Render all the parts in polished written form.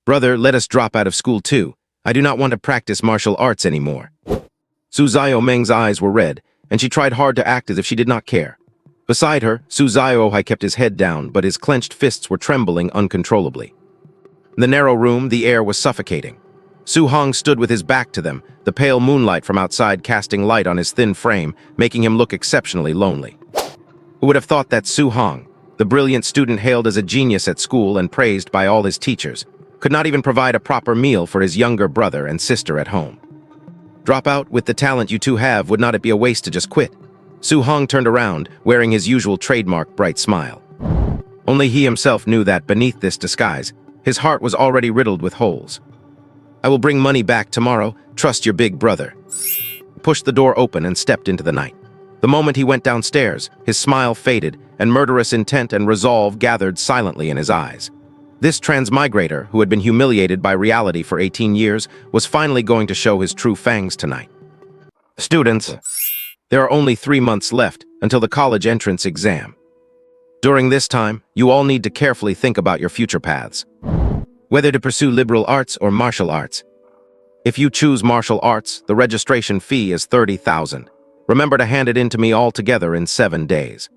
Brother, let us drop out of school too. I do not want to practice martial arts anymore. Su Xiaoming's eyes were red, and she tried hard to act as if she did not care. Beside her, Su Xiaohai kept his head down, but his clenched fists were trembling uncontrollably. In the narrow room, the air was suffocating. Su Hong stood with his back to them, the pale moonlight from outside casting light on his thin frame, making him look exceptionally lonely. Who would have thought that Su Hong, the brilliant student hailed as a genius at school and praised by all his teachers, could not even provide a proper meal for his younger brother and sister at home? Drop out with the talent you two have, would not it be a waste to just quit? Su Hong turned around, wearing his usual trademark bright smile. Only he himself knew that beneath this disguise, his heart was already riddled with holes. I will bring money back tomorrow, trust your big brother. He pushed the door open and stepped into the night. The moment he went downstairs, his smile faded, and murderous intent and resolve gathered silently in his eyes. This transmigrator, who had been humiliated by reality for 18 years, was finally going to show his true fangs tonight. Students, there are only 3 months left until the college entrance exam. During this time, you all need to carefully think about your future paths. Whether to pursue liberal arts or martial arts. If you choose martial arts, the registration fee is 30,000. Remember to hand it in to me all together in 7 days.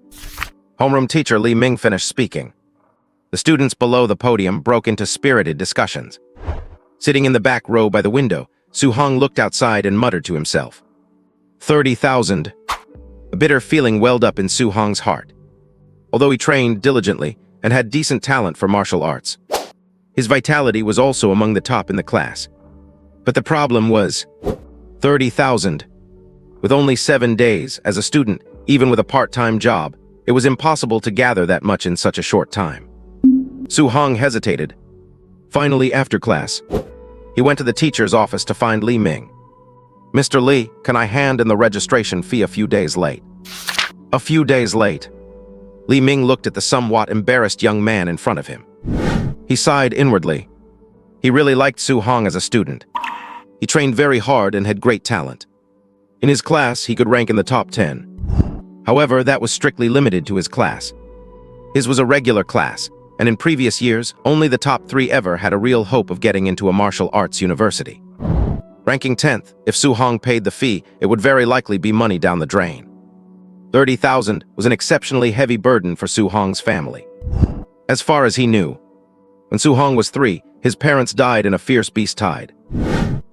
Homeroom teacher Li Ming finished speaking. The students below the podium broke into spirited discussions. Sitting in the back row by the window, Su Hong looked outside and muttered to himself. 30,000. A bitter feeling welled up in Su Hong's heart. Although he trained diligently and had decent talent for martial arts, his vitality was also among the top in the class. But the problem was 30,000. With only 7 days, as a student, even with a part-time job, it was impossible to gather that much in such a short time. Su Hong hesitated. Finally, after class, he went to the teacher's office to find Li Ming. Mr. Li, can I hand in the registration fee a few days late? A few days late. Li Ming looked at the somewhat embarrassed young man in front of him. He sighed inwardly. He really liked Su Hong as a student. He trained very hard and had great talent. In his class, he could rank in the top 10. However, that was strictly limited to his class. His was a regular class, and in previous years, only the top 3 ever had a real hope of getting into a martial arts university. Ranking 10th, if Su Hong paid the fee, it would very likely be money down the drain. 30,000 was an exceptionally heavy burden for Su Hong's family. As far as he knew, when Su Hong was 3, his parents died in a fierce beast tide.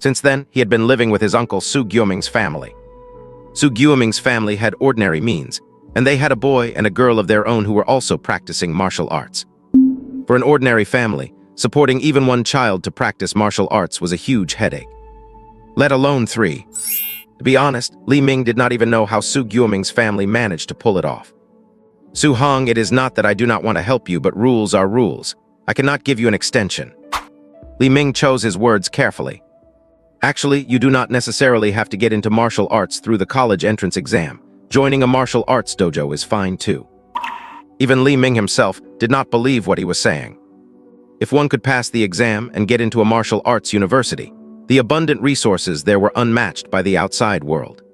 Since then, he had been living with his uncle Su Guoming's family. Su Guoming's family had ordinary means, and they had a boy and a girl of their own who were also practicing martial arts. For an ordinary family, supporting even one child to practice martial arts was a huge headache. Let alone 3. To be honest, Li Ming did not even know how Su Guoming's family managed to pull it off. Su Hong, it is not that I do not want to help you, but rules are rules. I cannot give you an extension. Li Ming chose his words carefully. Actually, you do not necessarily have to get into martial arts through the college entrance exam. Joining a martial arts dojo is fine too. Even Li Ming himself did not believe what he was saying. If one could pass the exam and get into a martial arts university, the abundant resources there were unmatched by the outside world.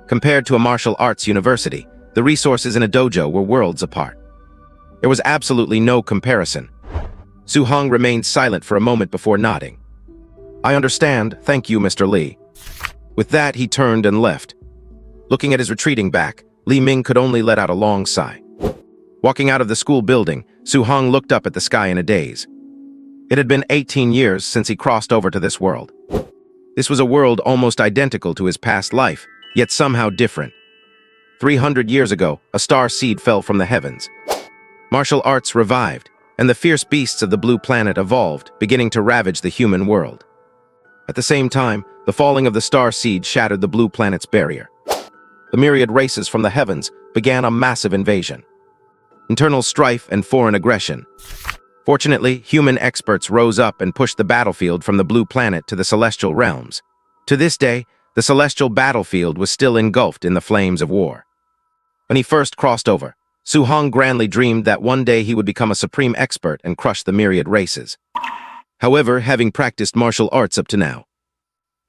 Compared to a martial arts university, the resources in a dojo were worlds apart. There was absolutely no comparison. Su Hong remained silent for a moment before nodding. I understand, thank you, Mr. Li. With that, he turned and left. Looking at his retreating back, Li Ming could only let out a long sigh. Walking out of the school building, Su Hong looked up at the sky in a daze. It had been 18 years since he crossed over to this world. This was a world almost identical to his past life, yet somehow different. 300 years ago, a star seed fell from the heavens. Martial arts revived, and the fierce beasts of the blue planet evolved, beginning to ravage the human world. At the same time, the falling of the star seed shattered the blue planet's barrier. The myriad races from the heavens began a massive invasion. Internal strife and foreign aggression. Fortunately, human experts rose up and pushed the battlefield from the blue planet to the celestial realms. To this day, the celestial battlefield was still engulfed in the flames of war. When he first crossed over, Su Hong grandly dreamed that one day he would become a supreme expert and crush the myriad races. However, having practiced martial arts up to now,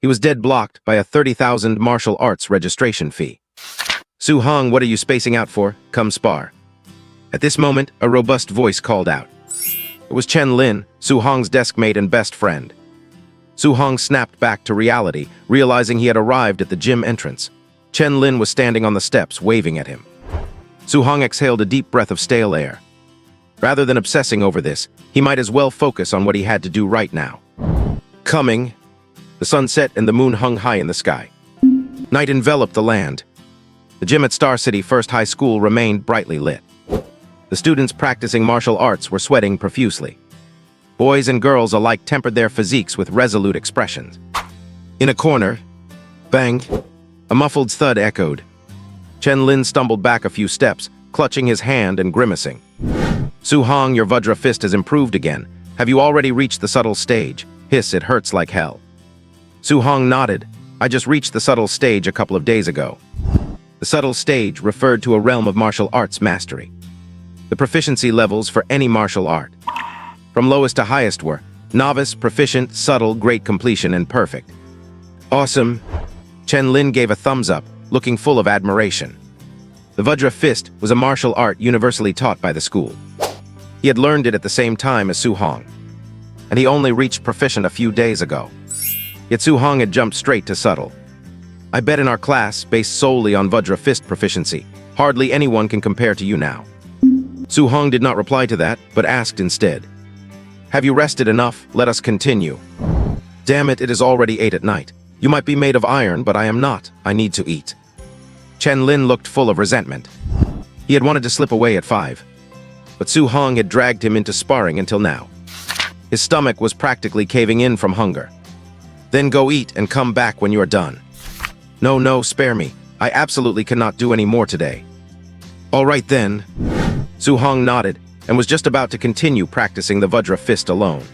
he was dead blocked by a 30,000 martial arts registration fee. Su Hong, what are you spacing out for? Come spar. At this moment, a robust voice called out. It was Chen Lin, Su Hong's desk mate and best friend. Su Hong snapped back to reality, realizing he had arrived at the gym entrance. Chen Lin was standing on the steps, waving at him. Su Hong exhaled a deep breath of stale air. Rather than obsessing over this, he might as well focus on what he had to do right now. Coming, the sun set and the moon hung high in the sky. Night enveloped the land. The gym at Star City First High School remained brightly lit. The students practicing martial arts were sweating profusely. Boys and girls alike tempered their physiques with resolute expressions. In a corner, bang, a muffled thud echoed. Chen Lin stumbled back a few steps, clutching his hand and grimacing. Su Hong, your Vajra fist has improved again. Have you already reached the subtle stage? Hiss, it hurts like hell. Su Hong nodded. I just reached the subtle stage a couple of days ago. The subtle stage referred to a realm of martial arts mastery. The proficiency levels for any martial art, from lowest to highest, were novice, proficient, subtle, great completion, and perfect. Awesome. Chen Lin gave a thumbs up, looking full of admiration. The Vajra fist was a martial art universally taught by the school. He had learned it at the same time as Su Hong, and he only reached proficient a few days ago. Yet Su Hong had jumped straight to subtle. I bet in our class, based solely on Vajra fist proficiency, hardly anyone can compare to you now. Su Hong did not reply to that, but asked instead, have you rested enough? Let us continue. Damn it, it is already 8 at night. You might be made of iron, but I am not. I need to eat. Chen Lin looked full of resentment. He had wanted to slip away at 5, but Su Hong had dragged him into sparring until now. His stomach was practically caving in from hunger. Then go eat and come back when you are done. No, spare me. I absolutely cannot do any more today. All right then. Su Hong nodded and was just about to continue practicing the Vajra fist alone,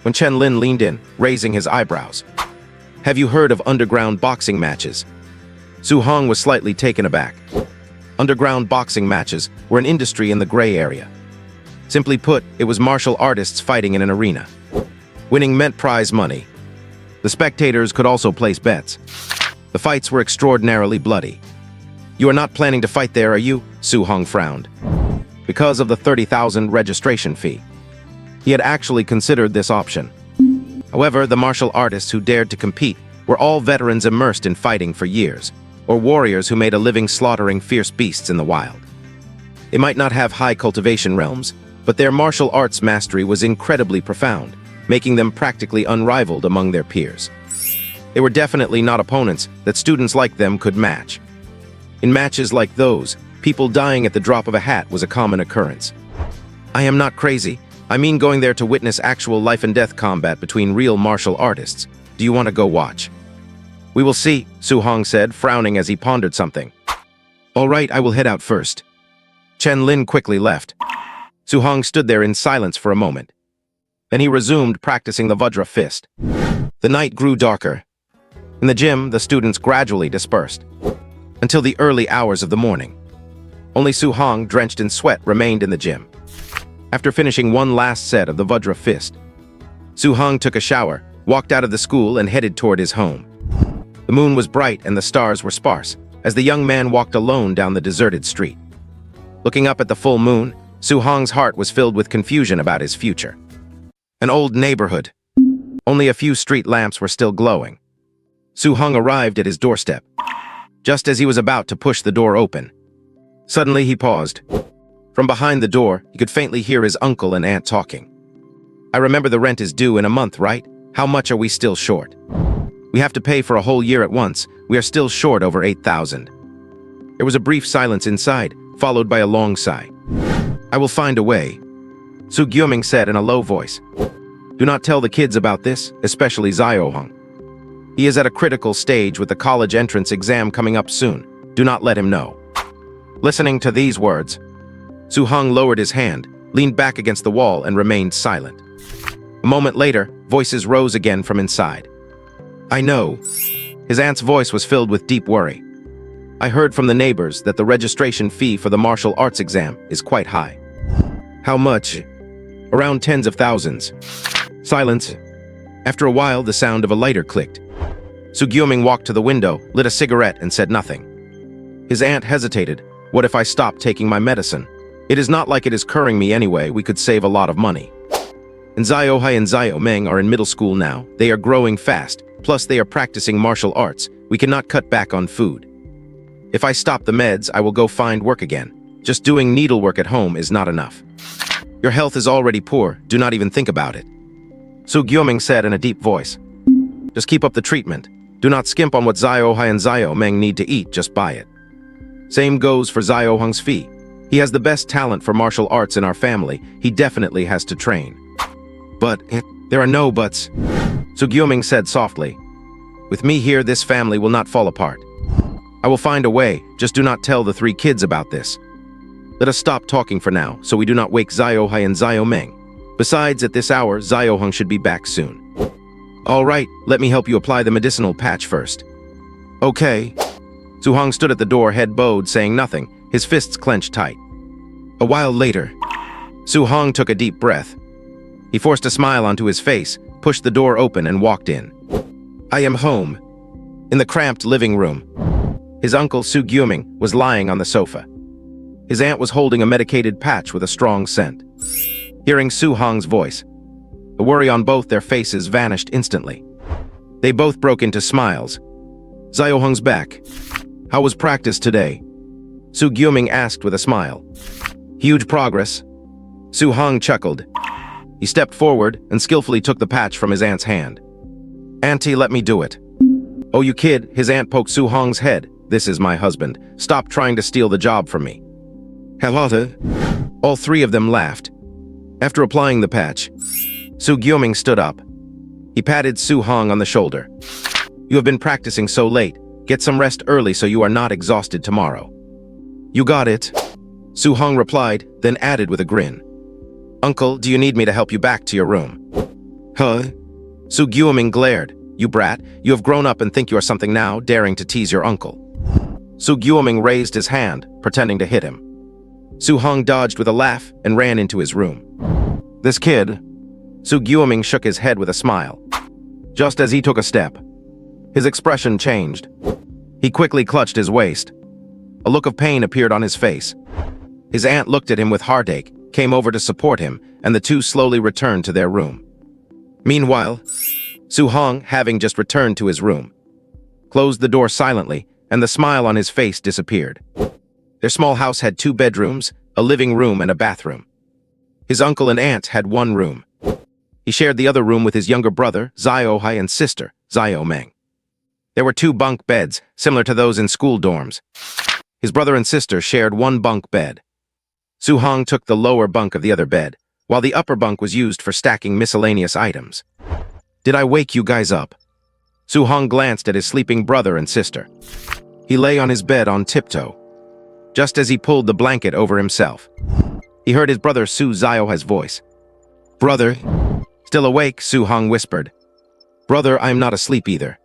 when Chen Lin leaned in, raising his eyebrows. Have you heard of underground boxing matches? Su Hong was slightly taken aback. Underground boxing matches were an industry in the gray area. Simply put, it was martial artists fighting in an arena. Winning meant prize money. The spectators could also place bets. The fights were extraordinarily bloody. You are not planning to fight there, are you? Su Hong frowned. Because of the 30,000 registration fee. He had actually considered this option. However, the martial artists who dared to compete were all veterans immersed in fighting for years, or warriors who made a living slaughtering fierce beasts in the wild. They might not have high cultivation realms, but their martial arts mastery was incredibly profound, making them practically unrivaled among their peers. They were definitely not opponents that students like them could match. In matches like those, people dying at the drop of a hat was a common occurrence. I am not crazy. I mean going there to witness actual life-and-death combat between real martial artists. Do you want to go watch? We will see, Su Hong said, frowning as he pondered something. All right, I will head out first. Chen Lin quickly left. Su Hong stood there in silence for a moment. Then he resumed practicing the Vajra fist. The night grew darker. In the gym, the students gradually dispersed, until the early hours of the morning. Only Su Hong, drenched in sweat, remained in the gym. After finishing one last set of the Vajra fist, Su Hong took a shower, walked out of the school, and headed toward his home. The moon was bright and the stars were sparse, as the young man walked alone down the deserted street. Looking up at the full moon, Su Hong's heart was filled with confusion about his future. An old neighborhood. Only a few street lamps were still glowing. Su Hong arrived at his doorstep. Just as he was about to push the door open, suddenly he paused. From behind the door, he could faintly hear his uncle and aunt talking. I remember the rent is due in a month, right? How much are we still short? We have to pay for a whole year at once. We are still short over 8,000. There was a brief silence inside, followed by a long sigh. I will find a way, Su Gyuming said in a low voice. Do not tell the kids about this, especially Xiaohong. He is at a critical stage with the college entrance exam coming up soon. Do not let him know. Listening to these words, Su Hong lowered his hand, leaned back against the wall, and remained silent. A moment later, voices rose again from inside. I know. His aunt's voice was filled with deep worry. I heard from the neighbors that the registration fee for the martial arts exam is quite high. How much? Around tens of thousands. Silence. After a while, the sound of a lighter clicked. Su Gyuming walked to the window, lit a cigarette, and said nothing. His aunt hesitated. What if I stopped taking my medicine? It is not like it is curing me anyway. We could save a lot of money. And Ziohai and Zio Meng are in middle school now. They are growing fast, plus they are practicing martial arts. We cannot cut back on food. If I stop the meds, I will go find work again. Just doing needlework at home is not enough. Your health is already poor, do not even think about it. Su Gyoming said in a deep voice. Just keep up the treatment. Do not skimp on what Ziohai and Zio Meng need to eat, just buy it. Same goes for Ziohung's Fi. He has the best talent for martial arts in our family. He definitely has to train. But there are no buts, Su Gyoming said softly. With me here, this family will not fall apart. I will find a way, just do not tell the 3 kids about this. Let us stop talking for now, so we do not wake Ziohai and Zio Meng. Besides, at this hour, Ziohung should be back soon. All right, let me help you apply the medicinal patch first. Okay. Su-hong stood at the door, head bowed, saying nothing, his fists clenched tight. A while later, Su-hong took a deep breath. He forced a smile onto his face, pushed the door open, and walked in. I am home. In the cramped living room, his uncle Su Gyoming was lying on the sofa. His aunt was holding a medicated patch with a strong scent. Hearing Su-hong's voice, the worry on both their faces vanished instantly. They both broke into smiles. Ziohung's back. How was practice today? Su Gyoming asked with a smile. Huge progress. Su-hong chuckled. He stepped forward and skillfully took the patch from his aunt's hand. Auntie, let me do it. Oh, you kid, his aunt poked Su-hong's head. This is my husband. Stop trying to steal the job from me. Hello. All 3 of them laughed. After applying the patch, Su Gyoming stood up. He patted Su-hong on the shoulder. You have been practicing so late. Get some rest early so you are not exhausted tomorrow. You got it, Su-hong replied, then added with a grin. Uncle, do you need me to help you back to your room? Huh? Su Gyoming glared. You brat, you have grown up and think you are something now, daring to tease your uncle. Su Gyoming raised his hand, pretending to hit him. Su-hong dodged with a laugh and ran into his room. This kid, Su Gyoming shook his head with a smile. Just as he took a step, his expression changed. He quickly clutched his waist. A look of pain appeared on his face. His aunt looked at him with heartache, came over to support him, and the 2 slowly returned to their room. Meanwhile, Su-hong, having just returned to his room, closed the door silently, and the smile on his face disappeared. Their small house had 2 bedrooms, a living room, and a bathroom. His uncle and aunt had 1 room. He shared the other room with his younger brother, Ziohai, and sister, Zio Meng. There were 2 bunk beds, similar to those in school dorms. His brother and sister shared 1 bunk bed. Su-hong took the lower bunk of the other bed, while the upper bunk was used for stacking miscellaneous items. Did I wake you guys up? Su-hong glanced at his sleeping brother and sister. He lay on his bed on tiptoe. Just as he pulled the blanket over himself, he heard his brother Su Ziohai's voice. Brother? Still awake, Su-hong whispered. Brother, I'm not asleep either.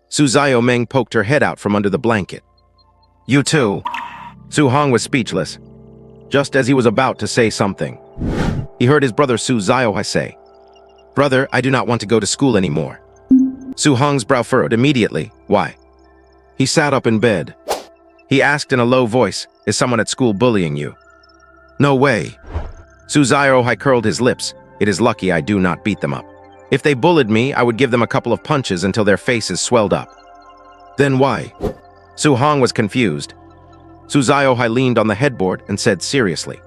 Su Zio Meng poked her head out from under the blanket. You too. Su-hong was speechless. Just as he was about to say something, he heard his brother Su Ziohai say, Brother, I do not want to go to school anymore. Su-hong's brow furrowed immediately. Why? He sat up in bed. He asked in a low voice, Is someone at school bullying you? No way. Su Ziohai curled his lips. It is lucky I do not beat them up. If they bullied me, I would give them a couple of punches until their faces swelled up. Then why? Su-hong was confused. Su Ziohai leaned on the headboard and said seriously,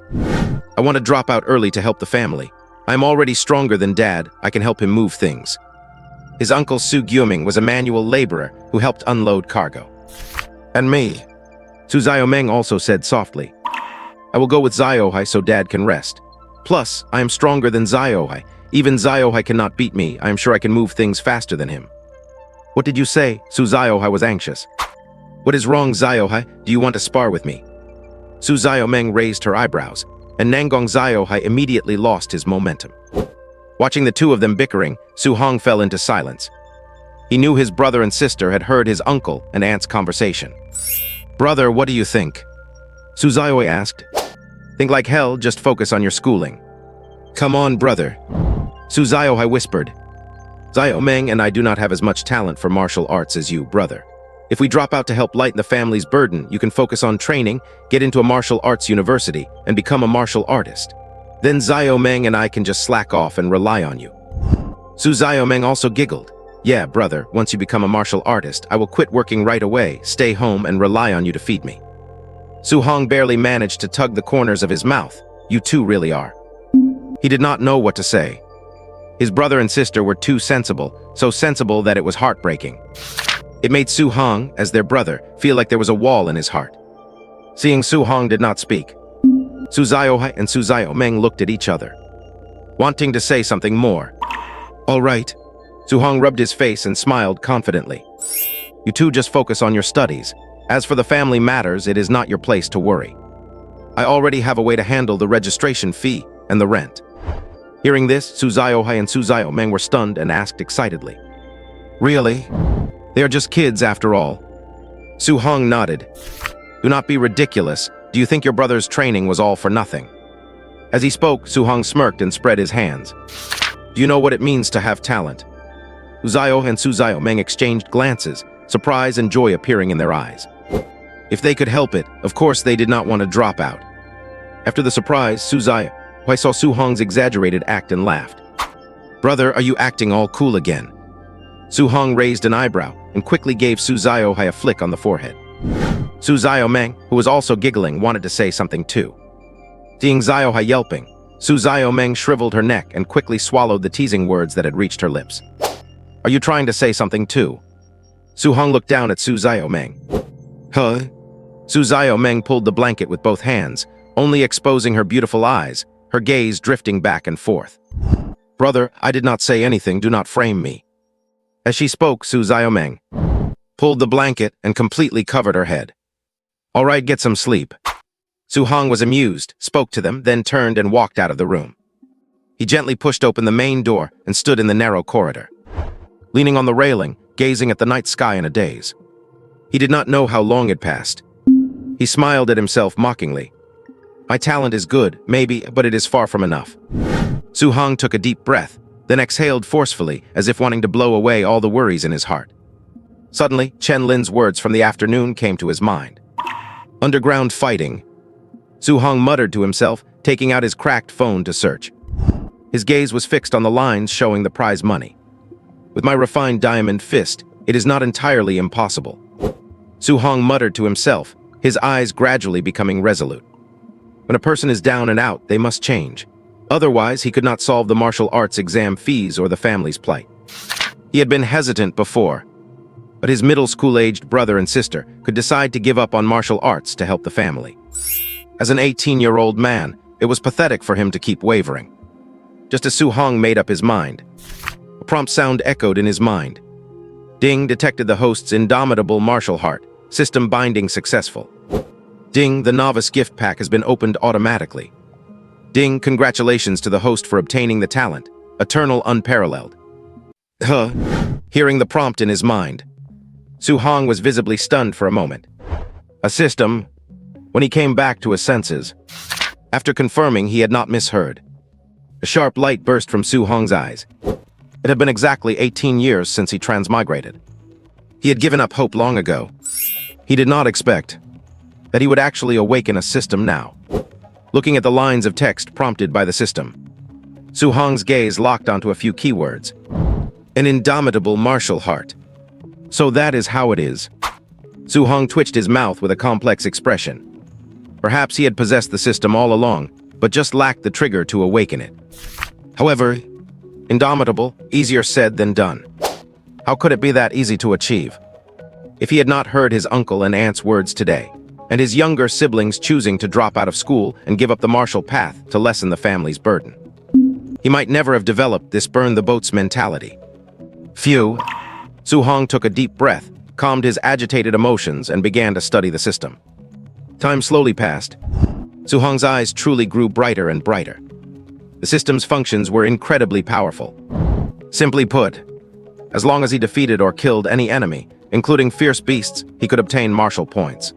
I want to drop out early to help the family. I'm already stronger than Dad. I can help him move things. His uncle Su Gyoming was a manual laborer who helped unload cargo. And me. Su Zio Meng also said softly, I will go with Ziohai so Dad can rest. Plus, I am stronger than Ziohai. Even Ziohai cannot beat me. I am sure I can move things faster than him. What did you say? Su Ziohai was anxious. What is wrong, Ziohai? Do you want to spar with me? Su Zio Meng raised her eyebrows, and Nangong Ziohai immediately lost his momentum. Watching the 2 of them bickering, Su-hong fell into silence. He knew his brother and sister had heard his uncle and aunt's conversation. Brother, what do you think? Su Ziohai asked. Think like hell, just focus on your schooling. Come on, brother. Su Ziohai whispered. Zio Meng and I do not have as much talent for martial arts as you, brother. If we drop out to help lighten the family's burden, you can focus on training, get into a martial arts university, and become a martial artist. Then Xiaomeng and I can just slack off and rely on you. Su Xiaomeng also giggled. Yeah, brother, once you become a martial artist, I will quit working right away, stay home, and rely on you to feed me. Su Hong barely managed to tug the corners of his mouth. You two really are. He did not know what to say. His brother and sister were too sensible, so sensible that it was heartbreaking. It made Su Hong, as their brother, feel like there was a wall in his heart. Seeing Su Hong did not speak, Su Xiaohai and Su Xiaomeng looked at each other, wanting to say something more. All right. Su Hong rubbed his face and smiled confidently. You two just focus on your studies. As for the family matters, it is not your place to worry. I already have a way to handle the registration fee and the rent. Hearing this, Su Xiaohai and Su Xiaomeng were stunned and asked excitedly. Really? They are just kids after all. Su Hong nodded. Do not be ridiculous. Do you think your brother's training was all for nothing? As he spoke, Su Hong smirked and spread his hands. Do you know what it means to have talent? Su Xiao and Su Xiaomeng exchanged glances, surprise and joy appearing in their eyes. If they could help it, of course they did not want to drop out. After the surprise, Su Xiaohai saw Su Hong's exaggerated act and laughed. Brother, are you acting all cool again? Su Hong raised an eyebrow and quickly gave Su Xiaohai a flick on the forehead. Su Xiaomeng, who was also giggling, wanted to say something too. Seeing Xiaohai yelping, Su Xiaomeng shriveled her neck and quickly swallowed the teasing words that had reached her lips. Are you trying to say something too? Su Hong looked down at Su Xiaomeng. Huh? Su Xiaomeng pulled the blanket with both hands, only exposing her beautiful eyes, her gaze drifting back and forth. Brother, I did not say anything, do not frame me. As she spoke, Su Xiaomeng pulled the blanket and completely covered her head. All right, get some sleep. Su Hong was amused, spoke to them, then turned and walked out of the room. He gently pushed open the main door and stood in the narrow corridor, leaning on the railing, gazing at the night sky in a daze. He did not know how long had passed. He smiled at himself mockingly. My talent is good, maybe, but it is far from enough. Su Hong took a deep breath, then exhaled forcefully as if wanting to blow away all the worries in his heart. Suddenly, Chen Lin's words from the afternoon came to his mind. Underground fighting. Su Hong muttered to himself, taking out his cracked phone to search. His gaze was fixed on the lines showing the prize money. With my refined diamond fist, it is not entirely impossible. Su Hong muttered to himself, his eyes gradually becoming resolute. When a person is down and out, they must change. Otherwise, he could not solve the martial arts exam fees or the family's plight. He had been hesitant before, but his middle school-aged brother and sister could decide to give up on martial arts to help the family. As an 18-year-old man, it was pathetic for him to keep wavering. Just as Su Hong made up his mind, a prompt sound echoed in his mind. Ding detected the host's indomitable martial heart, system binding successful. Ding, the novice gift pack has been opened automatically. Ding, congratulations to the host for obtaining the talent, eternal unparalleled. Hearing the prompt in his mind, Su Hong was visibly stunned for a moment. A system, when he came back to his senses, after confirming he had not misheard. A sharp light burst from Su Hong's eyes. It had been exactly 18 years since he transmigrated. He had given up hope long ago. He did not expect that he would actually awaken a system now. Looking at the lines of text prompted by the system, Su Hong's gaze locked onto a few keywords. An indomitable martial heart. So that is how it is. Su Hong twitched his mouth with a complex expression. Perhaps he had possessed the system all along, but just lacked the trigger to awaken it. However, indomitable, easier said than done. How could it be that easy to achieve? If he had not heard his uncle and aunt's words today, and his younger siblings choosing to drop out of school and give up the martial path to lessen the family's burden, he might never have developed this burn-the-boats mentality. Phew. Su Hong took a deep breath, calmed his agitated emotions, and began to study the system. Time slowly passed. Su Hong's eyes truly grew brighter and brighter. The system's functions were incredibly powerful. Simply put, as long as he defeated or killed any enemy, including fierce beasts, he could obtain martial points.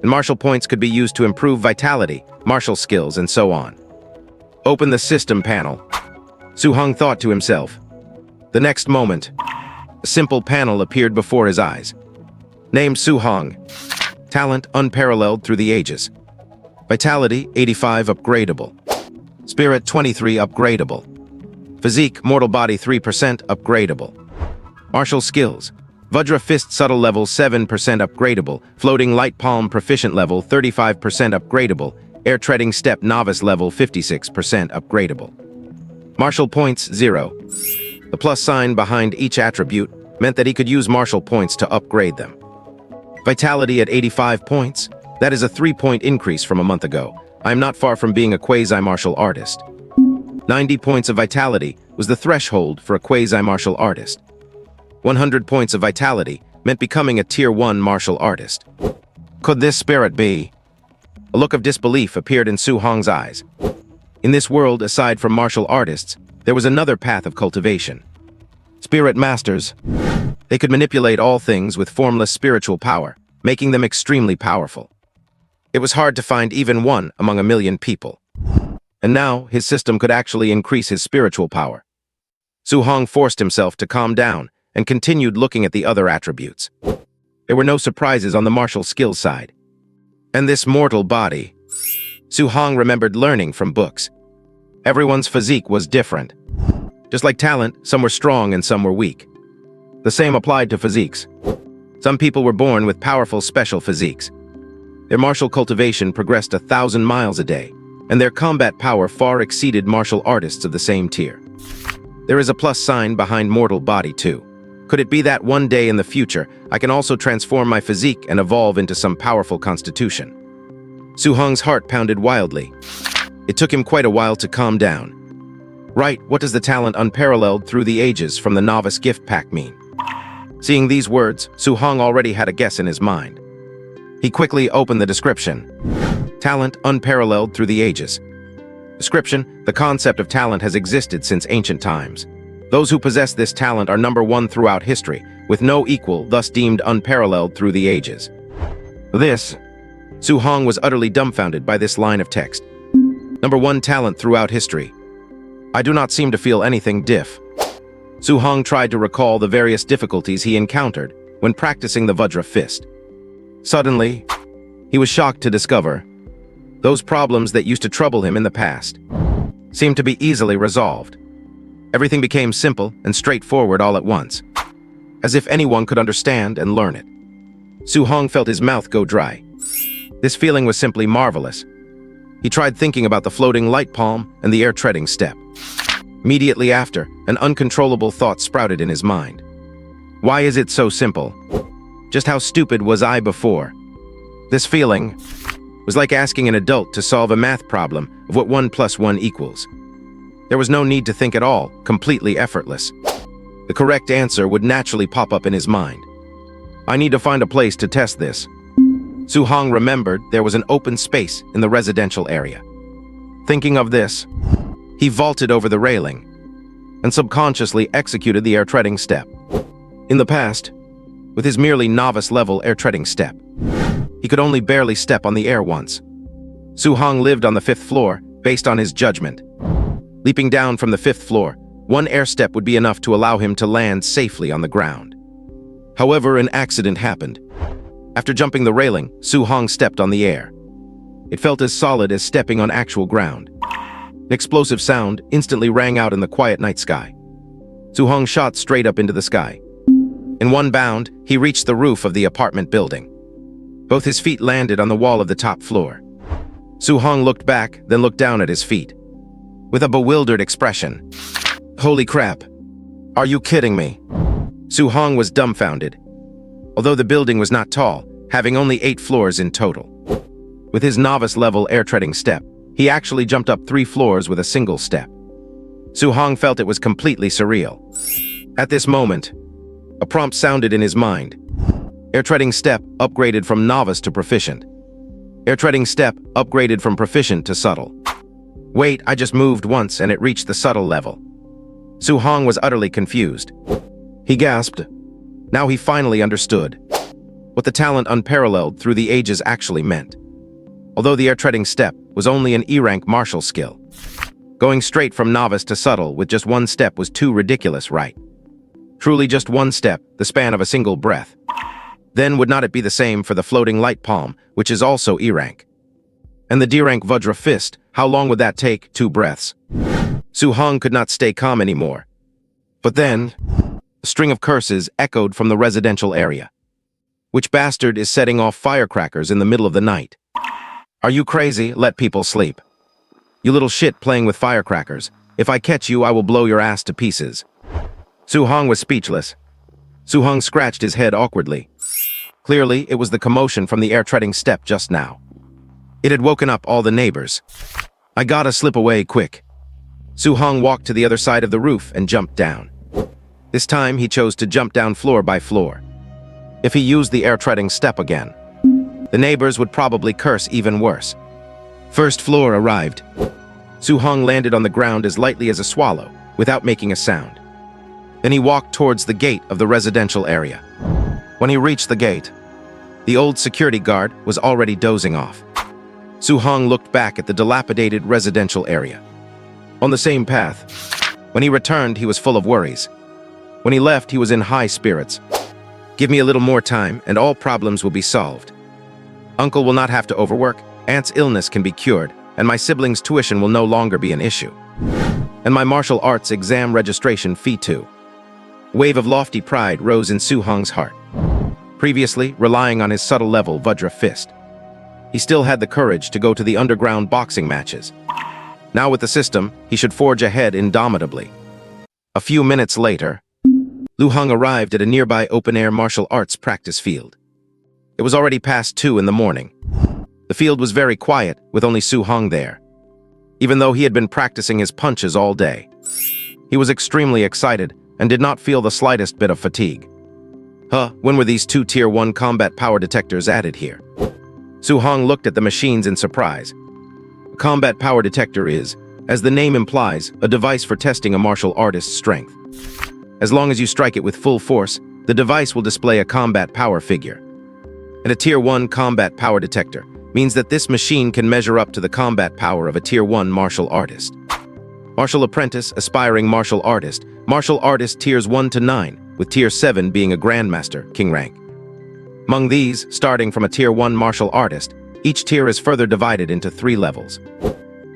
And martial points could be used to improve vitality, martial skills, and so on. Open the system panel. Su Hong thought to himself. The next moment, a simple panel appeared before his eyes. Name Su Hong. Talent unparalleled through the ages. Vitality 85 upgradable. Spirit 23 upgradable. Physique mortal body 3% upgradable. Martial skills. Vajra fist subtle level 7% upgradable. Floating light palm proficient level 35% upgradable. Air treading step novice level 56% upgradable. Martial points 0. The plus sign behind each attribute meant that he could use martial points to upgrade them. Vitality at 85 points. That is a 3-point increase from a month ago. I am not far from being a quasi-martial artist. 90 points of vitality was the threshold for a quasi-martial artist. 100 points of vitality meant becoming a Tier 1 martial artist. Could this spirit be? A look of disbelief appeared in Su Hong's eyes. In this world, aside from martial artists, there was another path of cultivation. Spirit masters. They could manipulate all things with formless spiritual power, making them extremely powerful. It was hard to find even one among a million people. And now, his system could actually increase his spiritual power. Su Hong forced himself to calm down and continued looking at the other attributes. There were no surprises on the martial skills side. And this mortal body. Su Hong remembered learning from books. Everyone's physique was different. Just like talent, some were strong and some were weak. The same applied to physiques. Some people were born with powerful special physiques. Their martial cultivation progressed 1,000 miles a day, and their combat power far exceeded martial artists of the same tier. There is a plus sign behind mortal body too. Could it be that one day in the future, I can also transform my physique and evolve into some powerful constitution? Su Hong's heart pounded wildly. It took him quite a while to calm down. Right, what does the talent unparalleled through the ages from the novice gift pack mean? Seeing these words, Su Hong already had a guess in his mind. He quickly opened the description. Talent unparalleled through the ages. Description: the concept of talent has existed since ancient times. Those who possess this talent are number one throughout history, with no equal, thus deemed unparalleled through the ages. Su Hong was utterly dumbfounded by this line of text. Number one talent throughout history. I do not seem to feel anything diff. Su Hong tried to recall the various difficulties he encountered when practicing the Vajra fist. Suddenly, he was shocked to discover those problems that used to trouble him in the past seemed to be easily resolved. Everything became simple and straightforward all at once, as if anyone could understand and learn it. Su Hong felt his mouth go dry. This feeling was simply marvelous. He tried thinking about the floating light palm and the air treading step. Immediately after, an uncontrollable thought sprouted in his mind. Why is it so simple? Just how stupid was I before? This feeling was like asking an adult to solve a math problem of what 1 + 1 equals. There was no need to think at all, completely effortless. The correct answer would naturally pop up in his mind. I need to find a place to test this. Su Hong remembered there was an open space in the residential area. Thinking of this, he vaulted over the railing and subconsciously executed the air treading step. In the past, with his merely novice-level air treading step, he could only barely step on the air once. Su Hong lived on the 5th floor based on his judgment. Leaping down from the 5th floor, one air step would be enough to allow him to land safely on the ground. However, an accident happened. After jumping the railing, Su Hong stepped on the air. It felt as solid as stepping on actual ground. An explosive sound instantly rang out in the quiet night sky. Su Hong shot straight up into the sky. In one bound, he reached the roof of the apartment building. Both his feet landed on the wall of the top floor. Su Hong looked back, then looked down at his feet, with a bewildered expression. Holy crap! Are you kidding me? Su Hong was dumbfounded. Although the building was not tall, having only 8 floors in total. With his novice-level air-treading step, he actually jumped up 3 floors with a single step. Su Hong felt it was completely surreal. At this moment, a prompt sounded in his mind. Air-treading step upgraded from novice to proficient. Air-treading step upgraded from proficient to subtle. Wait, I just moved once and it reached the subtle level. Su Hong was utterly confused. He gasped. Now he finally understood what the talent unparalleled through the ages actually meant. Although the air-treading step was only an E-rank martial skill, going straight from novice to subtle with just one step was too ridiculous, right? Truly just one step, the span of a single breath. Then would not it be the same for the floating light palm, which is also E-rank? And the D-rank Vajra Fist, how long would that take? 2 breaths. Su Hong could not stay calm anymore. But then, a string of curses echoed from the residential area. Which bastard is setting off firecrackers in the middle of the night? Are you crazy? Let people sleep. You little shit playing with firecrackers. If I catch you, I will blow your ass to pieces. Su Hong was speechless. Su Hong scratched his head awkwardly. Clearly, it was the commotion from the air-treading step just now. It had woken up all the neighbors. I gotta slip away quick. Su Hong walked to the other side of the roof and jumped down. This time, he chose to jump down floor by floor. If he used the air-treading step again, the neighbors would probably curse even worse. First floor arrived. Su Hong landed on the ground as lightly as a swallow, without making a sound. Then he walked towards the gate of the residential area. When he reached the gate, the old security guard was already dozing off. Su Hong looked back at the dilapidated residential area. On the same path, when he returned, he was full of worries. When he left, he was in high spirits. Give me a little more time, and all problems will be solved. Uncle will not have to overwork, aunt's illness can be cured, and my siblings' tuition will no longer be an issue. And my martial arts exam registration fee too. A wave of lofty pride rose in Su Hong's heart. Previously, relying on his subtle level Vajra Fist, he still had the courage to go to the underground boxing matches. Now with the system, he should forge ahead indomitably. A few minutes later, Lu Hong arrived at a nearby open-air martial arts practice field. It was already past 2 in the morning. The field was very quiet, with only Su Hong there. Even though he had been practicing his punches all day, he was extremely excited and did not feel the slightest bit of fatigue. When were these 2 Tier 1 combat power detectors added here? Su Hong looked at the machines in surprise. A combat power detector is, as the name implies, a device for testing a martial artist's strength. As long as you strike it with full force, the device will display a combat power figure. And a Tier 1 combat power detector means that this machine can measure up to the combat power of a Tier 1 martial artist. Martial apprentice, aspiring martial artist tiers 1 to 9, with Tier 7 being a grandmaster, king rank. Among these, starting from a Tier 1 martial artist, each tier is further divided into 3 levels.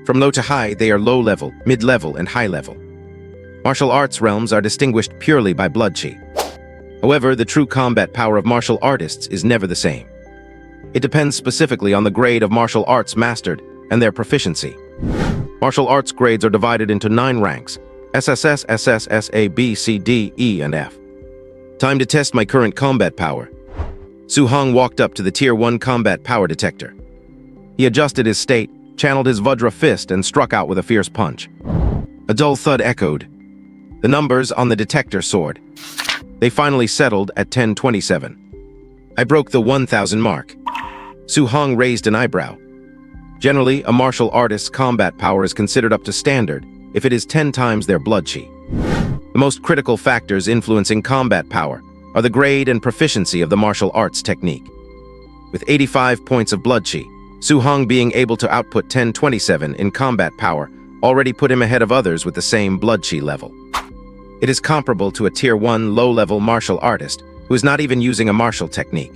From low to high, they are low level, mid-level, and high level. Martial arts realms are distinguished purely by blood chi. However, the true combat power of martial artists is never the same. It depends specifically on the grade of martial arts mastered and their proficiency. Martial arts grades are divided into 9 ranks: SSS, SSS, A, B, C, D, E, and F. Time to test my current combat power. Su Hong walked up to the Tier 1 combat power detector. He adjusted his state, channeled his Vajra Fist, and struck out with a fierce punch. A dull thud echoed. The numbers on the detector soared. They finally settled at 1027. I broke the 1,000 mark. Su Hong raised an eyebrow. Generally, a martial artist's combat power is considered up to standard if it is 10 times their blood chi. The most critical factors influencing combat power are the grade and proficiency of the martial arts technique. With 85 points of blood chi, Su Hong being able to output 1027 in combat power already put him ahead of others with the same blood chi level. It is comparable to a Tier 1 low-level martial artist who is not even using a martial technique.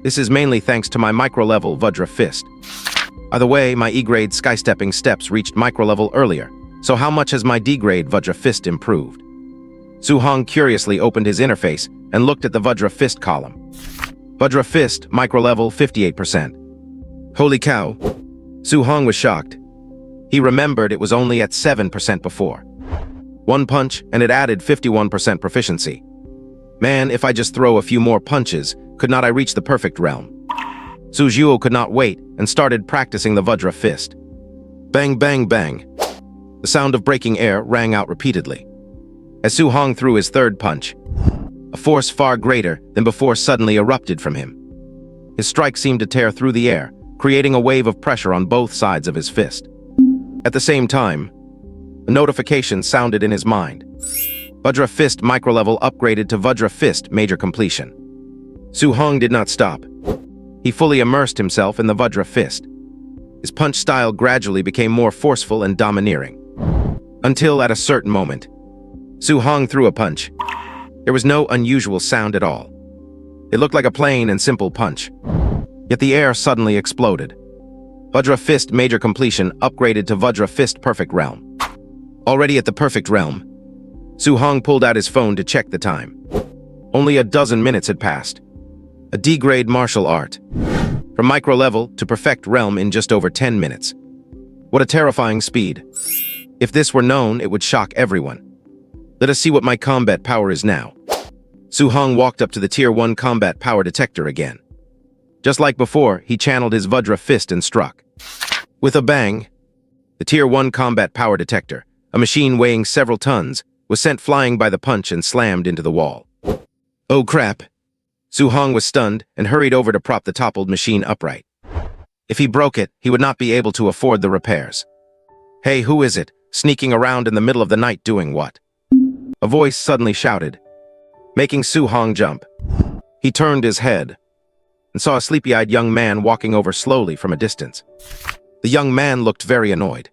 This is mainly thanks to my micro-level Vajra Fist. By the way, my E-grade sky-stepping steps reached micro-level earlier, so how much has my D-grade Vajra Fist improved? Su Hong curiously opened his interface and looked at the Vajra Fist column. Vajra Fist, micro-level 58%. Holy cow! Su Hong was shocked. He remembered it was only at 7% before. 1 punch, and it added 51% proficiency. Man, if I just throw a few more punches, could not I reach the perfect realm? Su Zhuo could not wait and started practicing the Vajra Fist. Bang, bang, bang. The sound of breaking air rang out repeatedly. As Su Hong threw his 3rd punch, a force far greater than before suddenly erupted from him. His strike seemed to tear through the air, creating a wave of pressure on both sides of his fist. At the same time, a notification sounded in his mind. Vajra Fist micro-level upgraded to Vajra Fist major completion. Su Hong did not stop. He fully immersed himself in the Vajra Fist. His punch style gradually became more forceful and domineering. Until at a certain moment, Su Hong threw a punch. There was no unusual sound at all. It looked like a plain and simple punch. Yet the air suddenly exploded. Vajra Fist Major Completion upgraded to Vajra Fist Perfect Realm. Already at the Perfect Realm, Su Hong pulled out his phone to check the time. Only a dozen minutes had passed. A D-grade martial art. From micro level to perfect realm in just over 10 minutes. What a terrifying speed. If this were known, it would shock everyone. Let us see what my combat power is now. Su Hong walked up to the Tier 1 combat power detector again. Just like before, he channeled his Vajra Fist and struck. With a bang, the Tier 1 combat power detector, a machine weighing several tons, was sent flying by the punch and slammed into the wall. Oh crap! Su Hong was stunned and hurried over to prop the toppled machine upright. If he broke it, he would not be able to afford the repairs. Hey, who is it, sneaking around in the middle of the night doing what? A voice suddenly shouted, making Su Hong jump. He turned his head and saw a sleepy-eyed young man walking over slowly from a distance. The young man looked very annoyed.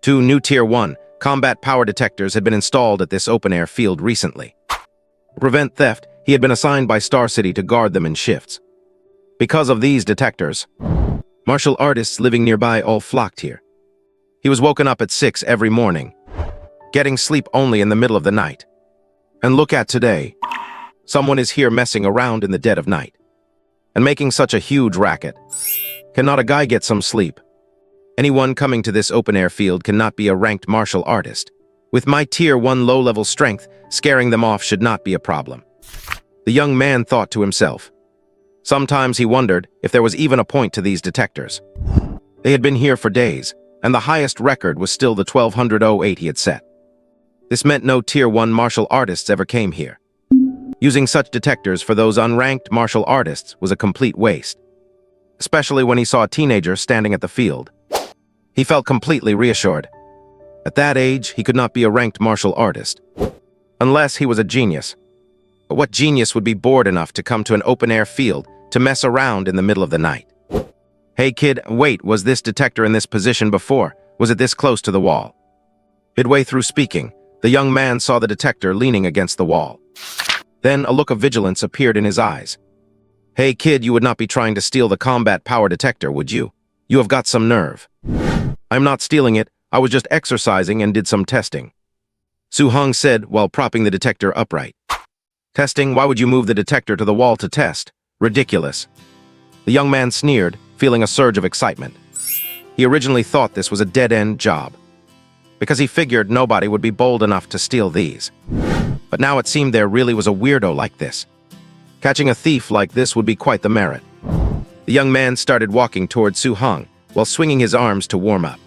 2 new Tier 1 combat power detectors had been installed at this open-air field recently. To prevent theft, he had been assigned by Star City to guard them in shifts. Because of these detectors, martial artists living nearby all flocked here. He was woken up at 6 every morning, getting sleep only in the middle of the night. And look at today. Someone is here messing around in the dead of night and making such a huge racket. Cannot a guy get some sleep? Anyone coming to this open-air field cannot be a ranked martial artist. With my Tier 1 low-level strength, scaring them off should not be a problem. The young man thought to himself. Sometimes he wondered if there was even a point to these detectors. They had been here for days, and the highest record was still the 1208 he had set. This meant no Tier 1 martial artists ever came here. Using such detectors for those unranked martial artists was a complete waste, especially when he saw a teenager standing at the field. He felt completely reassured. At that age, he could not be a ranked martial artist, unless he was a genius. But what genius would be bored enough to come to an open-air field to mess around in the middle of the night? Hey kid, wait, was this detector in this position before? Was it this close to the wall? Midway through speaking, the young man saw the detector leaning against the wall. Then a look of vigilance appeared in his eyes. Hey kid, you would not be trying to steal the combat power detector, would you? You have got some nerve. I'm not stealing it, I was just exercising and did some testing. Su Hong said while propping the detector upright. Testing? Why would you move the detector to the wall to test? Ridiculous. The young man sneered, feeling a surge of excitement. He originally thought this was a dead-end job, because he figured nobody would be bold enough to steal these. But now it seemed there really was a weirdo like this. Catching a thief like this would be quite the merit. The young man started walking towards Su Hong while swinging his arms to warm up.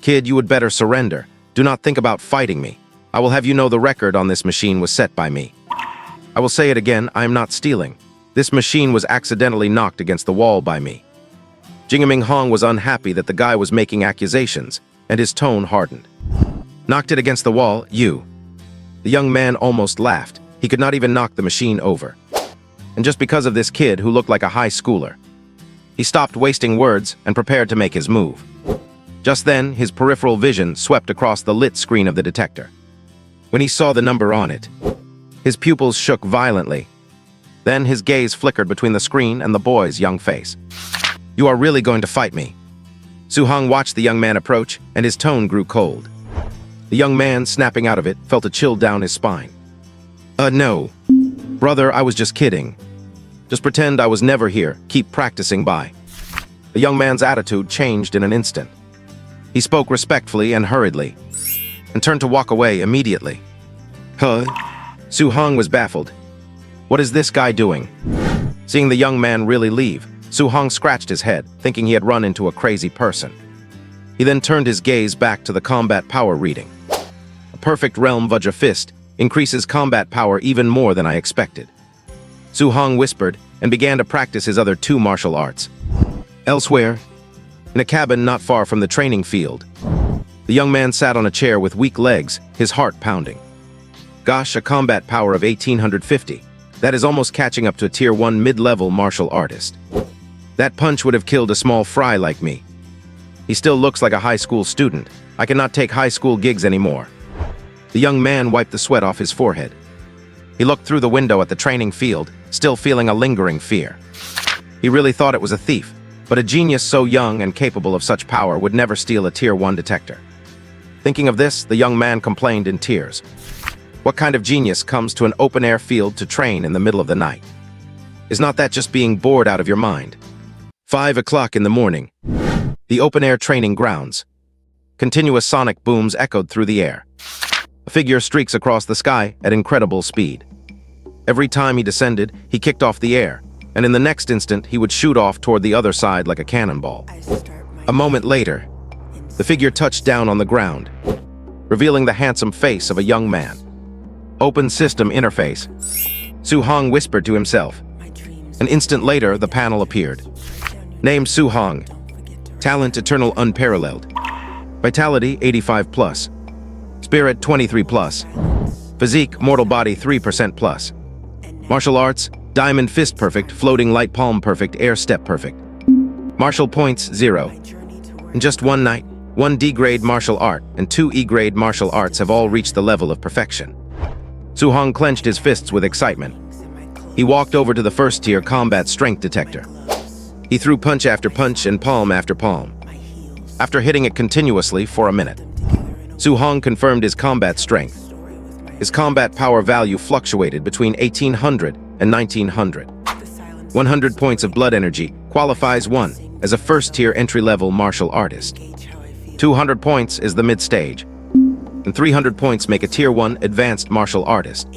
Kid, you would better surrender. Do not think about fighting me. I will have you know the record on this machine was set by me. I will say it again, I am not stealing. This machine was accidentally knocked against the wall by me. Jingaming Hong was unhappy that the guy was making accusations, and his tone hardened. Knocked it against the wall, you. The young man almost laughed. He could not even knock the machine over. And just because of this kid who looked like a high schooler. He stopped wasting words and prepared to make his move. Just then, his peripheral vision swept across the lit screen of the detector. When he saw the number on it, his pupils shook violently. Then his gaze flickered between the screen and the boy's young face. You are really going to fight me? Su Hong watched the young man approach, and his tone grew cold. The young man, snapping out of it, felt a chill down his spine. No. Brother, I was just kidding. Just pretend I was never here. Keep practicing by. The young man's attitude changed in an instant. He spoke respectfully and hurriedly, and turned to walk away immediately. Huh? Su Hong was baffled. What is this guy doing? Seeing the young man really leave, Su Hong scratched his head, thinking he had run into a crazy person. He then turned his gaze back to the combat power reading. A perfect realm Vajra Fist increases combat power even more than I expected. Su Hong whispered and began to practice his other 2 martial arts. Elsewhere, in a cabin not far from the training field, the young man sat on a chair with weak legs, his heart pounding. Gosh, a combat power of 1850. That is almost catching up to a Tier 1 mid-level martial artist. That punch would have killed a small fry like me. He still looks like a high school student. I cannot take high school gigs anymore. The young man wiped the sweat off his forehead. He looked through the window at the training field, still feeling a lingering fear. He really thought it was a thief. But a genius so young and capable of such power would never steal a Tier 1 detector. Thinking of this, the young man complained in tears. What kind of genius comes to an open-air field to train in the middle of the night? Is not that just being bored out of your mind? 5 o'clock in the morning. The open-air training grounds. Continuous sonic booms echoed through the air. A figure streaks across the sky at incredible speed. Every time he descended, he kicked off the air, and in the next instant, he would shoot off toward the other side like a cannonball. A moment later, the figure touched down on the ground, revealing the handsome face of a young man. Open system interface. Su Hong whispered to himself. An instant later, the panel appeared. Name Su Hong. Talent eternal unparalleled. Vitality 85+. Spirit 23+. Physique mortal body 3% plus. Martial arts diamond fist perfect, floating light palm perfect, air step perfect. Martial points 0. In just one night, 1 D-grade martial art and 2 E-grade martial arts have all reached the level of perfection. Su Hong clenched his fists with excitement. He walked over to the first-tier combat strength detector. He threw punch after punch and palm after palm. After hitting it continuously for a minute, Su Hong confirmed his combat strength. His combat power value fluctuated between 1800 and 1900. 100 points of blood energy qualifies one as a first-tier entry-level martial artist. 200 points is the mid-stage, and 300 points make a Tier 1 advanced martial artist.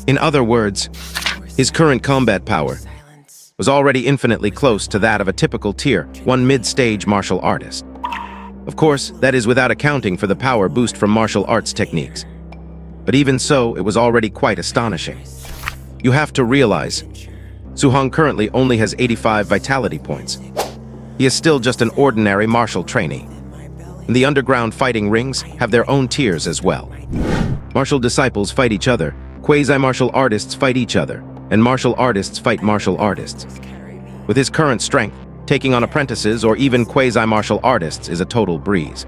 In other words, his current combat power was already infinitely close to that of a typical Tier 1 mid-stage martial artist. Of course, that is without accounting for the power boost from martial arts techniques. But even so, it was already quite astonishing. You have to realize, Su Hong currently only has 85 vitality points. He is still just an ordinary martial trainee. And the underground fighting rings have their own tiers as well. Martial disciples fight each other, quasi-martial artists fight each other, and martial artists fight martial artists. With his current strength, taking on apprentices or even quasi-martial artists is a total breeze.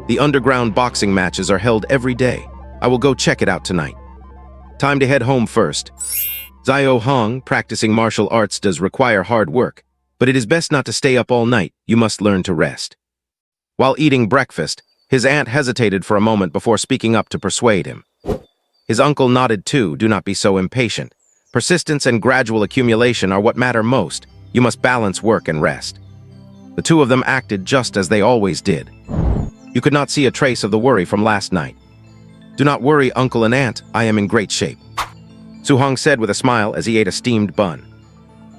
The underground boxing matches are held every day. I will go check it out tonight. Time to head home first. Zio Hong practicing martial arts does require hard work, but it is best not to stay up all night. You must learn to rest. While eating breakfast, his aunt hesitated for a moment before speaking up to persuade him. His uncle nodded too. Do not be so impatient. Persistence and gradual accumulation are what matter most. You must balance work and rest. The two of them acted just as they always did. You could not see a trace of the worry from last night. Do not worry, uncle and aunt, I am in great shape, Su Hong said with a smile as he ate a steamed bun.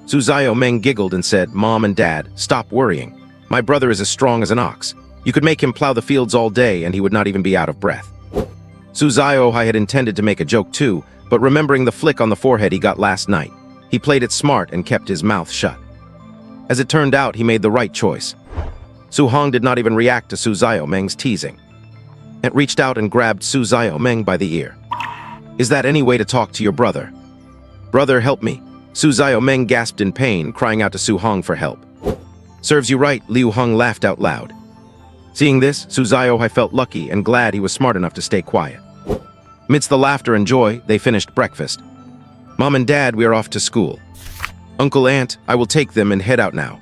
Su Xiaomeng giggled and said, Mom and Dad, stop worrying. My brother is as strong as an ox. You could make him plow the fields all day and he would not even be out of breath. Su Xiaohai had intended to make a joke too, but remembering the flick on the forehead he got last night, he played it smart and kept his mouth shut. As it turned out, he made the right choice. Su Hong did not even react to Su Xiaomeng's teasing. It reached out and grabbed Su Xiaomeng by the ear. Is that any way to talk to your brother? Brother, help me. Su Xiaomeng gasped in pain, crying out to Su Hong for help. Serves you right, Liu Hong laughed out loud. Seeing this, Su Xiaohai felt lucky and glad he was smart enough to stay quiet. Amidst the laughter and joy, they finished breakfast. Mom and Dad, we are off to school. Uncle, Aunt, I will take them and head out now.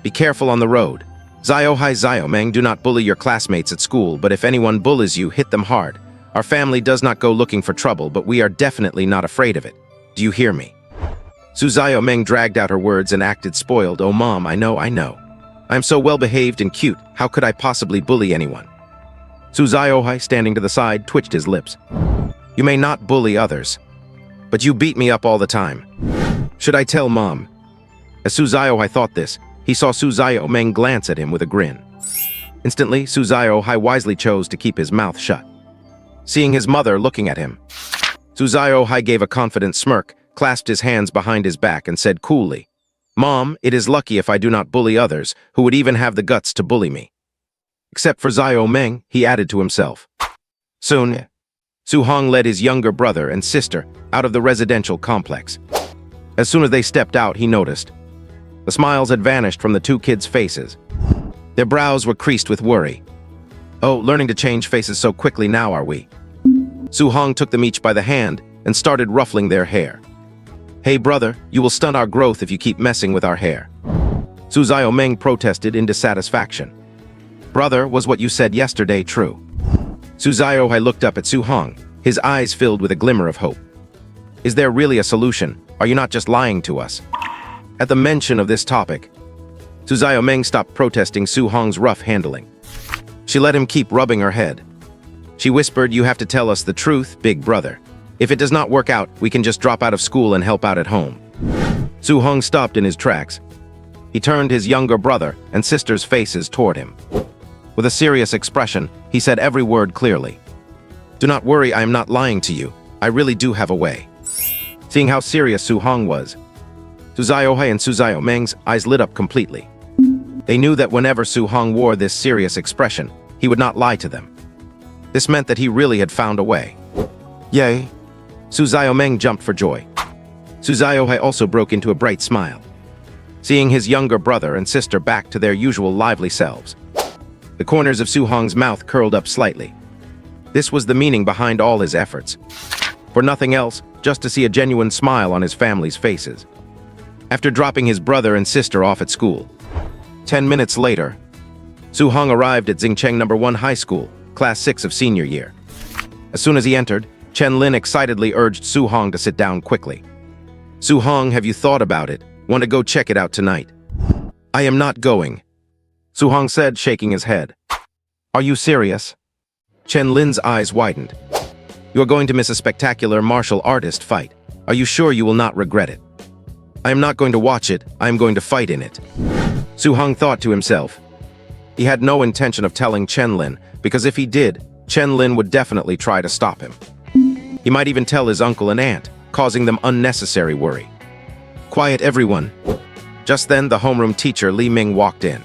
Be careful on the road. Xiaohai Xiaomeng, do not bully your classmates at school, but if anyone bullies you, hit them hard. Our family does not go looking for trouble, but we are definitely not afraid of it. Do you hear me? Su Xiaomeng dragged out her words and acted spoiled. Oh, Mom, I know. I am so well-behaved and cute. How could I possibly bully anyone? Su Xiaohai, standing to the side, twitched his lips. You may not bully others, but you beat me up all the time. Should I tell Mom? As Su Xiaohai thought this, he saw Su Xiaomeng glance at him with a grin. Instantly, Su Xiaohai wisely chose to keep his mouth shut. Seeing his mother looking at him, Su Xiaohai gave a confident smirk, clasped his hands behind his back, and said coolly, Mom, it is lucky if I do not bully others who would even have the guts to bully me. Except for Xiaomeng, he added to himself. Soon, Su Hong led his younger brother and sister out of the residential complex. As soon as they stepped out, he noticed. The smiles had vanished from the two kids' faces. Their brows were creased with worry. Oh, learning to change faces so quickly now, are we? Su Hong took them each by the hand and started ruffling their hair. Hey brother, you will stunt our growth if you keep messing with our hair. Su Xiaomeng protested in dissatisfaction. Brother, was what you said yesterday true? Su Xiaohai looked up at Su Hong, his eyes filled with a glimmer of hope. Is there really a solution? Are you not just lying to us? At the mention of this topic, Su Xiaomeng stopped protesting Su Hong's rough handling. She let him keep rubbing her head. She whispered, you have to tell us the truth, big brother. If it does not work out, we can just drop out of school and help out at home. Su Hong stopped in his tracks. He turned his younger brother and sister's faces toward him. With a serious expression, he said every word clearly. Do not worry, I am not lying to you. I really do have a way. Seeing how serious Su Hong was, Su Xiaohai and Su Xiaomeng's eyes lit up completely. They knew that whenever Su Hong wore this serious expression, he would not lie to them. This meant that he really had found a way. Yay! Su Xiaomeng jumped for joy. Su Xiaohai also broke into a bright smile, seeing his younger brother and sister back to their usual lively selves. The corners of Su Hong's mouth curled up slightly. This was the meaning behind all his efforts. For nothing else, just to see a genuine smile on his family's faces. After dropping his brother and sister off at school, 10 minutes later, Su Hong arrived at Xingcheng No. 1 High School, Class 6 of senior year. As soon as he entered, Chen Lin excitedly urged Su Hong to sit down quickly. Su Hong, have you thought about it? Want to go check it out tonight? I am not going, Su Hong said, shaking his head. Are you serious? Chen Lin's eyes widened. You are going to miss a spectacular martial artist fight. Are you sure you will not regret it? I am not going to watch it, I am going to fight in it. Su Hong thought to himself. He had no intention of telling Chen Lin, because if he did, Chen Lin would definitely try to stop him. He might even tell his uncle and aunt, causing them unnecessary worry. Quiet, everyone. Just then, the homeroom teacher Li Ming walked in.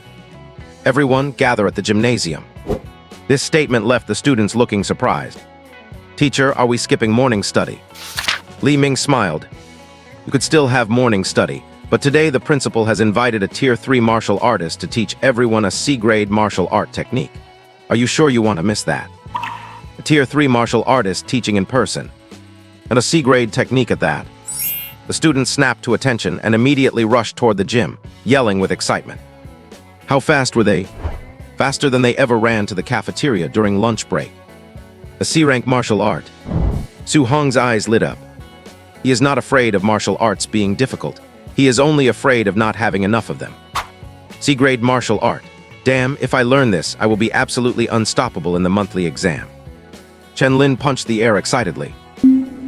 Everyone, gather at the gymnasium. This statement left the students looking surprised. Teacher, are we skipping morning study? Li Ming smiled. You could still have morning study, but today the principal has invited a Tier 3 martial artist to teach everyone a C-grade martial art technique. Are you sure you want to miss that? A Tier 3 martial artist teaching in person. And a C-grade technique at that. The students snapped to attention and immediately rushed toward the gym, yelling with excitement. How fast were they? Faster than they ever ran to the cafeteria during lunch break. A C-rank martial art. Su Hong's eyes lit up. He is not afraid of martial arts being difficult. He is only afraid of not having enough of them. C-grade martial art. Damn, if I learn this, I will be absolutely unstoppable in the monthly exam. Chen Lin punched the air excitedly.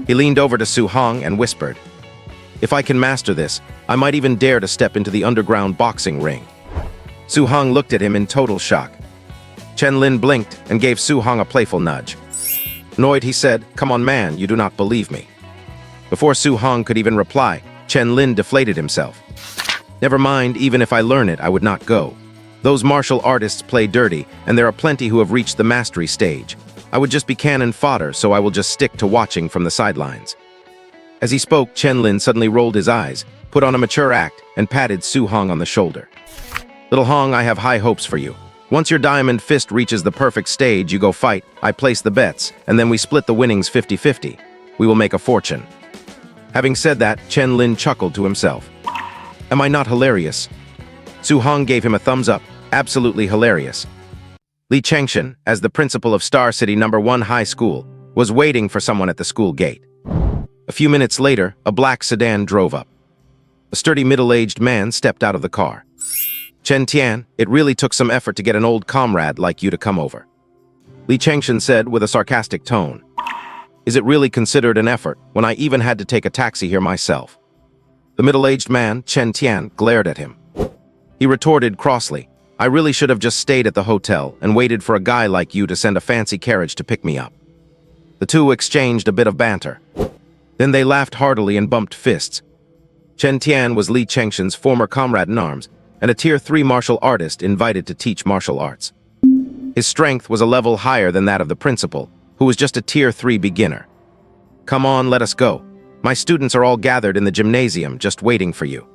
He leaned over to Su Hong and whispered, if I can master this, I might even dare to step into the underground boxing ring. Su Hong looked at him in total shock. Chen Lin blinked and gave Su Hong a playful nudge. Annoyed, he said, come on man, you do not believe me. Before Su Hong could even reply, Chen Lin deflated himself. Never mind, even if I learn it, I would not go. Those martial artists play dirty, and there are plenty who have reached the mastery stage. I would just be cannon fodder, so I will just stick to watching from the sidelines. As he spoke, Chen Lin suddenly rolled his eyes, put on a mature act, and patted Su Hong on the shoulder. Little Hong, I have high hopes for you. Once your diamond fist reaches the perfect stage, you go fight, I place the bets, and then we split the winnings 50-50. We will make a fortune. Having said that, Chen Lin chuckled to himself. Am I not hilarious? Su Hong gave him a thumbs up, absolutely hilarious. Li Chengshan, as the principal of Star City No. 1 High School, was waiting for someone at the school gate. A few minutes later, a black sedan drove up. A sturdy middle-aged man stepped out of the car. Chen Tian, it really took some effort to get an old comrade like you to come over. Li Chengshan said with a sarcastic tone. Is it really considered an effort when I even had to take a taxi here myself? The middle-aged man, Chen Tian, glared at him. He retorted crossly, I really should have just stayed at the hotel and waited for a guy like you to send a fancy carriage to pick me up. The two exchanged a bit of banter. Then they laughed heartily and bumped fists. Chen Tian was Li Chengshan's former comrade-in-arms and a Tier 3 martial artist invited to teach martial arts. His strength was a level higher than that of the principal, who was just a Tier 3 beginner. Come on, let us go. My students are all gathered in the gymnasium just waiting for you.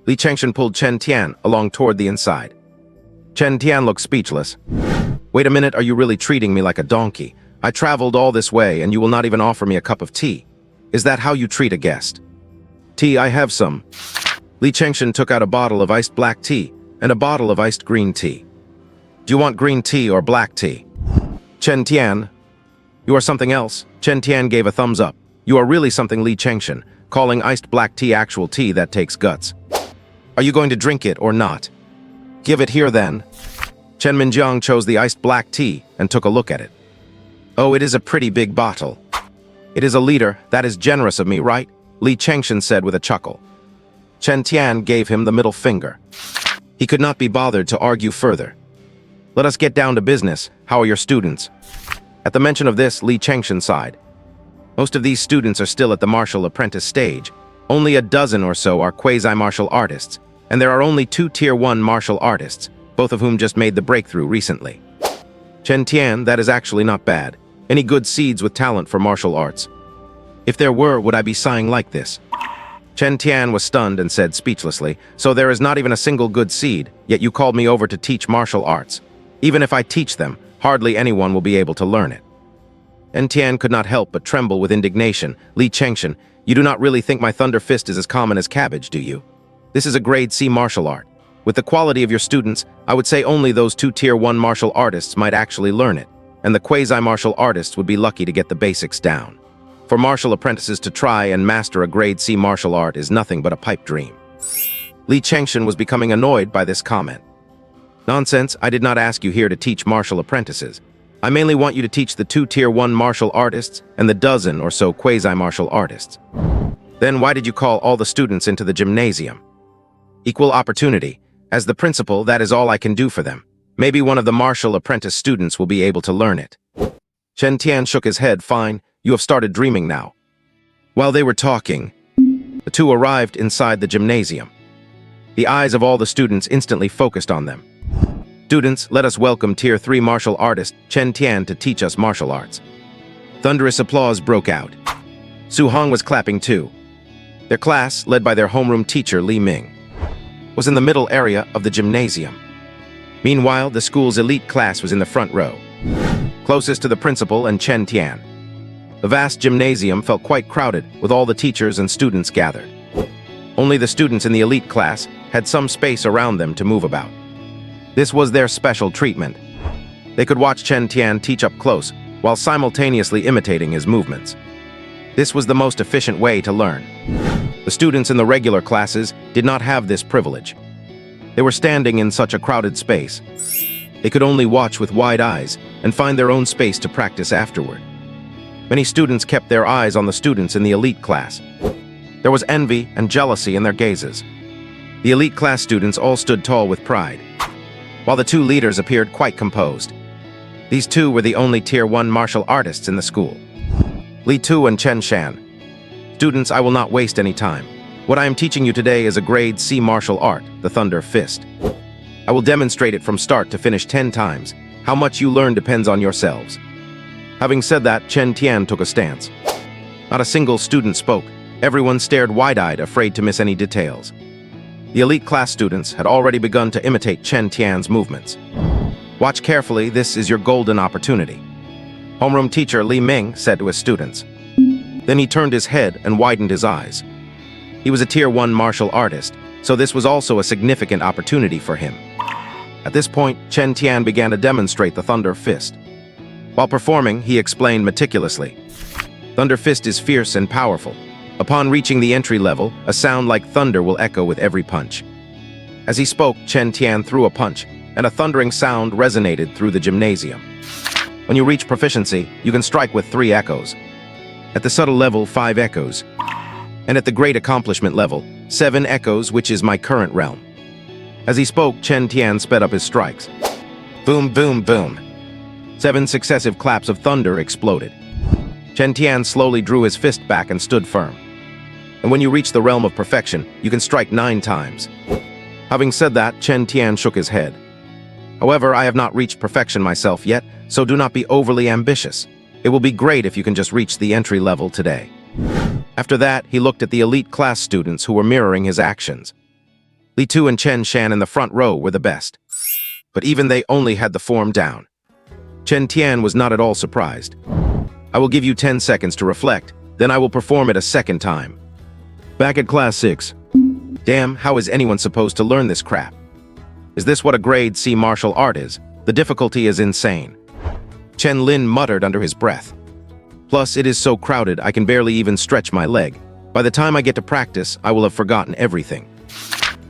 Li Chengshan pulled Chen Tian along toward the inside. Chen Tian looked speechless. Wait a minute, are you really treating me like a donkey? I traveled all this way and you will not even offer me a cup of tea. Is that how you treat a guest? Tea, I have some. Li Chengshan took out a bottle of iced black tea and a bottle of iced green tea. Do you want green tea or black tea? Chen Tian, you are something else. Chen Tian gave a thumbs up. You are really something, Li Chengshan, calling iced black tea actual tea that takes guts. Are you going to drink it or not? Give it here then. Chen Minjiang chose the iced black tea and took a look at it. Oh, it is a pretty big bottle. It is a liter. That is generous of me, right? Li Chengshan said with a chuckle. Chen Tian gave him the middle finger. He could not be bothered to argue further. Let us get down to business. How are your students? At the mention of this, Li Chengshan sighed. Most of these students are still at the martial apprentice stage. Only a dozen or so are quasi-martial artists, and there are only 2 Tier 1 martial artists, both of whom just made the breakthrough recently. Chen Tian, that is actually not bad. Any good seeds with talent for martial arts? If there were, would I be sighing like this? Chen Tian was stunned and said speechlessly, so there is not even a single good seed, yet you called me over to teach martial arts. Even if I teach them, hardly anyone will be able to learn it. Chen Tian could not help but tremble with indignation. Li Chengshan, you do not really think my Thunder Fist is as common as cabbage, do you? This is a grade C martial art. With the quality of your students, I would say only those 2 Tier 1 martial artists might actually learn it, and the quasi-martial artists would be lucky to get the basics down. For martial apprentices to try and master a grade C martial art is nothing but a pipe dream. Li Chengshan was becoming annoyed by this comment. Nonsense, I did not ask you here to teach martial apprentices. I mainly want you to teach the 2 Tier 1 martial artists and the dozen or so quasi-martial artists. Then why did you call all the students into the gymnasium? Equal opportunity. As the principal, that is all I can do for them. Maybe one of the martial apprentice students will be able to learn it. Chen Tian shook his head. Fine, you have started dreaming now. While they were talking, the two arrived inside the gymnasium. The eyes of all the students instantly focused on them. Students, let us welcome Tier 3 martial artist Chen Tian to teach us martial arts. Thunderous applause broke out. Su Hong was clapping too. Their class, led by their homeroom teacher Li Ming, was in the middle area of the gymnasium. Meanwhile, the school's elite class was in the front row, closest to the principal and Chen Tian. The vast gymnasium felt quite crowded, with all the teachers and students gathered. Only the students in the elite class had some space around them to move about. This was their special treatment. They could watch Chen Tian teach up close, while simultaneously imitating his movements. This was the most efficient way to learn. The students in the regular classes did not have this privilege. They were standing in such a crowded space. They could only watch with wide eyes and find their own space to practice afterward. Many students kept their eyes on the students in the elite class. There was envy and jealousy in their gazes. The elite class students all stood tall with pride, while the two leaders appeared quite composed. These two were the only Tier 1 martial artists in the school. Li Tu and Chen Shan. Students, I will not waste any time. What I am teaching you today is a grade C martial art, the Thunder Fist. I will demonstrate it from start to finish 10 times. How much you learn depends on yourselves. Having said that, Chen Tian took a stance. Not a single student spoke. Everyone stared wide-eyed, afraid to miss any details. The elite class students had already begun to imitate Chen Tian's movements. Watch carefully, this is your golden opportunity. Homeroom teacher Li Ming said to his students. Then he turned his head and widened his eyes. He was a Tier 1 martial artist, so this was also a significant opportunity for him. At this point, Chen Tian began to demonstrate the Thunder Fist. While performing, he explained meticulously. Thunder Fist is fierce and powerful. Upon reaching the entry level, a sound like thunder will echo with every punch. As he spoke, Chen Tian threw a punch, and a thundering sound resonated through the gymnasium. When you reach proficiency, you can strike with 3 echoes. At the subtle level, 5 echoes. And at the great accomplishment level, 7 echoes, which is my current realm. As he spoke, Chen Tian sped up his strikes. Boom, boom, boom. 7 successive claps of thunder exploded. Chen Tian slowly drew his fist back and stood firm. And when you reach the realm of perfection, you can strike 9 times. Having said that, Chen Tian shook his head. However, I have not reached perfection myself yet, so do not be overly ambitious. It will be great if you can just reach the entry level today. After that, he looked at the elite class students who were mirroring his actions. Li Tu and Chen Shan in the front row were the best. But even they only had the form down. Chen Tian was not at all surprised. I will give you 10 seconds to reflect, then I will perform it a second time. Back at class 6. Damn, how is anyone supposed to learn this crap? Is this what a grade C martial art is? The difficulty is insane. Chen Lin muttered under his breath. Plus, it is so crowded I can barely even stretch my leg. By the time I get to practice, I will have forgotten everything.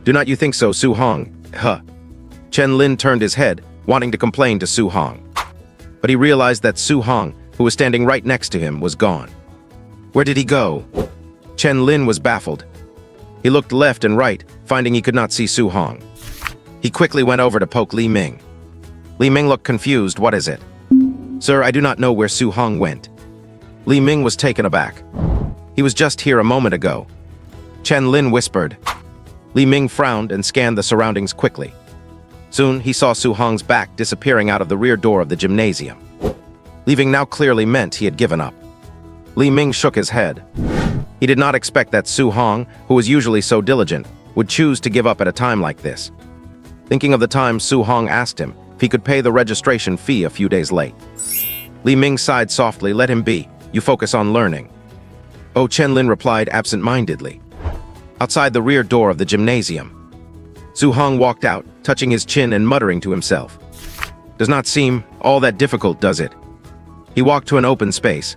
Do not you think so, Su Hong? Huh. Chen Lin turned his head, wanting to complain to Su Hong. But he realized that Su Hong, who was standing right next to him, was gone. Where did he go? Chen Lin was baffled. He looked left and right, finding he could not see Su Hong. He quickly went over to poke Li Ming. Li Ming looked confused. What is it? Sir, I do not know where Su Hong went. Li Ming was taken aback. He was just here a moment ago. Chen Lin whispered. Li Ming frowned and scanned the surroundings quickly. Soon, he saw Su Hong's back disappearing out of the rear door of the gymnasium. Leaving now clearly meant he had given up. Li Ming shook his head. He did not expect that Su Hong, who was usually so diligent, would choose to give up at a time like this. Thinking of the time Su Hong asked him if he could pay the registration fee a few days late. Li Ming sighed softly. Let him be. You focus on learning. Oh, Chen Lin replied absent-mindedly. Outside the rear door of the gymnasium, Su Hong walked out, touching his chin and muttering to himself. Does not seem all that difficult, does it? He walked to an open space,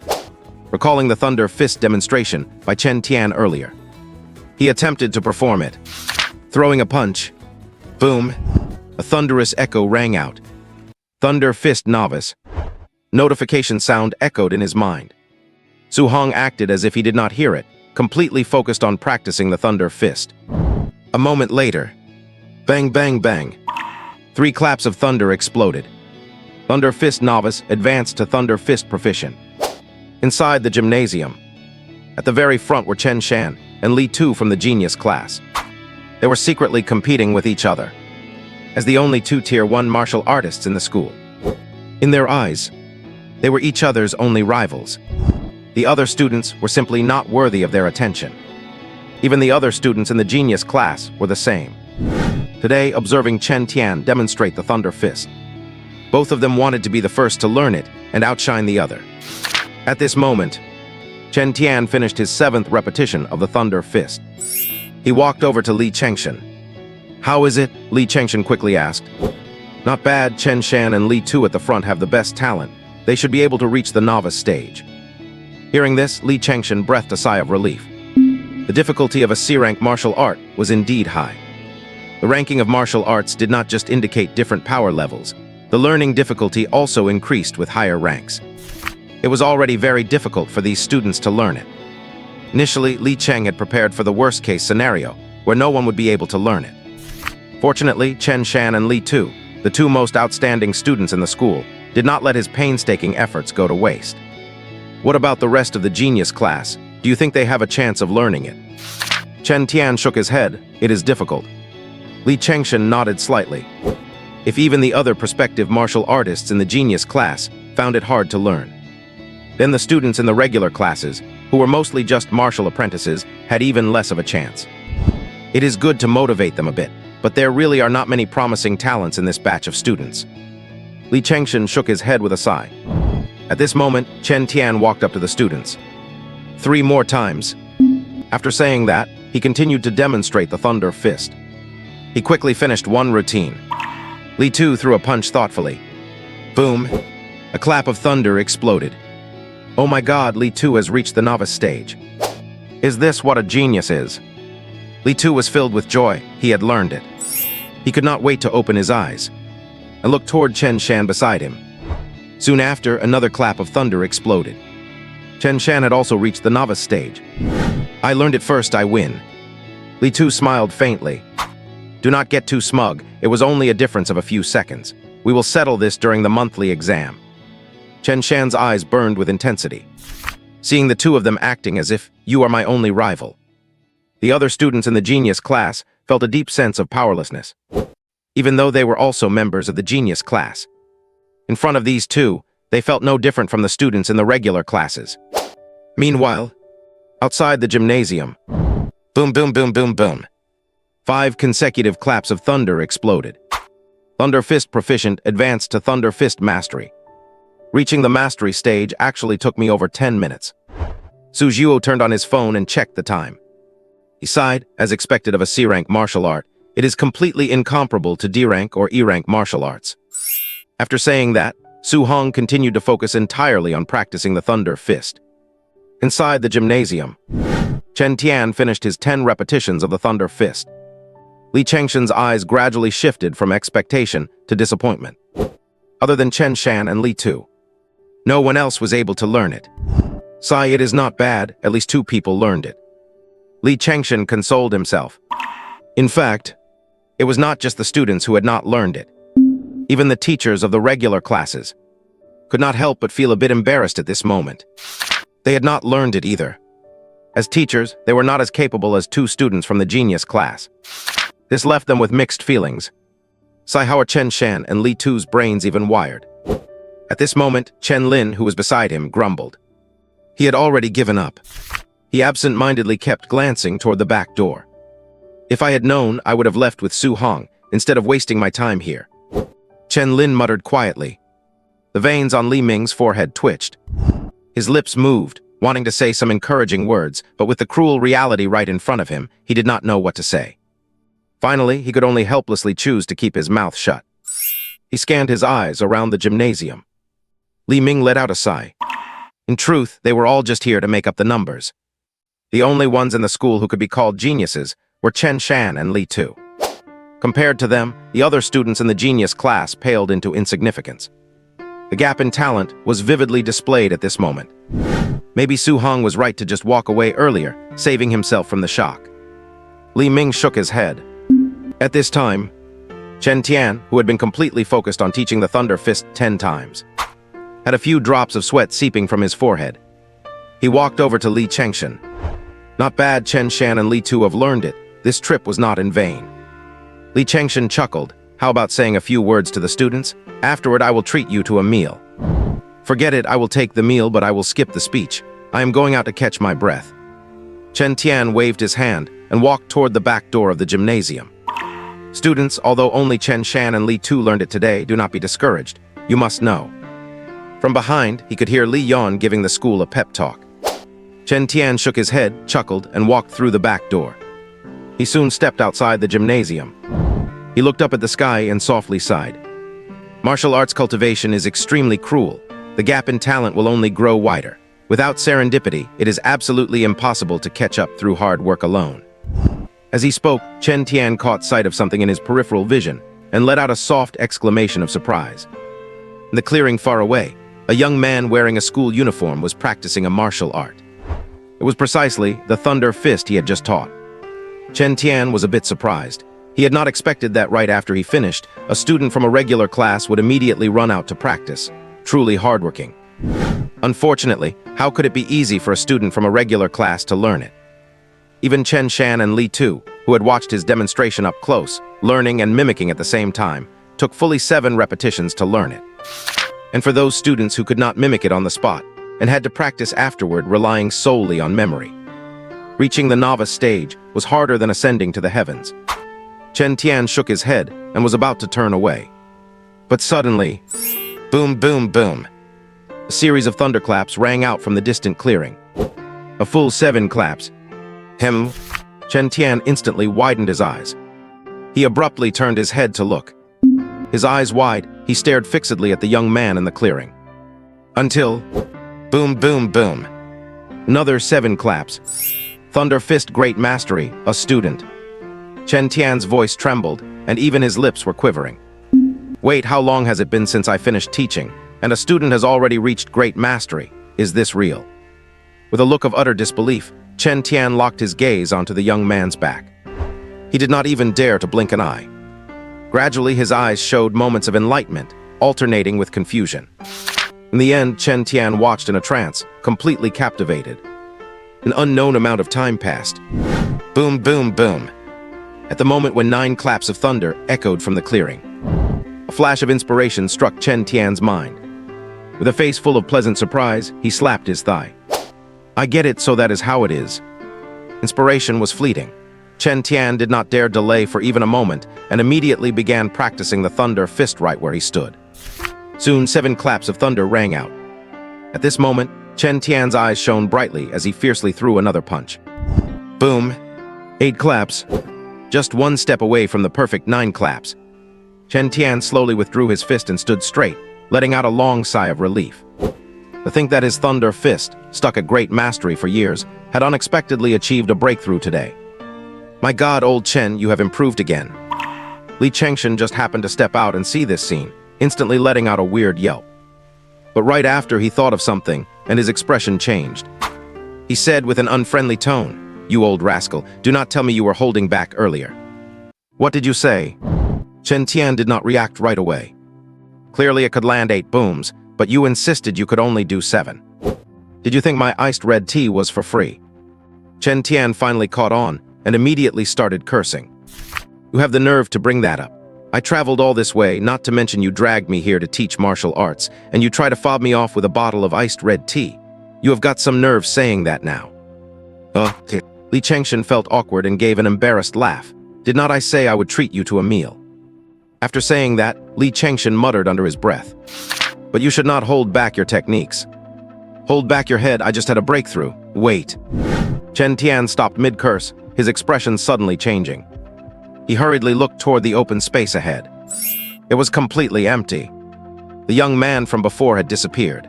recalling the Thunder Fist demonstration by Chen Tian earlier. He attempted to perform it. Throwing a punch, boom, a thunderous echo rang out. Thunder Fist Novice. Notification sound echoed in his mind. Su Hong acted as if he did not hear it, completely focused on practicing the Thunder Fist. A moment later, bang, bang, bang. 3 claps of thunder exploded. Thunder Fist Novice advanced to Thunder Fist Proficient. Inside the gymnasium, at the very front were Chen Shan and Li Tu from the Genius class. They were secretly competing with each other, as the only 2 Tier 1 martial artists in the school. In their eyes, they were each other's only rivals. The other students were simply not worthy of their attention. Even the other students in the Genius class were the same. Today, observing Chen Tian demonstrate the Thunder Fist, both of them wanted to be the first to learn it and outshine the other. At this moment, Chen Tian finished his 7th repetition of the Thunder Fist. He walked over to Li Chengshan. How is it? Li Chengshan quickly asked. Not bad. Chen Shan and Li Tu at the front have the best talent. They should be able to reach the novice stage. Hearing this, Li Chengshan breathed a sigh of relief. The difficulty of a C-rank martial art was indeed high. The ranking of martial arts did not just indicate different power levels. The learning difficulty also increased with higher ranks. It was already very difficult for these students to learn it. Initially, Li Cheng had prepared for the worst-case scenario, where no one would be able to learn it. Fortunately, Chen Shan and Li Tu, the 2 most outstanding students in the school, did not let his painstaking efforts go to waste. What about the rest of the Genius class? Do you think they have a chance of learning it? Chen Tian shook his head. It is difficult. Li Chengshan nodded slightly. If even the other prospective martial artists in the Genius class found it hard to learn, then the students in the regular classes, who were mostly just martial apprentices, had even less of a chance. It is good to motivate them a bit, but there really are not many promising talents in this batch of students. Li Chengshan shook his head with a sigh. At this moment, Chen Tian walked up to the students. 3 more times. After saying that, he continued to demonstrate the Thunder Fist. He quickly finished 1 routine. Li Tu threw a punch thoughtfully. Boom! A clap of thunder exploded. Oh my god, Li Tu has reached the novice stage. Is this what a genius is? Li Tu was filled with joy. He had learned it. He could not wait to open his eyes and look toward Chen Shan beside him. Soon after, another clap of thunder exploded. Chen Shan had also reached the novice stage. I learned it first, I win. Li Tu smiled faintly. Do not get too smug. It was only a difference of a few seconds. We will settle this during the monthly exam. Chen Shan's eyes burned with intensity, seeing the 2 of them acting as if you are my only rival. The other students in the Genius class felt a deep sense of powerlessness, even though they were also members of the Genius class. In front of these 2, they felt no different from the students in the regular classes. Meanwhile, outside the gymnasium, boom, boom, boom, boom, boom. 5 consecutive claps of thunder exploded. Thunder Fist Proficient advanced to Thunder Fist Mastery. Reaching the Mastery stage actually took me over 10 minutes. Su Jiuo turned on his phone and checked the time. He sighed, as expected of a C-rank martial art. It is completely incomparable to D-rank or E-rank martial arts. After saying that, Su Hong continued to focus entirely on practicing the Thunder Fist. Inside the gymnasium, Chen Tian finished his 10 repetitions of the Thunder Fist. Li Chengshan's eyes gradually shifted from expectation to disappointment. Other than Chen Shan and Li Tu, no one else was able to learn it. "Sai, it is not bad, at least 2 people learned it." Li Chengshan consoled himself. In fact, it was not just the students who had not learned it. Even the teachers of the regular classes could not help but feel a bit embarrassed at this moment. They had not learned it either. As teachers, they were not as capable as 2 students from the genius class. This left them with mixed feelings. Sai, how are Chen Shan and Li Tu's brains even wired? At this moment, Chen Lin, who was beside him, grumbled. He had already given up. He absent-mindedly kept glancing toward the back door. "If I had known, I would have left with Su Hong, instead of wasting my time here." Chen Lin muttered quietly. The veins on Li Ming's forehead twitched. His lips moved, wanting to say some encouraging words, but with the cruel reality right in front of him, he did not know what to say. Finally, he could only helplessly choose to keep his mouth shut. He scanned his eyes around the gymnasium. Li Ming let out a sigh. In truth, they were all just here to make up the numbers. The only ones in the school who could be called geniuses were Chen Shan and Li Tu. Compared to them, the other students in the genius class paled into insignificance. The gap in talent was vividly displayed at this moment. Maybe Su Hong was right to just walk away earlier, saving himself from the shock. Li Ming shook his head. At this time, Chen Tian, who had been completely focused on teaching the Thunder Fist 10 times, had a few drops of sweat seeping from his forehead. He walked over to Li Chengshan. "Not bad, Chen Shan and Li Tu have learned it. This trip was not in vain." Li Chengshan chuckled. "How about saying a few words to the students? Afterward, I will treat you to a meal." "Forget it, I will take the meal, but I will skip the speech. I am going out to catch my breath." Chen Tian waved his hand and walked toward the back door of the gymnasium. "Students, although only Chen Shan and Li Tu learned it today, do not be discouraged. You must know." From behind, he could hear Li Yon giving the school a pep talk. Chen Tian shook his head, chuckled, and walked through the back door. He soon stepped outside the gymnasium. He looked up at the sky and softly sighed. Martial arts cultivation is extremely cruel. The gap in talent will only grow wider. Without serendipity, it is absolutely impossible to catch up through hard work alone. As he spoke, Chen Tian caught sight of something in his peripheral vision and let out a soft exclamation of surprise. In the clearing far away, a young man wearing a school uniform was practicing a martial art. It was precisely the Thunder Fist he had just taught. Chen Tian was a bit surprised. He had not expected that right after he finished, a student from a regular class would immediately run out to practice. Truly hardworking. Unfortunately, how could it be easy for a student from a regular class to learn it? Even Chen Shan and Li Tu, who had watched his demonstration up close, learning and mimicking at the same time, took fully 7 repetitions to learn it. And for those students who could not mimic it on the spot, and had to practice afterward relying solely on memory. Reaching the novice stage was harder than ascending to the heavens. Chen Tian shook his head and was about to turn away. But suddenly, boom, boom, boom. A series of thunderclaps rang out from the distant clearing. A full 7 claps. Chen Tian instantly widened his eyes. He abruptly turned his head to look. His eyes wide, he stared fixedly at the young man in the clearing. Until, boom, boom, boom. Another 7 claps. Thunder Fist Great Mastery, a student. Chen Tian's voice trembled, and even his lips were quivering. Wait, how long has it been since I finished teaching, and a student has already reached Great Mastery? Is this real? With a look of utter disbelief, Chen Tian locked his gaze onto the young man's back. He did not even dare to blink an eye. Gradually, his eyes showed moments of enlightenment, alternating with confusion. In the end, Chen Tian watched in a trance, completely captivated. An unknown amount of time passed. Boom, boom, boom. At the moment when 9 claps of thunder echoed from the clearing, a flash of inspiration struck Chen Tian's mind. With a face full of pleasant surprise, he slapped his thigh. I get it, so that is how it is. Inspiration was fleeting. Chen Tian did not dare delay for even a moment and immediately began practicing the Thunder Fist right where he stood. Soon 7 claps of thunder rang out. At this moment, Chen Tian's eyes shone brightly as he fiercely threw another punch. Boom! 8 claps. Just one step away from the perfect 9 claps. Chen Tian slowly withdrew his fist and stood straight, letting out a long sigh of relief. To think that his thunder fist, stuck at great mastery for years, had unexpectedly achieved a breakthrough today. My God, old Chen, you have improved again. Li Chengshan just happened to step out and see this scene, instantly letting out a weird yelp. But right after he thought of something, and his expression changed. He said with an unfriendly tone, "You old rascal, do not tell me you were holding back earlier." What did you say? Chen Tian did not react right away. Clearly it could land 8 booms, but you insisted you could only do 7. Did you think my iced red tea was for free? Chen Tian finally caught on and immediately started cursing. You have the nerve to bring that up. I traveled all this way, not to mention you dragged me here to teach martial arts, and you try to fob me off with a bottle of iced red tea. You have got some nerve saying that now. Li Chengshan felt awkward and gave an embarrassed laugh. Did not I say I would treat you to a meal? After saying that, Li Chengshan muttered under his breath. But you should not hold back your techniques. Hold back your head, I just had a breakthrough. Wait. Chen Tian stopped mid-curse, his expression suddenly changing. He hurriedly looked toward the open space ahead. It was completely empty. The young man from before had disappeared.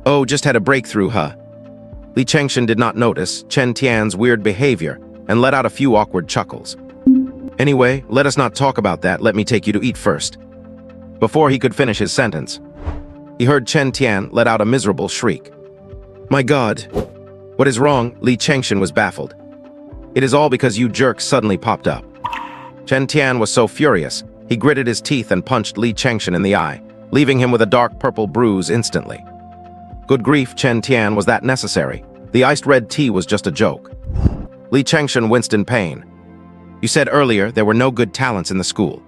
Oh, just had a breakthrough, huh? Li Chengshan did not notice Chen Tian's weird behavior and let out a few awkward chuckles. Anyway, let us not talk about that, let me take you to eat first. Before he could finish his sentence, he heard Chen Tian let out a miserable shriek. My God, what is wrong? Li Chengshan was baffled. It is all because you jerks suddenly popped up. Chen Tian was so furious, he gritted his teeth and punched Li Chengshan in the eye, leaving him with a dark purple bruise instantly. Good grief, Chen Tian, was that necessary? The iced red tea was just a joke. Li Chengshan winced in pain. You said earlier there were no good talents in the school.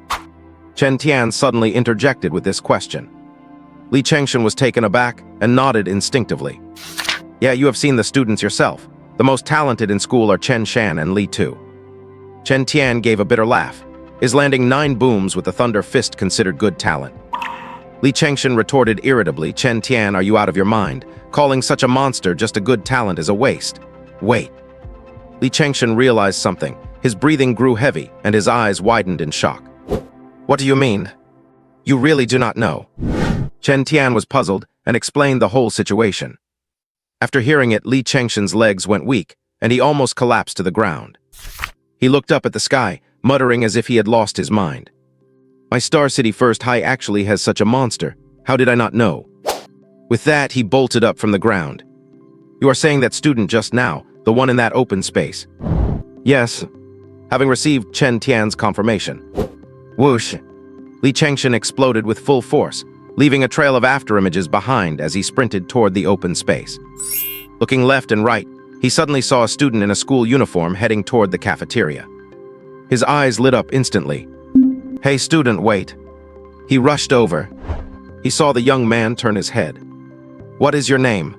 Chen Tian suddenly interjected with this question. Li Chengshan was taken aback and nodded instinctively. Yeah, you have seen the students yourself. The most talented in school are Chen Shan and Li Tu. Chen Tian gave a bitter laugh. Is landing 9 booms with the thunder fist considered good talent? Li Chengshan retorted irritably, Chen Tian, are you out of your mind? Calling such a monster just a good talent is a waste. Wait. Li Chengshan realized something. His breathing grew heavy and his eyes widened in shock. What do you mean? You really do not know. Chen Tian was puzzled and explained the whole situation. After hearing it, Li Chengshan's legs went weak and he almost collapsed to the ground. He looked up at the sky, muttering as if he had lost his mind. My Star City First High actually has such a monster. How did I not know? With that, he bolted up from the ground. You are saying that student just now, the one in that open space? Yes, having received Chen Tian's confirmation. Whoosh! Li Chengshan exploded with full force, leaving a trail of afterimages behind as he sprinted toward the open space. Looking left and right, he suddenly saw a student in a school uniform heading toward the cafeteria. His eyes lit up instantly. Hey student, wait. He rushed over. He saw the young man turn his head. What is your name?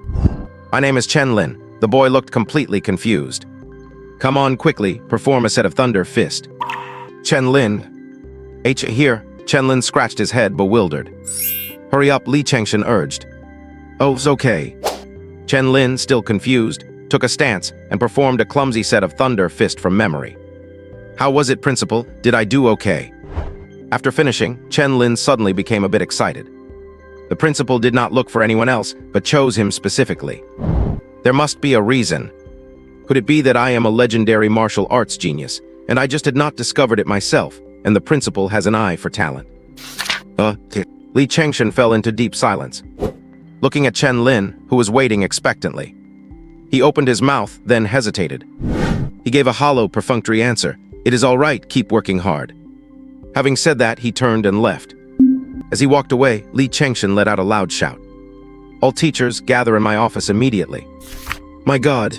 My name is Chen Lin. The boy looked completely confused. Come on quickly, perform a set of thunder fist. Chen Lin. Here, Chen Lin scratched his head, bewildered. Hurry up, Li Chengshan urged. Oh, it's okay. Chen Lin, still confused, took a stance and performed a clumsy set of thunder fist from memory. How was it, Principal? Did I do okay? After finishing, Chen Lin suddenly became a bit excited. The principal did not look for anyone else, but chose him specifically. There must be a reason. Could it be that I am a legendary martial arts genius, and I just had not discovered it myself, and the principal has an eye for talent? Li Chengshan fell into deep silence, looking at Chen Lin, who was waiting expectantly. He opened his mouth, then hesitated. He gave a hollow, perfunctory answer. It is all right, keep working hard. Having said that, he turned and left. As he walked away, Li Chengshan let out a loud shout. All teachers, gather in my office immediately. My God!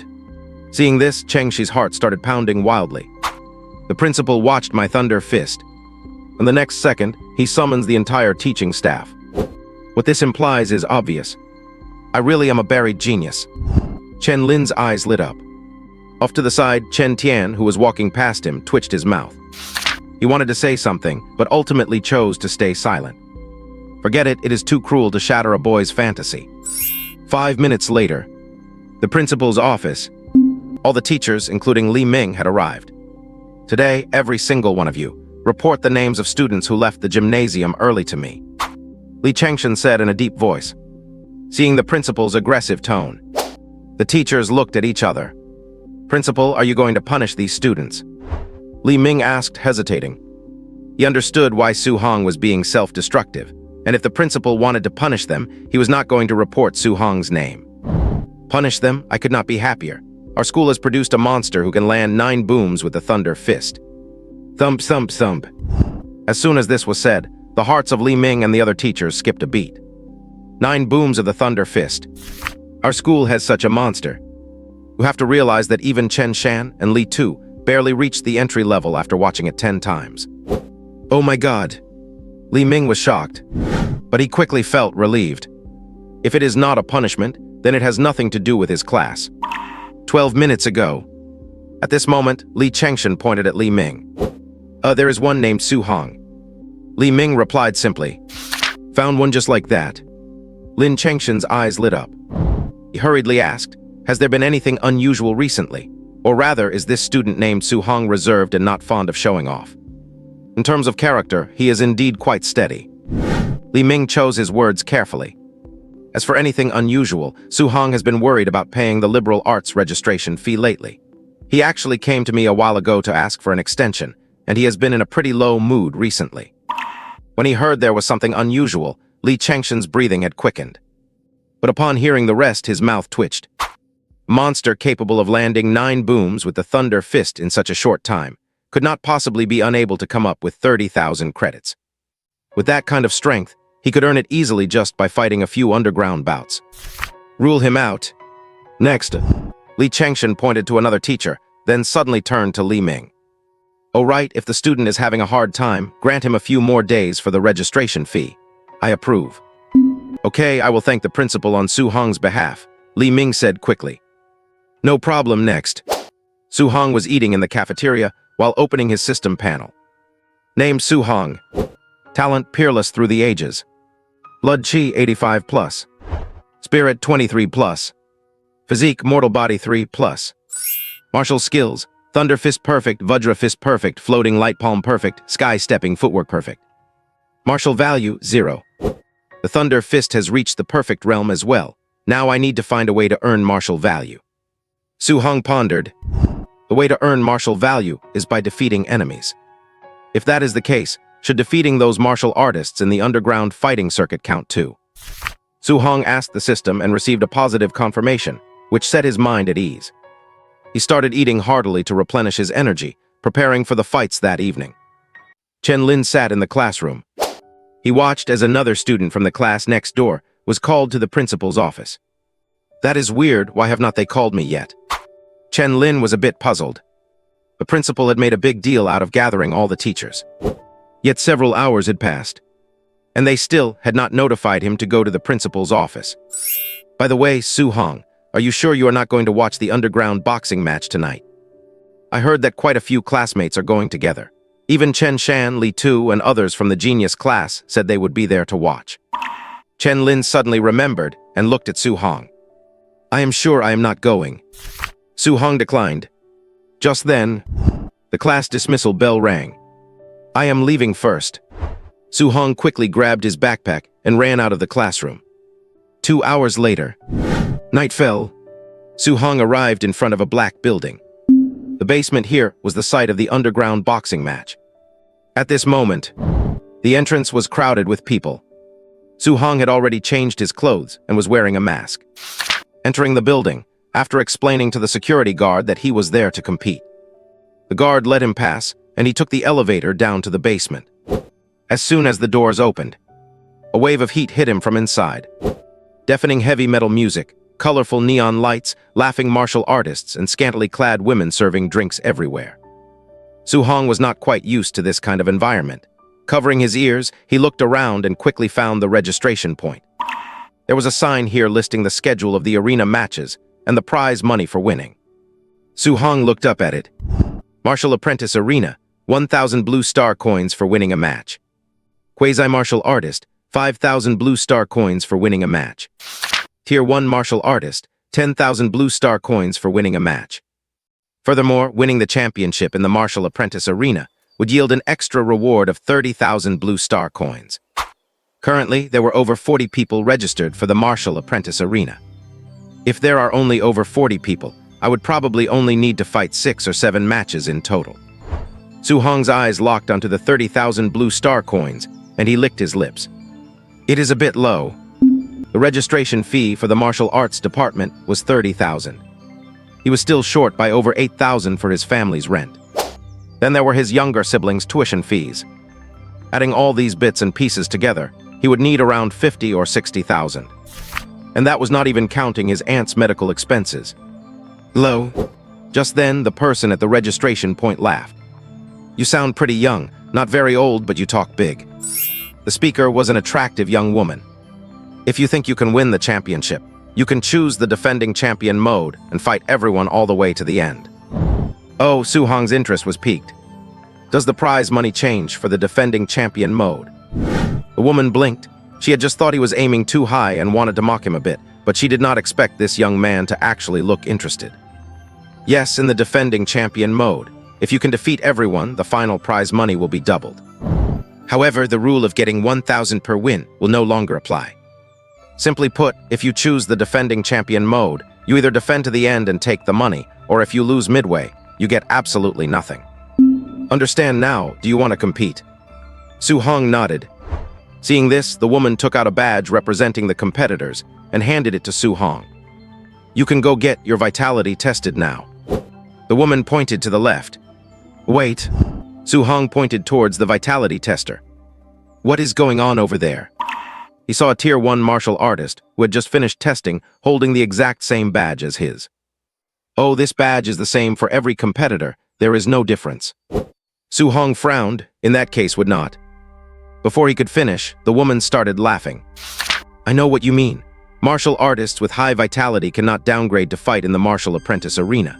Seeing this, Chengshi's heart started pounding wildly. The principal watched my thunder fist. And the next second, he summons the entire teaching staff. What this implies is obvious. I really am a buried genius. Chen Lin's eyes lit up. Off to the side, Chen Tian, who was walking past him, twitched his mouth. He wanted to say something, but ultimately chose to stay silent. Forget it, it is too cruel to shatter a boy's fantasy. 5 minutes later, the principal's office. All the teachers, including Li Ming, had arrived. Today, every single one of you, report the names of students who left the gymnasium early to me. Li Changshan said in a deep voice. Seeing the principal's aggressive tone, the teachers looked at each other. Principal, are you going to punish these students? Li Ming asked, hesitating. He understood why Su Hong was being self-destructive, and if the principal wanted to punish them, he was not going to report Su Hong's name. Punish them? I could not be happier. Our school has produced a monster who can land 9 booms with the thunder fist. Thump, thump, thump. As soon as this was said, the hearts of Li Ming and the other teachers skipped a beat. 9 booms of the thunder fist. Our school has such a monster. You have to realize that even Chen Shan and Li Tu barely reached the entry level after watching it 10 times. Oh my god. Li Ming was shocked, but he quickly felt relieved. If it is not a punishment, then it has nothing to do with his class. 12 minutes ago. At this moment, Li Changshan pointed at Li Ming. There is one named Su Hong. Li Ming replied simply. Found one just like that. Lin Changshan's eyes lit up. He hurriedly asked, has there been anything unusual recently? Or rather, is this student named Su Hong reserved and not fond of showing off? In terms of character, he is indeed quite steady. Li Ming chose his words carefully. As for anything unusual, Su Hong has been worried about paying the liberal arts registration fee lately. He actually came to me a while ago to ask for an extension, and he has been in a pretty low mood recently. When he heard there was something unusual, Li Changshan's breathing had quickened. But upon hearing the rest, his mouth twitched. A monster capable of landing 9 booms with the thunder fist in such a short time could not possibly be unable to come up with 30,000 credits. With that kind of strength, he could earn it easily just by fighting a few underground bouts. Rule him out. Next, Li Changshan pointed to another teacher, then suddenly turned to Li Ming. Oh right, if the student is having a hard time, grant him a few more days for the registration fee. I approve. Okay, I will thank the principal on Su Hong's behalf, Li Ming said quickly. No problem. Next. Su Hong was eating in the cafeteria while opening his system panel. Name Su Hong. Talent peerless through the ages. Blood Chi 85+. Spirit 23+. Physique mortal body 3+. Martial skills. Thunder fist perfect, Vajra fist perfect, floating light palm perfect, sky stepping footwork perfect. Martial value 0. The thunder fist has reached the perfect realm as well. Now I need to find a way to earn martial value. Su Hong pondered. The way to earn martial value is by defeating enemies. If that is the case, should defeating those martial artists in the underground fighting circuit count too? Su Hong asked the system and received a positive confirmation, which set his mind at ease. He started eating heartily to replenish his energy, preparing for the fights that evening. Chen Lin sat in the classroom. He watched as another student from the class next door was called to the principal's office. That is weird, why have not they called me yet? Chen Lin was a bit puzzled. The principal had made a big deal out of gathering all the teachers. Yet several hours had passed, and they still had not notified him to go to the principal's office. By the way, Su Hong, are you sure you are not going to watch the underground boxing match tonight? I heard that quite a few classmates are going together. Even Chen Shan, Li Tu, and others from the genius class said they would be there to watch. Chen Lin suddenly remembered and looked at Su Hong. I am sure I am not going. Su Hong declined. Just then, the class dismissal bell rang. I am leaving first. Su Hong quickly grabbed his backpack and ran out of the classroom. 2 hours later, night fell. Su Hong arrived in front of a black building. The basement here was the site of the underground boxing match. At this moment, the entrance was crowded with people. Su Hong had already changed his clothes and was wearing a mask. Entering the building, after explaining to the security guard that he was there to compete. The guard let him pass, and he took the elevator down to the basement. As soon as the doors opened, a wave of heat hit him from inside. Deafening heavy metal music, colorful neon lights, laughing martial artists, and scantily clad women serving drinks everywhere. Su Hong was not quite used to this kind of environment. Covering his ears, he looked around and quickly found the registration point. There was a sign here listing the schedule of the arena matches and the prize money for winning. Su Hong looked up at it. Martial Apprentice Arena, 1,000 blue star coins for winning a match. Quasi-Martial Artist, 5,000 blue star coins for winning a match. Tier 1 Martial Artist, 10,000 blue star coins for winning a match. Furthermore, winning the championship in the Martial Apprentice Arena would yield an extra reward of 30,000 Blue Star coins. Currently, there were over 40 people registered for the Martial Apprentice Arena. If there are only over 40 people, I would probably only need to fight 6 or 7 matches in total. Su Hong's eyes locked onto the 30,000 Blue Star coins, and he licked his lips. It is a bit low. The registration fee for the martial arts department was 30,000. He was still short by over 8,000 for his family's rent. Then there were his younger siblings' tuition fees. Adding all these bits and pieces together, he would need around 50 or 60,000. And that was not even counting his aunt's medical expenses. Lo. Just then, the person at the registration point laughed. You sound pretty young, not very old, but you talk big. The speaker was an attractive young woman. If you think you can win the championship, you can choose the defending champion mode and fight everyone all the way to the end. Oh, Su Hong's interest was piqued. Does the prize money change for the defending champion mode? The woman blinked. She had just thought he was aiming too high and wanted to mock him a bit, but she did not expect this young man to actually look interested. Yes, in the defending champion mode. If you can defeat everyone, the final prize money will be doubled. However, the rule of getting 1,000 per win will no longer apply. Simply put, if you choose the defending champion mode, you either defend to the end and take the money, or if you lose midway, you get absolutely nothing. Understand now, do you want to compete? Su Hong nodded. Seeing this, the woman took out a badge representing the competitors and handed it to Su Hong. You can go get your vitality tested now. The woman pointed to the left. Wait. Su Hong pointed towards the vitality tester. What is going on over there? He saw a Tier 1 martial artist who had just finished testing holding the exact same badge as his. Oh, this badge is the same for every competitor. There is no difference. Su Hong frowned. In that case, would not. Before he could finish, the woman started laughing. I know what you mean. Martial artists with high vitality cannot downgrade to fight in the Martial Apprentice Arena.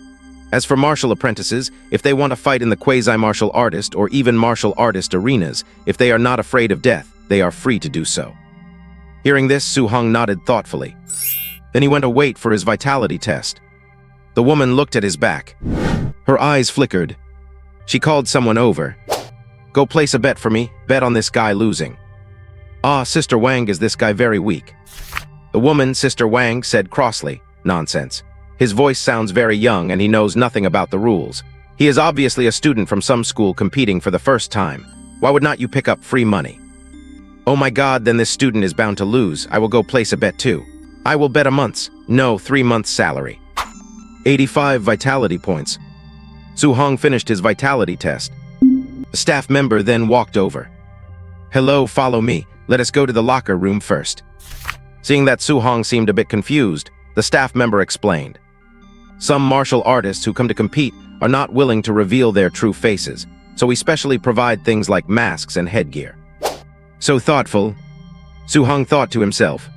As for martial apprentices, if they want to fight in the quasi-martial artist or even martial artist arenas, if they are not afraid of death, they are free to do so. Hearing this, Su Hong nodded thoughtfully. Then he went to wait for his vitality test. The woman looked at his back. Her eyes flickered. She called someone over. Go place a bet for me, bet on this guy losing. Ah, Sister Wang, is this guy very weak? The woman, Sister Wang, said crossly, nonsense. His voice sounds very young and he knows nothing about the rules. He is obviously a student from some school competing for the first time. Why would not you pick up free money? Oh my god, then this student is bound to lose. I will go place a bet too. I will bet a month's, no, 3 months' salary. 85 vitality points. Su Hong finished his vitality test. The staff member then walked over. Hello, follow me. Let us go to the locker room first. Seeing that Su Hong seemed a bit confused, the staff member explained. Some martial artists who come to compete are not willing to reveal their true faces, so we specially provide things like masks and headgear. So thoughtful, Su Hong thought to himself.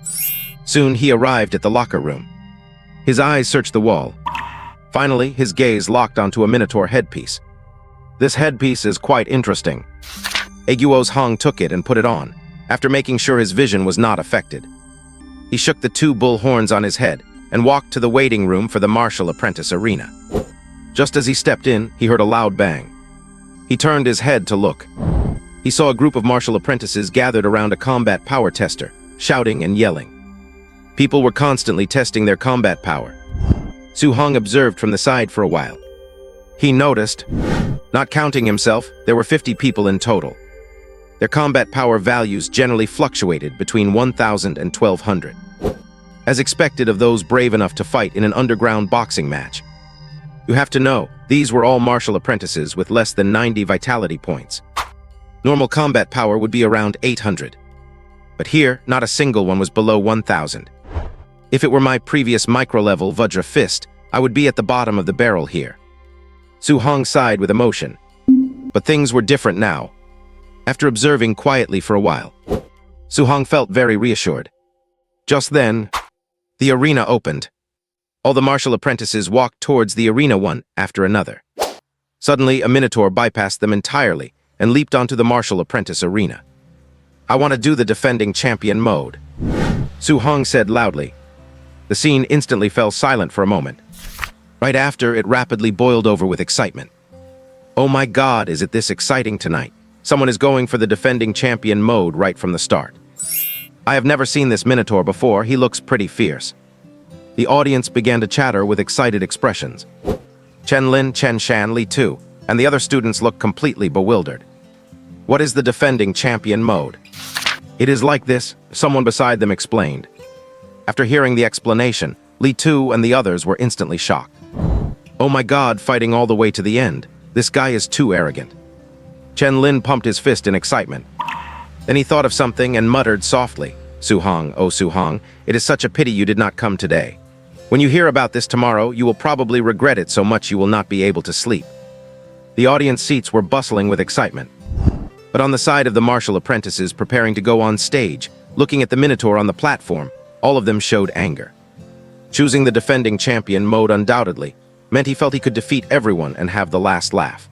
Soon he arrived at the locker room. His eyes searched the wall. Finally, his gaze locked onto a Minotaur headpiece. This headpiece is quite interesting. Aguos Hong took it and put it on, after making sure his vision was not affected. He shook the 2 bull horns on his head and walked to the waiting room for the Martial Apprentice Arena. Just as he stepped in, he heard a loud bang. He turned his head to look. He saw a group of martial apprentices gathered around a combat power tester, shouting and yelling. People were constantly testing their combat power. Su Hong observed from the side for a while. He noticed, not counting himself, there were 50 people in total. Their combat power values generally fluctuated between 1,000 and 1,200. As expected of those brave enough to fight in an underground boxing match. You have to know, these were all martial apprentices with less than 90 vitality points. Normal combat power would be around 800. But here, not a single one was below 1,000. If it were my previous micro-level Vajra Fist, I would be at the bottom of the barrel here. Su Hong sighed with emotion. But things were different now. After observing quietly for a while, Su Hong felt very reassured. Just then, the arena opened. All the martial apprentices walked towards the arena one after another. Suddenly, a Minotaur bypassed them entirely and leaped onto the martial apprentice arena. I want to do the defending champion mode, Su Hong said loudly. The scene instantly fell silent for a moment. Right after, it rapidly boiled over with excitement. Oh my God, is it this exciting tonight? Someone is going for the defending champion mode right from the start. I have never seen this Minotaur before. He looks pretty fierce. The audience began to chatter with excited expressions. Chen Lin, Chen Shan, Li Tu, and the other students looked completely bewildered. What is the defending champion mode? It is like this, someone beside them explained. After hearing the explanation, Li Tu and the others were instantly shocked. Oh my God, fighting all the way to the end. This guy is too arrogant. Chen Lin pumped his fist in excitement. Then he thought of something and muttered softly, Su Hong, oh Su Hong, it is such a pity you did not come today. When you hear about this tomorrow, you will probably regret it so much you will not be able to sleep. The audience seats were bustling with excitement. But on the side of the martial apprentices preparing to go on stage, looking at the Minotaur on the platform, all of them showed anger. Choosing the defending champion mode undoubtedly meant he felt he could defeat everyone and have the last laugh.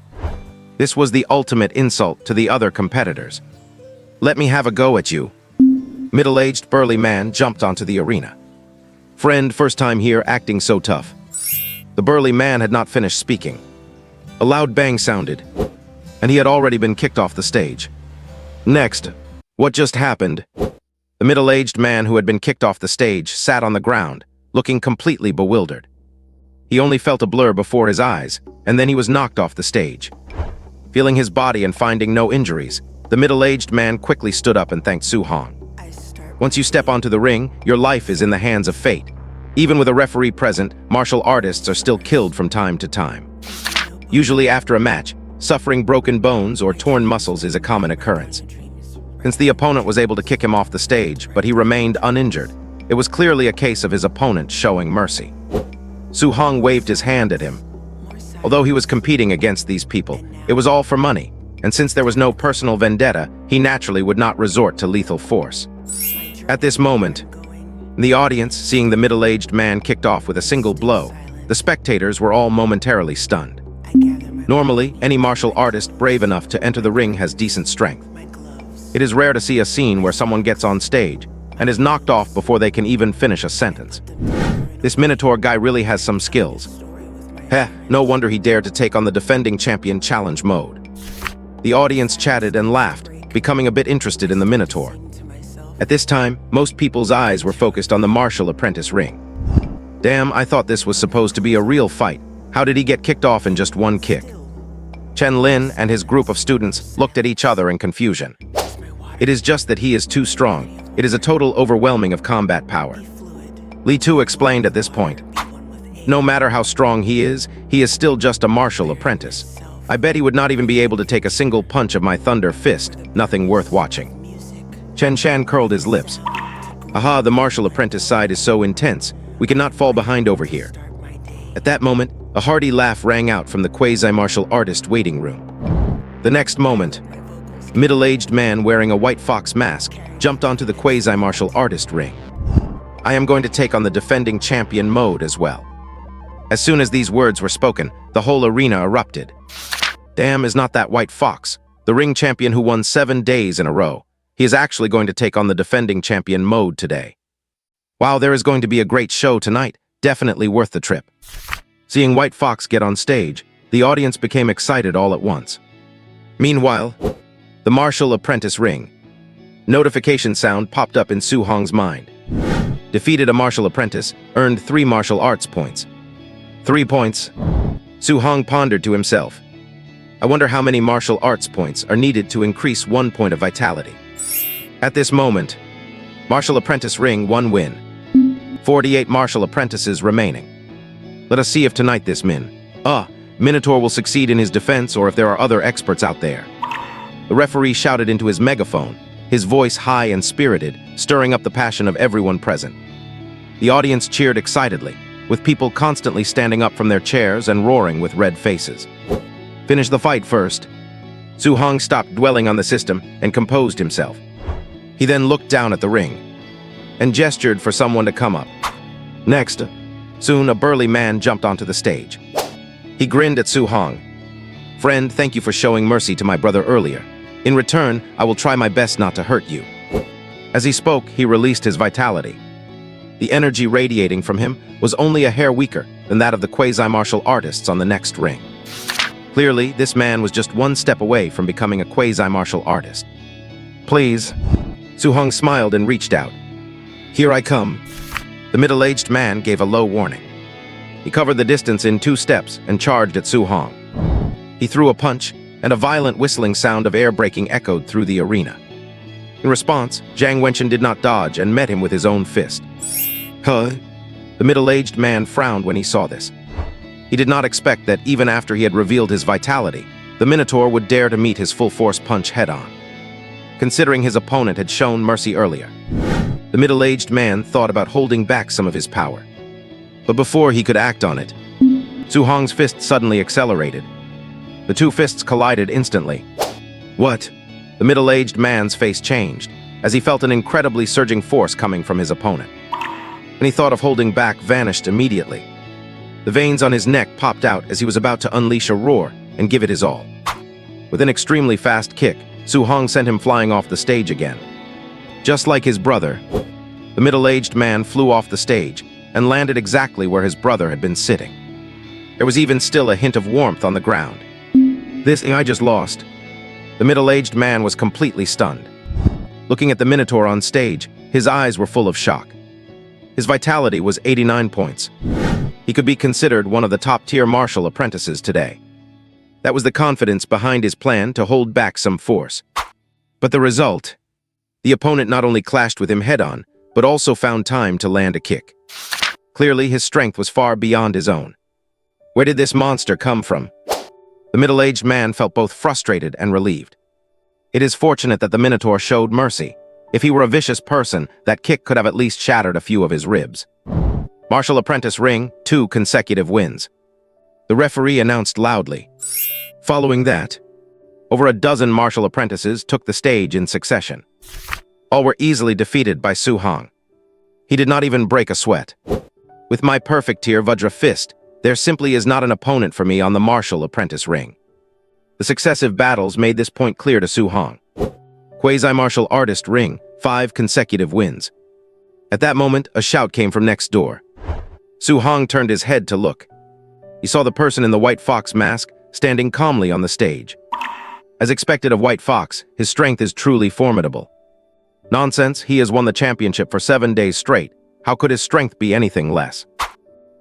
This was the ultimate insult to the other competitors. Let me have a go at you. Middle-aged burly man jumped onto the arena. Friend, first time here, acting so tough. The burly man had not finished speaking. A loud bang sounded, and he had already been kicked off the stage. Next, what just happened? The middle-aged man who had been kicked off the stage sat on the ground, looking completely bewildered. He only felt a blur before his eyes, and then he was knocked off the stage. Feeling his body and finding no injuries, the middle-aged man quickly stood up and thanked Su Hong. Once you step onto the ring, your life is in the hands of fate. Even with a referee present, martial artists are still killed from time to time. Usually after a match, suffering broken bones or torn muscles is a common occurrence. Since the opponent was able to kick him off the stage, but he remained uninjured, it was clearly a case of his opponent showing mercy. Su Hong waved his hand at him. Although he was competing against these people, it was all for money, and since there was no personal vendetta, he naturally would not resort to lethal force. At this moment, the audience, seeing the middle-aged man kicked off with a single blow, the spectators were all momentarily stunned. Normally, any martial artist brave enough to enter the ring has decent strength. It is rare to see a scene where someone gets on stage and is knocked off before they can even finish a sentence. This Minotaur guy really has some skills. Heh, no wonder he dared to take on the defending champion challenge mode. The audience chatted and laughed, becoming a bit interested in the Minotaur. At this time, most people's eyes were focused on the martial apprentice ring. Damn, I thought this was supposed to be a real fight. How did he get kicked off in just one kick? Chen Lin and his group of students looked at each other in confusion. It is just that he is too strong. It is a total overwhelming of combat power. Li Tu explained at this point. No matter how strong he is still just a martial apprentice. I bet he would not even be able to take a single punch of my thunder fist, nothing worth watching. Chen Shan curled his lips. Aha, the martial apprentice side is so intense, we cannot fall behind over here. At that moment, a hearty laugh rang out from the quasi-martial artist waiting room. The next moment, a middle-aged man wearing a white fox mask jumped onto the quasi-martial artist ring. I am going to take on the defending champion mode as well. As soon as these words were spoken, the whole arena erupted. Damn, is not that White Fox, the ring champion who won 7 days in a row. He is actually going to take on the defending champion mode today. Wow, there is going to be a great show tonight, definitely worth the trip. Seeing White Fox get on stage, the audience became excited all at once. Meanwhile, the martial apprentice ring. Notification sound popped up in Su Hong's mind. Defeated a martial apprentice, earned 3 martial arts points. 3 points. Su Hong pondered to himself. I wonder how many martial arts points are needed to increase 1 point of vitality. At this moment, martial apprentice ring 1 win. 48 martial apprentices remaining. Let us see if tonight this Minotaur will succeed in his defense or if there are other experts out there. The referee shouted into his megaphone, his voice high and spirited, stirring up the passion of everyone present. The audience cheered excitedly, with people constantly standing up from their chairs and roaring with red faces. Finish the fight first. Su Hong stopped dwelling on the system and composed himself. He then looked down at the ring and gestured for someone to come up. Next, soon a burly man jumped onto the stage. He grinned at Su Hong. Friend, thank you for showing mercy to my brother earlier. In return, I will try my best not to hurt you. As he spoke, he released his vitality. The energy radiating from him was only a hair weaker than that of the quasi-martial artists on the next ring. Clearly, this man was just one step away from becoming a quasi-martial artist. "Please." Su Hong smiled and reached out. "Here I come." The middle-aged man gave a low warning. He covered the distance in 2 steps and charged at Su Hong. He threw a punch, and a violent whistling sound of air braking echoed through the arena. In response, Zhang Wenchen did not dodge and met him with his own fist. "Huh?" The middle-aged man frowned when he saw this. He did not expect that even after he had revealed his vitality, the Minotaur would dare to meet his full-force punch head-on. Considering his opponent had shown mercy earlier, the middle-aged man thought about holding back some of his power. But before he could act on it, Su Hong's fist suddenly accelerated. The 2 fists collided instantly. "What?" The middle-aged man's face changed, as he felt an incredibly surging force coming from his opponent. When he thought of holding back, vanished immediately. The veins on his neck popped out as he was about to unleash a roar and give it his all. With an extremely fast kick, Su Hong sent him flying off the stage again. Just like his brother, the middle-aged man flew off the stage and landed exactly where his brother had been sitting. There was even still a hint of warmth on the ground. "This I just lost." The middle-aged man was completely stunned. Looking at the Minotaur on stage, his eyes were full of shock. His vitality was 89 points. He could be considered one of the top-tier martial apprentices today. That was the confidence behind his plan to hold back some force. But the result? The opponent not only clashed with him head-on, but also found time to land a kick. Clearly, his strength was far beyond his own. Where did this monster come from? The middle-aged man felt both frustrated and relieved. It is fortunate that the Minotaur showed mercy. If he were a vicious person, that kick could have at least shattered a few of his ribs. Martial Apprentice Ring, 2 consecutive wins. The referee announced loudly. Following that, over a dozen martial apprentices took the stage in succession. All were easily defeated by Su Hong. He did not even break a sweat. "With my perfect tier Vajra Fist, there simply is not an opponent for me on the Martial Apprentice Ring." The successive battles made this point clear to Su Hong. Quasi-Martial Artist Ring, 5 consecutive wins. At that moment, a shout came from next door. Su Hong turned his head to look. He saw the person in the White Fox mask standing calmly on the stage. As expected of White Fox, his strength is truly formidable. Nonsense, he has won the championship for 7 days straight. How could his strength be anything less?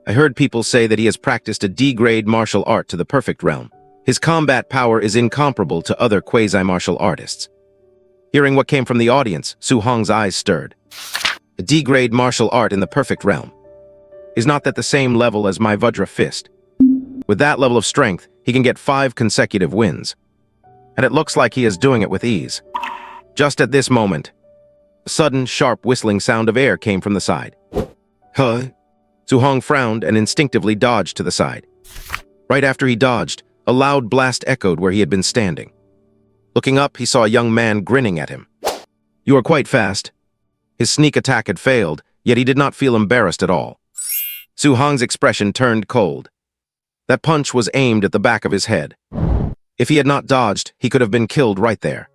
I heard people say that he has practiced a D-grade martial art to the perfect realm. His combat power is incomparable to other quasi-martial artists. Hearing what came from the audience, Su Hong's eyes stirred. A D-grade martial art in the perfect realm. Is not that the same level as my Vajra Fist? With that level of strength, he can get 5 consecutive wins. And it looks like he is doing it with ease. Just at this moment, a sudden, sharp whistling sound of air came from the side. "Huh?" Su Hong frowned and instinctively dodged to the side. Right after he dodged, a loud blast echoed where he had been standing. Looking up, he saw a young man grinning at him. "You are quite fast." His sneak attack had failed, yet he did not feel embarrassed at all. Su Hong's expression turned cold. That punch was aimed at the back of his head. If he had not dodged, he could have been killed right there.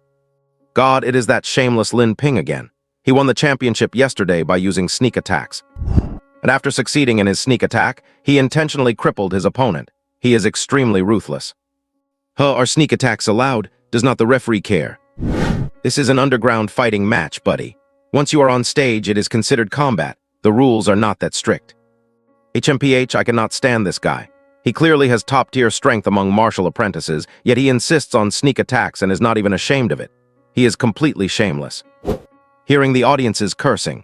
God, it is that shameless Lin Ping again. He won the championship yesterday by using sneak attacks. And after succeeding in his sneak attack, he intentionally crippled his opponent. He is extremely ruthless. Are sneak attacks allowed? Does not the referee care? This is an underground fighting match, buddy. Once you are on stage, it is considered combat. The rules are not that strict. HMPH, I cannot stand this guy. He clearly has top-tier strength among martial apprentices, yet he insists on sneak attacks and is not even ashamed of it. He is completely shameless. Hearing the audience's cursing.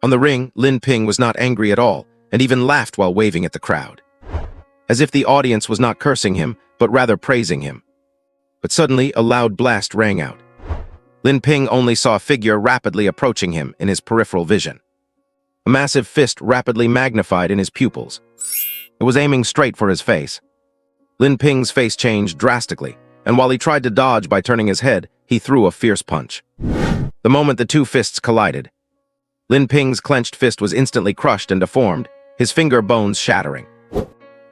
On the ring, Lin Ping was not angry at all, and even laughed while waving at the crowd. As if the audience was not cursing him, but rather praising him. But suddenly, a loud blast rang out. Lin Ping only saw a figure rapidly approaching him in his peripheral vision. A massive fist rapidly magnified in his pupils. It was aiming straight for his face. Lin Ping's face changed drastically, and while he tried to dodge by turning his head, he threw a fierce punch. The moment the 2 fists collided, Lin Ping's clenched fist was instantly crushed and deformed, his finger bones shattering.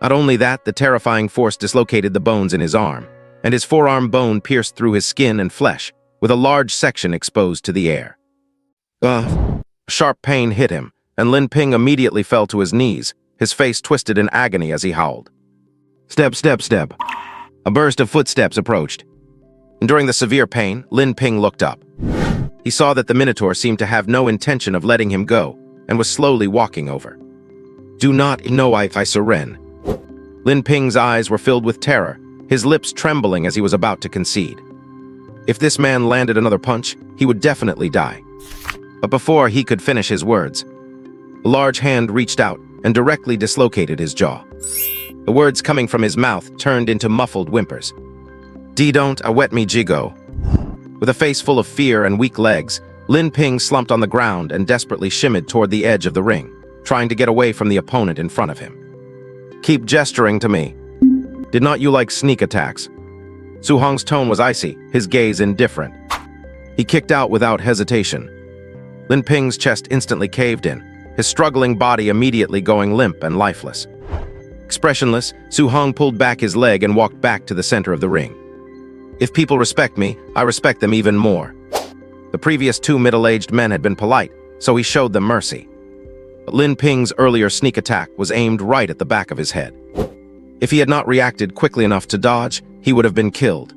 Not only that, the terrifying force dislocated the bones in his arm, and his forearm bone pierced through his skin and flesh, with a large section exposed to the air. Sharp pain hit him, and Lin Ping immediately fell to his knees, his face twisted in agony as he howled. Step, step, step. A burst of footsteps approached. Enduring the severe pain, Lin Ping looked up. He saw that the Minotaur seemed to have no intention of letting him go and was slowly walking over. Do not know I surrender. Lin Ping's eyes were filled with terror, his lips trembling as he was about to concede. If this man landed another punch, he would definitely die. But before he could finish his words, a large hand reached out and directly dislocated his jaw. The words coming from his mouth turned into muffled whimpers. Don't wet me jigo. With a face full of fear and weak legs, Lin Ping slumped on the ground and desperately shimmied toward the edge of the ring, trying to get away from the opponent in front of him. Keep gesturing to me. Did not you like sneak attacks? Su Hong's tone was icy, his gaze indifferent. He kicked out without hesitation. Lin Ping's chest instantly caved in, his struggling body immediately going limp and lifeless. Expressionless, Su Hong pulled back his leg and walked back to the center of the ring. If people respect me, I respect them even more. The previous two middle-aged men had been polite, so he showed them mercy. But Lin Ping's earlier sneak attack was aimed right at the back of his head. If he had not reacted quickly enough to dodge, he would have been killed.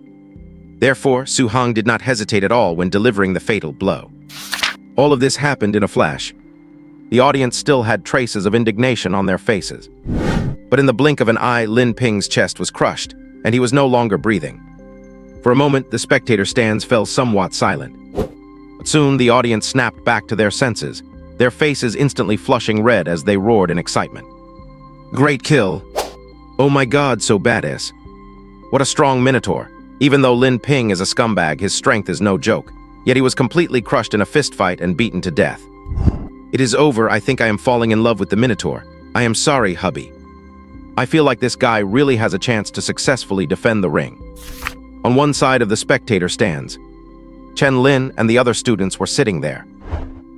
Therefore, Su Hong did not hesitate at all when delivering the fatal blow. All of this happened in a flash. The audience still had traces of indignation on their faces. But in the blink of an eye, Lin Ping's chest was crushed, and he was no longer breathing. For a moment, the spectator stands fell somewhat silent. But soon, the audience snapped back to their senses, their faces instantly flushing red as they roared in excitement. Great kill! Oh my god, so badass. What a strong Minotaur. Even though Lin Ping is a scumbag, his strength is no joke. Yet he was completely crushed in a fistfight and beaten to death. It is over. I think I am falling in love with the Minotaur. I am sorry, hubby. I feel like this guy really has a chance to successfully defend the ring. On one side of the spectator stands, Chen Lin and the other students were sitting there.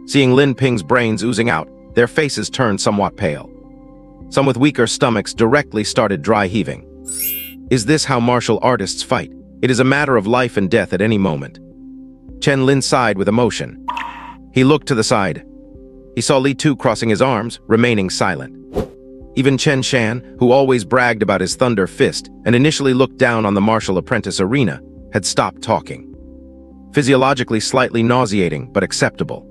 Seeing Lin Ping's brains oozing out, their faces turned somewhat pale. Some with weaker stomachs directly started dry heaving. Is this how martial artists fight? It is a matter of life and death at any moment. Chen Lin sighed with emotion. He looked to the side. He saw Li Tu crossing his arms, remaining silent. Even Chen Shan, who always bragged about his thunder fist and initially looked down on the martial apprentice arena, had stopped talking. Physiologically slightly nauseating, but acceptable.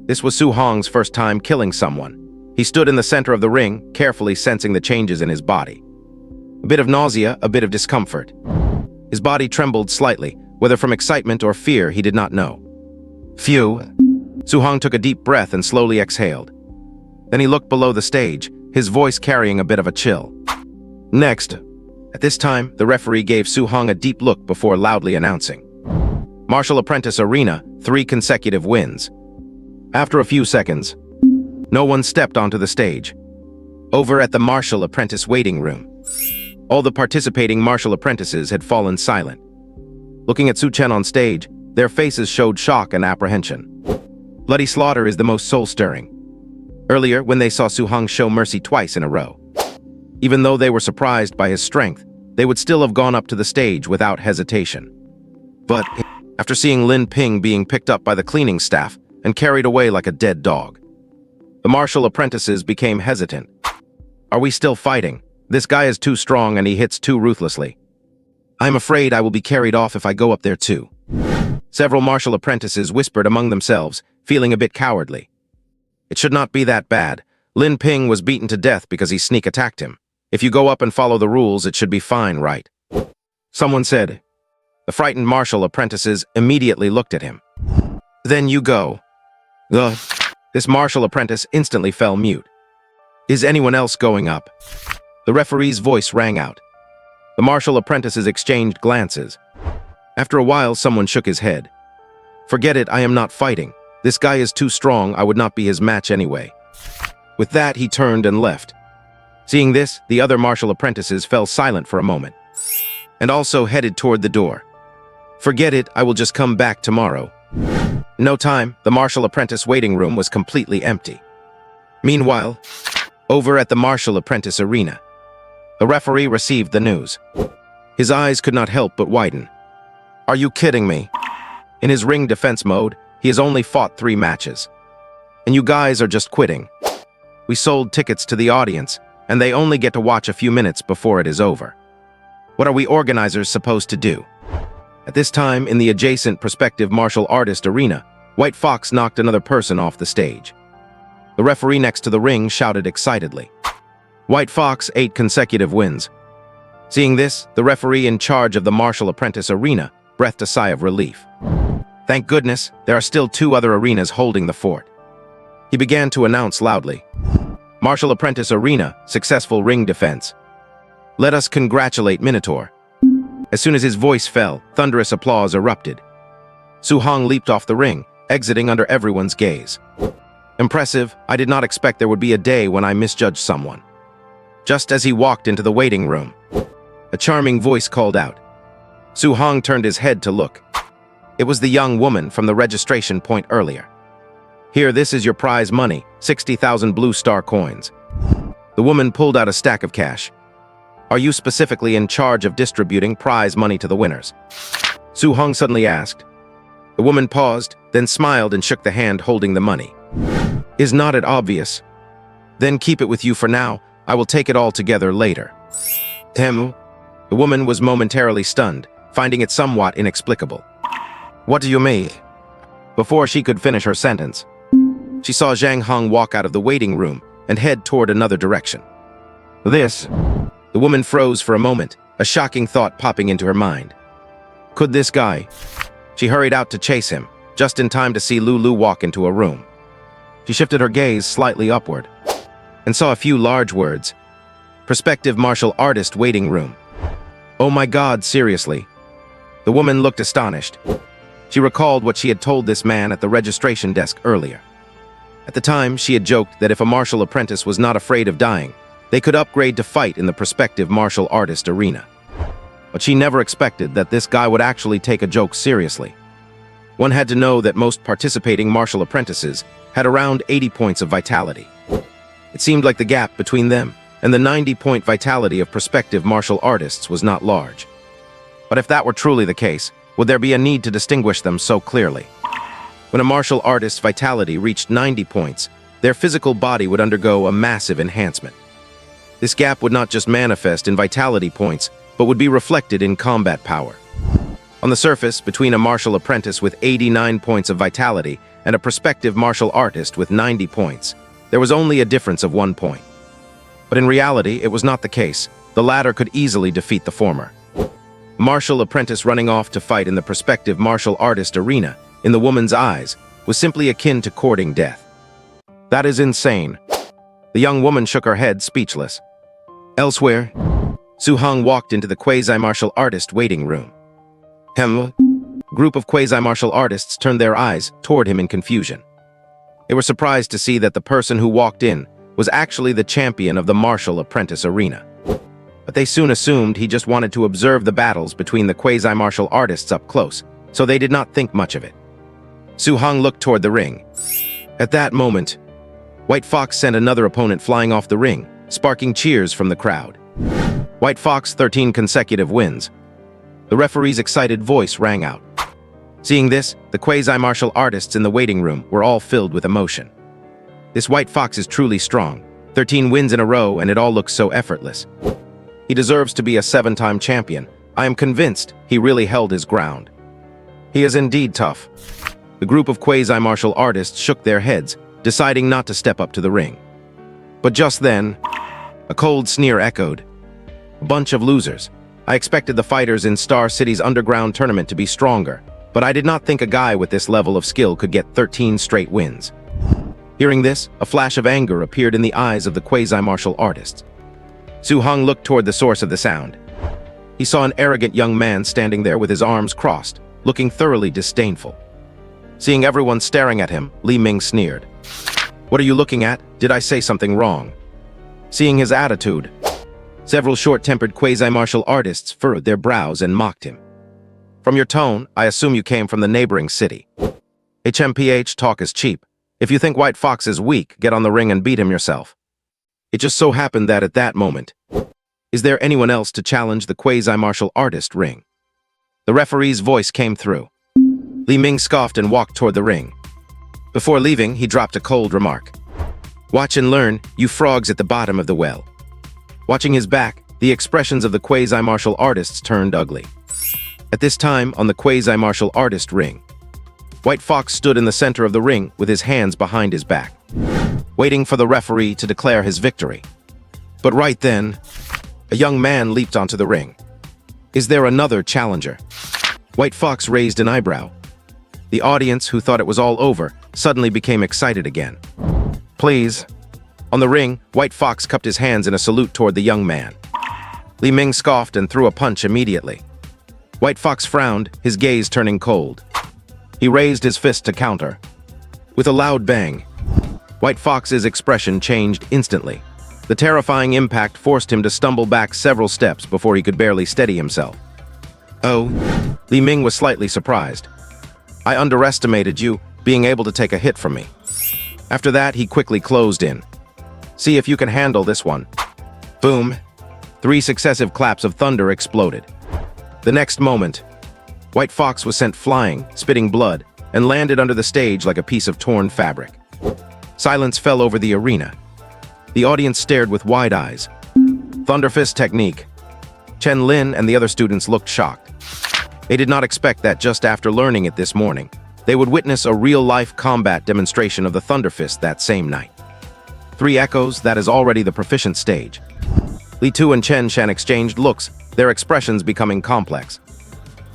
This was Su Hong's first time killing someone. He stood in the center of the ring, carefully sensing the changes in his body. A bit of nausea, a bit of discomfort. His body trembled slightly, whether from excitement or fear, he did not know. Phew. Su Hong took a deep breath and slowly exhaled. Then he looked below the stage, his voice carrying a bit of a chill. Next. At this time, the referee gave Su Hong a deep look before loudly announcing. Martial Apprentice Arena, 3 consecutive wins. After a few seconds, no one stepped onto the stage. Over at the Martial Apprentice waiting room, all the participating martial apprentices had fallen silent. Looking at Su Chen on stage, their faces showed shock and apprehension. Bloody slaughter is the most soul-stirring. Earlier, when they saw Su Hong show mercy twice in a row, even though they were surprised by his strength, they would still have gone up to the stage without hesitation. But after seeing Lin Ping being picked up by the cleaning staff and carried away like a dead dog, the martial apprentices became hesitant. Are we still fighting? This guy is too strong and he hits too ruthlessly. I'm afraid I will be carried off if I go up there too. Several martial apprentices whispered among themselves, feeling a bit cowardly. It should not be that bad. Lin Ping was beaten to death because he sneak attacked him. If you go up and follow the rules, it should be fine, right? Someone said. The frightened martial apprentices immediately looked at him. Then you go. Ugh. This martial apprentice instantly fell mute. Is anyone else going up? The referee's voice rang out. The martial apprentices exchanged glances. After a while, someone shook his head. Forget it, I am not fighting. This guy is too strong, I would not be his match anyway. With that, he turned and left. Seeing this, the other martial apprentices fell silent for a moment, and also headed toward the door. Forget it, I will just come back tomorrow. In no time, the martial apprentice waiting room was completely empty. Meanwhile, over at the martial apprentice arena, the referee received the news. His eyes could not help but widen. Are you kidding me? In his ring defense mode, he has only fought 3 matches. And you guys are just quitting. We sold tickets to the audience, and they only get to watch a few minutes before it is over. What are we organizers supposed to do? At this time, in the adjacent prospective martial artist arena, White Fox knocked another person off the stage. The referee next to the ring shouted excitedly. White Fox 8 consecutive wins. Seeing this, the referee in charge of the Martial Apprentice Arena breathed a sigh of relief. Thank goodness, there are still 2 other arenas holding the fort. He began to announce loudly. Martial Apprentice Arena, successful ring defense. Let us congratulate Minotaur. As soon as his voice fell, thunderous applause erupted. Su Hong leaped off the ring, exiting under everyone's gaze. Impressive, I did not expect there would be a day when I misjudged someone. Just as he walked into the waiting room, a charming voice called out. Su Hong turned his head to look. It was the young woman from the registration point earlier. Here, this is your prize money, 60,000 Blue Star coins. The woman pulled out a stack of cash. Are you specifically in charge of distributing prize money to the winners? Su Hong suddenly asked. The woman paused, then smiled and shook the hand holding the money. Is not it obvious? Then keep it with you for now. I will take it all together later. Temu? The woman was momentarily stunned, finding it somewhat inexplicable. What do you mean? Before she could finish her sentence, she saw Zhang Hong walk out of the waiting room and head toward another direction. The woman froze for a moment, a shocking thought popping into her mind. Could this guy? She hurried out to chase him, just in time to see Lulu walk into a room. She shifted her gaze slightly upward and saw a few large words. Prospective martial artist waiting room. Oh my God, seriously? The woman looked astonished. She recalled what she had told this man at the registration desk earlier. At the time, she had joked that if a martial apprentice was not afraid of dying, they could upgrade to fight in the prospective martial artist arena. But she never expected that this guy would actually take a joke seriously. One had to know that most participating martial apprentices had around 80 points of vitality. It seemed like the gap between them and the 90-point vitality of prospective martial artists was not large. But if that were truly the case, would there be a need to distinguish them so clearly? When a martial artist's vitality reached 90 points, their physical body would undergo a massive enhancement. This gap would not just manifest in vitality points, but would be reflected in combat power. On the surface, between a martial apprentice with 89 points of vitality and a prospective martial artist with 90 points, there was only a difference of 1 point. But in reality, it was not the case. The latter could easily defeat the former. Martial apprentice running off to fight in the prospective martial artist arena, in the woman's eyes, was simply akin to courting death. That is insane. The young woman shook her head, speechless. Elsewhere, Su Hong walked into the quasi-martial artist waiting room. Group of quasi-martial artists turned their eyes toward him in confusion. They were surprised to see that the person who walked in was actually the champion of the martial apprentice arena. But they soon assumed he just wanted to observe the battles between the quasi-martial artists up close, so they did not think much of it. Su Hong looked toward the ring. At that moment, White Fox sent another opponent flying off the ring, sparking cheers from the crowd. White Fox 13 consecutive wins. The referee's excited voice rang out. Seeing this, the quasi-martial artists in the waiting room were all filled with emotion. This White Fox is truly strong. 13 wins in a row, and it all looks so effortless. He deserves to be a 7-time champion. I am convinced he really held his ground. He is indeed tough. The group of quasi-martial artists shook their heads, deciding not to step up to the ring. But just then, a cold sneer echoed. Bunch of losers. I expected the fighters in Star City's underground tournament to be stronger, but I did not think a guy with this level of skill could get 13 straight wins. Hearing this, a flash of anger appeared in the eyes of the quasi-martial artists. Su Hong looked toward the source of the sound. He saw an arrogant young man standing there with his arms crossed, looking thoroughly disdainful. Seeing everyone staring at him, Li Ming sneered. What are you looking at? Did I say something wrong? Seeing his attitude, several short-tempered quasi-martial artists furrowed their brows and mocked him. From your tone, I assume you came from the neighboring city. HMPH talk is cheap. If you think White Fox is weak, get on the ring and beat him yourself. It just so happened that at that moment, is there anyone else to challenge the quasi-martial artist ring? The referee's voice came through. Li Ming scoffed and walked toward the ring. Before leaving, he dropped a cold remark. "Watch and learn, you frogs at the bottom of the well." Watching his back, the expressions of the quasi-martial artists turned ugly. At this time, on the quasi-martial artist ring, White Fox stood in the center of the ring with his hands behind his back, waiting for the referee to declare his victory. But right then, a young man leaped onto the ring. "Is there another challenger?" White Fox raised an eyebrow. The audience, who thought it was all over, suddenly became excited again. "Please." On the ring, White Fox cupped his hands in a salute toward the young man. Li Ming scoffed and threw a punch immediately. White Fox frowned, his gaze turning cold. He raised his fist to counter. With a loud bang, White Fox's expression changed instantly. The terrifying impact forced him to stumble back several steps before he could barely steady himself. "Oh," Li Ming was slightly surprised. "I underestimated you, being able to take a hit from me." After that, he quickly closed in. "See if you can handle this one." Boom! 3 successive claps of thunder exploded. The next moment, White Fox was sent flying, spitting blood, and landed under the stage like a piece of torn fabric. Silence fell over the arena. The audience stared with wide eyes. Thunderfist technique. Chen Lin and the other students looked shocked. They did not expect that just after learning it this morning, they would witness a real-life combat demonstration of the Thunderfist that same night. 3 echoes, that is already the proficient stage. Li Tu and Chen Shan exchanged looks, their expressions becoming complex.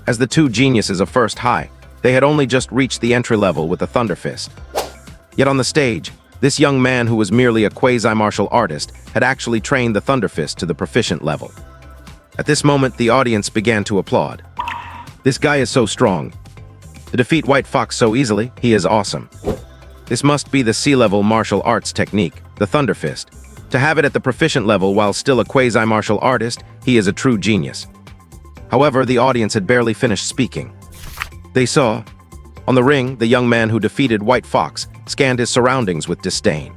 As the 2 geniuses of First High, they had only just reached the entry level with the Thunderfist. Yet on the stage, this young man who was merely a quasi-martial artist had actually trained the Thunderfist to the proficient level. At this moment, the audience began to applaud. "This guy is so strong. To defeat White Fox so easily, he is awesome. This must be the C-level martial arts technique, the Thunderfist. To have it at the proficient level while still a quasi-martial artist, he is a true genius." However, the audience had barely finished speaking. They saw, on the ring, the young man who defeated White Fox scanned his surroundings with disdain.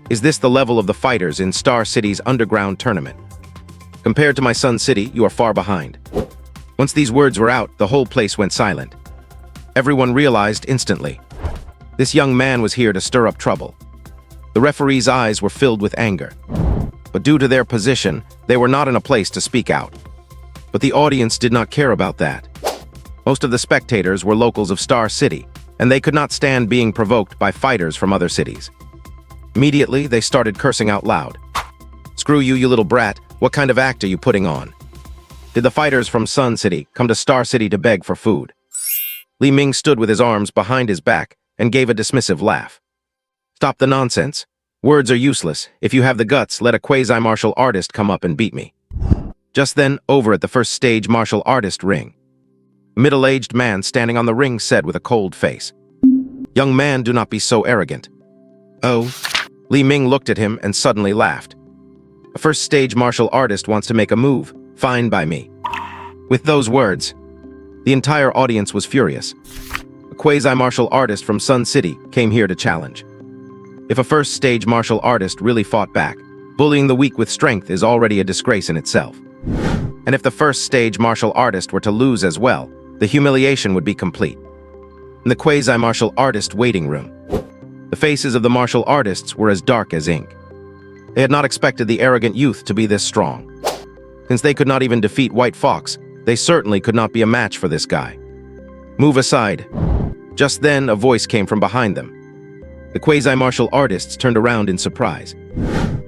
"Is this the level of the fighters in Star City's underground tournament? Compared to my Sun City, you are far behind." Once these words were out, the whole place went silent. Everyone realized instantly. This young man was here to stir up trouble. The referee's eyes were filled with anger. But due to their position, they were not in a place to speak out. But the audience did not care about that. Most of the spectators were locals of Star City, and they could not stand being provoked by fighters from other cities. Immediately, they started cursing out loud. "Screw you, you little brat, what kind of act are you putting on? Did the fighters from Sun City come to Star City to beg for food?" Li Ming stood with his arms behind his back and gave a dismissive laugh. "Stop the nonsense. Words are useless. If you have the guts, let a quasi-martial artist come up and beat me." Just then, over at the first stage martial artist ring, a middle-aged man standing on the ring said with a cold face, "Young man, do not be so arrogant." "Oh?" Li Ming looked at him and suddenly laughed. "A first stage martial artist wants to make a move. Fine by me." With those words, the entire audience was furious. A quasi-martial artist from Sun City came here to challenge. If a first stage martial artist really fought back, bullying the weak with strength is already a disgrace in itself. And if the first stage martial artist were to lose as well, the humiliation would be complete. In the quasi-martial artist waiting room, the faces of the martial artists were as dark as ink. They had not expected the arrogant youth to be this strong. Since they could not even defeat White Fox, they certainly could not be a match for this guy. "Move aside." Just then, a voice came from behind them. The quasi-martial artists turned around in surprise.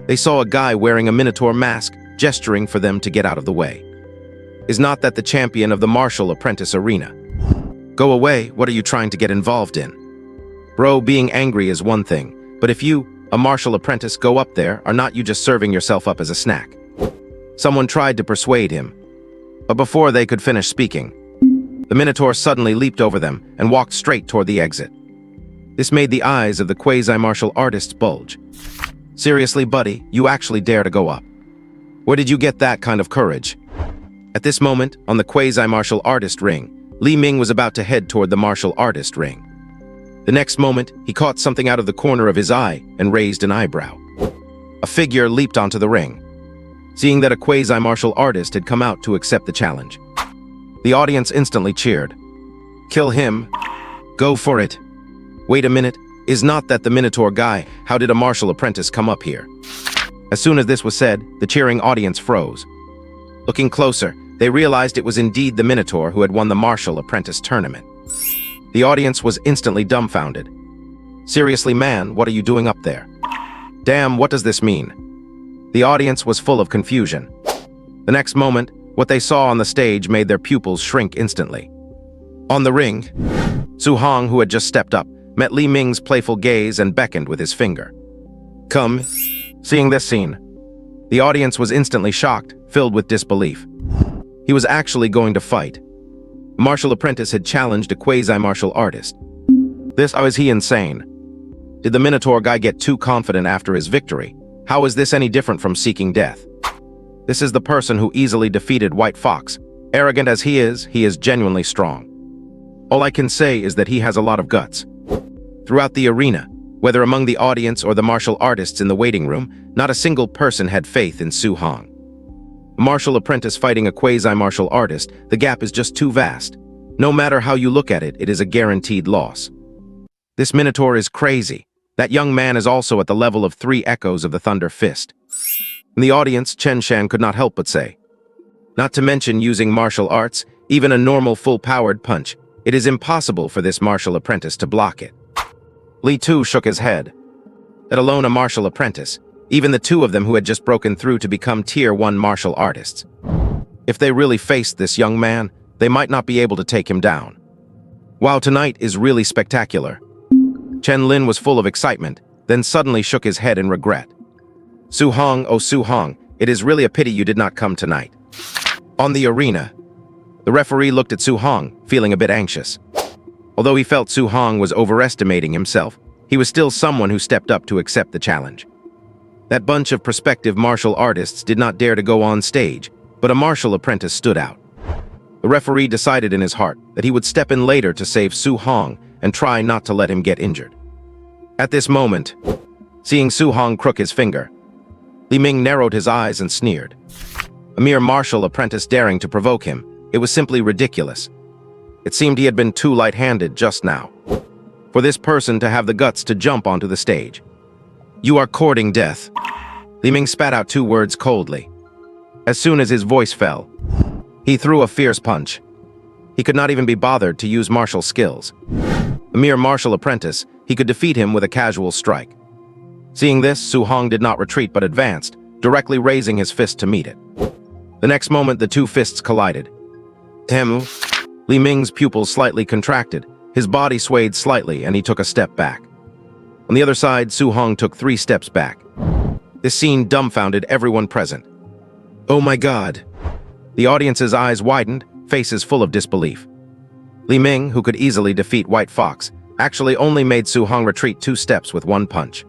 They saw a guy wearing a Minotaur mask, gesturing for them to get out of the way. "Is not that the champion of the martial apprentice arena?" "Go away, what are you trying to get involved in?" "Bro, being angry is one thing, but if you, a martial apprentice, go up there, are not you just serving yourself up as a snack?" Someone tried to persuade him, but before they could finish speaking, the Minotaur suddenly leaped over them and walked straight toward the exit. This made the eyes of the quasi-martial artists bulge. "Seriously, buddy, you actually dare to go up? Where did you get that kind of courage?" At this moment, on the quasi-martial artist ring, Li Ming was about to head toward the martial artist ring. The next moment, he caught something out of the corner of his eye and raised an eyebrow. A figure leaped onto the ring. Seeing that a quasi-martial artist had come out to accept the challenge, the audience instantly cheered. "Kill him! Go for it!" Wait a minute, is not that the Minotaur guy? How did a martial apprentice come up here? As soon as this was said, the cheering audience froze. Looking closer, they realized it was indeed the Minotaur who had won the martial apprentice tournament. The audience was instantly dumbfounded. Seriously, man, what are you doing up there? Damn, what does this mean? The audience was full of confusion. The next moment, what they saw on the stage made their pupils shrink instantly. On the ring, Su Hong, who had just stepped up, met Li Ming's playful gaze and beckoned with his finger. Come. Seeing this scene, the audience was instantly shocked, filled with disbelief. He was actually going to fight. A martial apprentice had challenged a quasi-martial artist. Was he insane? Did the Minotaur guy get too confident after his victory? How is this any different from seeking death? This is the person who easily defeated White Fox. Arrogant as he is genuinely strong. All I can say is that he has a lot of guts. Throughout the arena, whether among the audience or the martial artists in the waiting room, not a single person had faith in Su Hong. A martial apprentice fighting a quasi-martial artist, the gap is just too vast. No matter how you look at it, it is a guaranteed loss. This Minotaur is crazy. That young man is also at the level of 3 echoes of the Thunder Fist. In the audience, Chen Shan could not help but say, not to mention using martial arts, even a normal full-powered punch, it is impossible for this martial apprentice to block it. Li Tu shook his head. Let alone a martial apprentice, even the two of them who had just broken through to become Tier 1 martial artists. If they really faced this young man, they might not be able to take him down. Wow, tonight is really spectacular. Chen Lin was full of excitement, then suddenly shook his head in regret. Su Hong, oh Su Hong, it is really a pity you did not come tonight. On the arena, the referee looked at Su Hong, feeling a bit anxious. Although he felt Su Hong was overestimating himself, he was still someone who stepped up to accept the challenge. That bunch of prospective martial artists did not dare to go on stage, but a martial apprentice stood out. The referee decided in his heart that he would step in later to save Su Hong and try not to let him get injured. At this moment, seeing Su Hong crook his finger, Li Ming narrowed his eyes and sneered. A mere martial apprentice daring to provoke him, it was simply ridiculous. It seemed he had been too light-handed just now. For this person to have the guts to jump onto the stage. You are courting death. Li Ming spat out 2 words coldly. As soon as his voice fell, he threw a fierce punch. He could not even be bothered to use martial skills. A mere martial apprentice, he could defeat him with a casual strike. Seeing this, Su Hong did not retreat but advanced, directly raising his fist to meet it. The next moment, the 2 fists collided. Temu. Li Ming's pupils slightly contracted, his body swayed slightly, and he took a step back. On the other side, Su Hong took 3 steps back. This scene dumbfounded everyone present. Oh my God! The audience's eyes widened, faces full of disbelief. Li Ming, who could easily defeat White Fox, actually only made Su Hong retreat 2 steps with 1 punch.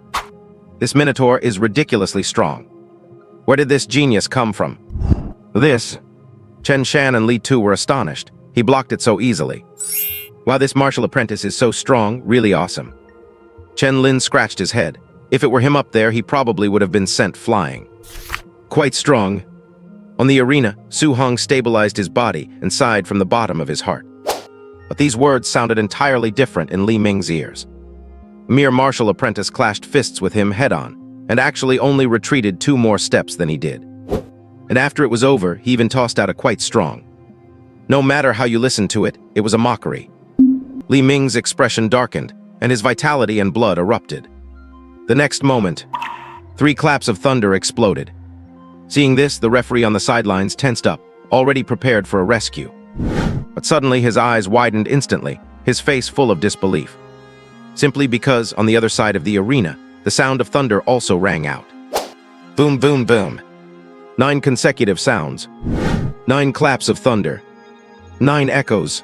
This Minotaur is ridiculously strong. Where did this genius come from? This. Chen Shan and Li Tu were astonished. He blocked it so easily. Wow, this martial apprentice is so strong, really awesome. Chen Lin scratched his head. If it were him up there, he probably would have been sent flying. Quite strong. On the arena, Su Hong stabilized his body and sighed from the bottom of his heart. But these words sounded entirely different in Li Ming's ears. A mere martial apprentice clashed fists with him head-on, and actually only retreated 2 more steps than he did. And after it was over, he even tossed out a quite strong. No matter how you listened to it, it was a mockery. Li Ming's expression darkened, and his vitality and blood erupted. The next moment, 3 claps of thunder exploded. Seeing this, the referee on the sidelines tensed up, already prepared for a rescue. But suddenly his eyes widened instantly, his face full of disbelief. Simply because, on the other side of the arena, the sound of thunder also rang out. Boom, boom, boom. 9 consecutive sounds. 9 claps of thunder. 9 echoes.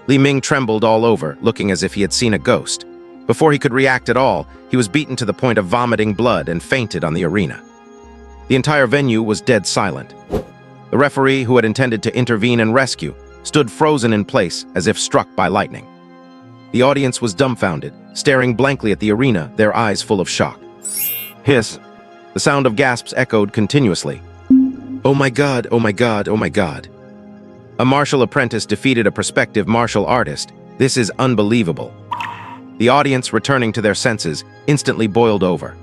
Li Ming trembled all over, looking as if he had seen a ghost. Before he could react at all, he was beaten to the point of vomiting blood and fainted on the arena. The entire venue was dead silent. The referee, who had intended to intervene and rescue, stood frozen in place as if struck by lightning. The audience was dumbfounded, staring blankly at the arena, their eyes full of shock. Hiss. The sound of gasps echoed continuously. Oh my God, oh my God, oh my God. A martial apprentice defeated a prospective martial artist. This is unbelievable. The audience, returning to their senses, instantly boiled over.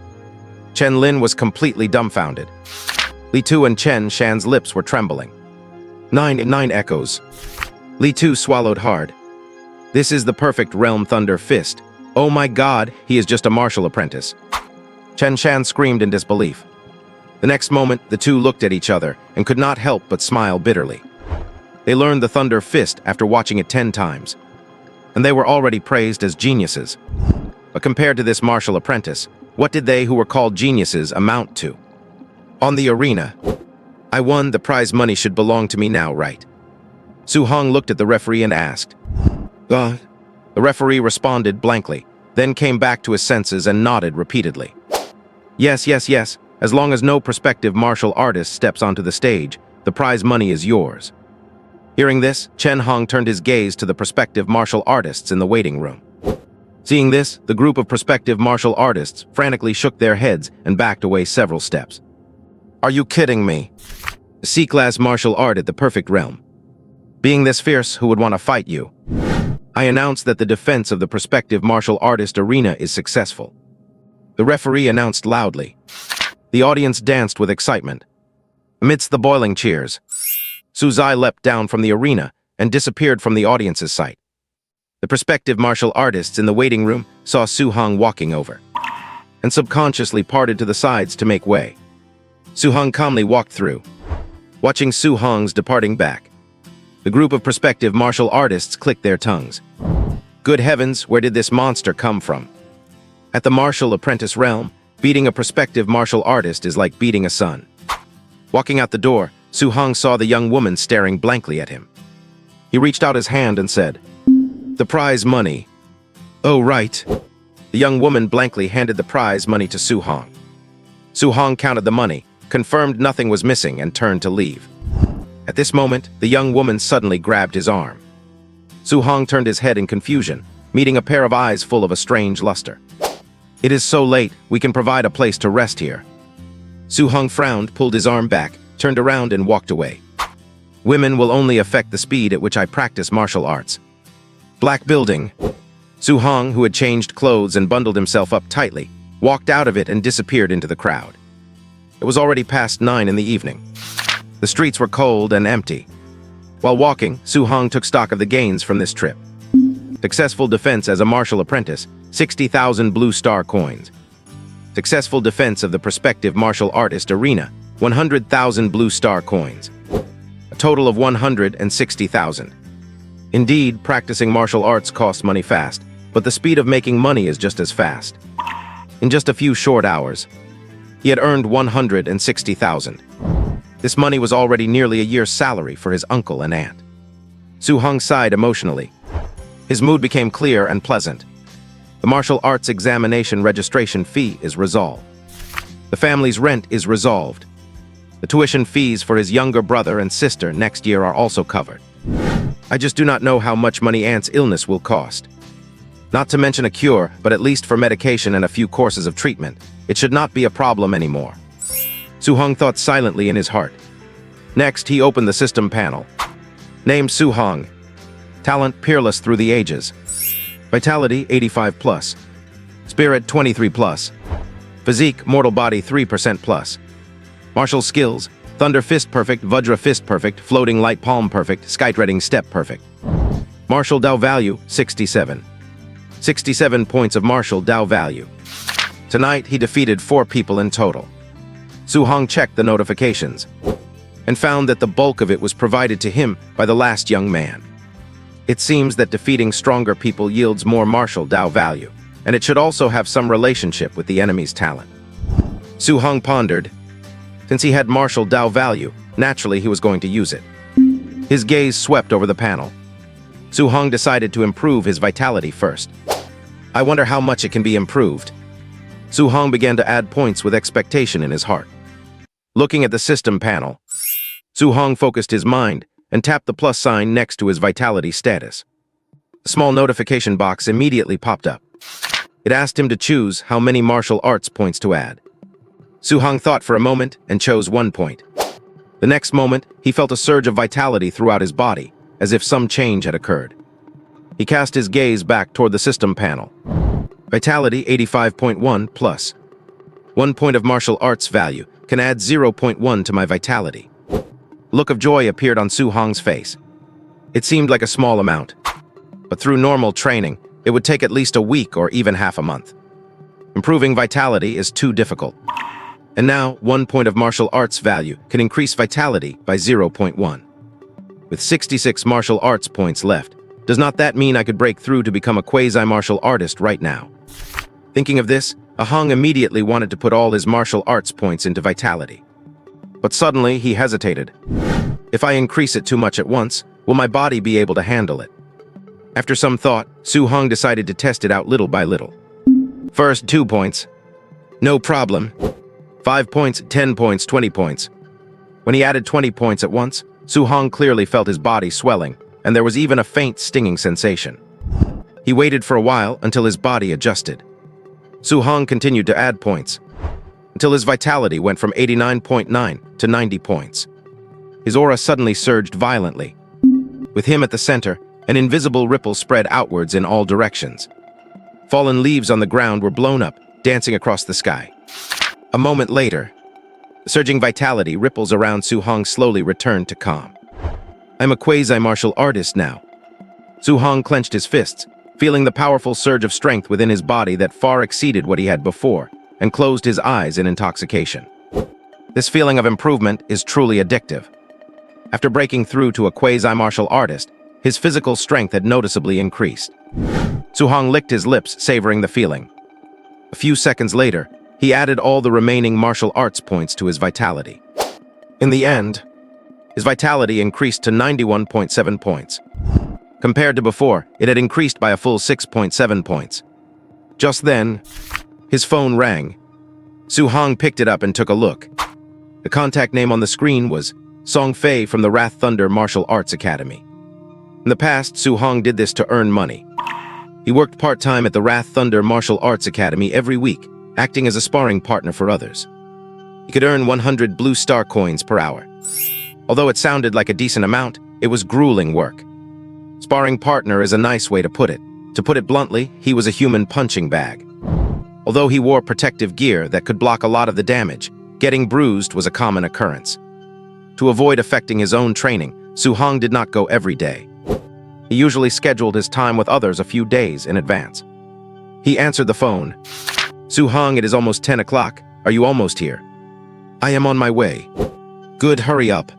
Chen Lin was completely dumbfounded. Li Tu and Chen Shan's lips were trembling. Nine echoes. Li Tu swallowed hard. This is the perfect realm Thunder Fist. Oh my god, he is just a martial apprentice. Chen Shan screamed in disbelief. The next moment, the two looked at each other and could not help but smile bitterly. They learned the Thunder Fist after watching it 10 times, and they were already praised as geniuses. But compared to this martial apprentice, what did they who were called geniuses amount to? On the arena, I won, the prize money should belong to me now, right? Su Hong looked at the referee and asked, God? The referee responded blankly, then came back to his senses and nodded repeatedly. Yes, as long as no prospective martial artist steps onto the stage, the prize money is yours. Hearing this, Chen Hong turned his gaze to the prospective martial artists in the waiting room. Seeing this, the group of prospective martial artists frantically shook their heads and backed away several steps. Are you kidding me? A C-class martial art at the perfect realm. Being this fierce, who would want to fight you? I announce that the defense of the prospective martial artist arena is successful. The referee announced loudly. The audience danced with excitement. Amidst the boiling cheers, Su Zai leapt down from the arena and disappeared from the audience's sight. The prospective martial artists in the waiting room saw Su Hong walking over, and subconsciously parted to the sides to make way. Su Hong calmly walked through, watching Su Hong's departing back. The group of prospective martial artists clicked their tongues. Good heavens, where did this monster come from? At the martial apprentice realm, beating a prospective martial artist is like beating a son. Walking out the door, Su Hong saw the young woman staring blankly at him. He reached out his hand and said, The prize money. Oh, right. The young woman blankly handed the prize money to Su Hong. Su Hong counted the money, confirmed nothing was missing, and turned to leave. At this moment, the young woman suddenly grabbed his arm. Su Hong turned his head in confusion, meeting a pair of eyes full of a strange luster. It is so late, we can provide a place to rest here. Su Hong frowned, pulled his arm back, turned around and walked away. Women will only affect the speed at which I practice martial arts. Black building. Su Hong, who had changed clothes and bundled himself up tightly, walked out of it and disappeared into the crowd. It was already past 9 in the evening. The streets were cold and empty. While walking, Su Hong took stock of the gains from this trip. Successful defense as a martial apprentice, 60,000 blue star coins. Successful defense of the prospective martial artist arena, 100,000 blue star coins. A total of 160,000. Indeed, practicing martial arts costs money fast, but the speed of making money is just as fast. In just a few short hours, he had earned 160,000. This money was already nearly a year's salary for his uncle and aunt. Su Hong sighed emotionally. His mood became clear and pleasant. The martial arts examination registration fee is resolved. The family's rent is resolved. The tuition fees for his younger brother and sister next year are also covered. I just do not know how much money aunt's illness will cost. Not to mention a cure, but at least for medication and a few courses of treatment, it should not be a problem anymore. Su Hong thought silently in his heart. Next, he opened the system panel. Name Su Hong. Talent peerless through the ages. Vitality 85 plus. Spirit 23 plus. Physique mortal body 3% plus. Martial skills Thunder Fist perfect, Vajra Fist perfect, Floating Light Palm perfect, Skytreading Step perfect. Martial Dao value 67. 67 points of martial Dao value. Tonight, he defeated 4 people in total. Su Hong checked the notifications and found that the bulk of it was provided to him by the last young man. It seems that defeating stronger people yields more martial Dao value, and it should also have some relationship with the enemy's talent. Su Hong pondered. Since he had martial Dao value, naturally he was going to use it. His gaze swept over the panel. Su Hong decided to improve his vitality first. I wonder how much it can be improved. Su Hong began to add points with expectation in his heart. Looking at the system panel, Su Hong focused his mind and tapped the plus sign next to his vitality status. A small notification box immediately popped up. It asked him to choose how many martial arts points to add. Su Hong thought for a moment and chose 1 point. The next moment, he felt a surge of vitality throughout his body, as if some change had occurred. He cast his gaze back toward the system panel. Vitality 85.1 plus. 1 point of martial arts value can add 0.1 to my vitality. Look of joy appeared on Su Hong's face. It seemed like a small amount, but through normal training, it would take at least a week or even half a month. Improving vitality is too difficult. And now, 1 point of martial arts value can increase vitality by 0.1. With 66 martial arts points left, does not that mean I could break through to become a quasi-martial artist right now? Thinking of this, Ahang immediately wanted to put all his martial arts points into vitality. But suddenly, he hesitated. If I increase it too much at once, will my body be able to handle it? After some thought, Su Hong decided to test it out little by little. First, 2 points. No problem. 5 points, 10 points, 20 points. When he added 20 points at once, Su Hong clearly felt his body swelling, and there was even a faint stinging sensation. He waited for a while until his body adjusted. Su Hong continued to add points, until his vitality went from 89.9 to 90 points. His aura suddenly surged violently. With him at the center, an invisible ripple spread outwards in all directions. Fallen leaves on the ground were blown up, dancing across the sky. A moment later, the surging vitality ripples around Su Hong slowly returned to calm. I'm a quasi-martial artist now. Su Hong clenched his fists, feeling the powerful surge of strength within his body that far exceeded what he had before, and closed his eyes in intoxication. This feeling of improvement is truly addictive. After breaking through to a quasi-martial artist, his physical strength had noticeably increased. Su Hong licked his lips, savoring the feeling. A few seconds later, he added all the remaining martial arts points to his vitality. In the end, his vitality increased to 91.7 points. Compared to before, it had increased by a full 6.7 points. Just then, his phone rang. Su Hong picked it up and took a look. The contact name on the screen was Song Fei from the Wrath Thunder Martial Arts Academy. In the past, Su Hong did this to earn money. He worked part-time at the Wrath Thunder Martial Arts Academy every week, acting as a sparring partner for others. He could earn 100 blue star coins per hour. Although it sounded like a decent amount, it was grueling work. Sparring partner is a nice way to put it. To put it bluntly, he was a human punching bag. Although he wore protective gear that could block a lot of the damage, getting bruised was a common occurrence. To avoid affecting his own training, Su Hong did not go every day. He usually scheduled his time with others a few days in advance. He answered the phone. Su Hong, it is almost 10 o'clock. Are you almost here? I am on my way. Good, hurry up.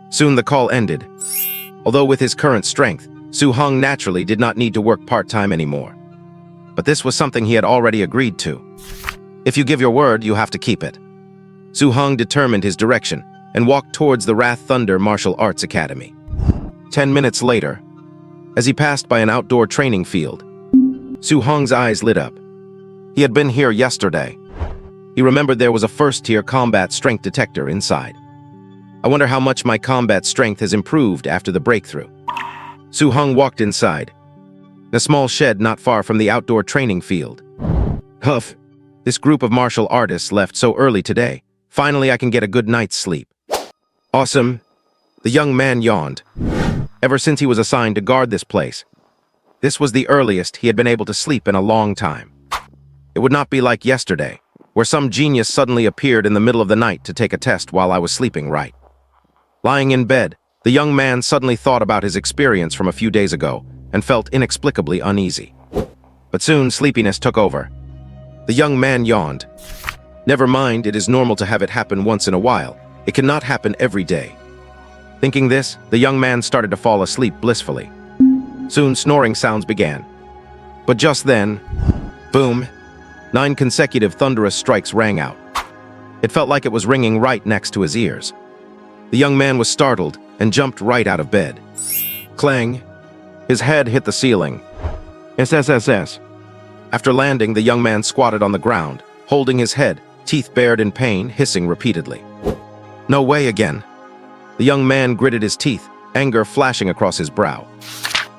Soon the call ended. Although with his current strength, Su Hong naturally did not need to work part-time anymore. But this was something he had already agreed to. If you give your word, you have to keep it. Su Hong determined his direction and walked towards the Wrath Thunder Martial Arts Academy. 10 minutes later, as he passed by an outdoor training field, Su Hong's eyes lit up. He had been here yesterday. He remembered there was a first-tier combat strength detector inside. I wonder how much my combat strength has improved after the breakthrough. Su Hong walked inside, in a small shed not far from the outdoor training field. Huff, this group of martial artists left so early today. Finally, I can get a good night's sleep. Awesome. The young man yawned. Ever since he was assigned to guard this place, this was the earliest he had been able to sleep in a long time. It would not be like yesterday, where some genius suddenly appeared in the middle of the night to take a test while I was sleeping right. Lying in bed, the young man suddenly thought about his experience from a few days ago and felt inexplicably uneasy. But soon sleepiness took over. The young man yawned. Never mind, it is normal to have it happen once in a while. It cannot happen every day. Thinking this, the young man started to fall asleep blissfully. Soon snoring sounds began. But just then, boom, 9 consecutive thunderous strikes rang out. It felt like it was ringing right next to his ears. The young man was startled and jumped right out of bed. Clang! His head hit the ceiling. SSSS. After landing, the young man squatted on the ground, holding his head, teeth bared in pain, hissing repeatedly. No way again. The young man gritted his teeth, anger flashing across his brow.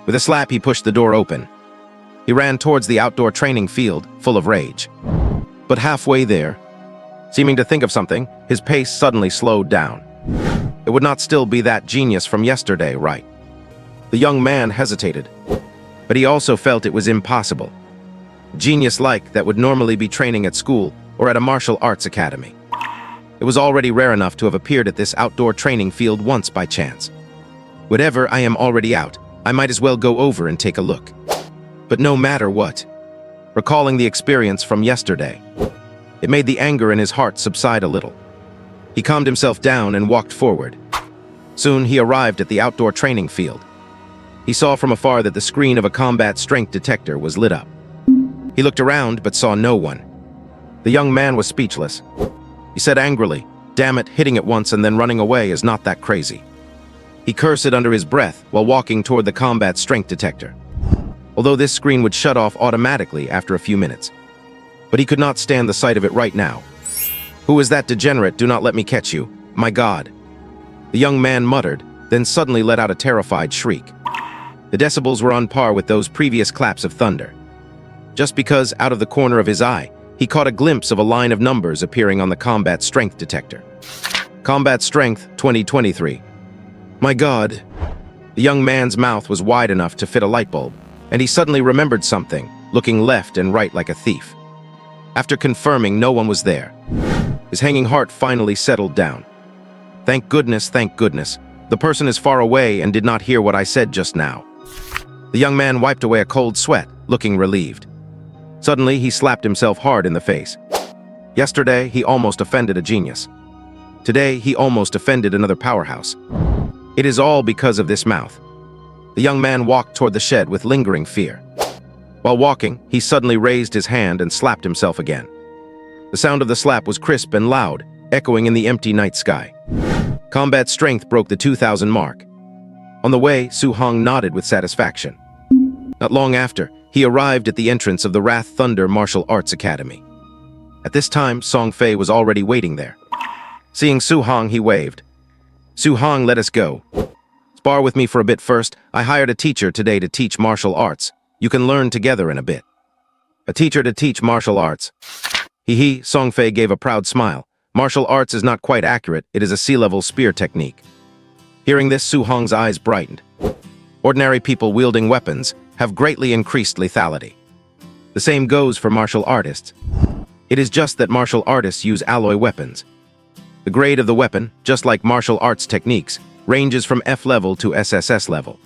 With a slap, he pushed the door open. He ran towards the outdoor training field, full of rage. But halfway there, seeming to think of something, his pace suddenly slowed down. It would not still be that genius from yesterday, right? The young man hesitated, but he also felt it was impossible. Genius-like that would normally be training at school or at a martial arts academy. It was already rare enough to have appeared at this outdoor training field once by chance. Whatever, I am already out. I might as well go over and take a look. But no matter what, recalling the experience from yesterday, it made the anger in his heart subside a little. He calmed himself down and walked forward. Soon he arrived at the outdoor training field. He saw from afar that the screen of a combat strength detector was lit up. He looked around but saw no one. The young man was speechless. He said angrily, "Damn it, hitting it once and then running away is not that crazy." He cursed it under his breath while walking toward the combat strength detector, although this screen would shut off automatically after a few minutes. But he could not stand the sight of it right now. "Who is that degenerate? Do not let me catch you. My God." The young man muttered, then suddenly let out a terrified shriek. The decibels were on par with those previous claps of thunder. Just because, out of the corner of his eye, he caught a glimpse of a line of numbers appearing on the combat strength detector. Combat strength 2023. My God. The young man's mouth was wide enough to fit a light bulb, and he suddenly remembered something, looking left and right like a thief. After confirming no one was there, his hanging heart finally settled down. Thank goodness, the person is far away and did not hear what I said just now. The young man wiped away a cold sweat, looking relieved. Suddenly, he slapped himself hard in the face. Yesterday, he almost offended a genius. Today, he almost offended another powerhouse. It is all because of this mouth. The young man walked toward the shed with lingering fear. While walking, he suddenly raised his hand and slapped himself again. The sound of the slap was crisp and loud, echoing in the empty night sky. Combat strength broke the 2,000 mark. On the way, Su Hong nodded with satisfaction. Not long after, he arrived at the entrance of the Wrath Thunder Martial Arts Academy. At this time, Song Fei was already waiting there. Seeing Su Hong, he waved. "Su Hong, let us go. Spar with me for a bit first. I hired a teacher today to teach martial arts. You can learn together in a bit." A teacher to teach martial arts. He, Song Fei gave a proud smile. Martial arts is not quite accurate, it is a sea-level spear technique. Hearing this, Su Hong's eyes brightened. Ordinary people wielding weapons have greatly increased lethality. The same goes for martial artists. It is just that martial artists use alloy weapons. The grade of the weapon, just like martial arts techniques, ranges from F level to SSS level.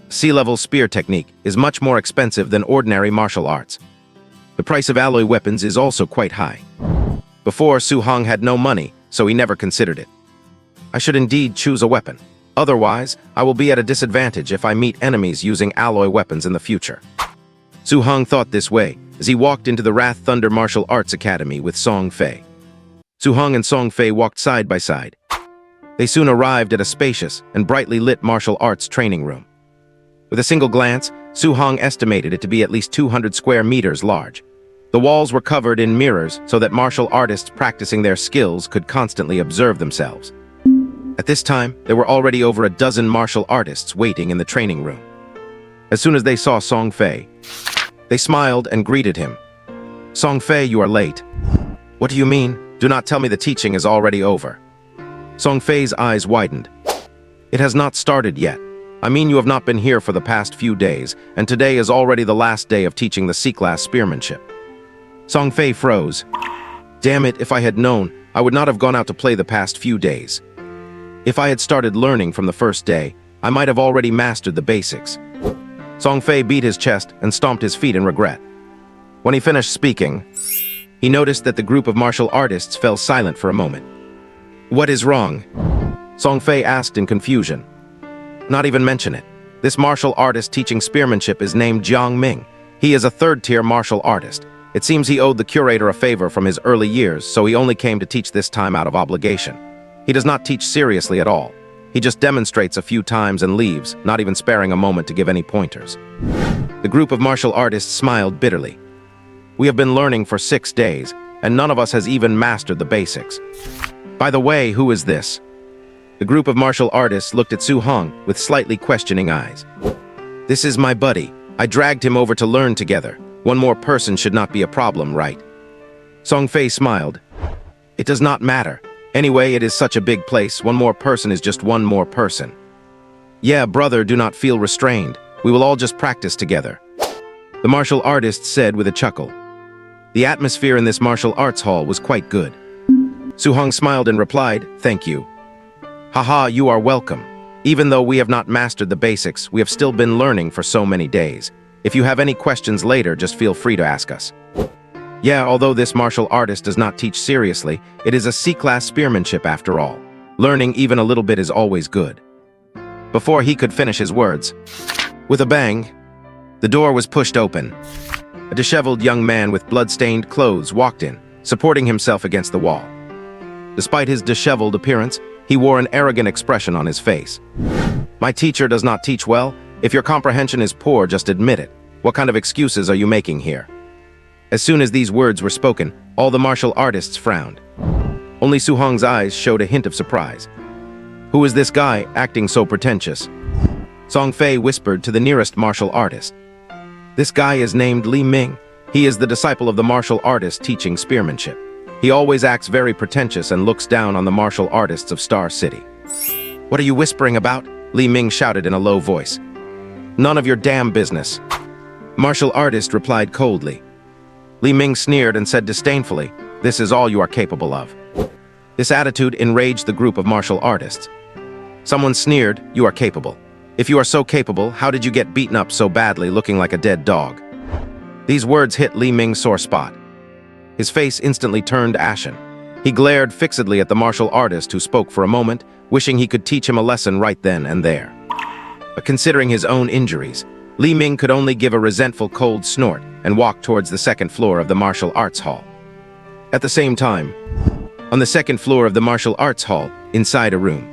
Sea-level spear technique is much more expensive than ordinary martial arts. The price of alloy weapons is also quite high. Before, Su Hong had no money, so he never considered it. I should indeed choose a weapon. Otherwise, I will be at a disadvantage if I meet enemies using alloy weapons in the future. Su Hong thought this way as he walked into the Wrath Thunder Martial Arts Academy with Song Fei. Su Hong and Song Fei walked side by side. They soon arrived at a spacious and brightly lit martial arts training room. With a single glance, Su Hong estimated it to be at least 200 square meters large. The walls were covered in mirrors so that martial artists practicing their skills could constantly observe themselves. At this time, there were already over a dozen martial artists waiting in the training room. As soon as they saw Song Fei, they smiled and greeted him. "Song Fei, you are late." "What do you mean? Do not tell me the teaching is already over." Song Fei's eyes widened. "It has not started yet. I mean, you have not been here for the past few days, and today is already the last day of teaching the C-class spearmanship." Song Fei froze. Damn it, if I had known, I would not have gone out to play the past few days. If I had started learning from the first day, I might have already mastered the basics. Song Fei beat his chest and stomped his feet in regret. When he finished speaking, he noticed that the group of martial artists fell silent for a moment. "What is wrong?" Song Fei asked in confusion. "Not even mention it. This martial artist teaching spearmanship is named Jiang Ming. He is a third-tier martial artist. It seems he owed the curator a favor from his early years, so he only came to teach this time out of obligation. He does not teach seriously at all. He just demonstrates a few times and leaves, not even sparing a moment to give any pointers." The group of martial artists smiled bitterly. "We have been learning for 6 days, and none of us has even mastered the basics. By the way, who is this?" The group of martial artists looked at Su Hong with slightly questioning eyes. "This is my buddy. I dragged him over to learn together. One more person should not be a problem, right?" Song Fei smiled. "It does not matter. Anyway, it is such a big place. One more person is just one more person." "Yeah, brother, do not feel restrained. We will all just practice together." The martial artist said with a chuckle. The atmosphere in this martial arts hall was quite good. Su Hong smiled and replied, "Thank you." "Haha, you are welcome. Even though we have not mastered the basics, we have still been learning for so many days. If you have any questions later, just feel free to ask us." Yeah, although this martial artist does not teach seriously, it is a C-class spearmanship after all. Learning even a little bit is always good. Before he could finish his words, with a bang, the door was pushed open. A disheveled young man with blood-stained clothes walked in, supporting himself against the wall. Despite his disheveled appearance, he wore an arrogant expression on his face. "My teacher does not teach well. If your comprehension is poor, just admit it. What kind of excuses are you making here?" As soon as these words were spoken, all the martial artists frowned. Only Su Hong's eyes showed a hint of surprise. "Who is this guy acting so pretentious?" Song Fei whispered to the nearest martial artist. "This guy is named Li Ming. He is the disciple of the martial artist teaching spearmanship. He always acts very pretentious and looks down on the martial artists of Star City." "What are you whispering about?" Li Ming shouted in a low voice. "None of your damn business." Martial artist replied coldly. Li Ming sneered and said disdainfully, "This is all you are capable of." This attitude enraged the group of martial artists. Someone sneered, "You are capable. If you are so capable, how did you get beaten up so badly looking like a dead dog?" These words hit Li Ming's sore spot. His face instantly turned ashen. He glared fixedly at the martial artist who spoke for a moment, wishing he could teach him a lesson right then and there. But considering his own injuries, Li Ming could only give a resentful cold snort and walk towards the second floor of the martial arts hall. At the same time, on the second floor of the martial arts hall, inside a room,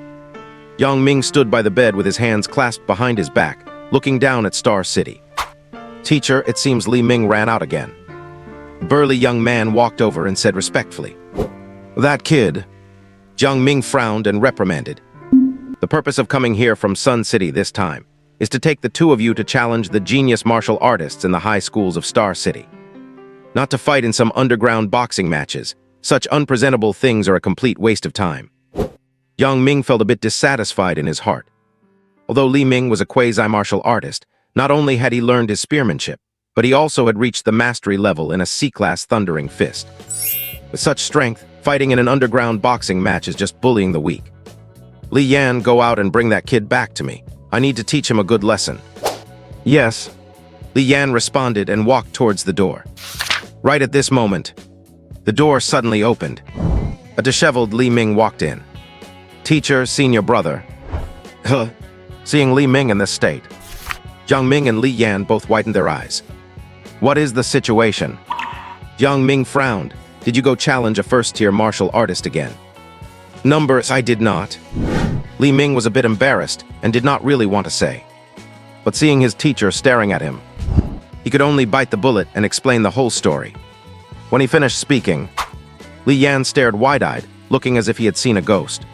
Yang Ming stood by the bed with his hands clasped behind his back, looking down at Star City. "Teacher, it seems Li Ming ran out again." A burly young man walked over and said respectfully, "That kid." Jiang Ming frowned and reprimanded. "The purpose of coming here from Sun City this time is to take the two of you to challenge the genius martial artists in the high schools of Star City. Not to fight in some underground boxing matches. Such unpresentable things are a complete waste of time." Yang Ming felt a bit dissatisfied in his heart. Although Li Ming was a quasi-martial artist, not only had he learned his spearmanship, but he also had reached the mastery level in a C-class thundering fist. With such strength, fighting in an underground boxing match is just bullying the weak. "Li Yan, go out and bring that kid back to me. I need to teach him a good lesson." "Yes." Li Yan responded and walked towards the door. Right at this moment, the door suddenly opened. A disheveled Li Ming walked in. "Teacher, senior brother." Huh. Seeing Li Ming in this state, Jiang Ming and Li Yan both widened their eyes. "What is the situation?" Jiang Ming frowned. "Did you go challenge a first-tier martial artist again?" "Numbers, I did not." Li Ming was a bit embarrassed and did not really want to say. But seeing his teacher staring at him, he could only bite the bullet and explain the whole story. When he finished speaking, Li Yan stared wide-eyed, looking as if he had seen a ghost.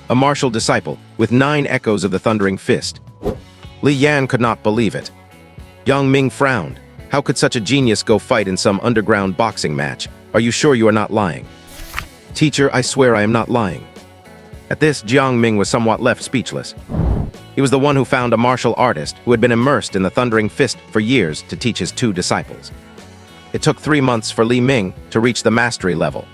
A martial disciple, with 9 echoes of the thundering fist. Li Yan could not believe it. Yang Ming frowned. "How could such a genius go fight in some underground boxing match? Are you sure you are not lying?" "Teacher, I swear I am not lying." At this, Jiang Ming was somewhat left speechless. He was the one who found a martial artist who had been immersed in the thundering fist for years to teach his 2 disciples. It took 3 months for Li Ming to reach the mastery level.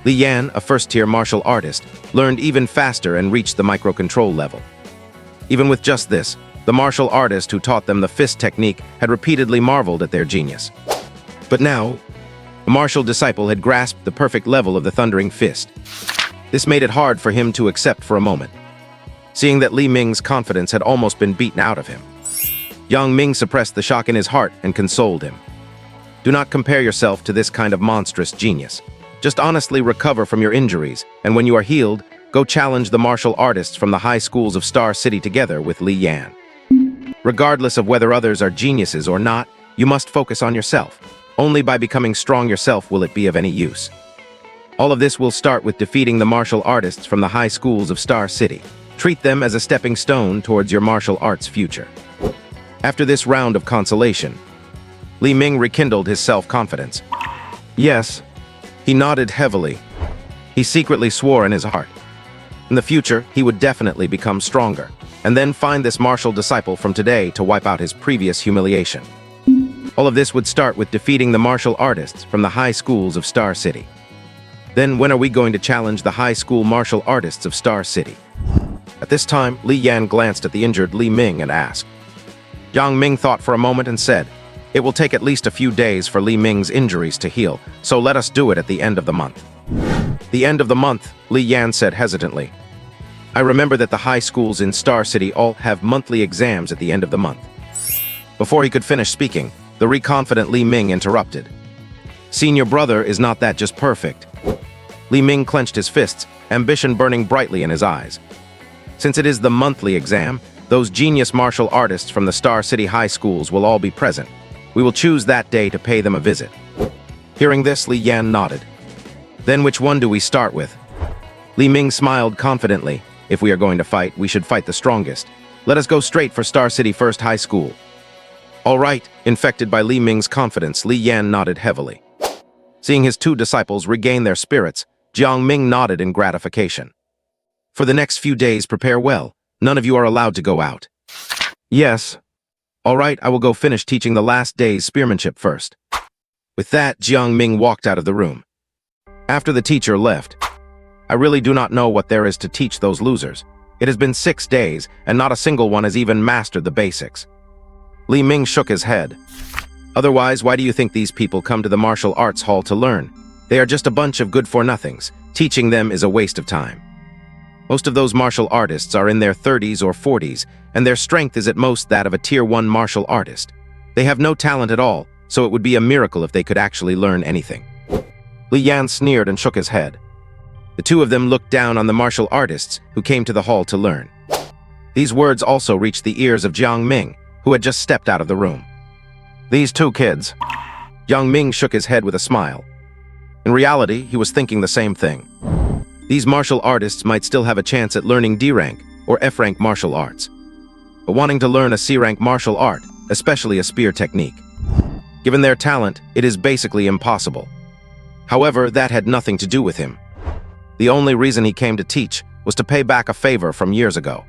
Li Yan, a first-tier martial artist, learned even faster and reached the microcontrol level. Even with just this, the martial artist who taught them the fist technique had repeatedly marveled at their genius. But now, the martial disciple had grasped the perfect level of the thundering fist. This made it hard for him to accept for a moment, seeing that Li Ming's confidence had almost been beaten out of him. Yang Ming suppressed the shock in his heart and consoled him. "Do not compare yourself to this kind of monstrous genius. Just honestly recover from your injuries, and when you are healed, go challenge the martial artists from the high schools of Star City together with Li Yan. Regardless of whether others are geniuses or not, you must focus on yourself. Only by becoming strong yourself will it be of any use. All of this will start with defeating the martial artists from the high schools of Star City. Treat them as a stepping stone towards your martial arts future." After this round of consolation, Li Ming rekindled his self-confidence. Yes, he nodded heavily. He secretly swore in his heart. In the future, he would definitely become stronger, and then find this martial disciple from today to wipe out his previous humiliation. All of this would start with defeating the martial artists from the high schools of Star City. Then when are we going to challenge the high school martial artists of Star City? At this time, Li Yan glanced at the injured Li Ming and asked. Jiang Ming thought for a moment and said, "It will take at least a few days for Li Ming's injuries to heal, so let us do it at the end of the month." "The end of the month," Li Yan said hesitantly. "I remember that the high schools in Star City all have monthly exams at the end of the month." Before he could finish speaking, the reconfident Li Ming interrupted. "Senior brother is not that just perfect." Li Ming clenched his fists, ambition burning brightly in his eyes. "Since it is the monthly exam, those genius martial artists from the Star City high schools will all be present. We will choose that day to pay them a visit." Hearing this, Li Yan nodded. "Then which one do we start with?" Li Ming smiled confidently. "If we are going to fight, we should fight the strongest. Let us go straight for Star City First High School." "All right," infected by Li Ming's confidence, Li Yan nodded heavily. Seeing his two disciples regain their spirits, Jiang Ming nodded in gratification. "For the next few days, prepare well. None of you are allowed to go out." "Yes." "All right, I will go finish teaching the last day's spearmanship first." With that, Jiang Ming walked out of the room. After the teacher left, "I really do not know what there is to teach those losers. It has been 6 days, and not a single one has even mastered the basics." Li Ming shook his head. "Otherwise, why do you think these people come to the martial arts hall to learn? They are just a bunch of good-for-nothings. Teaching them is a waste of time. Most of those martial artists are in their 30s or 40s, and their strength is at most that of a Tier 1 martial artist. They have no talent at all, so it would be a miracle if they could actually learn anything." Li Yan sneered and shook his head. The two of them looked down on the martial artists who came to the hall to learn. These words also reached the ears of Jiang Ming, who had just stepped out of the room. "These two kids." Jiang Ming shook his head with a smile. In reality, he was thinking the same thing. These martial artists might still have a chance at learning D-rank or F-rank martial arts, but wanting to learn a C-rank martial art, especially a spear technique. Given their talent, it is basically impossible. However, that had nothing to do with him. The only reason he came to teach was to pay back a favor from years ago.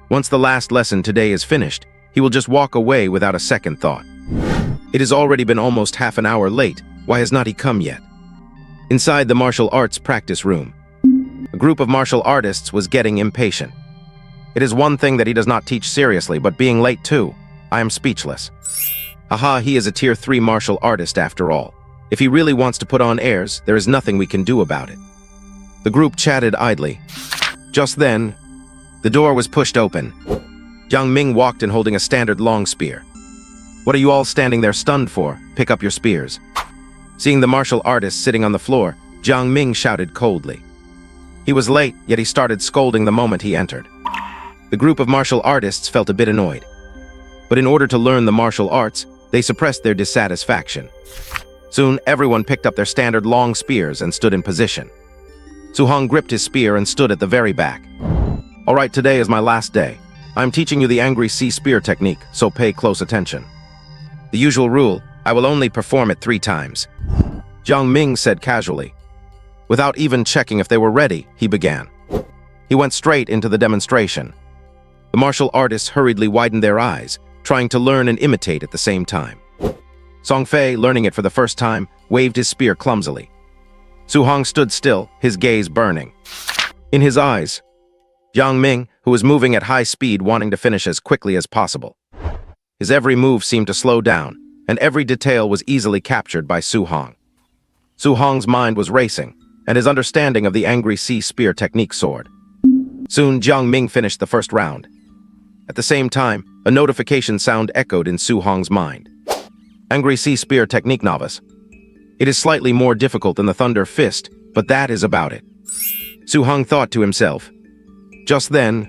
Once the last lesson today is finished, he will just walk away without a second thought. It has already been almost half an hour late. Why has not he come yet? Inside the martial arts practice room, a group of martial artists was getting impatient. It is one thing that he does not teach seriously, but being late too. I am speechless. Haha, he is a Tier 3 martial artist after all. If he really wants to put on airs, there is nothing we can do about it. The group chatted idly. Just then, the door was pushed open. Jiang Ming walked in holding a standard long spear. "What are you all standing there stunned for? Pick up your spears." Seeing the martial artist sitting on the floor, Jiang Ming shouted coldly. He was late, yet he started scolding the moment he entered. The group of martial artists felt a bit annoyed. But in order to learn the martial arts, they suppressed their dissatisfaction. Soon, everyone picked up their standard long spears and stood in position. Su Hong gripped his spear and stood at the very back. "All right, today is my last day. I'm teaching you the Angry Sea Spear technique, so pay close attention. The usual rule, I will only perform it 3 times. Jiang Ming said casually. Without even checking if they were ready, he began. He went straight into the demonstration. The martial artists hurriedly widened their eyes, trying to learn and imitate at the same time. Song Fei, learning it for the first time, waved his spear clumsily. Su Hong stood still, his gaze burning. In his eyes, Jiang Ming, who was moving at high speed, wanting to finish as quickly as possible. His every move seemed to slow down, and every detail was easily captured by Su Hong. Su Hong's mind was racing, and his understanding of the Angry Sea Spear technique soared. Soon, Jiang Ming finished the first round. At the same time, a notification sound echoed in Su Hong's mind. Angry Sea Spear technique novice. It is slightly more difficult than the Thunder Fist, but that is about it. Su Hong thought to himself. Just then,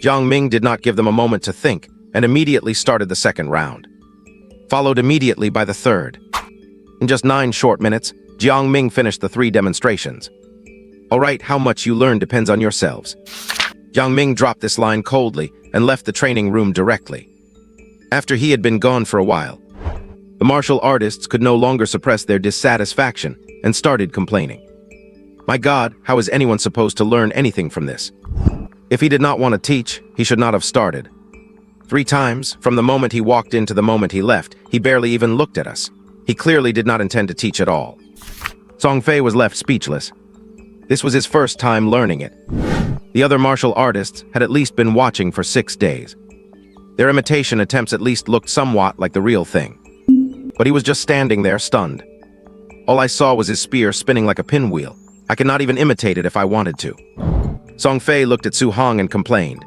Jiang Ming did not give them a moment to think, and immediately started the second round, followed immediately by the third. In just 9 short minutes, Jiang Ming finished the 3 demonstrations. All right, how much you learn depends on yourselves. Jiang Ming dropped this line coldly and left the training room directly. After he had been gone for a while, the martial artists could no longer suppress their dissatisfaction and started complaining. My God, how is anyone supposed to learn anything from this? If he did not want to teach, he should not have started. 3 times, from the moment he walked in to the moment he left, he barely even looked at us. He clearly did not intend to teach at all. Song Fei was left speechless. This was his first time learning it. The other martial artists had at least been watching for 6 days. Their imitation attempts at least looked somewhat like the real thing. But he was just standing there, stunned. All I saw was his spear spinning like a pinwheel. I could not even imitate it if I wanted to. Song Fei looked at Su Hong and complained.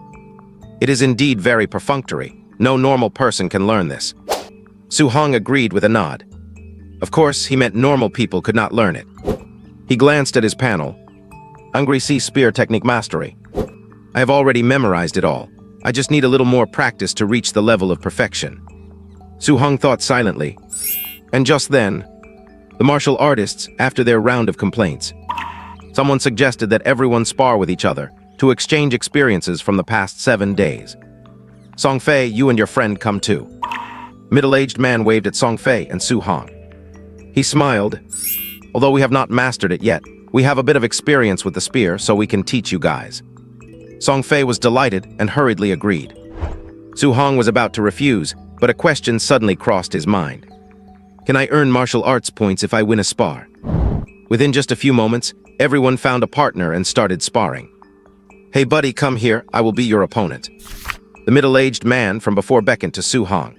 It is indeed very perfunctory. No normal person can learn this. Su Hong agreed with a nod. Of course, he meant normal people could not learn it. He glanced at his panel. Angry Sea Spear Technique Mastery. I have already memorized it all. I just need a little more practice to reach the level of perfection. Su Hong thought silently. And just then, the martial artists, after their round of complaints, someone suggested that everyone spar with each other to exchange experiences from the past 7 days. Song Fei, you and your friend come too. Middle-aged man waved at Song Fei and Su Hong. He smiled. Although we have not mastered it yet, we have a bit of experience with the spear, so we can teach you guys. Song Fei was delighted and hurriedly agreed. Su Hong was about to refuse, but a question suddenly crossed his mind. Can I earn martial arts points if I win a spar? Within just a few moments, everyone found a partner and started sparring. Hey buddy, come here, I will be your opponent. The middle-aged man from before beckoned to Su Hong.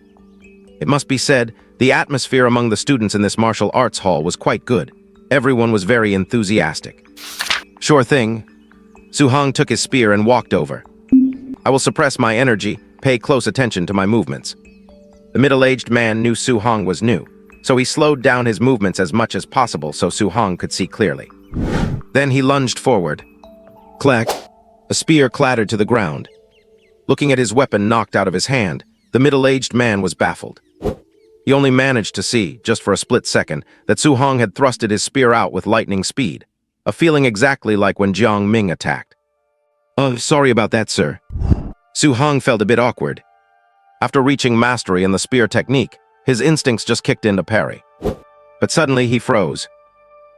It must be said, the atmosphere among the students in this martial arts hall was quite good. Everyone was very enthusiastic. Sure thing. Su Hong took his spear and walked over. I will suppress my energy, pay close attention to my movements. The middle-aged man knew Su Hong was new, so he slowed down his movements as much as possible so Su Hong could see clearly. Then he lunged forward. Clack! A spear clattered to the ground. Looking at his weapon knocked out of his hand, the middle-aged man was baffled. He only managed to see, just for a split second, that Su Hong had thrusted his spear out with lightning speed, a feeling exactly like when Jiang Ming attacked. Sorry about that, sir. Su Hong felt a bit awkward. After reaching mastery in the spear technique, his instincts just kicked in to parry. But suddenly he froze.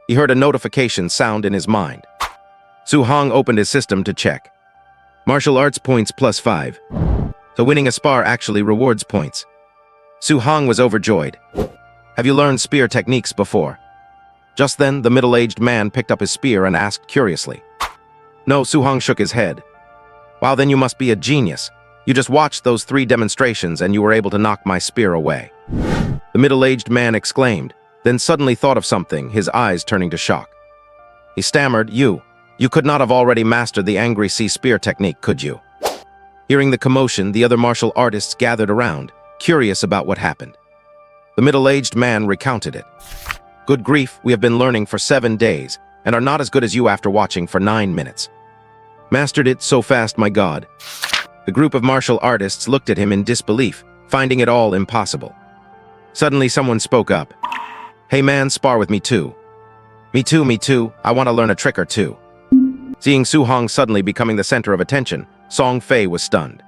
He heard a notification sound in his mind. Su Hong opened his system to check. Martial arts points +5. So winning a spar actually rewards points. Su Hong was overjoyed. Have you learned spear techniques before? Just then, the middle-aged man picked up his spear and asked curiously. No, Su Hong shook his head. Wow, then you must be a genius. You just watched those 3 demonstrations and you were able to knock my spear away. The middle-aged man exclaimed, then suddenly thought of something, his eyes turning to shock. He stammered, You could not have already mastered the Angry Sea Spear technique, could you? Hearing the commotion, the other martial artists gathered around, curious about what happened. The middle-aged man recounted it. Good grief, we have been learning for 7 days, and are not as good as you after watching for 9 minutes. Mastered it so fast, my God. The group of martial artists looked at him in disbelief, finding it all impossible. Suddenly someone spoke up. Hey man, spar with me too. Me too, I want to learn a trick or two. Seeing Su Hong suddenly becoming the center of attention, Song Fei was stunned.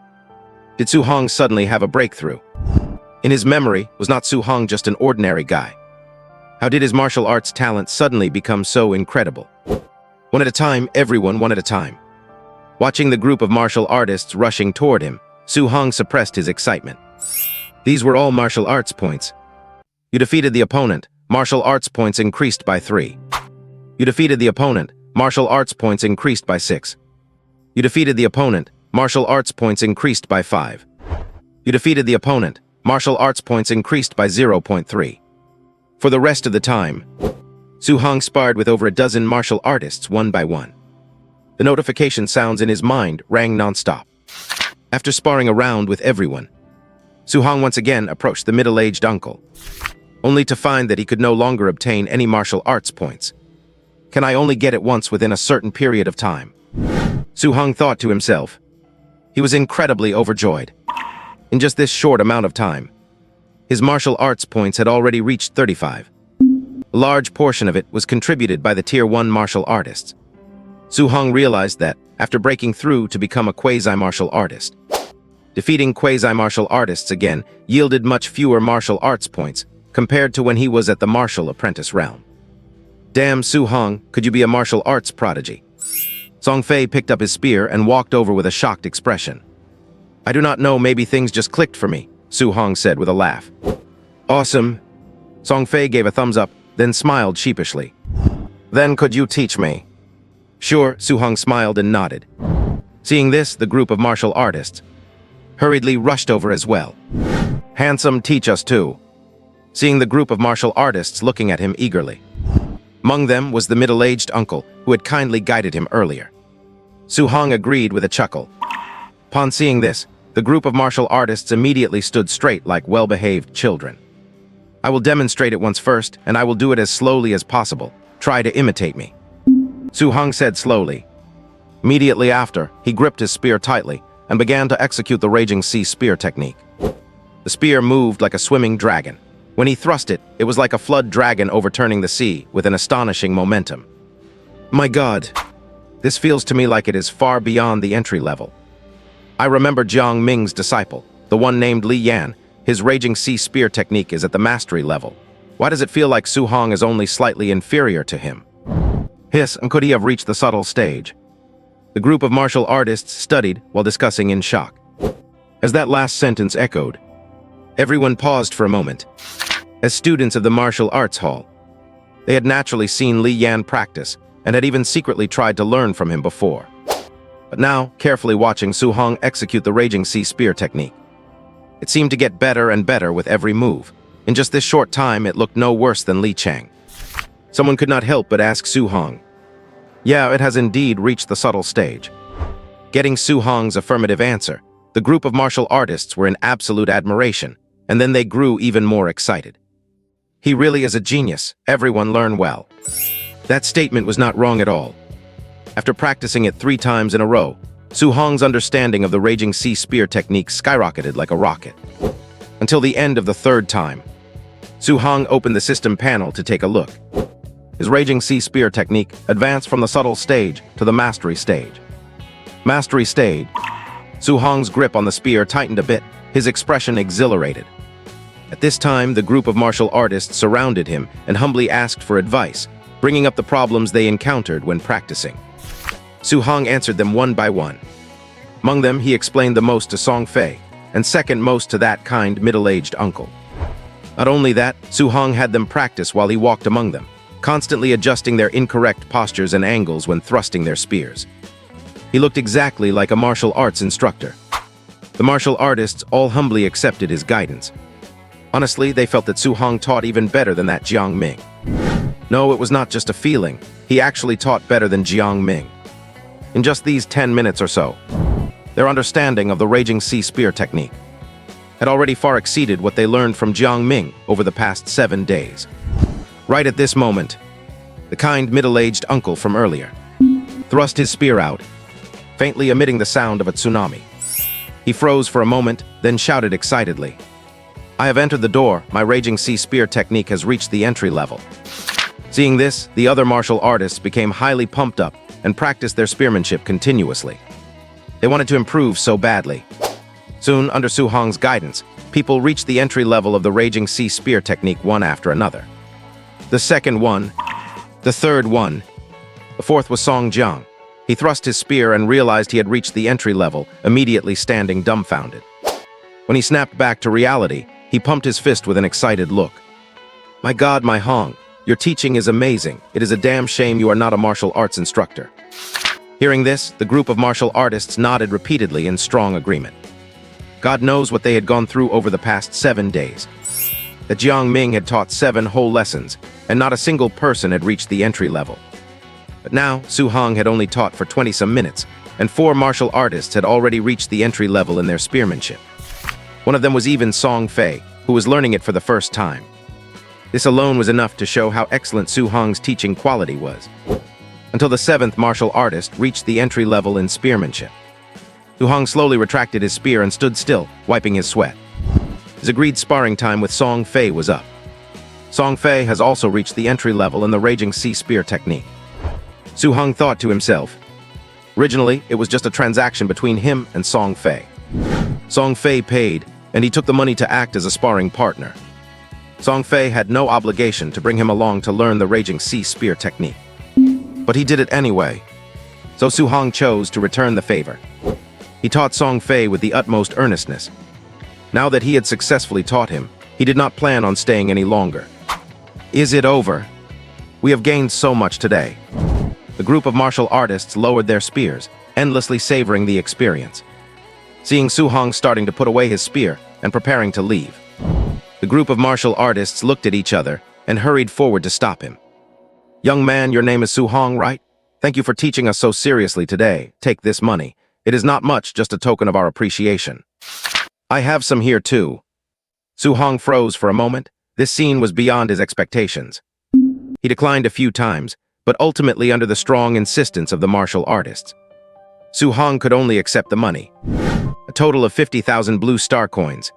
Did Su Hong suddenly have a breakthrough? In his memory, was not Su Hong just an ordinary guy? How did his martial arts talent suddenly become so incredible? One at a time, everyone one at a time. Watching the group of martial artists rushing toward him, Su Hong suppressed his excitement. These were all martial arts points. You defeated the opponent, martial arts points increased by 3. You defeated the opponent, martial arts points increased by 6. You defeated the opponent, martial arts points increased by 5. You defeated the opponent, martial arts points increased by 0.3. For the rest of the time, Su Hong sparred with over a dozen martial artists one by one. The notification sounds in his mind rang non-stop. After sparring around with everyone, Su Hong once again approached the middle-aged uncle, only to find that he could no longer obtain any martial arts points. Can I only get it once within a certain period of time? Su Hong thought to himself. He was incredibly overjoyed. In just this short amount of time, his martial arts points had already reached 35. A large portion of it was contributed by the Tier 1 martial artists. Su Hong realized that, after breaking through to become a quasi-martial artist, defeating quasi-martial artists again yielded much fewer martial arts points compared to when he was at the martial apprentice realm. Damn, Su Hong, could you be a martial arts prodigy? Song Fei picked up his spear and walked over with a shocked expression. I do not know, maybe things just clicked for me, Su Hong said with a laugh. Awesome. Song Fei gave a thumbs up, then smiled sheepishly. Then could you teach me? Sure, Su Hong smiled and nodded. Seeing this, the group of martial artists hurriedly rushed over as well. Handsome, teach us too. Seeing the group of martial artists looking at him eagerly. Among them was the middle-aged uncle who had kindly guided him earlier. Su Hong agreed with a chuckle. Upon seeing this, the group of martial artists immediately stood straight like well-behaved children. I will demonstrate it once first, and I will do it as slowly as possible. Try to imitate me. Su Hong said slowly. Immediately after, he gripped his spear tightly and began to execute the Raging Sea Spear technique. The spear moved like a swimming dragon. When he thrust it, it was like a flood dragon overturning the sea with an astonishing momentum. My God, this feels to me like it is far beyond the entry level. I remember Jiang Ming's disciple, the one named Li Yan. His Raging Sea Spear technique is at the mastery level. Why does it feel like Su Hong is only slightly inferior to him? Hiss, and could he have reached the subtle stage? The group of martial artists studied while discussing in shock. As that last sentence echoed, everyone paused for a moment. As students of the martial arts hall, they had naturally seen Li Yan practice and had even secretly tried to learn from him before. But now, carefully watching Su Hong execute the Raging Sea Spear technique. It seemed to get better and better with every move. In just this short time, it looked no worse than Li Chang. Someone could not help but ask Su Hong. Yeah, it has indeed reached the subtle stage. Getting Su Hong's affirmative answer, the group of martial artists were in absolute admiration, and then they grew even more excited. He really is a genius. Everyone learn well. That statement was not wrong at all. After practicing it 3 times in a row, Su Hong's understanding of the Raging Sea Spear technique skyrocketed like a rocket. Until the end of the 3rd time, Su Hong opened the system panel to take a look. His Raging Sea Spear technique advanced from the subtle stage to the mastery stage. Mastery stage. Su Hong's grip on the spear tightened a bit, his expression exhilarated. At this time, the group of martial artists surrounded him and humbly asked for advice, bringing up the problems they encountered when practicing. Su Hong answered them one by one. Among them, he explained the most to Song Fei, and second most to that kind middle-aged uncle. Not only that, Su Hong had them practice while he walked among them, constantly adjusting their incorrect postures and angles when thrusting their spears. He looked exactly like a martial arts instructor. The martial artists all humbly accepted his guidance. Honestly, they felt that Su Hong taught even better than that Jiang Ming. No, it was not just a feeling. He actually taught better than Jiang Ming. In just these 10 minutes or so, their understanding of the Raging Sea Spear technique had already far exceeded what they learned from Jiang Ming over the past 7 days. Right at this moment, the kind middle-aged uncle from earlier thrust his spear out, faintly emitting the sound of a tsunami. He froze for a moment, then shouted excitedly, I have entered the door. My Raging Sea Spear technique has reached the entry level. Seeing this, the other martial artists became highly pumped up and practiced their spearmanship continuously. They wanted to improve so badly. Soon, under Su Hong's guidance, people reached the entry level of the Raging Sea Spear technique one after another. The second one, the third one, the fourth was Song Jiang. He thrust his spear and realized he had reached the entry level, immediately standing dumbfounded. When he snapped back to reality, he pumped his fist with an excited look. My God, my Hong, your teaching is amazing. It is a damn shame you are not a martial arts instructor. Hearing this, the group of martial artists nodded repeatedly in strong agreement. God knows what they had gone through over the past 7 days. That Jiang Ming had taught 7 whole lessons, and not a single person had reached the entry level. But now, Su Hong had only taught for 20-some minutes, and 4 martial artists had already reached the entry level in their spearmanship. One of them was even Song Fei, who was learning it for the first time. This alone was enough to show how excellent Su Hong's teaching quality was. Until the 7th martial artist reached the entry level in spearmanship. Su Hong slowly retracted his spear and stood still, wiping his sweat. His agreed sparring time with Song Fei was up. Song Fei has also reached the entry level in the Raging Sea Spear technique. Su Hong thought to himself. Originally, it was just a transaction between him and Song Fei. Song Fei paid, and he took the money to act as a sparring partner. Song Fei had no obligation to bring him along to learn the Raging Sea Spear technique. But he did it anyway. So Su Hong chose to return the favor. He taught Song Fei with the utmost earnestness. Now that he had successfully taught him, he did not plan on staying any longer. Is it over? We have gained so much today. The group of martial artists lowered their spears, endlessly savoring the experience. Seeing Su Hong starting to put away his spear and preparing to leave, the group of martial artists looked at each other and hurried forward to stop him. Young man, your name is Su Hong, right? Thank you for teaching us so seriously today. Take this money. It is not much, just a token of our appreciation. I have some here too. Su Hong froze for a moment. This scene was beyond his expectations. He declined a few times, but ultimately under the strong insistence of the martial artists, Su Hong could only accept the money. A total of 50,000 blue star coins.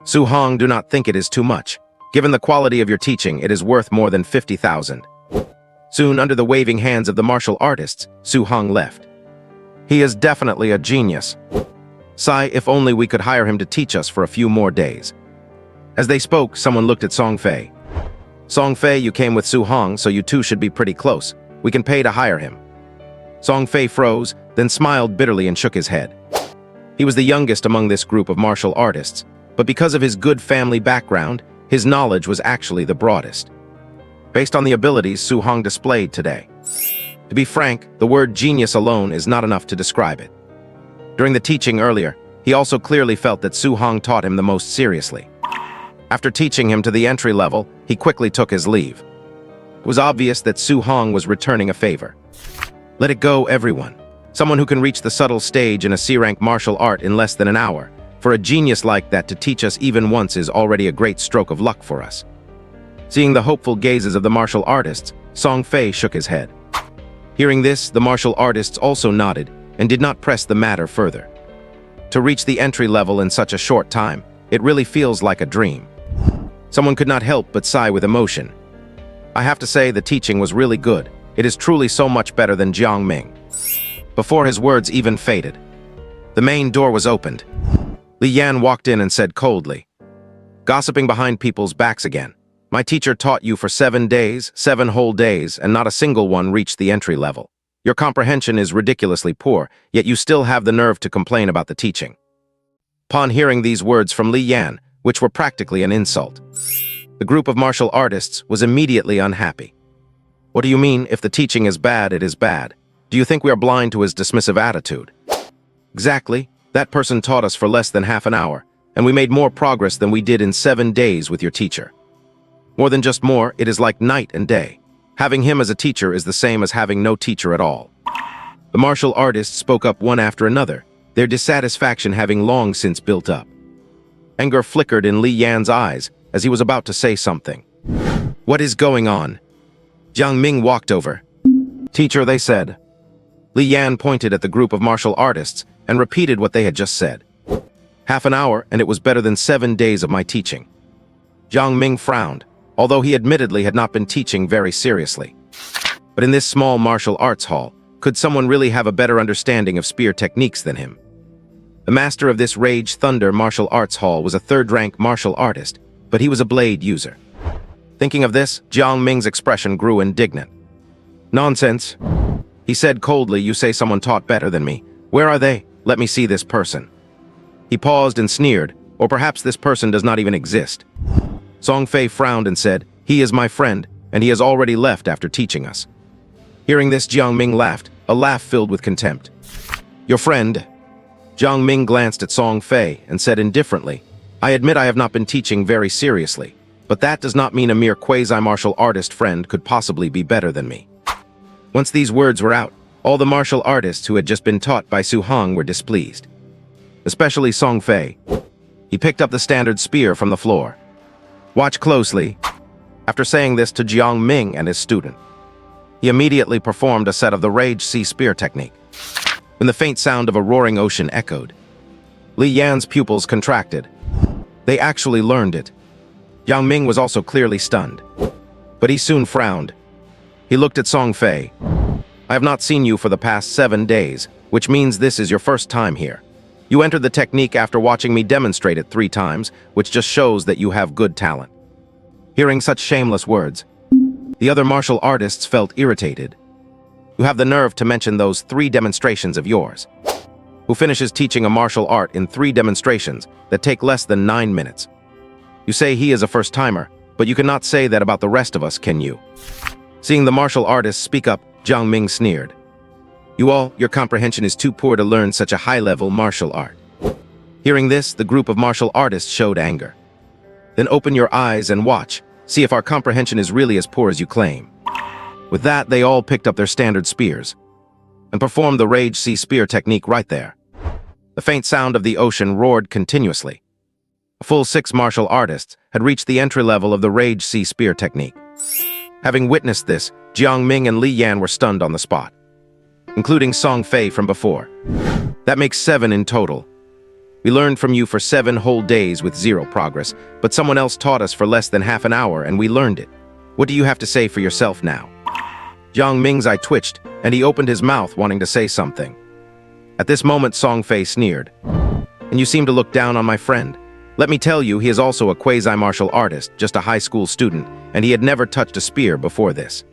Su Hong, do not think it is too much. Given the quality of your teaching, it is worth more than 50,000. Soon, under the waving hands of the martial artists, Su Hong left. He is definitely a genius. Sigh, if only we could hire him to teach us for a few more days. As they spoke, someone looked at Song Fei. Song Fei, you came with Su Hong, so you two should be pretty close. We can pay to hire him. Song Fei froze, then smiled bitterly and shook his head. He was the youngest among this group of martial artists, but because of his good family background, his knowledge was actually the broadest. Based on the abilities Su Hong displayed today. To be frank, the word genius alone is not enough to describe it. During the teaching earlier, he also clearly felt that Su Hong taught him the most seriously. After teaching him to the entry level, he quickly took his leave. It was obvious that Su Hong was returning a favor. Let it go, everyone. Someone who can reach the subtle stage in a C-rank martial art in less than an hour. For a genius like that to teach us even once is already a great stroke of luck for us. Seeing the hopeful gazes of the martial artists, Song Fei shook his head. Hearing this, the martial artists also nodded and did not press the matter further. To reach the entry level in such a short time, it really feels like a dream. Someone could not help but sigh with emotion. I have to say the teaching was really good. It is truly so much better than Jiang Ming. Before his words even faded, the main door was opened. Li Yan walked in and said coldly, "Gossiping behind people's backs again. My teacher taught you for 7 days, 7 whole days, and not a single one reached the entry level. Your comprehension is ridiculously poor, yet you still have the nerve to complain about the teaching." Upon hearing these words from Li Yan, which were practically an insult, the group of martial artists was immediately unhappy. What do you mean, if the teaching is bad, it is bad? Do you think we are blind to his dismissive attitude? Exactly. That person taught us for less than half an hour, and we made more progress than we did in 7 days with your teacher. More than just more, it is like night and day. Having him as a teacher is the same as having no teacher at all. The martial artists spoke up one after another, their dissatisfaction having long since built up. Anger flickered in Li Yan's eyes as he was about to say something. What is going on? Jiang Ming walked over. Teacher, they said. Li Yan pointed at the group of martial artists and repeated what they had just said. Half an hour, and it was better than 7 days of my teaching. Jiang Ming frowned, although he admittedly had not been teaching very seriously. But in this small martial arts hall, could someone really have a better understanding of spear techniques than him? The master of this Rage Thunder martial arts hall was a third-rank martial artist, but he was a blade user. Thinking of this, Jiang Ming's expression grew indignant. Nonsense. He said coldly, you say someone taught better than me. Where are they? Let me see this person. He paused and sneered, or perhaps this person does not even exist. Song Fei frowned and said, he is my friend, and he has already left after teaching us. Hearing this, Jiang Ming laughed, a laugh filled with contempt. Your friend? Jiang Ming glanced at Song Fei and said indifferently, I admit I have not been teaching very seriously, but that does not mean a mere quasi-martial artist friend could possibly be better than me. Once these words were out, all the martial artists who had just been taught by Su Hong were displeased. Especially Song Fei. He picked up the standard spear from the floor. Watch closely. After saying this to Jiang Ming and his student, he immediately performed a set of the Rage Sea Spear technique. When the faint sound of a roaring ocean echoed, Li Yan's pupils contracted. They actually learned it. Jiang Ming was also clearly stunned, but he soon frowned. He looked at Song Fei. I have not seen you for the past 7 days, which means this is your first time here. You entered the technique after watching me demonstrate it 3 times, which just shows that you have good talent. Hearing such shameless words, the other martial artists felt irritated. You have the nerve to mention those 3 demonstrations of yours. who finishes teaching a martial art in 3 demonstrations that take less than 9 minutes. You say he is a first-timer, but you cannot say that about the rest of us, can you? Seeing the martial artist speak up, Jiang Ming sneered. Your comprehension is too poor to learn such a high-level martial art. Hearing this, the group of martial artists showed anger. Then open your eyes and watch. See if our comprehension is really as poor as you claim. With that, they all picked up their standard spears and performed the Rage Sea Spear technique right there. The faint sound of the ocean roared continuously. A full 6 martial artists had reached the entry level of the Rage Sea Spear technique. Having witnessed this, Jiang Ming and Li Yan were stunned on the spot, including Song Fei from before. That makes 7 in total. We learned from you for 7 whole days with 0 progress, but someone else taught us for less than half an hour and we learned it. What do you have to say for yourself now? Jiang Ming's eye twitched, and he opened his mouth wanting to say something. At this moment, Song Fei sneered. And you seem to look down on my friend. Let me tell you, he is also a quasi-martial artist, just a high school student, and he had never touched a spear before this.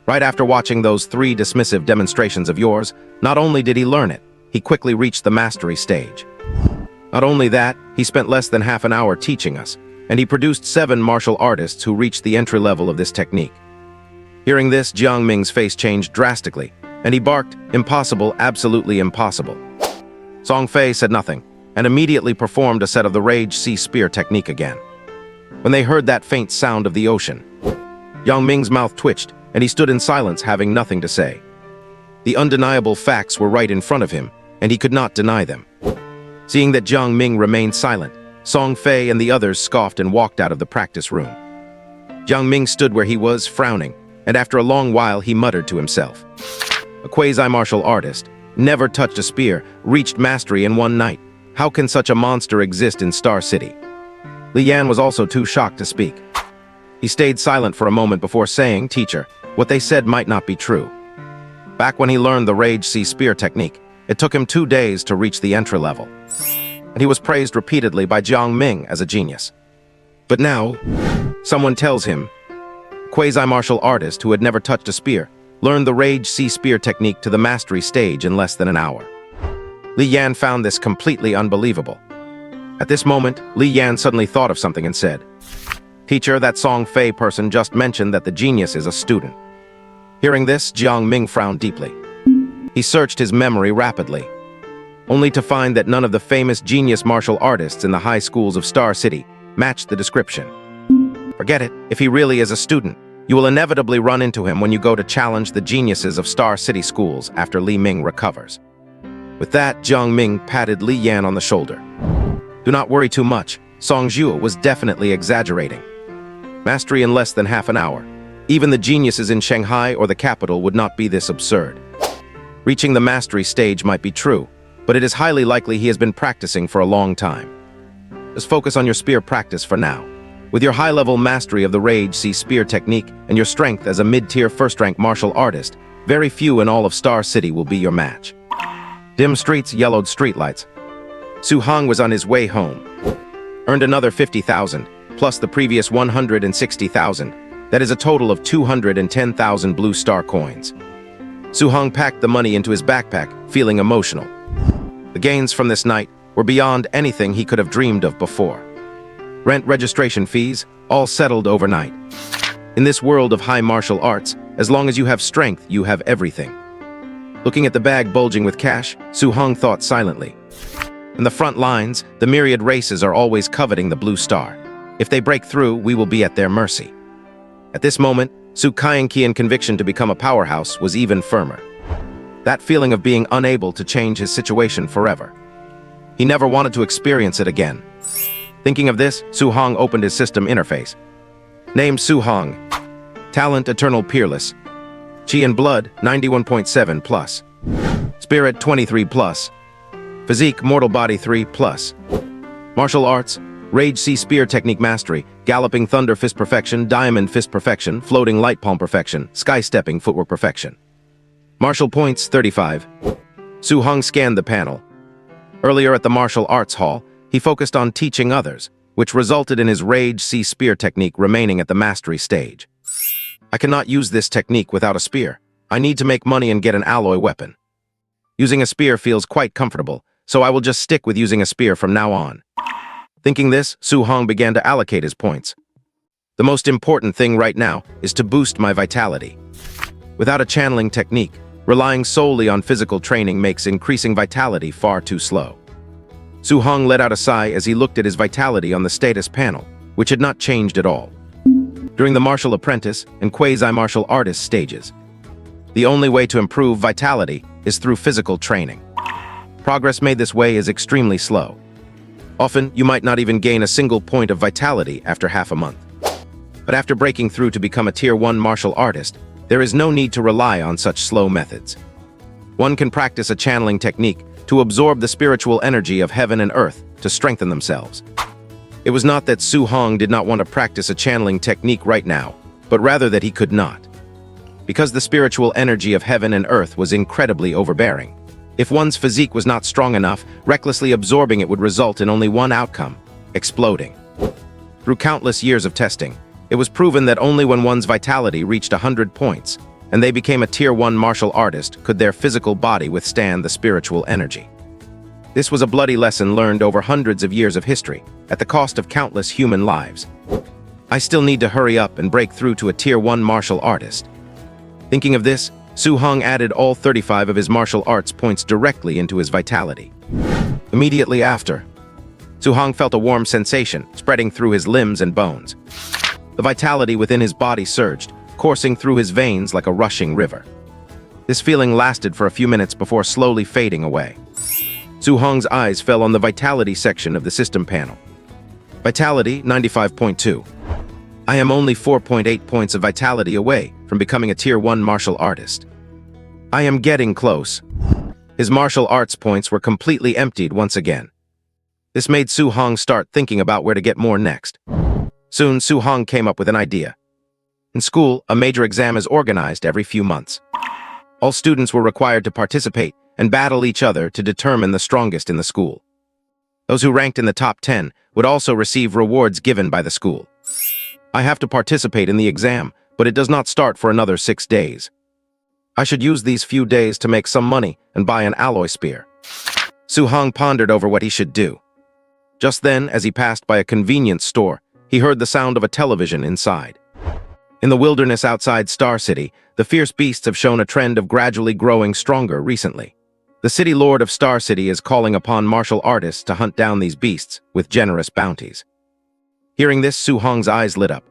Right after watching those 3 dismissive demonstrations of yours, not only did he learn it, he quickly reached the mastery stage. Not only that, he spent less than half an hour teaching us, and he produced 7 martial artists who reached the entry level of this technique. Hearing this, Jiang Ming's face changed drastically, and he barked, "Impossible, absolutely impossible." Song Fei said nothing, and immediately performed a set of the Rage Sea Spear technique again. When they heard that faint sound of the ocean, Jiang Ming's mouth twitched, and he stood in silence, having nothing to say. The undeniable facts were right in front of him, and he could not deny them. Seeing that Jiang Ming remained silent, Song Fei and the others scoffed and walked out of the practice room. Jiang Ming stood where he was, frowning, and after a long while he muttered to himself. A quasi-martial artist, never touched a spear, reached mastery in 1 night. How can such a monster exist in Star City? Li Yan was also too shocked to speak. He stayed silent for a moment before saying, "Teacher, what they said might not be true." Back when he learned the Rage Sea Spear technique, it took him 2 days to reach the entry level, and he was praised repeatedly by Jiang Ming as a genius. But now, someone tells him, quasi-martial artist who had never touched a spear, learned the Rage Sea Spear technique to the mastery stage in less than an hour. Li Yan found this completely unbelievable. At this moment, Li Yan suddenly thought of something and said, "Teacher, that Song Fei person just mentioned that the genius is a student." Hearing this, Jiang Ming frowned deeply. He searched his memory rapidly, only to find that none of the famous genius martial artists in the high schools of Star City matched the description. Forget it. If he really is a student, you will inevitably run into him when you go to challenge the geniuses of Star City schools after Li Ming recovers. With that, Jiang Ming patted Li Yan on the shoulder. Do not worry too much. Song Zhuo was definitely exaggerating. Mastery in less than half an hour. Even the geniuses in Shanghai or the capital would not be this absurd. Reaching the mastery stage might be true, but it is highly likely he has been practicing for a long time. Just focus on your spear practice for now. With your high-level mastery of the Rage Sea Spear technique and your strength as a mid-tier first-rank martial artist, very few in all of Star City will be your match. Dim streets, yellowed streetlights. Su Hong was on his way home. Earned another 50,000, plus the previous 160,000. That is a total of 210,000 Blue Star coins. Su Hong packed the money into his backpack, feeling emotional. The gains from this night were beyond anything he could have dreamed of before. Rent, registration fees, all settled overnight. In this world of high martial arts, as long as you have strength, you have everything. Looking at the bag bulging with cash, Su Hong thought silently. In the front lines, the myriad races are always coveting the Blue Star. If they break through, we will be at their mercy. At this moment, Su Kaienqian's conviction to become a powerhouse was even firmer. That feeling of being unable to change his situation forever. He never wanted to experience it again. Thinking of this, Su Hong opened his system interface. Name Su Hong. Talent Eternal Peerless. Chi and Blood 91.7 plus. Spirit 23 plus. Physique Mortal Body 3 plus. Martial Arts Rage Sea Spear Technique Mastery, Galloping Thunder Fist Perfection, Diamond Fist Perfection, Floating Light Palm Perfection, Sky Stepping Footwork Perfection. Martial Points 35. Su Hong scanned the panel. Earlier at the Martial Arts Hall, he focused on teaching others, which resulted in his Rage Sea Spear technique remaining at the mastery stage. I cannot use this technique without a spear. I need to make money and get an alloy weapon. Using a spear feels quite comfortable, so I will just stick with using a spear from now on. Thinking this, Su Hong began to allocate his points. The most important thing right now is to boost my vitality. Without a channeling technique, relying solely on physical training makes increasing vitality far too slow. Su Hong let out a sigh as he looked at his vitality on the status panel, which had not changed at all. During the martial apprentice and quasi-martial artist stages, the only way to improve vitality is through physical training. Progress made this way is extremely slow. Often, you might not even gain a single point of vitality after half a month. But after breaking through to become a Tier 1 martial artist, there is no need to rely on such slow methods. One can practice a channeling technique to absorb the spiritual energy of heaven and earth to strengthen themselves. It was not that Su Hong did not want to practice a channeling technique right now, but rather that he could not. Because the spiritual energy of heaven and earth was incredibly overbearing. If one's physique was not strong enough, recklessly absorbing it would result in only one outcome: exploding. Through countless years of testing, it was proven that only when one's vitality reached 100 points, and they became a Tier 1 martial artist, could their physical body withstand the spiritual energy. This was a bloody lesson learned over hundreds of years of history, at the cost of countless human lives. I still need to hurry up and break through to a Tier 1 martial artist. Thinking of this, Su Hong added all 35 of his martial arts points directly into his vitality. Immediately after, Su Hong felt a warm sensation spreading through his limbs and bones. The vitality within his body surged, coursing through his veins like a rushing river. This feeling lasted for a few minutes before slowly fading away. Su Hong's eyes fell on the vitality section of the system panel. Vitality 95.2. I am only 4.8 points of vitality away from becoming a Tier 1 martial artist. I am getting close. His martial arts points were completely emptied once again. This made Su Hong start thinking about where to get more next. Soon, Su Hong came up with an idea. In school, a major exam is organized every few months. All students were required to participate and battle each other to determine the strongest in the school. Those who ranked in the top 10 would also receive rewards given by the school. I have to participate in the exam, but it does not start for another 6 days. I should use these few days to make some money and buy an alloy spear. Su Hong pondered over what he should do. Just then, as he passed by a convenience store, he heard the sound of a television inside. In the wilderness outside Star City, the fierce beasts have shown a trend of gradually growing stronger recently. The city lord of Star City is calling upon martial artists to hunt down these beasts with generous bounties. Hearing this, Su Hong's eyes lit up.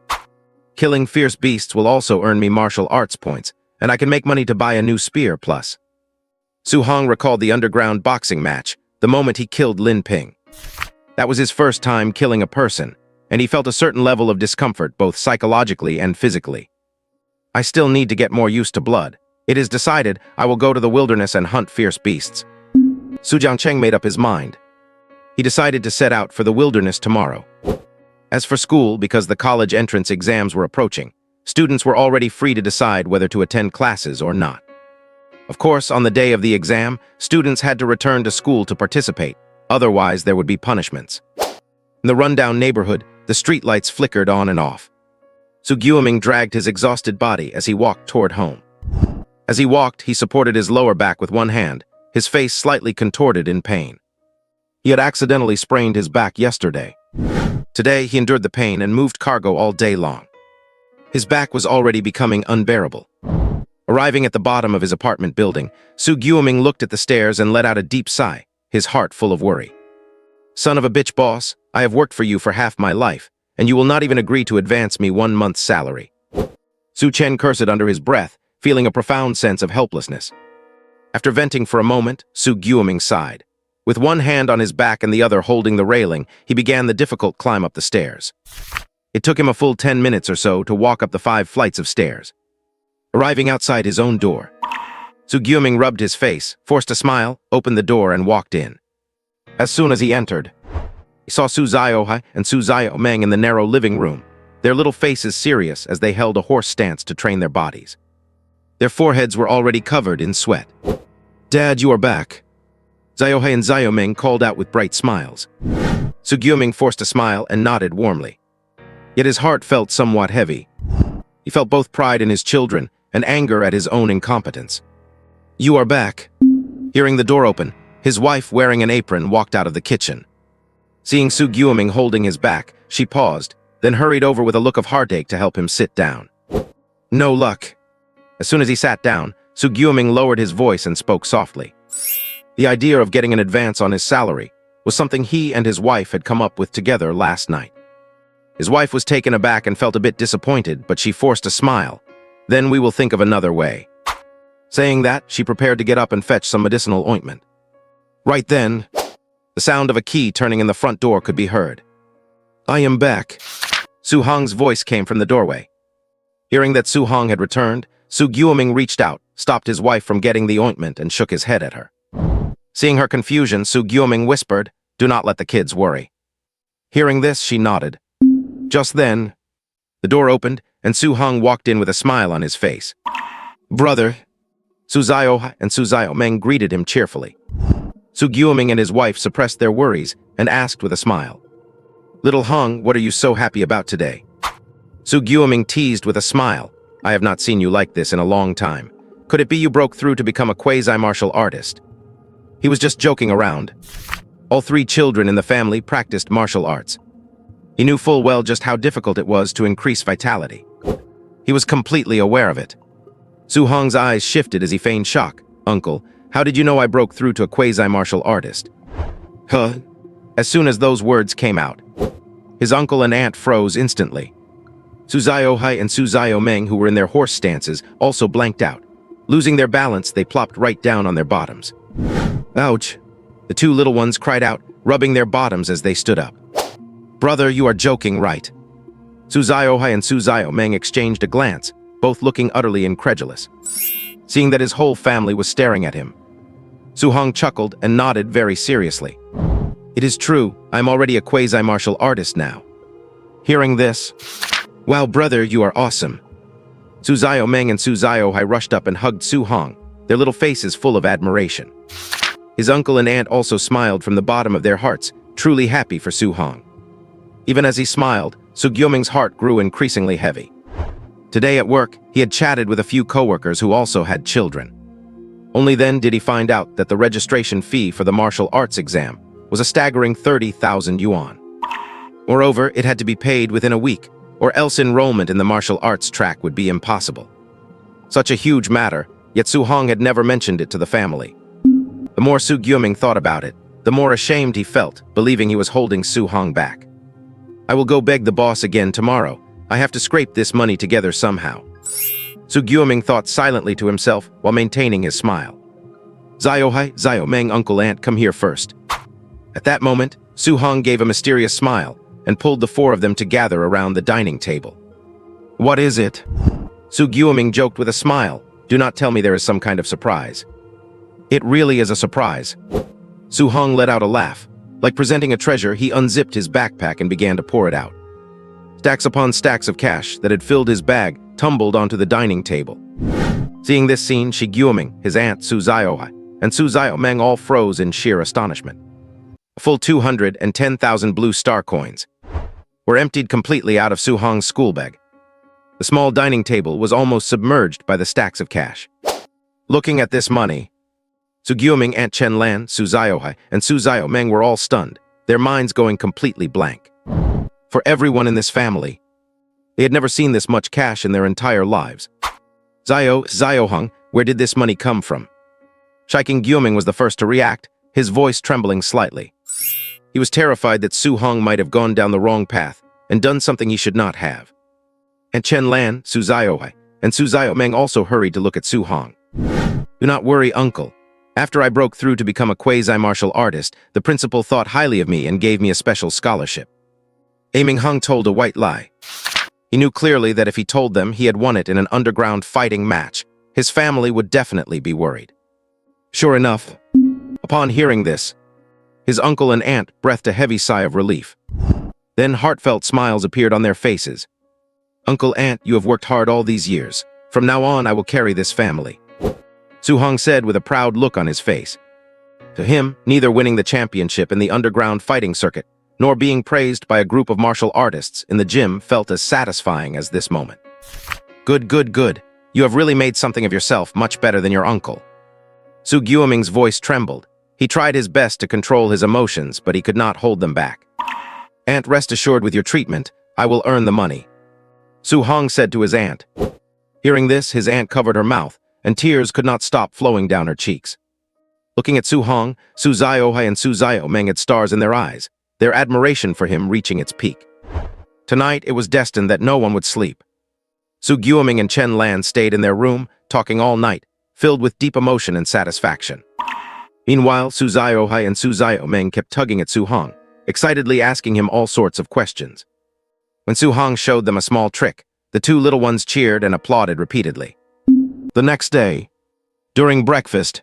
Killing fierce beasts will also earn me martial arts points, and I can make money to buy a new spear plus. Su Hong recalled the underground boxing match, the moment he killed Lin Ping. That was his first time killing a person, and he felt a certain level of discomfort both psychologically and physically. I still need to get more used to blood. It is decided I will go to the wilderness and hunt fierce beasts. Su Jiangcheng made up his mind. He decided to set out for the wilderness tomorrow. As for school, because the college entrance exams were approaching, students were already free to decide whether to attend classes or not. Of course, on the day of the exam, students had to return to school to participate, otherwise there would be punishments. In the rundown neighborhood, the streetlights flickered on and off. Su Guoming dragged his exhausted body as he walked toward home. As he walked, he supported his lower back with one hand, his face slightly contorted in pain. He had accidentally sprained his back yesterday. Today, he endured the pain and moved cargo all day long. His back was already becoming unbearable. Arriving at the bottom of his apartment building, Su Guoming looked at the stairs and let out a deep sigh, his heart full of worry. Son of a bitch boss, I have worked for you for half my life, and you will not even agree to advance me 1 month's salary. Su Chen cursed under his breath, feeling a profound sense of helplessness. After venting for a moment, Su Guoming sighed. With one hand on his back and the other holding the railing, he began the difficult climb up the stairs. It took him a full 10 minutes or so to walk up the 5 flights of stairs. Arriving outside his own door, Su Guoming rubbed his face, forced a smile, opened the door, and walked in. As soon as he entered, he saw Su Zhaohai and Su Xiaomeng in the narrow living room, their little faces serious as they held a horse stance to train their bodies. Their foreheads were already covered in sweat. "Dad, you are back." Xiaohai and Xiaomeng called out with bright smiles. Su Guoming forced a smile and nodded warmly. Yet his heart felt somewhat heavy. He felt both pride in his children and anger at his own incompetence. "You are back." Hearing the door open, his wife, wearing an apron, walked out of the kitchen. Seeing Su Gyuming holding his back, she paused, then hurried over with a look of heartache to help him sit down. No luck. As soon as he sat down, Su Gyuming lowered his voice and spoke softly. The idea of getting an advance on his salary was something he and his wife had come up with together last night. His wife was taken aback and felt a bit disappointed, but she forced a smile. Then we will think of another way. Saying that, she prepared to get up and fetch some medicinal ointment. Right then, the sound of a key turning in the front door could be heard. I am back. Su Hong's voice came from the doorway. Hearing that Su Hong had returned, Su Gyuming reached out, stopped his wife from getting the ointment, and shook his head at her. Seeing her confusion, Su Gyuming whispered, "Do not let the kids worry." Hearing this, she nodded. Just then, the door opened, and Su Hong walked in with a smile on his face. Brother. Su Zio and Su Zio Meng greeted him cheerfully. Su Gyuming and his wife suppressed their worries and asked with a smile, Little Hong, what are you so happy about today? Su Gyuming teased with a smile, I have not seen you like this in a long time. Could it be you broke through to become a quasi-martial artist? He was just joking around. All three children in the family practiced martial arts. He knew full well just how difficult it was to increase vitality. He was completely aware of it. Su Hong's eyes shifted as he feigned shock. Uncle, how did you know I broke through to a quasi-martial artist? Huh? As soon as those words came out, his uncle and aunt froze instantly. Su Ziohai and Su Zio Meng, who were in their horse stances, also blanked out. Losing their balance, they plopped right down on their bottoms. Ouch! The two little ones cried out, rubbing their bottoms as they stood up. Brother, you are joking, right? Su Ziohai and Su Zio Meng exchanged a glance, both looking utterly incredulous. Seeing that his whole family was staring at him, Su Hong chuckled and nodded very seriously. It is true, I'm already a quasi-martial artist now. Hearing this, wow, brother, you are awesome. Su Zio Meng and Su Ziohai rushed up and hugged Su Hong, their little faces full of admiration. His uncle and aunt also smiled from the bottom of their hearts, truly happy for Su Hong. Even as he smiled, Su Gyuming's heart grew increasingly heavy. Today at work, he had chatted with a few coworkers who also had children. Only then did he find out that the registration fee for the martial arts exam was a staggering 30,000 yuan. Moreover, it had to be paid within a week, or else enrollment in the martial arts track would be impossible. Such a huge matter, yet Su Hong had never mentioned it to the family. The more Su Gyuming thought about it, the more ashamed he felt, believing he was holding Su Hong back. I will go beg the boss again tomorrow. I have to scrape this money together somehow. Su Gyuming thought silently to himself while maintaining his smile. Ziohai, Zio Meng, uncle, aunt, come here first. At that moment, Su Hong gave a mysterious smile and pulled the four of them to gather around the dining table. What is it? Su Gyuming joked with a smile. Do not tell me there is some kind of surprise. It really is a surprise. Su Hong let out a laugh. Like presenting a treasure, he unzipped his backpack and began to pour it out. Stacks upon stacks of cash that had filled his bag tumbled onto the dining table. Seeing this scene, Shi Gyuming, his aunt Su Ziohai, and Su Zio Meng all froze in sheer astonishment. A full 210,000 blue star coins were emptied completely out of Su Hong's school bag. The small dining table was almost submerged by the stacks of cash. Looking at this money, Su Gyuming, Aunt Chen Lan, Su Ziohai, and Su Zio Meng were all stunned, their minds going completely blank. For everyone in this family, they had never seen this much cash in their entire lives. Zio Hong, where did this money come from? Shiking Gyuming was the first to react, his voice trembling slightly. He was terrified that Su Hong might have gone down the wrong path and done something he should not have. And Chen Lan, Su Ziohai, and Su Zio Meng also hurried to look at Su Hong. Do not worry, uncle. After I broke through to become a quasi-martial artist, the principal thought highly of me and gave me a special scholarship. Aiming Hung told a white lie. He knew clearly that if he told them he had won it in an underground fighting match, his family would definitely be worried. Sure enough, upon hearing this, his uncle and aunt breathed a heavy sigh of relief. Then heartfelt smiles appeared on their faces. Uncle, aunt, you have worked hard all these years. From now on, I will carry this family. Su Hong said with a proud look on his face. To him, neither winning the championship in the underground fighting circuit nor being praised by a group of martial artists in the gym felt as satisfying as this moment. Good, good, good. You have really made something of yourself much better than your uncle. Su Guoming's voice trembled. He tried his best to control his emotions, but he could not hold them back. "Aunt, rest assured with your treatment, I will earn the money," Su Hong said to his aunt. Hearing this, his aunt covered her mouth, and tears could not stop flowing down her cheeks. Looking at Su Hong, Su Ziohai and Su Ziomeng had stars in their eyes, their admiration for him reaching its peak. Tonight, it was destined that no one would sleep. Su Guoming and Chen Lan stayed in their room, talking all night, filled with deep emotion and satisfaction. Meanwhile, Su Ziohai and Su Ziomeng kept tugging at Su Hong, excitedly asking him all sorts of questions. When Su Hong showed them a small trick, the two little ones cheered and applauded repeatedly. The next day, during breakfast,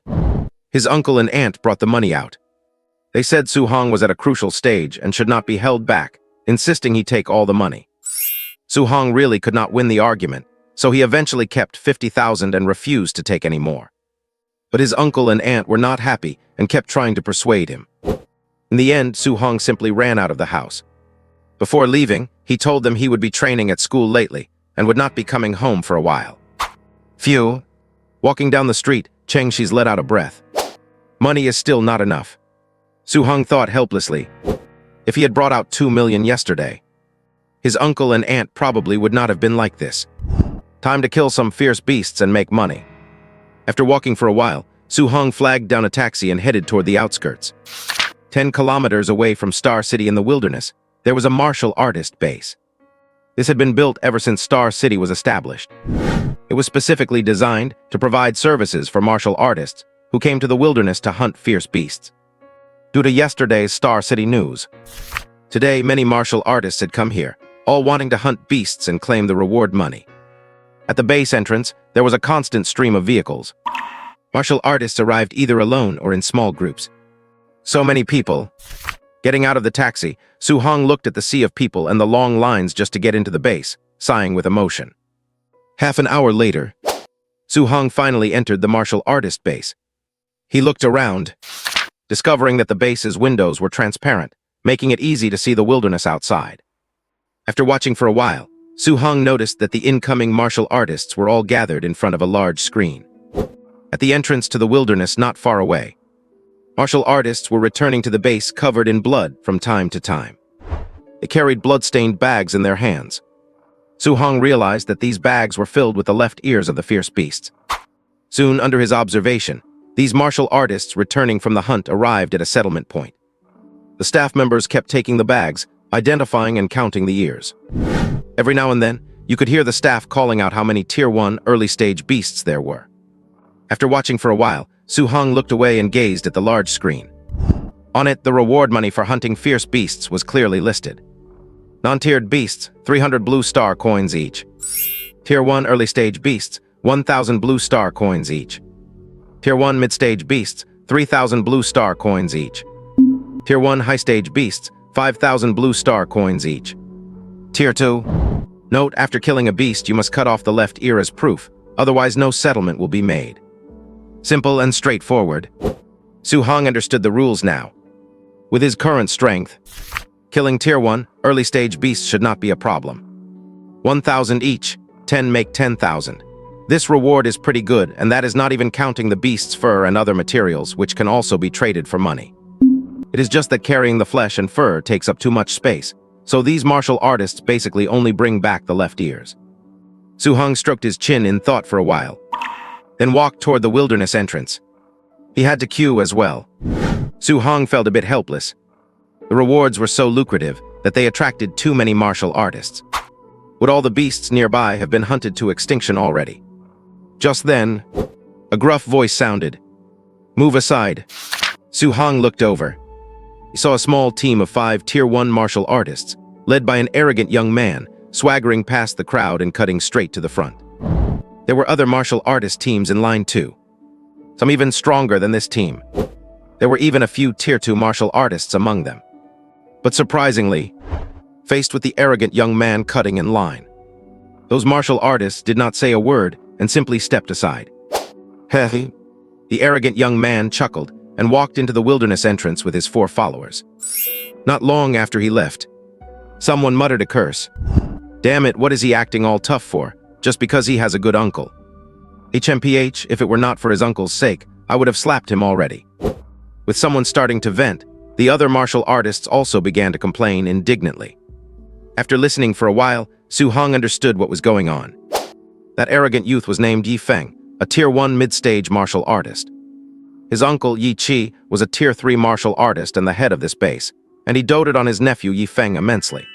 his uncle and aunt brought the money out. They said Su Hong was at a crucial stage and should not be held back, insisting he take all the money. Su Hong really could not win the argument, so he eventually kept 50,000 and refused to take any more. But his uncle and aunt were not happy and kept trying to persuade him. In the end, Su Hong simply ran out of the house. Before leaving, he told them he would be training at school lately and would not be coming home for a while. Phew. Walking down the street, Cheng Shi's let out a breath. Money is still not enough. Su Hong thought helplessly. If he had brought out 2 million yesterday, his uncle and aunt probably would not have been like this. Time to kill some fierce beasts and make money. After walking for a while, Su Hong flagged down a taxi and headed toward the outskirts. 10 kilometers away from Star City in the wilderness, there was a martial artist base. This had been built ever since Star City was established. It was specifically designed to provide services for martial artists who came to the wilderness to hunt fierce beasts. Due to yesterday's Star City news, today many martial artists had come here, all wanting to hunt beasts and claim the reward money. At the base entrance, there was a constant stream of vehicles. Martial artists arrived either alone or in small groups. So many people. Getting out of the taxi, Su Hong looked at the sea of people and the long lines just to get into the base, sighing with emotion. Half an hour later, Su Hong finally entered the martial artist base. He looked around, discovering that the base's windows were transparent, making it easy to see the wilderness outside. After watching for a while, Su Hong noticed that the incoming martial artists were all gathered in front of a large screen. At the entrance to the wilderness not far away, martial artists were returning to the base covered in blood from time to time. They carried blood-stained bags in their hands. Su Hong realized that these bags were filled with the left ears of the fierce beasts. Soon, under his observation, these martial artists returning from the hunt arrived at a settlement point. The staff members kept taking the bags, identifying and counting the ears. Every now and then, you could hear the staff calling out how many Tier 1 early-stage beasts there were. After watching for a while, Su Hong looked away and gazed at the large screen. On it, the reward money for hunting fierce beasts was clearly listed. Non-tiered beasts, 300 blue star coins each. Tier 1 early-stage beasts, 1,000 blue star coins each. Tier 1 mid-stage beasts, 3,000 blue star coins each. Tier 1 high-stage beasts, 5,000 blue star coins each. Tier 2. Note, after killing a beast, you must cut off the left ear as proof, otherwise no settlement will be made. Simple and straightforward. Su Hong understood the rules now. With his current strength, killing Tier 1 early-stage beasts should not be a problem. 1,000 each, 10 make 10,000. This reward is pretty good, and that is not even counting the beast's fur and other materials, which can also be traded for money. It is just that carrying the flesh and fur takes up too much space, so these martial artists basically only bring back the left ears. Su Hong stroked his chin in thought for a while, then walked toward the wilderness entrance. He had to queue as well. Su Hong felt a bit helpless. The rewards were so lucrative that they attracted too many martial artists. Would all the beasts nearby have been hunted to extinction already? Just then, a gruff voice sounded. "Move aside." Su Hong looked over. He saw a small team of 5 Tier 1 martial artists, led by an arrogant young man, swaggering past the crowd and cutting straight to the front. There were other martial artist teams in line too, some even stronger than this team. There were even a few Tier 2 martial artists among them. But surprisingly, faced with the arrogant young man cutting in line, those martial artists did not say a word and simply stepped aside. Heh. The arrogant young man chuckled and walked into the wilderness entrance with his 4 followers. Not long after he left, someone muttered a curse. Damn it, what is he acting all tough for, just because he has a good uncle? HMPH, if it were not for his uncle's sake, I would have slapped him already. With someone starting to vent, the other martial artists also began to complain indignantly. After listening for a while, Su Hong understood what was going on. That arrogant youth was named Yi Feng, a Tier 1 mid-stage martial artist. His uncle, Yi Qi, was a Tier 3 martial artist and the head of this base, and he doted on his nephew Yi Feng immensely.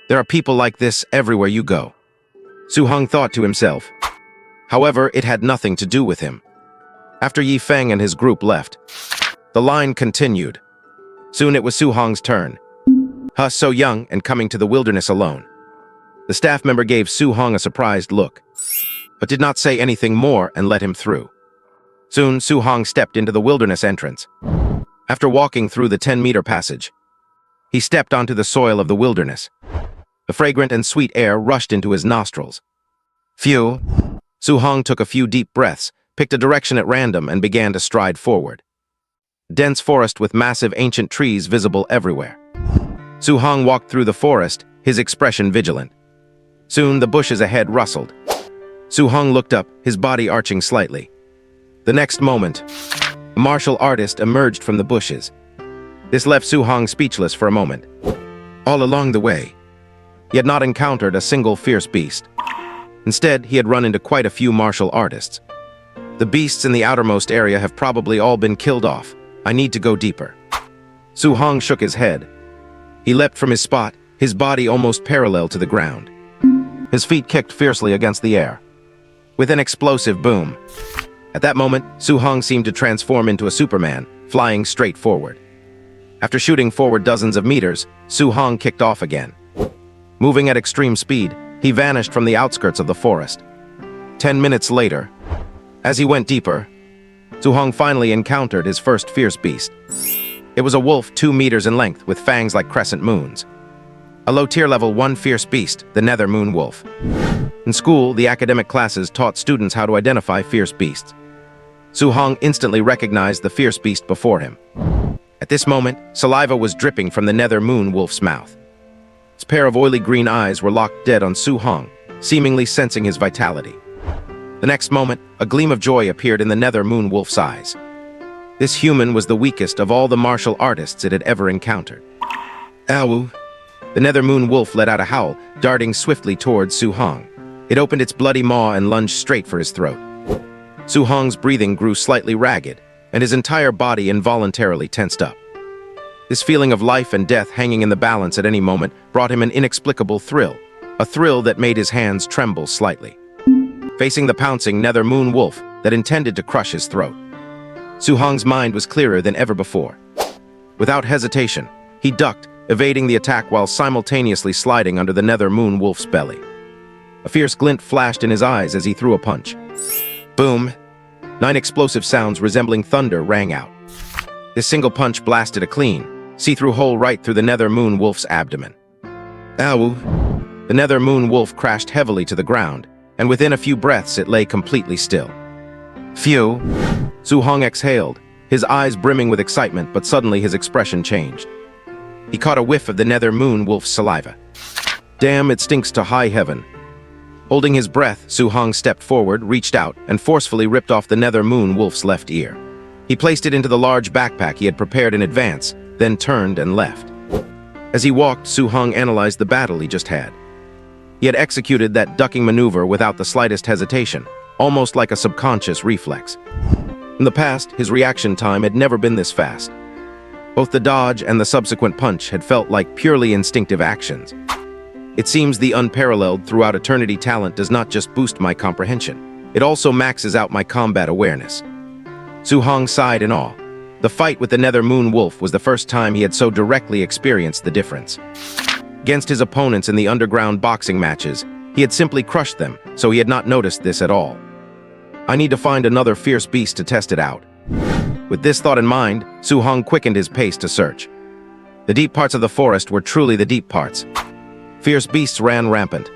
There are people like this everywhere you go, Su Hong thought to himself. However, it had nothing to do with him. After Yi Feng and his group left, the line continued. Soon it was Su Hong's turn. So young and coming to the wilderness alone. The staff member gave Su Hong a surprised look, but did not say anything more and let him through. Soon, Su Hong stepped into the wilderness entrance. After walking through the 10-meter passage, he stepped onto the soil of the wilderness. The fragrant and sweet air rushed into his nostrils. Phew! Su Hong took a few deep breaths, picked a direction at random, and began to stride forward. Dense forest with massive ancient trees visible everywhere. Su Hong walked through the forest, his expression vigilant. Soon, the bushes ahead rustled. Su Hong looked up, his body arching slightly. The next moment, a martial artist emerged from the bushes. This left Su Hong speechless for a moment. All along the way, he had not encountered a single fierce beast. Instead, he had run into quite a few martial artists. The beasts in the outermost area have probably all been killed off. I need to go deeper. Su Hong shook his head. He leapt from his spot, his body almost parallel to the ground. His feet kicked fiercely against the air. With an explosive boom. At that moment, Su Hong seemed to transform into a Superman, flying straight forward. After shooting forward dozens of meters, Su Hong kicked off again. Moving at extreme speed, he vanished from the outskirts of the forest. 10 minutes later, as he went deeper, Su Hong finally encountered his first fierce beast. It was a wolf 2 meters in length with fangs like crescent moons. A low-tier level 1 fierce beast, the Nether Moon Wolf. In school, the academic classes taught students how to identify fierce beasts. Su Hong instantly recognized the fierce beast before him. At this moment, saliva was dripping from the Nether Moon Wolf's mouth. Its pair of oily green eyes were locked dead on Su Hong, seemingly sensing his vitality. The next moment, a gleam of joy appeared in the Nether Moon Wolf's eyes. This human was the weakest of all the martial artists it had ever encountered. Ow! The Nether Moon Wolf let out a howl, darting swiftly towards Su Hong. It opened its bloody maw and lunged straight for his throat. Su Hong's breathing grew slightly ragged, and his entire body involuntarily tensed up. This feeling of life and death hanging in the balance at any moment brought him an inexplicable thrill, a thrill that made his hands tremble slightly. Facing the pouncing Nether Moon Wolf that intended to crush his throat, Su Hong's mind was clearer than ever before. Without hesitation, he ducked, evading the attack while simultaneously sliding under the Nether Moon Wolf's belly. A fierce glint flashed in his eyes as he threw a punch. Boom! 9 explosive sounds resembling thunder rang out. This single punch blasted a clean, see-through hole right through the Nether Moon Wolf's abdomen. Ow! The Nether Moon Wolf crashed heavily to the ground, and within a few breaths it lay completely still. Phew! Su Hong exhaled, his eyes brimming with excitement, but suddenly his expression changed. He caught a whiff of the Nether Moon Wolf's saliva. Damn, it stinks to high heaven. Holding his breath, Su Hong stepped forward, reached out, and forcefully ripped off the Nether Moon Wolf's left ear. He placed it into the large backpack he had prepared in advance, then turned and left. As he walked, Su Hong analyzed the battle he just had. He had executed that ducking maneuver without the slightest hesitation, almost like a subconscious reflex. In the past, his reaction time had never been this fast. Both the dodge and the subsequent punch had felt like purely instinctive actions. It seems the unparalleled throughout eternity talent does not just boost my comprehension, it also maxes out my combat awareness. Su Hong sighed in awe. The fight with the Nether Moon Wolf was the first time he had so directly experienced the difference. Against his opponents in the underground boxing matches, he had simply crushed them, so he had not noticed this at all. I need to find another fierce beast to test it out. With this thought in mind, Su Hong quickened his pace to search. The deep parts of the forest were truly the deep parts. Fierce beasts ran rampant.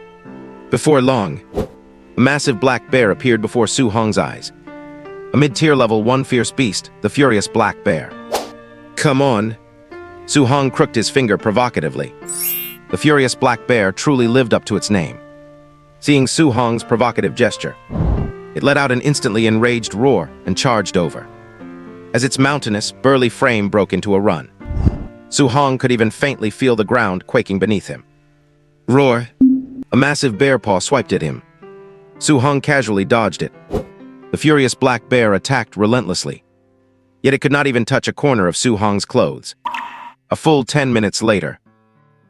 Before long, a massive black bear appeared before Su Hong's eyes. A mid-tier level 1 fierce beast, the furious black bear. Come on! Su Hong crooked his finger provocatively. The furious black bear truly lived up to its name. Seeing Su Hong's provocative gesture, it let out an instantly enraged roar and charged over. as its mountainous, burly frame broke into a run. Su Hong could even faintly feel the ground quaking beneath him. Roar! A massive bear paw swiped at him. Su Hong casually dodged it. The furious black bear attacked relentlessly. Yet it could not even touch a corner of Su Hong's clothes. A full 10 minutes later,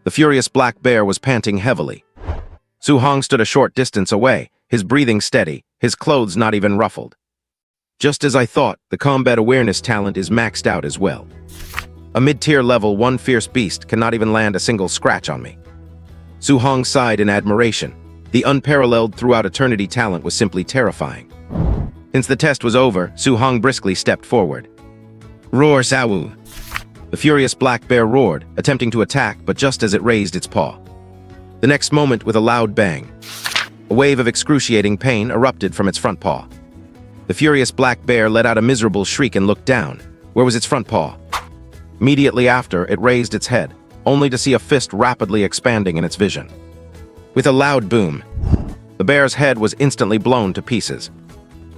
the furious black bear was panting heavily. Su Hong stood a short distance away, his breathing steady, his clothes not even ruffled. Just as I thought, the combat awareness talent is maxed out as well. A mid-tier level 1 fierce beast cannot even land a single scratch on me. Su Hong sighed in admiration. The unparalleled throughout eternity talent was simply terrifying. Since the test was over, Su Hong briskly stepped forward. Roar, Sawu! The furious black bear roared, attempting to attack, but just as it raised its paw. The next moment, with a loud bang, a wave of excruciating pain erupted from its front paw. The furious black bear let out a miserable shriek and looked down. Where was its front paw? Immediately after, it raised its head, only to see a fist rapidly expanding in its vision. With a loud boom, the bear's head was instantly blown to pieces.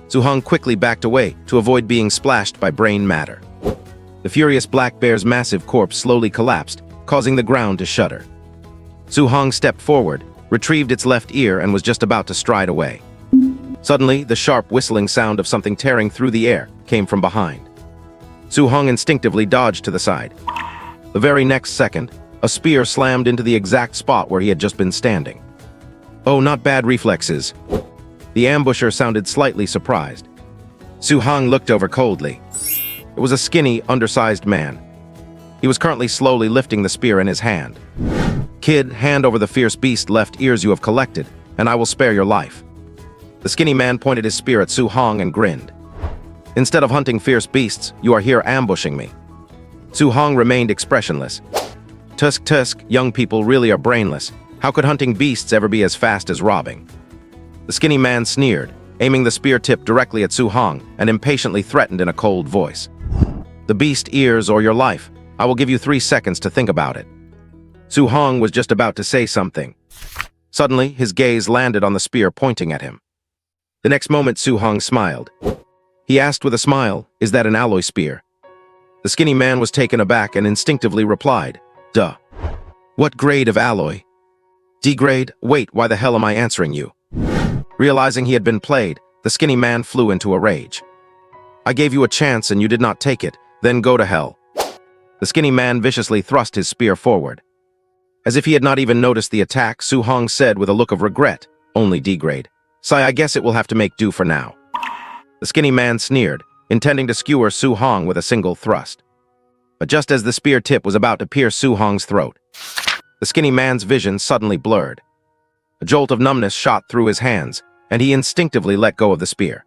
Su Hong quickly backed away to avoid being splashed by brain matter. The furious black bear's massive corpse slowly collapsed, causing the ground to shudder. Su Hong stepped forward, retrieved its left ear, and was just about to stride away. Suddenly, the sharp whistling sound of something tearing through the air came from behind. Su Hong instinctively dodged to the side. The very next second, a spear slammed into the exact spot where he had just been standing. Oh, not bad reflexes. The ambusher sounded slightly surprised. Su Hong looked over coldly. It was a skinny, undersized man. He was currently slowly lifting the spear in his hand. Kid, hand over the fierce beast left ears you have collected, and I will spare your life. The skinny man pointed his spear at Su Hong and grinned. Instead of hunting fierce beasts, you are here ambushing me. Su Hong remained expressionless. Tusk, young people really are brainless. How could hunting beasts ever be as fast as robbing? The skinny man sneered, aiming the spear tip directly at Su Hong, and impatiently threatened in a cold voice. The beast ears or your life. I will give you 3 seconds to think about it. Su Hong was just about to say something. Suddenly, his gaze landed on the spear pointing at him. The next moment, Su Hong smiled. He asked with a smile, "Is that an alloy spear?" The skinny man was taken aback and instinctively replied, "Duh. What grade of alloy?" D grade? Wait, why the hell am I answering you? Realizing he had been played, the skinny man flew into a rage. I gave you a chance and you did not take it, then go to hell. The skinny man viciously thrust his spear forward. As if he had not even noticed the attack, Su Hong said with a look of regret, "Only D grade. Sai, I guess it will have to make do for now." The skinny man sneered, intending to skewer Su Hong with a single thrust. But just as the spear tip was about to pierce Su Hong's throat, the skinny man's vision suddenly blurred. A jolt of numbness shot through his hands, and he instinctively let go of the spear.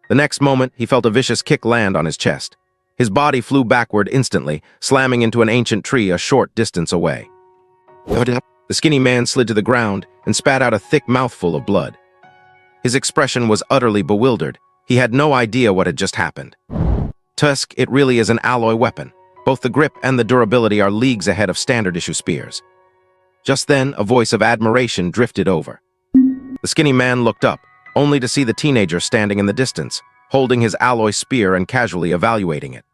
The next moment, he felt a vicious kick land on his chest. His body flew backward instantly, slamming into an ancient tree a short distance away. The skinny man slid to the ground and spat out a thick mouthful of blood. His expression was utterly bewildered. He had no idea what had just happened. Tusk, it really is an alloy weapon. Both the grip and the durability are leagues ahead of standard-issue spears. Just then, a voice of admiration drifted over. The skinny man looked up, only to see the teenager standing in the distance, holding his alloy spear and casually evaluating it.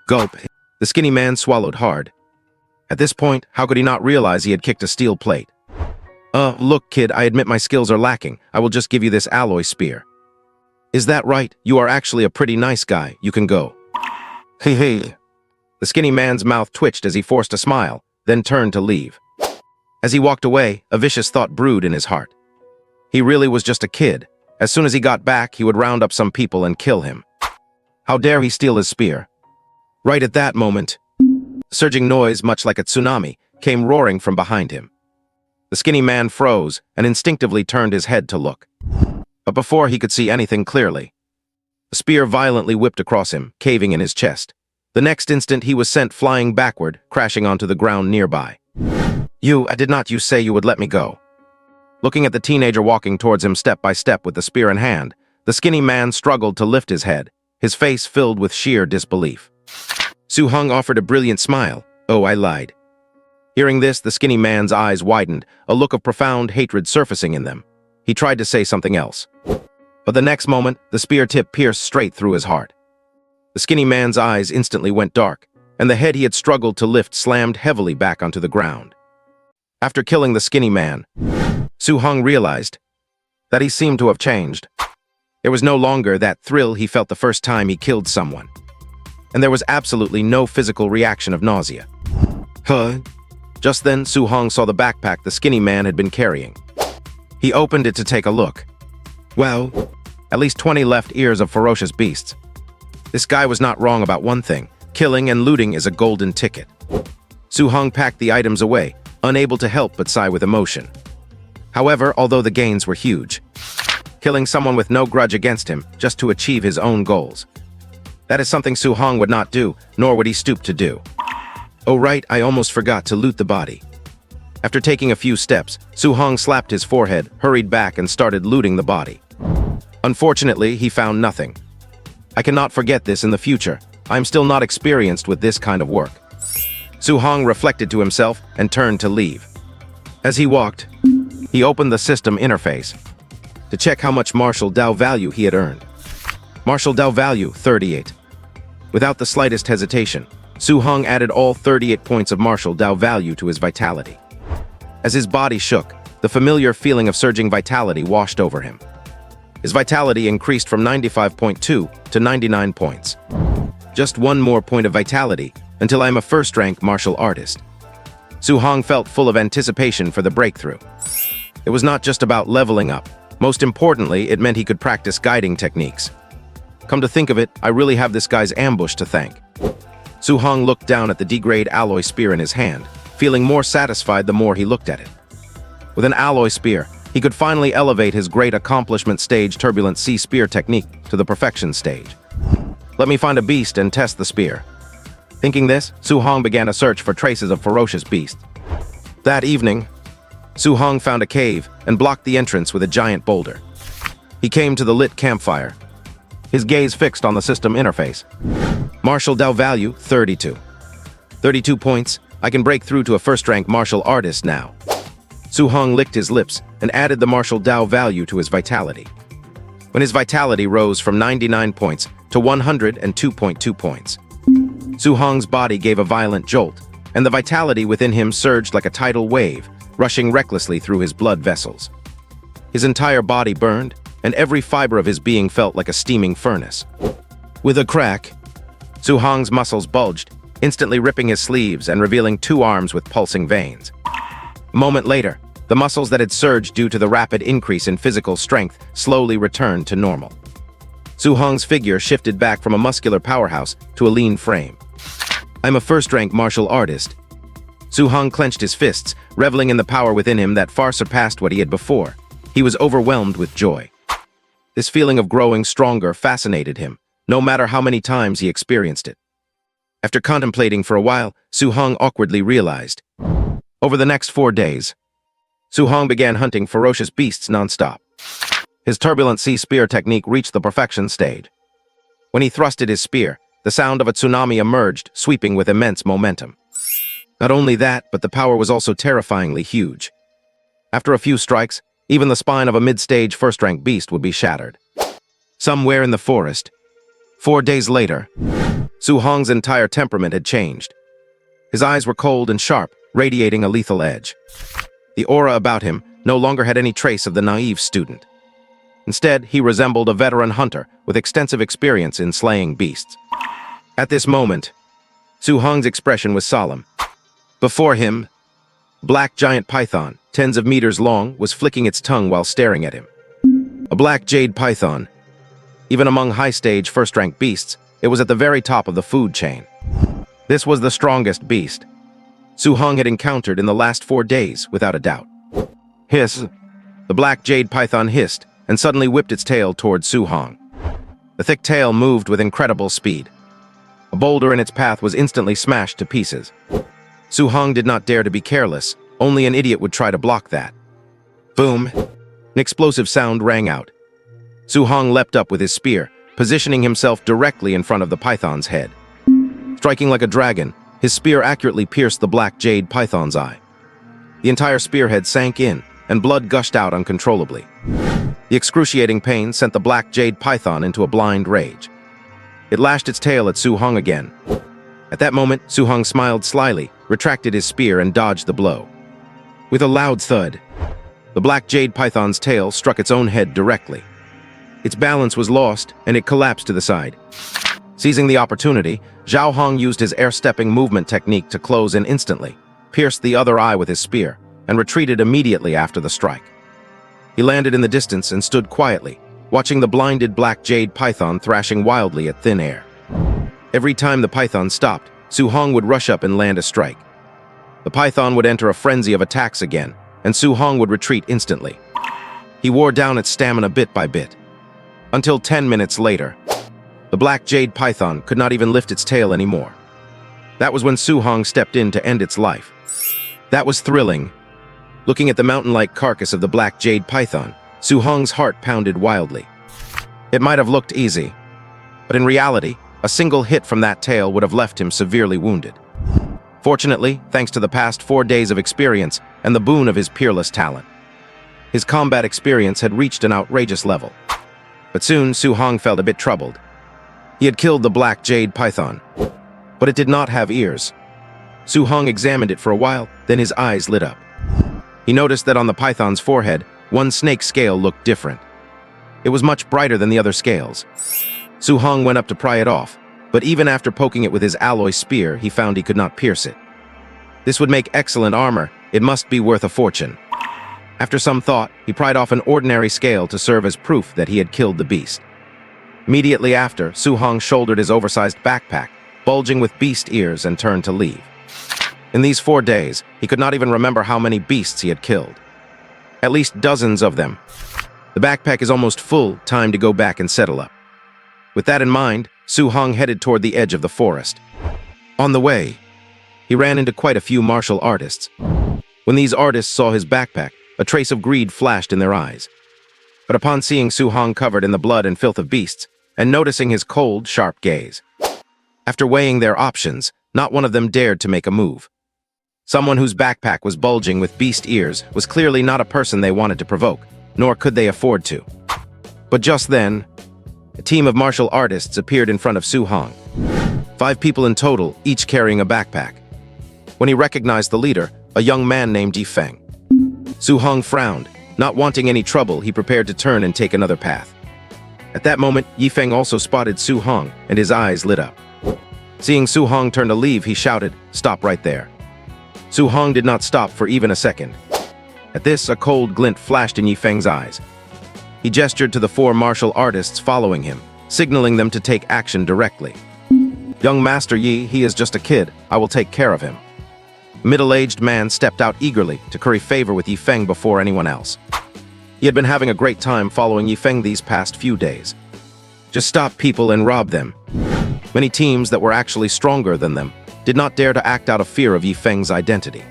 Gulp. The skinny man swallowed hard. At this point, how could he not realize he had kicked a steel plate? Look, kid, I admit my skills are lacking. I will just give you this alloy spear." "Is that right? You are actually a pretty nice guy. You can go." Hey. The skinny man's mouth twitched as he forced a smile, then turned to leave. As he walked away, a vicious thought brewed in his heart. He really was just a kid. As soon as he got back, he would round up some people and kill him. How dare he steal his spear? Right at that moment, surging noise, much like a tsunami, came roaring from behind him. The skinny man froze and instinctively turned his head to look. But before he could see anything clearly, a spear violently whipped across him, caving in his chest. The next instant, he was sent flying backward, crashing onto the ground nearby. Did not you say you would let me go?" Looking at the teenager walking towards him step by step with the spear in hand, the skinny man struggled to lift his head, his face filled with sheer disbelief. Su Hong offered a brilliant smile. "Oh, I lied." Hearing this, the skinny man's eyes widened, a look of profound hatred surfacing in them. He tried to say something else. But the next moment, the spear tip pierced straight through his heart. The skinny man's eyes instantly went dark, and the head he had struggled to lift slammed heavily back onto the ground. After killing the skinny man, Su Hong realized that he seemed to have changed. There was no longer that thrill he felt the first time he killed someone. And there was absolutely no physical reaction of nausea. Huh? Just then, Su Hong saw the backpack the skinny man had been carrying. He opened it to take a look. Well, at least 20 left ears of ferocious beasts. This guy was not wrong about one thing. Killing and looting is a golden ticket. Su Hong packed the items away, unable to help but sigh with emotion. However, although the gains were huge, killing someone with no grudge against him just to achieve his own goals, that is something Su Hong would not do, nor would he stoop to do. Oh right, I almost forgot to loot the body. After taking a few steps, Su Hong slapped his forehead, hurried back and started looting the body. Unfortunately, he found nothing. I cannot forget this in the future. I am still not experienced with this kind of work. Su Hong reflected to himself and turned to leave. As he walked, he opened the system interface to check how much martial Dao value he had earned. Martial Dao value, 38. Without the slightest hesitation, Su Hong added all 38 points of martial Dao value to his vitality. As his body shook, the familiar feeling of surging vitality washed over him. His vitality increased from 95.2 to 99 points. Just one more point of vitality until I am a first-rank martial artist. Su Hong felt full of anticipation for the breakthrough. It was not just about leveling up. Most importantly, it meant he could practice guiding techniques. Come to think of it, I really have this guy's ambush to thank. Su Hong looked down at the D-grade alloy spear in his hand, feeling more satisfied the more he looked at it. With an alloy spear, he could finally elevate his great accomplishment stage turbulent sea spear technique to the perfection stage. Let me find a beast and test the spear. Thinking this, Su Hong began a search for traces of ferocious beasts. That evening, Su Hong found a cave and blocked the entrance with a giant boulder. He came to the lit campfire, his gaze fixed on the system interface. Martial Dao value, 32. 32 points. I can break through to a first-rank martial artist now. Su Hong licked his lips and added the martial Dao value to his vitality. When his vitality rose from 99 points to 102.2 points, Su Hong's body gave a violent jolt, and the vitality within him surged like a tidal wave, rushing recklessly through his blood vessels. His entire body burned, and every fiber of his being felt like a steaming furnace. With a crack, Su Hong's muscles bulged, instantly ripping his sleeves and revealing 2 arms with pulsing veins. A moment later, the muscles that had surged due to the rapid increase in physical strength slowly returned to normal. Su Hong's figure shifted back from a muscular powerhouse to a lean frame. I'm a first-rank martial artist. Su Hong clenched his fists, reveling in the power within him that far surpassed what he had before. He was overwhelmed with joy. This feeling of growing stronger fascinated him, no matter how many times he experienced it. After contemplating for a while, Su Hong awkwardly realized. Over the next 4 days, Su Hong began hunting ferocious beasts nonstop. His turbulent sea spear technique reached the perfection stage. When he thrusted his spear, the sound of a tsunami emerged, sweeping with immense momentum. Not only that, but the power was also terrifyingly huge. After a few strikes, even the spine of a mid-stage first-rank beast would be shattered. Somewhere in the forest, 4 days later, Su Hong's entire temperament had changed. His eyes were cold and sharp, radiating a lethal edge. The aura about him no longer had any trace of the naive student. Instead, he resembled a veteran hunter with extensive experience in slaying beasts. At this moment, Su Hong's expression was solemn. Before him, black giant python, tens of meters long, was flicking its tongue while staring at him. A black jade python. Even among high-stage first-rank beasts, it was at the very top of the food chain. This was the strongest beast Su Hong had encountered in the last 4 days, without a doubt. Hiss! The black jade python hissed and suddenly whipped its tail towards Su Hong. The thick tail moved with incredible speed. A boulder in its path was instantly smashed to pieces. Su Hong did not dare to be careless. Only an idiot would try to block that. Boom! An explosive sound rang out. Su Hong leapt up with his spear, positioning himself directly in front of the python's head. Striking like a dragon, his spear accurately pierced the black jade python's eye. The entire spearhead sank in, and blood gushed out uncontrollably. The excruciating pain sent the black jade python into a blind rage. It lashed its tail at Su Hong again. At that moment, Su Hong smiled slyly, retracted his spear, and dodged the blow. With a loud thud, the black jade python's tail struck its own head directly. Its balance was lost, and it collapsed to the side. Seizing the opportunity, Zhao Hong used his air-stepping movement technique to close in instantly, pierced the other eye with his spear, and retreated immediately after the strike. He landed in the distance and stood quietly, watching the blinded black jade python thrashing wildly at thin air. Every time the python stopped, Su Hong would rush up and land a strike. The python would enter a frenzy of attacks again, and Su Hong would retreat instantly. He wore down its stamina bit by bit. Until 10 minutes later, the black jade python could not even lift its tail anymore. That was when Su Hong stepped in to end its life. That was thrilling. Looking at the mountain-like carcass of the black jade python, Su Hong's heart pounded wildly. It might have looked easy, but in reality, a single hit from that tail would have left him severely wounded. Fortunately, thanks to the past 4 days of experience and the boon of his peerless talent, his combat experience had reached an outrageous level. But soon, Su Hong felt a bit troubled. He had killed the black jade python, but it did not have ears. Su Hong examined it for a while, then his eyes lit up. He noticed that on the python's forehead, one snake scale looked different. It was much brighter than the other scales. Su Hong went up to pry it off, but even after poking it with his alloy spear, he found he could not pierce it. This would make excellent armor. It must be worth a fortune. After some thought, he pried off an ordinary scale to serve as proof that he had killed the beast. Immediately after, Su Hong shouldered his oversized backpack, bulging with beast ears, and turned to leave. In these 4 days, he could not even remember how many beasts he had killed. At least dozens of them. The backpack is almost full, time to go back and settle up. With that in mind, Su Hong headed toward the edge of the forest. On the way, he ran into quite a few martial artists. When these artists saw his backpack, a trace of greed flashed in their eyes. But upon seeing Su Hong covered in the blood and filth of beasts, and noticing his cold, sharp gaze, after weighing their options, not one of them dared to make a move. Someone whose backpack was bulging with beast ears was clearly not a person they wanted to provoke, nor could they afford to. But just then, a team of martial artists appeared in front of Su Hong. 5 people in total, each carrying a backpack. When he recognized the leader, a young man named Yi Feng. Su Hong frowned. Not wanting any trouble, he prepared to turn and take another path. At that moment, Yi Feng also spotted Su Hong, and his eyes lit up. Seeing Su Hong turn to leave, he shouted, "Stop right there." Su Hong did not stop for even a second. At this, a cold glint flashed in Yi Feng's eyes. He gestured to the 4 martial artists following him, signaling them to take action directly. "Young Master Yi, he is just a kid. I will take care of him." A middle-aged man stepped out eagerly to curry favor with Yi Feng before anyone else. He had been having a great time following Yi Feng these past few days. Just stop people and rob them. Many teams that were actually stronger than them did not dare to act out of fear of Yi Feng's identity.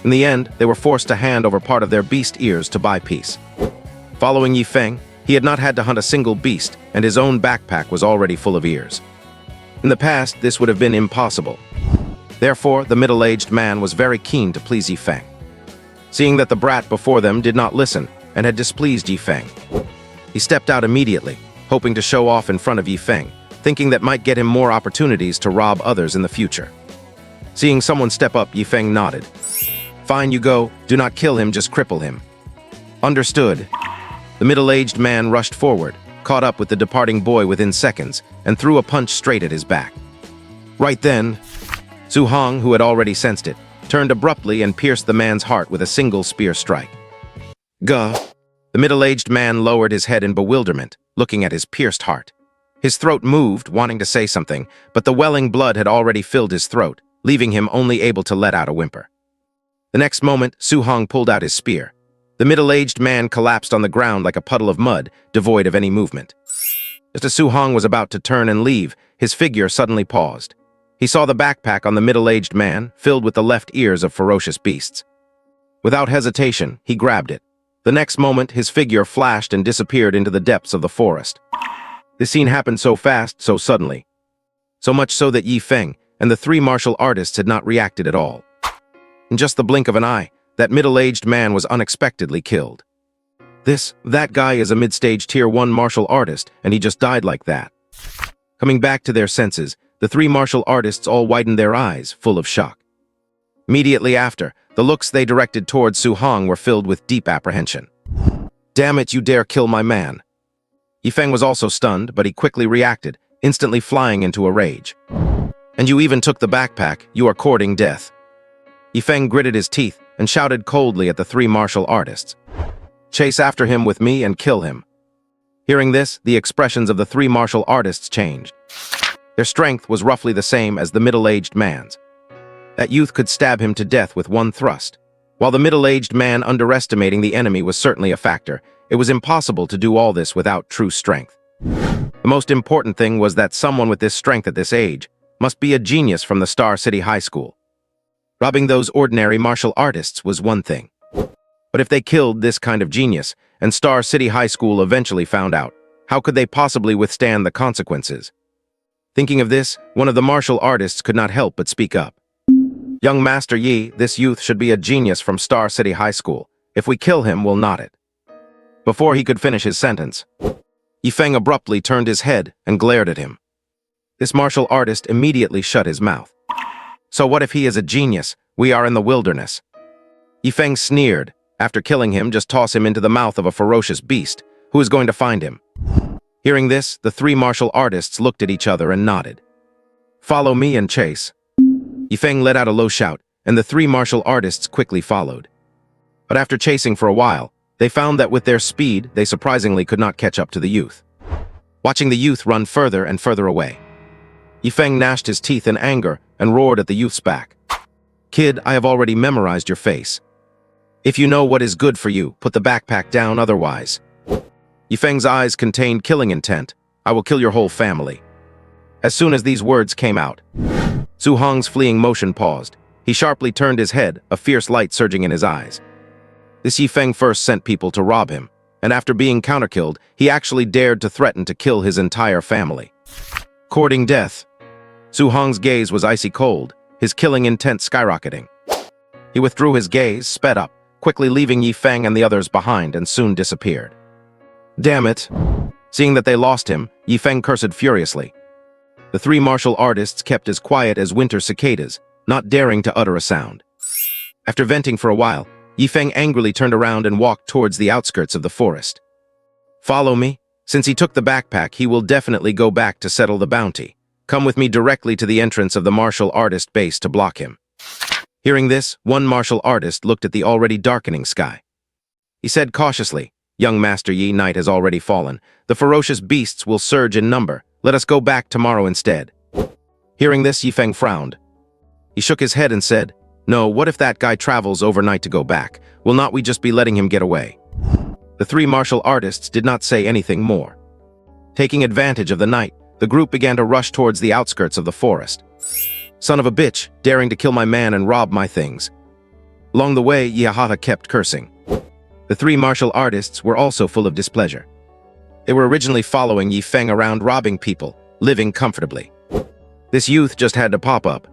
In the end, they were forced to hand over part of their beast ears to buy peace. Following Yi Feng, he had not had to hunt a single beast, and his own backpack was already full of ears. In the past, this would have been impossible. Therefore, the middle-aged man was very keen to please Yi Feng. Seeing that the brat before them did not listen and had displeased Yi Feng, he stepped out immediately, hoping to show off in front of Yi Feng, thinking that might get him more opportunities to rob others in the future. Seeing someone step up, Yi Feng nodded. "Fine, you go. Do not kill him, just cripple him." Understood. The middle-aged man rushed forward, caught up with the departing boy within seconds, and threw a punch straight at his back. Right then, Su Hong, who had already sensed it, turned abruptly and pierced the man's heart with a single spear strike. Gah! The middle-aged man lowered his head in bewilderment, looking at his pierced heart. His throat moved, wanting to say something, but the welling blood had already filled his throat, leaving him only able to let out a whimper. The next moment, Su Hong pulled out his spear. The middle-aged man collapsed on the ground like a puddle of mud, devoid of any movement. Just as Su Hong was about to turn and leave, his figure suddenly paused. He saw the backpack on the middle-aged man, filled with the left ears of ferocious beasts. Without hesitation, he grabbed it. The next moment, his figure flashed and disappeared into the depths of the forest. This scene happened so fast, so suddenly. So much so that Yi Feng and the 3 martial artists had not reacted at all. In just the blink of an eye, that middle-aged man was unexpectedly killed. That guy is a mid-stage Tier 1 martial artist, and he just died like that. Coming back to their senses, the three martial artists all widened their eyes, full of shock. Immediately after, the looks they directed towards Su Hong were filled with deep apprehension. "Damn it, you dare kill my man!" Yifeng was also stunned, but he quickly reacted, instantly flying into a rage. "And you even took the backpack, you are courting death." Yifeng gritted his teeth and shouted coldly at the three martial artists. "Chase after him with me and kill him." Hearing this, the expressions of the three martial artists changed. Their strength was roughly the same as the middle-aged man's. That youth could stab him to death with one thrust. While the middle-aged man underestimating the enemy was certainly a factor, it was impossible to do all this without true strength. The most important thing was that someone with this strength at this age must be a genius from the Star City High School. Robbing those ordinary martial artists was one thing. But if they killed this kind of genius, and Star City High School eventually found out, how could they possibly withstand the consequences? Thinking of this, one of the martial artists could not help but speak up. "Young Master Yi, this youth should be a genius from Star City High School. If we kill him, we'll not it." Before he could finish his sentence, Yifeng abruptly turned his head and glared at him. This martial artist immediately shut his mouth. "So what if he is a genius? We are in the wilderness." Yifeng sneered. "After killing him, just toss him into the mouth of a ferocious beast. Who is going to find him?" Hearing this, the three martial artists looked at each other and nodded. "Follow me and chase." Yifeng let out a low shout, and the three martial artists quickly followed. But after chasing for a while, they found that with their speed, they surprisingly could not catch up to the youth. Watching the youth run further and further away, Yifeng gnashed his teeth in anger and roared at the youth's back. "Kid, I have already memorized your face. If you know what is good for you, put the backpack down otherwise." Yifeng's eyes contained killing intent. "I will kill your whole family." As soon as these words came out, Su Hong's fleeing motion paused. He sharply turned his head, a fierce light surging in his eyes. This Yifeng first sent people to rob him, and after being counterkilled, he actually dared to threaten to kill his entire family. Courting death. Su Hong's gaze was icy cold, his killing intent skyrocketing. He withdrew his gaze, sped up, quickly leaving Yifeng and the others behind, and soon disappeared. "Damn it!" Seeing that they lost him, Yifeng cursed furiously. The three martial artists kept as quiet as winter cicadas, not daring to utter a sound. After venting for a while, Yifeng angrily turned around and walked towards the outskirts of the forest. "Follow me. Since he took the backpack, he will definitely go back to settle the bounty. Come with me directly to the entrance of the martial artist base to block him." Hearing this, one martial artist looked at the already darkening sky. He said cautiously, "Young Master Yi, night has already fallen. The ferocious beasts will surge in number. Let us go back tomorrow instead." Hearing this, Yifeng frowned. He shook his head and said, "No, what if that guy travels overnight to go back? Will not we just be letting him get away?" The three martial artists did not say anything more. Taking advantage of the night, the group began to rush towards the outskirts of the forest. "Son of a bitch, daring to kill my man and rob my things." Along the way, Yahata kept cursing. The three martial artists were also full of displeasure. They were originally following Yifeng around robbing people, living comfortably. This youth just had to pop up,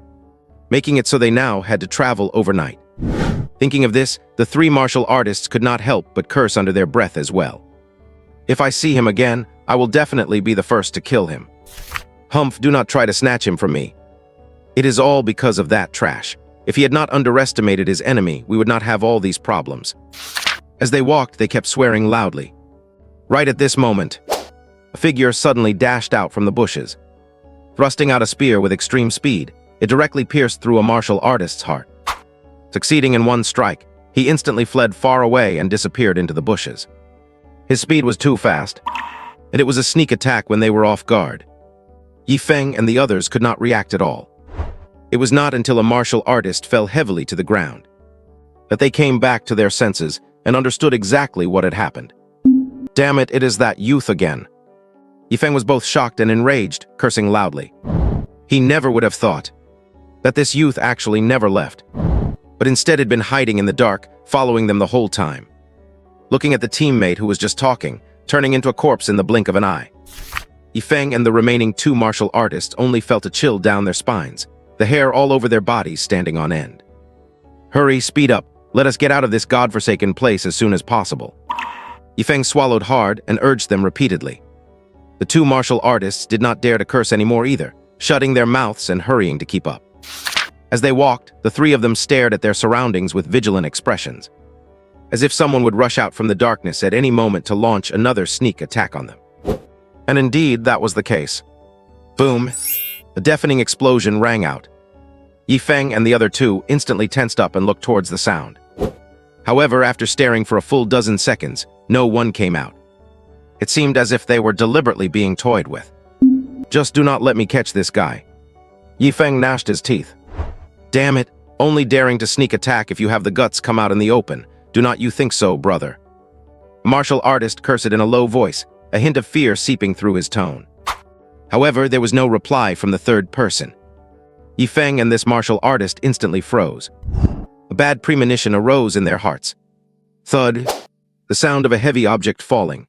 making it so they now had to travel overnight. Thinking of this, the three martial artists could not help but curse under their breath as well. "If I see him again, I will definitely be the first to kill him. Humph, do not try to snatch him from me. It is all because of that trash. If he had not underestimated his enemy, we would not have all these problems." As they walked, they kept swearing loudly. Right at this moment, a figure suddenly dashed out from the bushes. Thrusting out a spear with extreme speed, it directly pierced through a martial artist's heart. Succeeding in one strike, he instantly fled far away and disappeared into the bushes. His speed was too fast, and it was a sneak attack when they were off guard. Yifeng and the others could not react at all. It was not until a martial artist fell heavily to the ground that they came back to their senses and understood exactly what had happened. "Damn it, it is that youth again." Yifeng was both shocked and enraged, cursing loudly. He never would have thought that this youth actually never left, but instead had been hiding in the dark, following them the whole time. Looking at the teammate who was just talking, turning into a corpse in the blink of an eye. Yifeng and the remaining two martial artists only felt a chill down their spines, the hair all over their bodies standing on end. "Hurry, speed up. Let us get out of this godforsaken place as soon as possible." Yifeng swallowed hard and urged them repeatedly. The two martial artists did not dare to curse anymore either, shutting their mouths and hurrying to keep up. As they walked, the three of them stared at their surroundings with vigilant expressions, as if someone would rush out from the darkness at any moment to launch another sneak attack on them. And indeed, that was the case. Boom! A deafening explosion rang out. Yi Feng and the other two instantly tensed up and looked towards the sound. However, after staring for a full dozen seconds, no one came out. It seemed as if they were deliberately being toyed with. Just do not let me catch this guy. Yi Feng gnashed his teeth. Damn it, only daring to sneak attack if you have the guts come out in the open. Do not you think so, brother? The martial artist cursed in a low voice, a hint of fear seeping through his tone. However, there was no reply from the third person. Yi Feng and this martial artist instantly froze. A bad premonition arose in their hearts. Thud, the sound of a heavy object falling.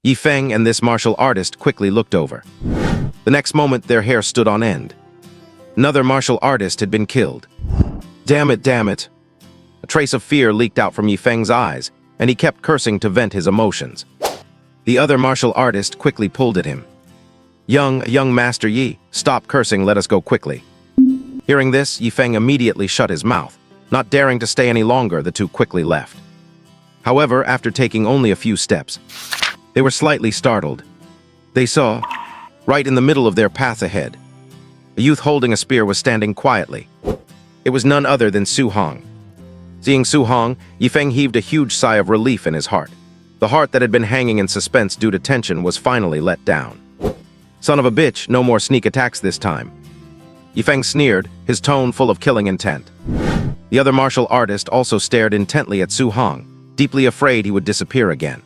Yi Feng and this martial artist quickly looked over. The next moment, their hair stood on end. Another martial artist had been killed. Damn it, damn it. A trace of fear leaked out from Yi Feng's eyes, and he kept cursing to vent his emotions. The other martial artist quickly pulled at him. Young Master Yi, stop cursing, let us go quickly. Hearing this, Yi Feng immediately shut his mouth. Not daring to stay any longer, the two quickly left. However, after taking only a few steps, they were slightly startled. They saw, right in the middle of their path ahead, a youth holding a spear was standing quietly. It was none other than Su Hong. Seeing Su Hong, Yi Feng heaved a huge sigh of relief in his heart. The heart that had been hanging in suspense due to tension was finally let down. Son of a bitch, no more sneak attacks this time. Yi Feng sneered, his tone full of killing intent. The other martial artist also stared intently at Su Hong, deeply afraid he would disappear again.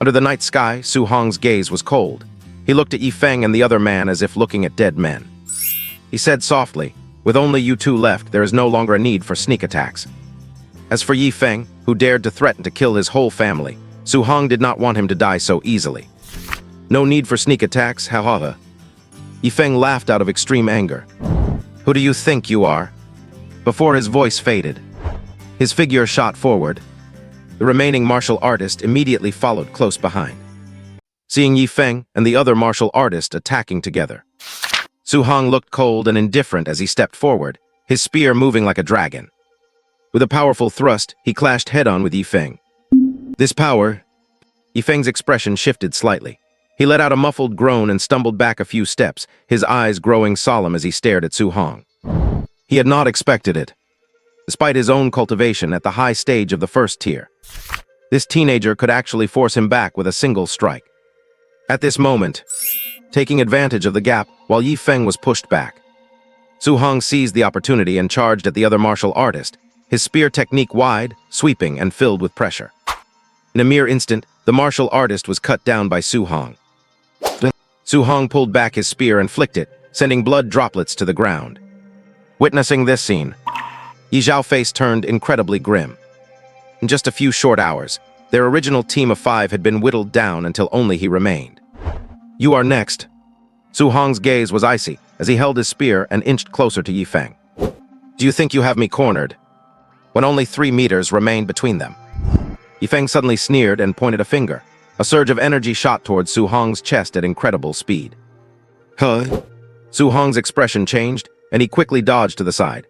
Under the night sky, Su Hong's gaze was cold. He looked at Yi Feng and the other man as if looking at dead men. He said softly, with only you two left, there is no longer a need for sneak attacks. As for Yi Feng, who dared to threaten to kill his whole family, Su Hong did not want him to die so easily. No need for sneak attacks, ha ha ha. Yi Feng laughed out of extreme anger. Who do you think you are? Before his voice faded, his figure shot forward. The remaining martial artist immediately followed close behind. Seeing Yi Feng and the other martial artist attacking together, Su Hong looked cold and indifferent as he stepped forward, his spear moving like a dragon. With a powerful thrust, he clashed head-on with Yi Feng. This power... Yi Feng's expression shifted slightly. He let out a muffled groan and stumbled back a few steps, his eyes growing solemn as he stared at Su Hong. He had not expected it. Despite his own cultivation at the high stage of the first tier, this teenager could actually force him back with a single strike. At this moment, taking advantage of the gap while Yi Feng was pushed back, Su Hong seized the opportunity and charged at the other martial artist, his spear technique wide, sweeping, and filled with pressure. In a mere instant, the martial artist was cut down by Su Hong. Su Hong pulled back his spear and flicked it, sending blood droplets to the ground. Witnessing this scene, Yi Zhao's face turned incredibly grim. In just a few short hours, their original team of 5 had been whittled down until only he remained. You are next. Su Hong's gaze was icy as he held his spear and inched closer to Yi Feng. Do you think you have me cornered? When only 3 meters remained between them, Yi Feng suddenly sneered and pointed a finger. A surge of energy shot towards Su Hong's chest at incredible speed. Huh? Su Hong's expression changed, and he quickly dodged to the side.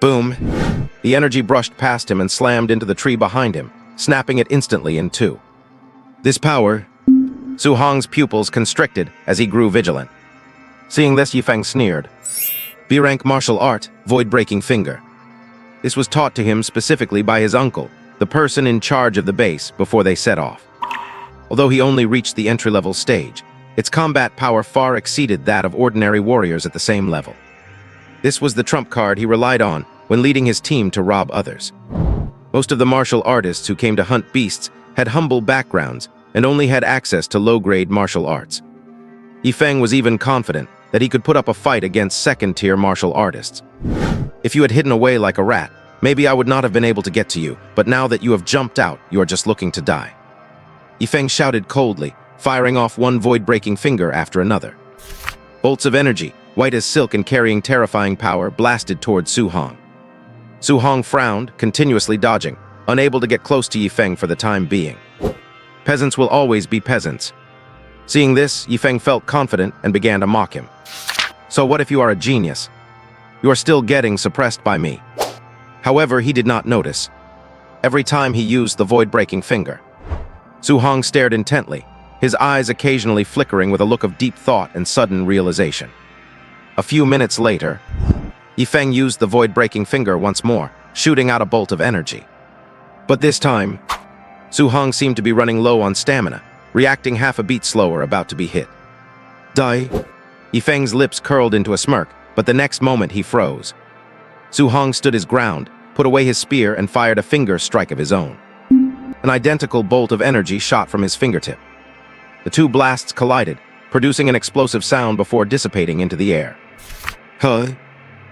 Boom! The energy brushed past him and slammed into the tree behind him, snapping it instantly in two. This power... Su Hong's pupils constricted as he grew vigilant. Seeing this, Yi Feng sneered. B-rank martial art, void-breaking finger. This was taught to him specifically by his uncle, the person in charge of the base before they set off. Although he only reached the entry-level stage, its combat power far exceeded that of ordinary warriors at the same level. This was the trump card he relied on when leading his team to rob others. Most of the martial artists who came to hunt beasts had humble backgrounds and only had access to low-grade martial arts. Yi Feng was even confident that he could put up a fight against second-tier martial artists. If you had hidden away like a rat, maybe I would not have been able to get to you, but now that you have jumped out, you are just looking to die. Yi Feng shouted coldly, firing off one void-breaking finger after another. Bolts of energy, white as silk and carrying terrifying power, blasted towards Su Hong. Su Hong frowned, continuously dodging, unable to get close to Yi Feng for the time being. Peasants will always be peasants. Seeing this, Yifeng felt confident and began to mock him. So what if you are a genius? You are still getting suppressed by me. However, he did not notice. Every time he used the void-breaking finger, Su Hong stared intently, his eyes occasionally flickering with a look of deep thought and sudden realization. A few minutes later, Yifeng used the void-breaking finger once more, shooting out a bolt of energy. But this time, Su Hong seemed to be running low on stamina, reacting half a beat slower, about to be hit. Die! Yifeng's lips curled into a smirk, but the next moment he froze. Su Hong stood his ground, put away his spear, and fired a finger strike of his own. An identical bolt of energy shot from his fingertip. The two blasts collided, producing an explosive sound before dissipating into the air. Huh?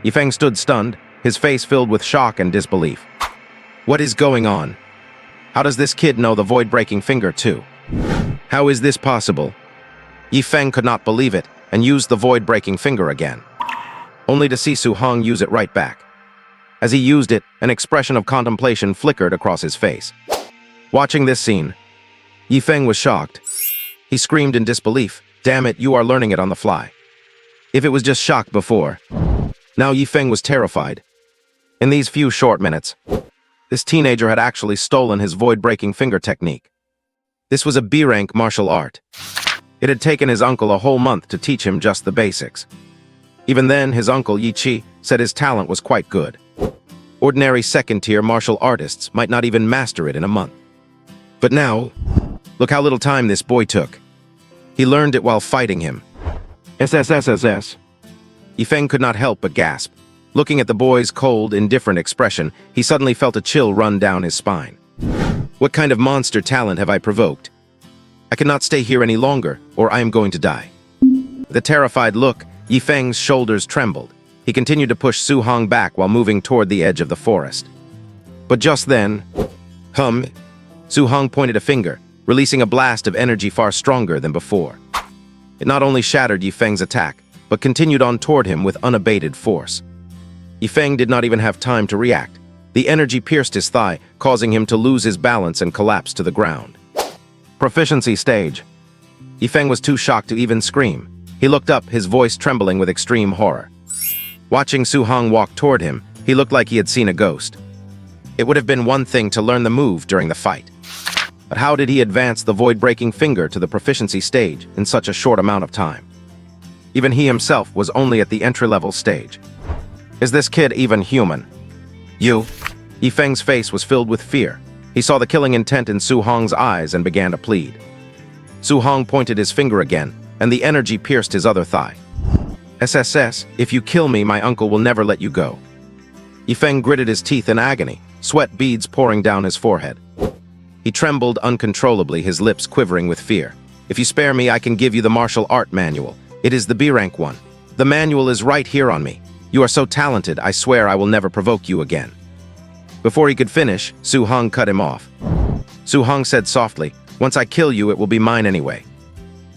Yifeng stood stunned, his face filled with shock and disbelief. What is going on? How does this kid know the void-breaking finger too? How is this possible? Yifeng could not believe it and used the void-breaking finger again, only to see Su Hong use it right back. As he used it, an expression of contemplation flickered across his face. Watching this scene, Yifeng was shocked. He screamed in disbelief, "Damn it, you are learning it on the fly." If it was just shock before, now Yifeng was terrified. In these few short minutes, this teenager had actually stolen his void-breaking finger technique. This was a B-rank martial art. It had taken his uncle a whole month to teach him just the basics. Even then, his uncle Yi Chi said his talent was quite good. Ordinary second-tier martial artists might not even master it in a month. But now, look how little time this boy took. He learned it while fighting him. SSSSS. Yifeng could not help but gasp. Looking at the boy's cold, indifferent expression, he suddenly felt a chill run down his spine. What kind of monster talent have I provoked? I cannot stay here any longer, or I am going to die. With a terrified look, Yifeng's shoulders trembled. He continued to push Su Hong back while moving toward the edge of the forest. But just then, Su Hong pointed a finger, releasing a blast of energy far stronger than before. It not only shattered Yifeng's attack, but continued on toward him with unabated force. Yifeng did not even have time to react. The energy pierced his thigh, causing him to lose his balance and collapse to the ground. Proficiency stage. Yifeng was too shocked to even scream. He looked up, his voice trembling with extreme horror. Watching Su Hong walk toward him, he looked like he had seen a ghost. It would have been one thing to learn the move during the fight. But how did he advance the void-breaking finger to the proficiency stage in such a short amount of time? Even he himself was only at the entry-level stage. Is this kid even human? You? Yifeng's face was filled with fear. He saw the killing intent in Su Hong's eyes and began to plead. Su Hong pointed his finger again, and the energy pierced his other thigh. SSS, if you kill me, my uncle will never let you go. Yifeng gritted his teeth in agony, sweat beads pouring down his forehead. He trembled uncontrollably, his lips quivering with fear. If you spare me, I can give you the martial art manual. It is the B-rank one. The manual is right here on me. You are so talented, I swear I will never provoke you again. Before he could finish, Su Hong cut him off. Su Hong said softly, "Once I kill you, it will be mine anyway."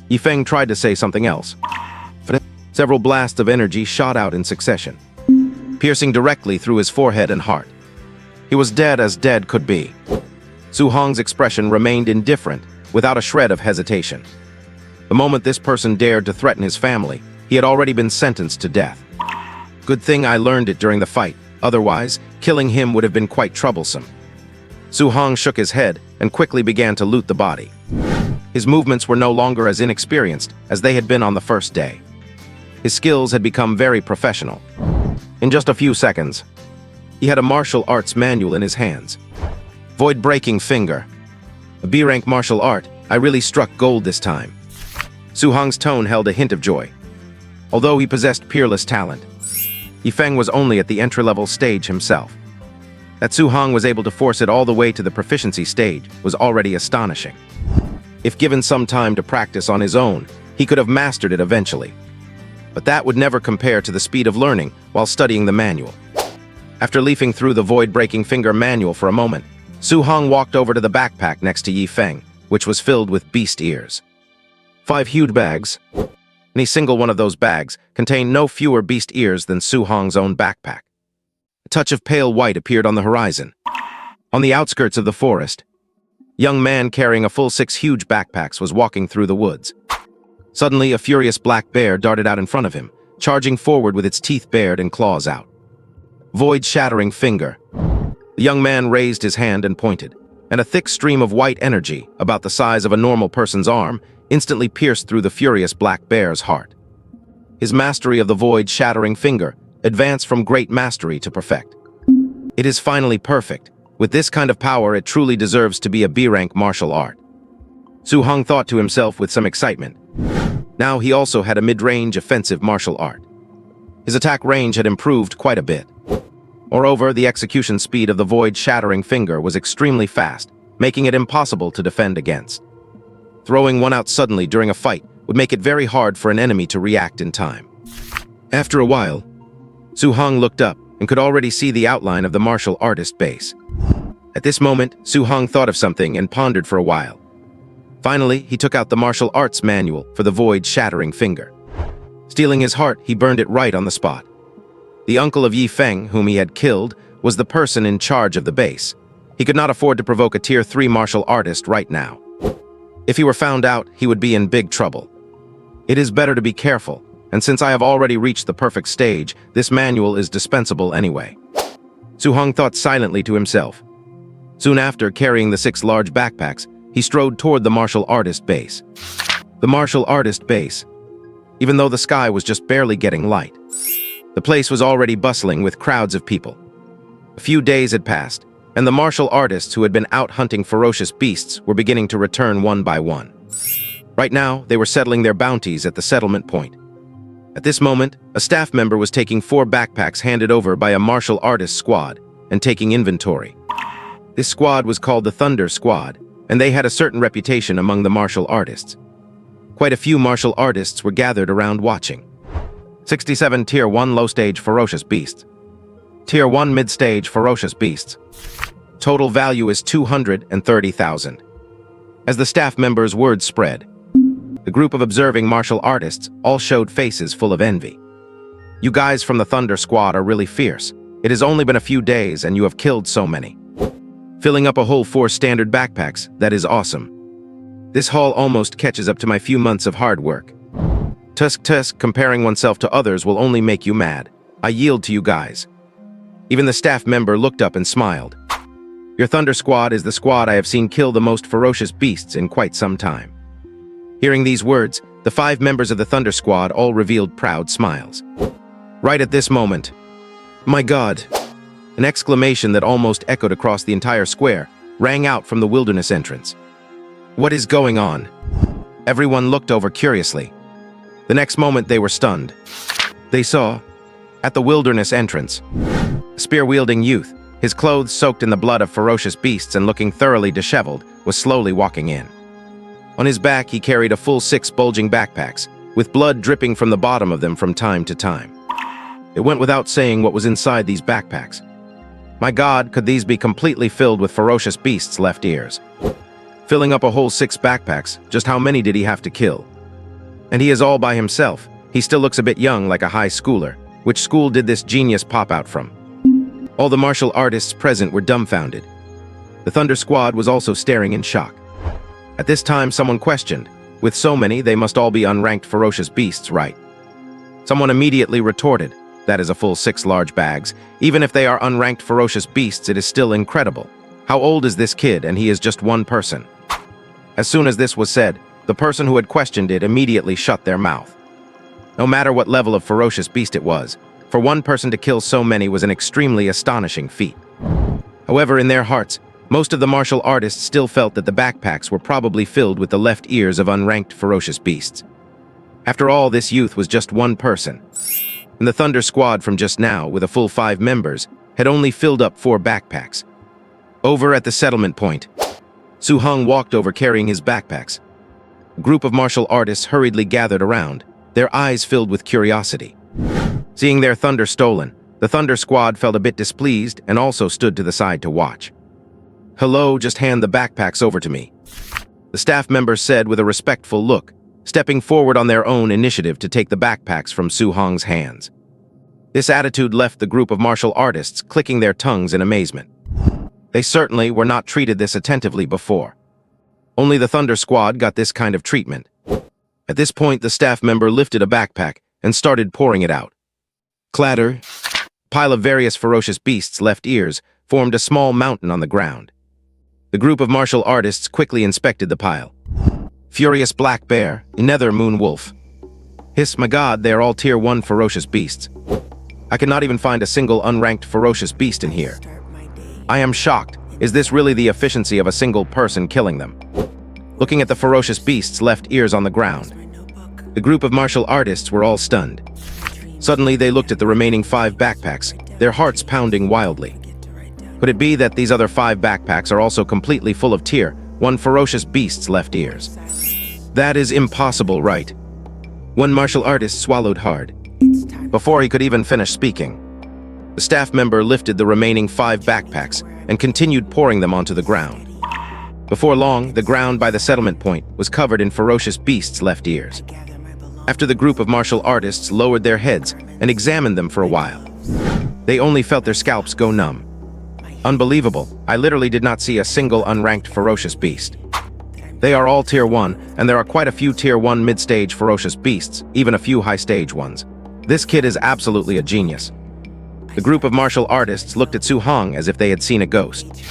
Yifeng tried to say something else. Several blasts of energy shot out in succession, piercing directly through his forehead and heart. He was dead as dead could be. Su Hong's expression remained indifferent, without a shred of hesitation. The moment this person dared to threaten his family, he had already been sentenced to death. Good thing I learned it during the fight, otherwise, killing him would have been quite troublesome. Su Hong shook his head and quickly began to loot the body. His movements were no longer as inexperienced as they had been on the first day. His skills had become very professional. In just a few seconds, he had a martial arts manual in his hands. Void-breaking finger. A B-rank martial art, I really struck gold this time. Su Hong's tone held a hint of joy. Although he possessed peerless talent, Yifeng was only at the entry-level stage himself. That Su Hong was able to force it all the way to the proficiency stage was already astonishing. If given some time to practice on his own, he could have mastered it eventually. But that would never compare to the speed of learning while studying the manual. After leafing through the void-breaking finger manual for a moment, Su Hong walked over to the backpack next to Yifeng, which was filled with beast ears. 5 huge bags. Any single one of those bags contained no fewer beast ears than Su Hong's own backpack. A touch of pale white appeared on the horizon. On the outskirts of the forest, a young man carrying a full 6 huge backpacks was walking through the woods. Suddenly, a furious black bear darted out in front of him, charging forward with its teeth bared and claws out. Void-shattering finger. The young man raised his hand and pointed, and a thick stream of white energy, about the size of a normal person's arm, instantly pierced through the furious black bear's heart. His mastery of the void-shattering finger advanced from great mastery to perfect. It is finally perfect. With this kind of power, it truly deserves to be a B-rank martial art. Su Hong thought to himself with some excitement. Now he also had a mid-range offensive martial art. His attack range had improved quite a bit. Moreover, the execution speed of the void-shattering finger was extremely fast, making it impossible to defend against. Throwing one out suddenly during a fight would make it very hard for an enemy to react in time. After a while, Su Hong looked up and could already see the outline of the martial artist base. At this moment, Su Hong thought of something and pondered for a while. Finally, he took out the martial arts manual for the void-shattering finger. Stealing his heart, he burned it right on the spot. The uncle of Yi Feng, whom he had killed, was the person in charge of the base. He could not afford to provoke a Tier 3 martial artist right now. If he were found out, he would be in big trouble. It is better to be careful, and since I have already reached the perfect stage, this manual is dispensable anyway. Su Hong thought silently to himself. Soon after, carrying the 6 large backpacks, he strode toward the martial artist base. The martial artist base. Even though the sky was just barely getting light, the place was already bustling with crowds of people. A few days had passed, and the martial artists who had been out hunting ferocious beasts were beginning to return one by one. Right now, they were settling their bounties at the settlement point. At this moment, a staff member was taking 4 backpacks handed over by a martial artist squad and taking inventory. This squad was called the Thunder Squad, and they had a certain reputation among the martial artists. Quite a few martial artists were gathered around watching. 67 Tier 1 low-stage ferocious beasts. Tier 1 mid-stage ferocious beasts. Total value is 230,000. As the staff members' words spread, the group of observing martial artists all showed faces full of envy. You guys from the Thunder Squad are really fierce. It has only been a few days and you have killed so many. Filling up a whole 4 standard backpacks, that is awesome. This haul almost catches up to my few months of hard work. Tusk, comparing oneself to others will only make you mad. I yield to you guys. Even the staff member looked up and smiled. Your Thunder Squad is the squad I have seen kill the most ferocious beasts in quite some time. Hearing these words, the 5 members of the Thunder Squad all revealed proud smiles. Right at this moment, my God! An exclamation that almost echoed across the entire square rang out from the wilderness entrance. What is going on? Everyone looked over curiously. The next moment they were stunned. They saw, at the wilderness entrance, a spear-wielding youth, his clothes soaked in the blood of ferocious beasts and looking thoroughly disheveled, was slowly walking in. On his back he carried a full 6 bulging backpacks, with blood dripping from the bottom of them from time to time. It went without saying what was inside these backpacks. My God, could these be completely filled with ferocious beasts' left ears? Filling up a whole 6 backpacks, just how many did he have to kill? And he is all by himself. He still looks a bit young, like a high schooler. Which school did this genius pop out from? All the martial artists present were dumbfounded. The Thunder Squad was also staring in shock. At this time, someone questioned. With so many, they must all be unranked ferocious beasts, right? Someone immediately retorted. That is a full 6 large bags. Even if they are unranked ferocious beasts, it is still incredible. How old is this kid, and he is just one person? As soon as this was said, the person who had questioned it immediately shut their mouth. No matter what level of ferocious beast it was, for one person to kill so many was an extremely astonishing feat. However, in their hearts, most of the martial artists still felt that the backpacks were probably filled with the left ears of unranked ferocious beasts. After all, this youth was just one person. And the Thunder Squad from just now, with a full 5 members, had only filled up 4 backpacks. Over at the settlement point, Su Hong walked over carrying his backpacks. A group of martial artists hurriedly gathered around, their eyes filled with curiosity. Seeing their thunder stolen, the Thunder Squad felt a bit displeased and also stood to the side to watch. Hello, just hand the backpacks over to me, the staff member said with a respectful look, stepping forward on their own initiative to take the backpacks from Su Hong's hands. This attitude left the group of martial artists clicking their tongues in amazement. They certainly were not treated this attentively before. Only the Thunder Squad got this kind of treatment. At this point, the staff member lifted a backpack and started pouring it out. Clatter. Pile of various ferocious beasts' left ears formed a small mountain on the ground. The group of martial artists quickly inspected the pile. Furious black bear, nether moon wolf. Hiss, my god, they are all tier 1 ferocious beasts. I cannot even find a single unranked ferocious beast in here. I am shocked. Is this really the efficiency of a single person killing them? Looking at the ferocious beasts' left ears on the ground, the group of martial artists were all stunned. Suddenly, they looked at the remaining 5 backpacks, their hearts pounding wildly. Could it be that these other 5 backpacks are also completely full of tier 1 ferocious beasts' left ears? That is impossible, right? One martial artist swallowed hard. Before he could even finish speaking, the staff member lifted the remaining 5 backpacks and continued pouring them onto the ground. Before long, the ground by the settlement point was covered in ferocious beasts' left ears. After the group of martial artists lowered their heads and examined them for a while, they only felt their scalps go numb. Unbelievable, I literally did not see a single unranked ferocious beast. They are all tier 1, and there are quite a few tier 1 mid-stage ferocious beasts, even a few high-stage ones. This kid is absolutely a genius. The group of martial artists looked at Su Hong as if they had seen a ghost.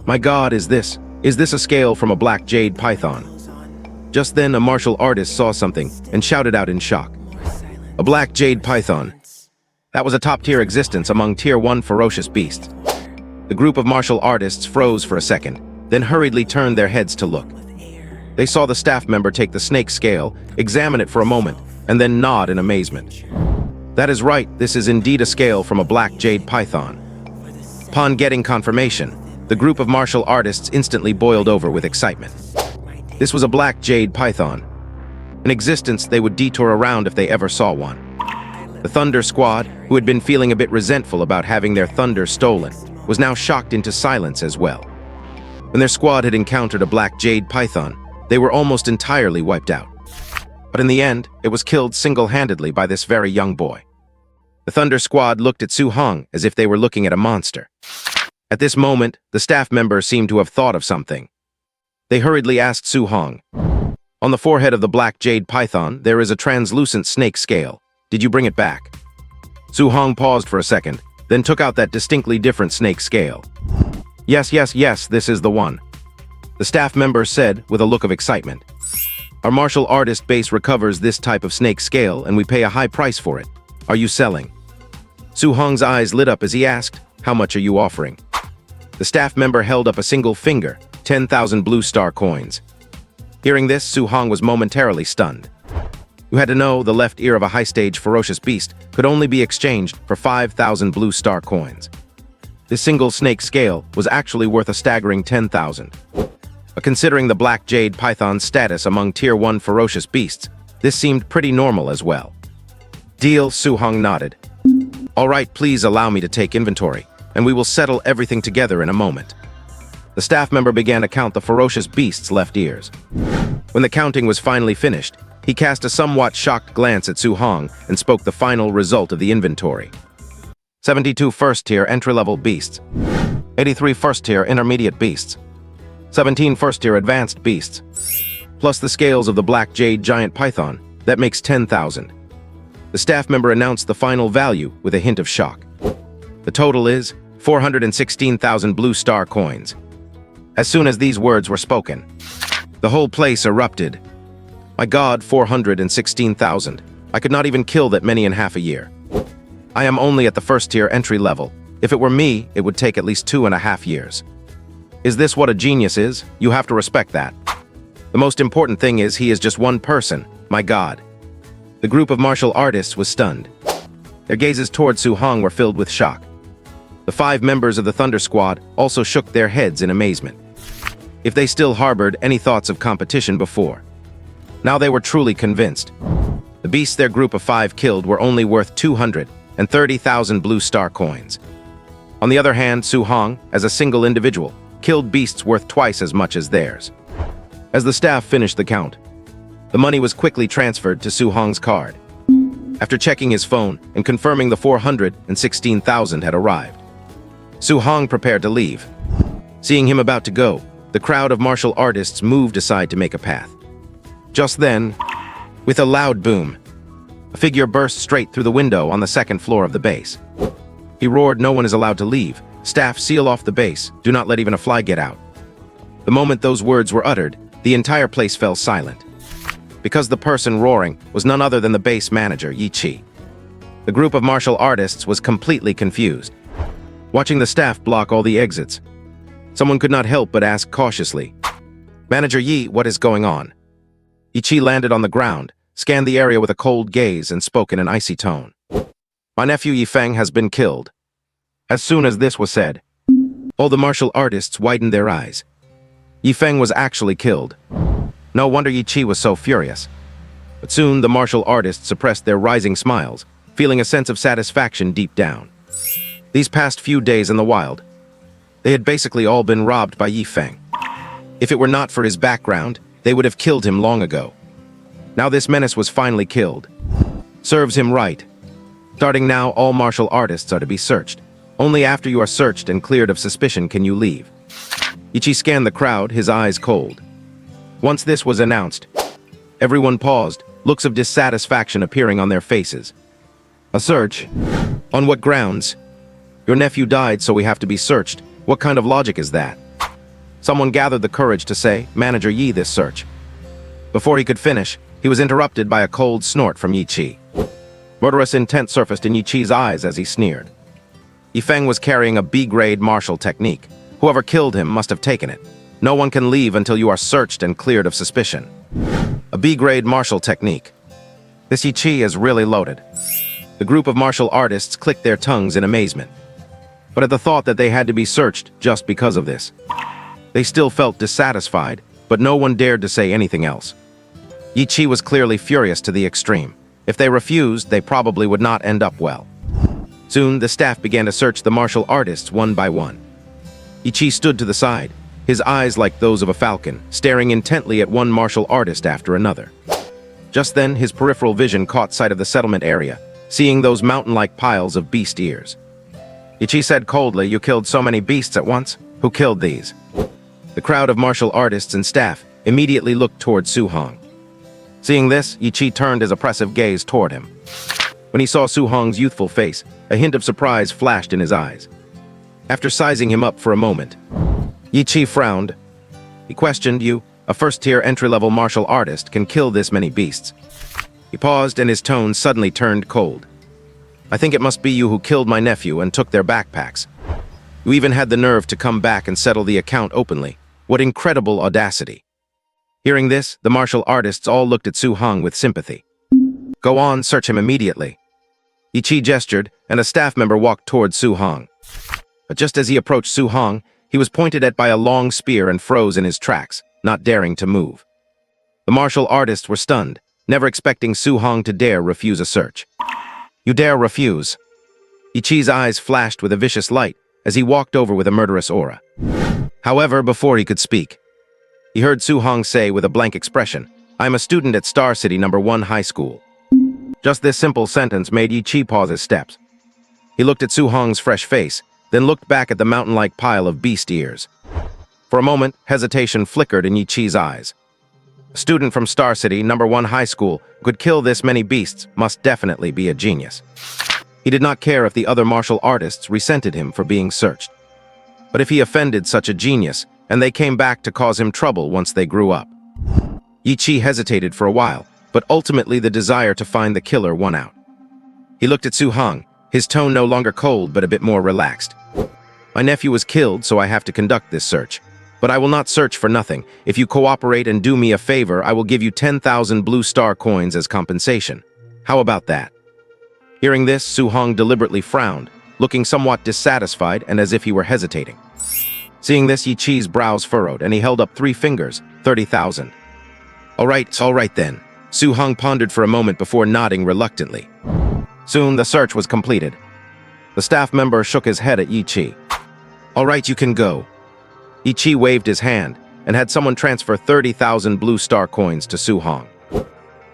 My god, is this a scale from a black jade python? Just then, a martial artist saw something and shouted out in shock. A black jade python. That was a top-tier existence among tier 1 ferocious beasts. The group of martial artists froze for a second, then hurriedly turned their heads to look. They saw the staff member take the snake scale, examine it for a moment, and then nod in amazement. That is right, this is indeed a scale from a black jade python. Upon getting confirmation, the group of martial artists instantly boiled over with excitement. This was a black jade python, an existence they would detour around if they ever saw one. The Thunder Squad, who had been feeling a bit resentful about having their thunder stolen, was now shocked into silence as well. When their squad had encountered a black jade python, they were almost entirely wiped out. But in the end, it was killed single-handedly by this very young boy. The Thunder Squad looked at Su Hong as if they were looking at a monster. At this moment, the staff member seemed to have thought of something. They hurriedly asked Su Hong, "On the forehead of the black jade python, there is a translucent snake scale. Did you bring it back?" Su Hong paused for a second, then took out that distinctly different snake scale. Yes, this is the one," the staff member said with a look of excitement. "Our martial artist base recovers this type of snake scale, and we pay a high price for it. Are you selling?" Su Hong's eyes lit up as he asked, "How much are you offering?" The staff member held up a single finger, 10,000 blue star coins. Hearing this, Su Hong was momentarily stunned. You had to know the left ear of a high-stage ferocious beast could only be exchanged for 5,000 blue star coins. This single snake scale was actually worth a staggering 10,000. But considering the black jade python's status among tier 1 ferocious beasts, this seemed pretty normal as well. "Deal," Su Hong nodded. "All right, please allow me to take inventory, and we will settle everything together in a moment." The staff member began to count the ferocious beast's left ears. When the counting was finally finished, he cast a somewhat shocked glance at Su Hong and spoke the final result of the inventory. 72 first-tier entry-level beasts, 83 first-tier intermediate beasts, 17 first-tier advanced beasts, plus the scales of the black jade giant python. That makes 10,000. The staff member announced the final value with a hint of shock. The total is 416,000 blue star coins. As soon as these words were spoken, the whole place erupted. My god, 416,000. I could not even kill that many in half a year. I am only at the first-tier entry level. If it were me, it would take at least 2.5 years. Is this what a genius is? You have to respect that. The most important thing is he is just one person. My god. The group of martial artists was stunned. Their gazes toward Su Hong were filled with shock. The 5 members of the Thunder Squad also shook their heads in amazement. If they still harbored any thoughts of competition before, now they were truly convinced. The beasts their group of 5 killed were only worth 230,000 blue star coins. On the other hand, Su Hong, as a single individual, killed beasts worth twice as much as theirs. As the staff finished the count, the money was quickly transferred to Su Hong's card. After checking his phone and confirming the 416,000 had arrived, Su Hong prepared to leave. Seeing him about to go, the crowd of martial artists moved aside to make a path. Just then, With a loud boom, a figure burst straight through the window on the second floor of the base. He roared, "No one is allowed to leave. Staff, seal off the base. Do not let even a fly get out." The moment those words were uttered, the entire place fell silent. Because the person roaring was none other than the base manager, Yi Chi. The group of martial artists was completely confused. Watching the staff block all the exits, someone could not help but ask cautiously, "Manager Yi, what is going on?" Yi Chi landed on the ground, scanned the area with a cold gaze, and spoke in an icy tone. "My nephew Yi Feng has been killed." As soon as this was said, all the martial artists widened their eyes. Yi Feng was actually killed. No wonder Yi Chi was so furious. But soon the martial artists suppressed their rising smiles, feeling a sense of satisfaction deep down. These past few days in the wild, they had basically all been robbed by Yi Feng. If it were not for his background, they would have killed him long ago. Now this menace was finally killed. Serves him right. Starting now, all martial artists are to be searched. Only after you are searched and cleared of suspicion can you leave. Yi Chi scanned the crowd, his eyes cold. Once this was announced, everyone paused, looks of dissatisfaction appearing on their faces. "A search? On what grounds? Your nephew died, so we have to be searched. What kind of logic is that?" Someone gathered the courage to say, "Manager Yi, this search." Before he could finish, he was interrupted by a cold snort from Yi Chi. Murderous intent surfaced in Yi Chi's eyes as he sneered. Yi Feng was carrying a B-grade martial technique. Whoever killed him must have taken it. No one can leave until you are searched and cleared of suspicion. A B-grade martial technique. This Yi Chi is really loaded. The group of martial artists clicked their tongues in amazement. But at the thought that they had to be searched just because of this, they still felt dissatisfied, but no one dared to say anything else. Yi Chi was clearly furious to the extreme. If they refused, they probably would not end up well. Soon, the staff began to search the martial artists one by one. Yi Chi stood to the side, his eyes like those of a falcon, staring intently at one martial artist after another. Just then, his peripheral vision caught sight of the settlement area, seeing those mountain-like piles of beast ears. Yi Chi said coldly, "You killed so many beasts at once? Who killed these?" The crowd of martial artists and staff immediately looked toward Su Hong. Seeing this, Yi Chi turned his oppressive gaze toward him. When he saw Su Hong's youthful face, a hint of surprise flashed in his eyes. After sizing him up for a moment, Yi Chi frowned. He questioned, "You, a first-tier entry-level martial artist, can kill this many beasts?" He paused and his tone suddenly turned cold. "I think it must be you who killed my nephew and took their backpacks. You even had the nerve to come back and settle the account openly. What incredible audacity." Hearing this, the martial artists all looked at Su Hong with sympathy. "Go on, search him immediately." Yi Chi gestured, and a staff member walked toward Su Hong. But just as he approached Su Hong, he was pointed at by a long spear and froze in his tracks, not daring to move. The martial artists were stunned, never expecting Su Hong to dare refuse a search. "You dare refuse?" Yi Chi's eyes flashed with a vicious light as he walked over with a murderous aura. However, before he could speak, he heard Su Hong say with a blank expression, "I am a student at Star City No. 1 High School." Just this simple sentence made Yi Chi pause his steps. He looked at Su Hong's fresh face, then looked back at the mountain-like pile of beast ears. For a moment, hesitation flickered in Yi Chi's eyes. A student from Star City No. 1 High School could kill this many beasts must definitely be a genius. He did not care if the other martial artists resented him for being searched. But if he offended such a genius, and they came back to cause him trouble once they grew up. Yi Chi hesitated for a while, but ultimately the desire to find the killer won out. He looked at Su Hong, his tone no longer cold but a bit more relaxed. "My nephew was killed, so I have to conduct this search. But I will not search for nothing. If you cooperate and do me a favor, I will give you 10,000 blue star coins as compensation. How about that?" Hearing this, Su Hong deliberately frowned, looking somewhat dissatisfied and as if he were hesitating. Seeing this, Yi Chi's brows furrowed, and he held up 3 fingers, 30,000. All right then. Su Hong pondered for a moment before nodding reluctantly. Soon, the search was completed. The staff member shook his head at Yi Chi. "All right, you can go." Yi Chi waved his hand and had someone transfer 30,000 blue star coins to Su Hong.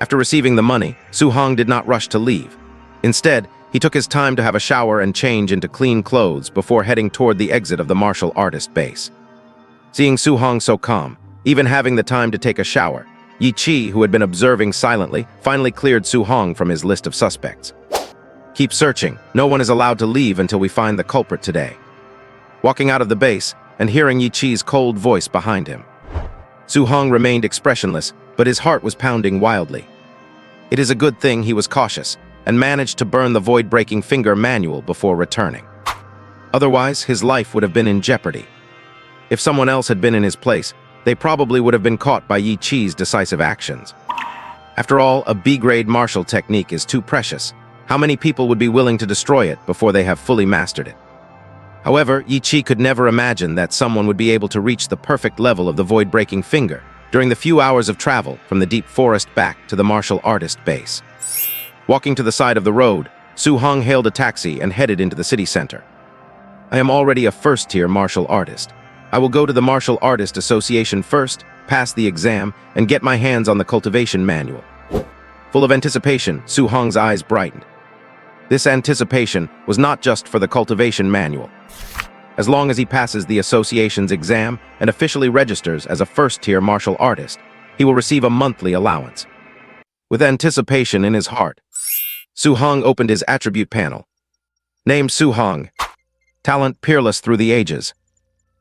After receiving the money, Su Hong did not rush to leave. Instead, he took his time to have a shower and change into clean clothes before heading toward the exit of the martial artist base. Seeing Su Hong so calm, even having the time to take a shower, Yi Qi, who had been observing silently, finally cleared Su Hong from his list of suspects. Keep searching. No one is allowed to leave until we find the culprit today. Walking out of the base and hearing Yi Qi's cold voice behind him, Su Hong remained expressionless, but his heart was pounding wildly. It is a good thing he was cautious and managed to burn the void-breaking finger manual before returning. Otherwise, his life would have been in jeopardy. If someone else had been in his place, they probably would have been caught by Yi Qi's decisive actions. After all, a B-grade martial technique is too precious. How many people would be willing to destroy it before they have fully mastered it? However, Yi Qi could never imagine that someone would be able to reach the perfect level of the void-breaking finger during the few hours of travel from the deep forest back to the martial artist base. Walking to the side of the road, Su Hong hailed a taxi and headed into the city center. I am already a first-tier martial artist. I will go to the Martial Artist Association first, pass the exam, and get my hands on the cultivation manual. Full of anticipation, Su Hong's eyes brightened. This anticipation was not just for the cultivation manual. As long as he passes the association's exam and officially registers as a first-tier martial artist, he will receive a monthly allowance. With anticipation in his heart, Su Hong opened his attribute panel. Name Su Hong. Talent peerless through the ages.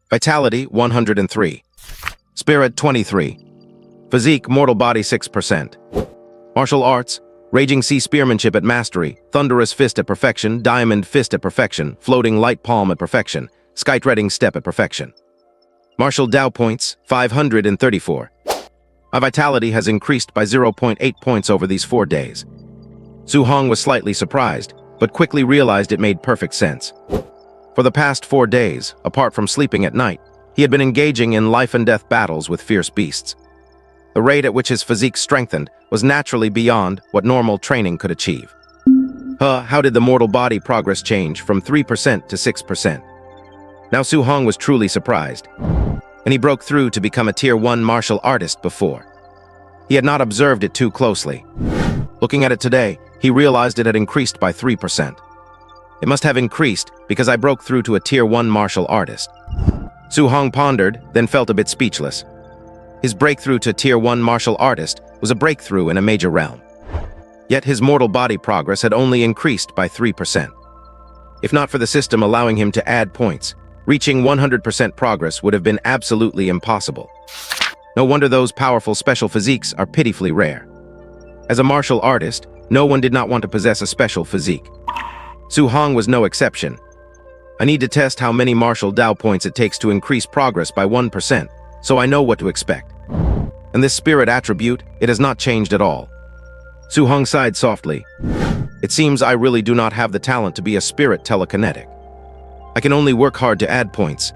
Vitality 103. Spirit 23. Physique mortal body 6%. Martial arts, Raging Sea Spearmanship at Mastery, Thunderous Fist at Perfection, Diamond Fist at Perfection, Floating Light Palm at Perfection, Skytreading Step at Perfection. Martial Dao points 534. My vitality has increased by 0.8 points over these 4 days. Su Hong was slightly surprised, but quickly realized it made perfect sense. For the past 4 days, apart from sleeping at night, he had been engaging in life-and-death battles with fierce beasts. The rate at which his physique strengthened was naturally beyond what normal training could achieve. How did the mortal body progress change from 3% to 6%? Now Su Hong was truly surprised, and he broke through to become a Tier 1 martial artist before. He had not observed it too closely. Looking at it today, he realized it had increased by 3%. It must have increased because I broke through to a Tier 1 martial artist. Su Hong pondered, then felt a bit speechless. His breakthrough to Tier 1 martial artist was a breakthrough in a major realm. Yet his mortal body progress had only increased by 3%. If not for the system allowing him to add points, reaching 100% progress would have been absolutely impossible. No wonder those powerful special physiques are pitifully rare. As a martial artist, no one did not want to possess a special physique. Su Hong was no exception. I need to test how many martial Dao points it takes to increase progress by 1%, so I know what to expect. And this spirit attribute, it has not changed at all. Su Hong sighed softly. It seems I really do not have the talent to be a spirit telekinetic. I can only work hard to add points.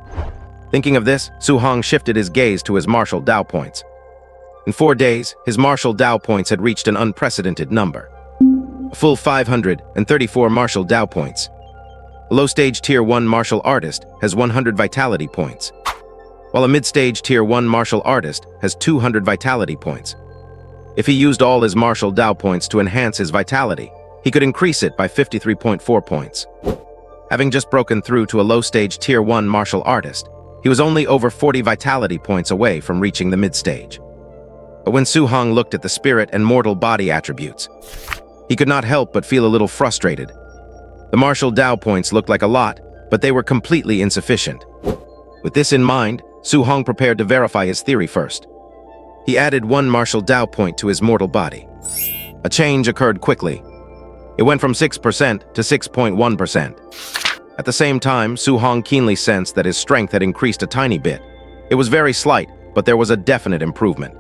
Thinking of this, Su Hong shifted his gaze to his martial Dao points. In 4 days, his martial Dao points had reached an unprecedented number. A full 534 martial Dao points. A low-stage Tier 1 martial artist has 100 vitality points, while a mid-stage Tier 1 martial artist has 200 vitality points. If he used all his martial Dao points to enhance his vitality, he could increase it by 53.4 points. Having just broken through to a low-stage Tier 1 martial artist, he was only over 40 vitality points away from reaching the mid-stage. But when Su Hong looked at the spirit and mortal body attributes, he could not help but feel a little frustrated. The martial Dao points looked like a lot, but they were completely insufficient. With this in mind, Su Hong prepared to verify his theory first. He added 1 martial Dao point to his mortal body. A change occurred quickly. It went from 6% to 6.1%. At the same time, Su Hong keenly sensed that his strength had increased a tiny bit. It was very slight, but there was a definite improvement.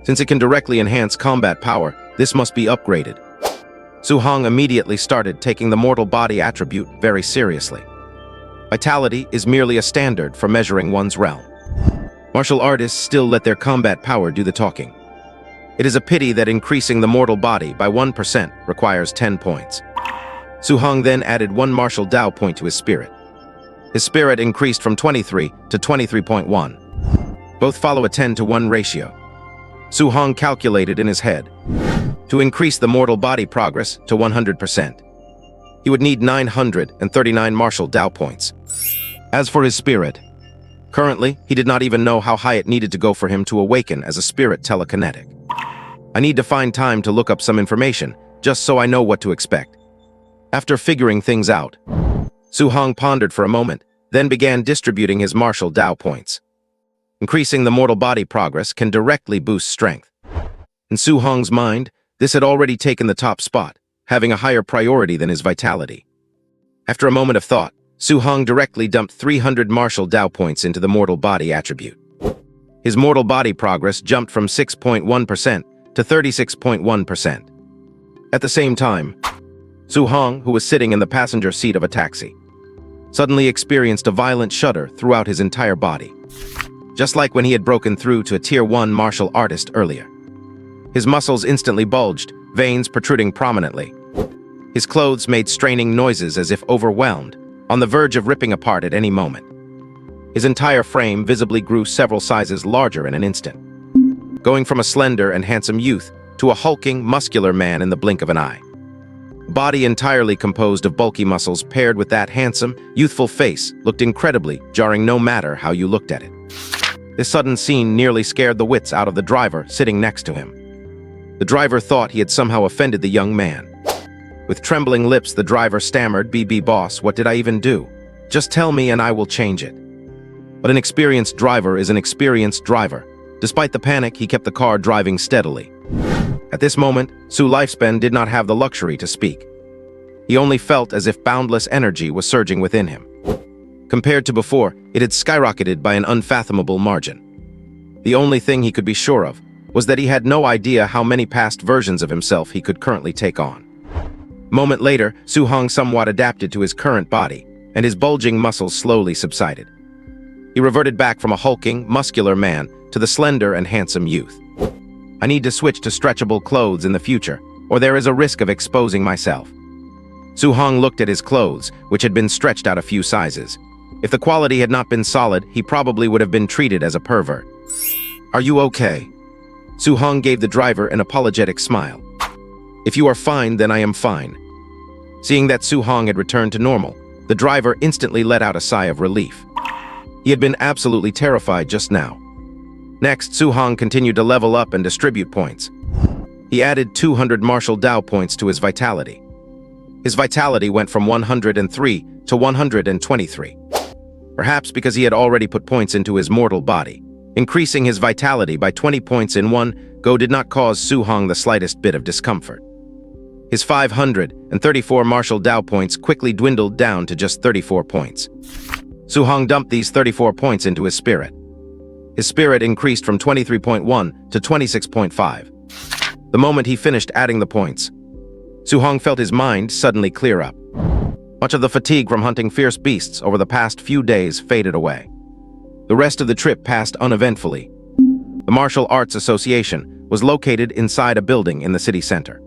Since it can directly enhance combat power, this must be upgraded. Su Hong immediately started taking the mortal body attribute very seriously. Vitality is merely a standard for measuring one's realm. Martial artists still let their combat power do the talking. It is a pity that increasing the mortal body by 1% requires 10 points. Su Hong then added 1 martial Dao point to his spirit. His spirit increased from 23 to 23.1. Both follow a 10-to-1 ratio. Su Hong calculated in his head. To increase the mortal body progress to 100%, he would need 939 martial Dao points. As for his spirit, currently, he did not even know how high it needed to go for him to awaken as a spirit telekinetic. I need to find time to look up some information, just so I know what to expect. After figuring things out, Su Hong pondered for a moment, then began distributing his martial Dao points. Increasing the mortal body progress can directly boost strength. In Su Hong's mind, this had already taken the top spot, having a higher priority than his vitality. After a moment of thought, Su Hong directly dumped 300 martial Dao points into the mortal body attribute. His mortal body progress jumped from 6.1% to 36.1%. At the same time, Su Hong, who was sitting in the passenger seat of a taxi, suddenly experienced a violent shudder throughout his entire body, just like when he had broken through to a Tier 1 martial artist earlier. His muscles instantly bulged, veins protruding prominently. His clothes made straining noises as if overwhelmed, on the verge of ripping apart at any moment. His entire frame visibly grew several sizes larger in an instant, going from a slender and handsome youth to a hulking, muscular man in the blink of an eye. Body entirely composed of bulky muscles paired with that handsome, youthful face looked incredibly jarring no matter how you looked at it. This sudden scene nearly scared the wits out of the driver sitting next to him. The driver thought he had somehow offended the young man. With trembling lips, the driver stammered, "BB boss, what did I even do? Just tell me and I will change it." But an experienced driver is an experienced driver. Despite the panic, he kept the car driving steadily. At this moment, Su Lifespan did not have the luxury to speak. He only felt as if boundless energy was surging within him. Compared to before, it had skyrocketed by an unfathomable margin. The only thing he could be sure of was that he had no idea how many past versions of himself he could currently take on. A moment later, Su Hong somewhat adapted to his current body, and his bulging muscles slowly subsided. He reverted back from a hulking, muscular man to the slender and handsome youth. I need to switch to stretchable clothes in the future, or there is a risk of exposing myself. Su Hong looked at his clothes, which had been stretched out a few sizes. If the quality had not been solid, he probably would have been treated as a pervert. "Are you okay?" Su Hong gave the driver an apologetic smile. "If you are fine, then I am fine." Seeing that Su Hong had returned to normal, the driver instantly let out a sigh of relief. He had been absolutely terrified just now. Next, Su Hong continued to level up and distribute points. He added 200 martial Dao points to his vitality. His vitality went from 103 to 123. Perhaps because he had already put points into his mortal body. Increasing his vitality by 20 points in one go did not cause Su Hong the slightest bit of discomfort. His 534 martial Dao points quickly dwindled down to just 34 points. Su Hong dumped these 34 points into his spirit. His spirit increased from 23.1 to 26.5. The moment he finished adding the points, Su Hong felt his mind suddenly clear up. Much of the fatigue from hunting fierce beasts over the past few days faded away. The rest of the trip passed uneventfully. The Martial Arts Association was located inside a building in the city center.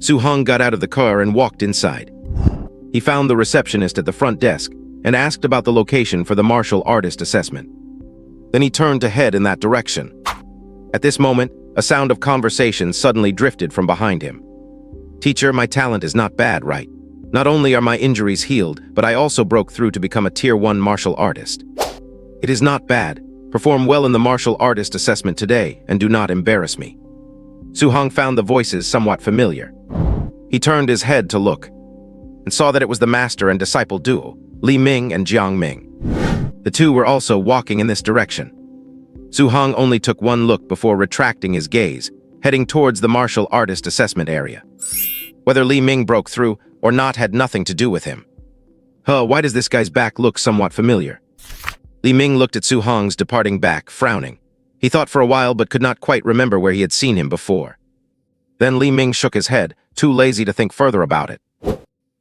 Su Hong got out of the car and walked inside. He found the receptionist at the front desk and asked about the location for the martial artist assessment. Then he turned to head in that direction. At this moment, a sound of conversation suddenly drifted from behind him. "Teacher, my talent is not bad, right? Not only are my injuries healed, but I also broke through to become a Tier 1 martial artist. It is not bad. Perform well in the martial artist assessment today, and do not embarrass me." Su Hong found the voices somewhat familiar. He turned his head to look, and saw that it was the master and disciple duo, Li Ming and Jiang Ming. The two were also walking in this direction. Su Hong only took one look before retracting his gaze, heading towards the martial artist assessment area. Whether Li Ming broke through or not had nothing to do with him. Why does this guy's back look somewhat familiar? Li Ming looked at Su Hong's departing back, frowning. He thought for a while but could not quite remember where he had seen him before. Then Li Ming shook his head, too lazy to think further about it.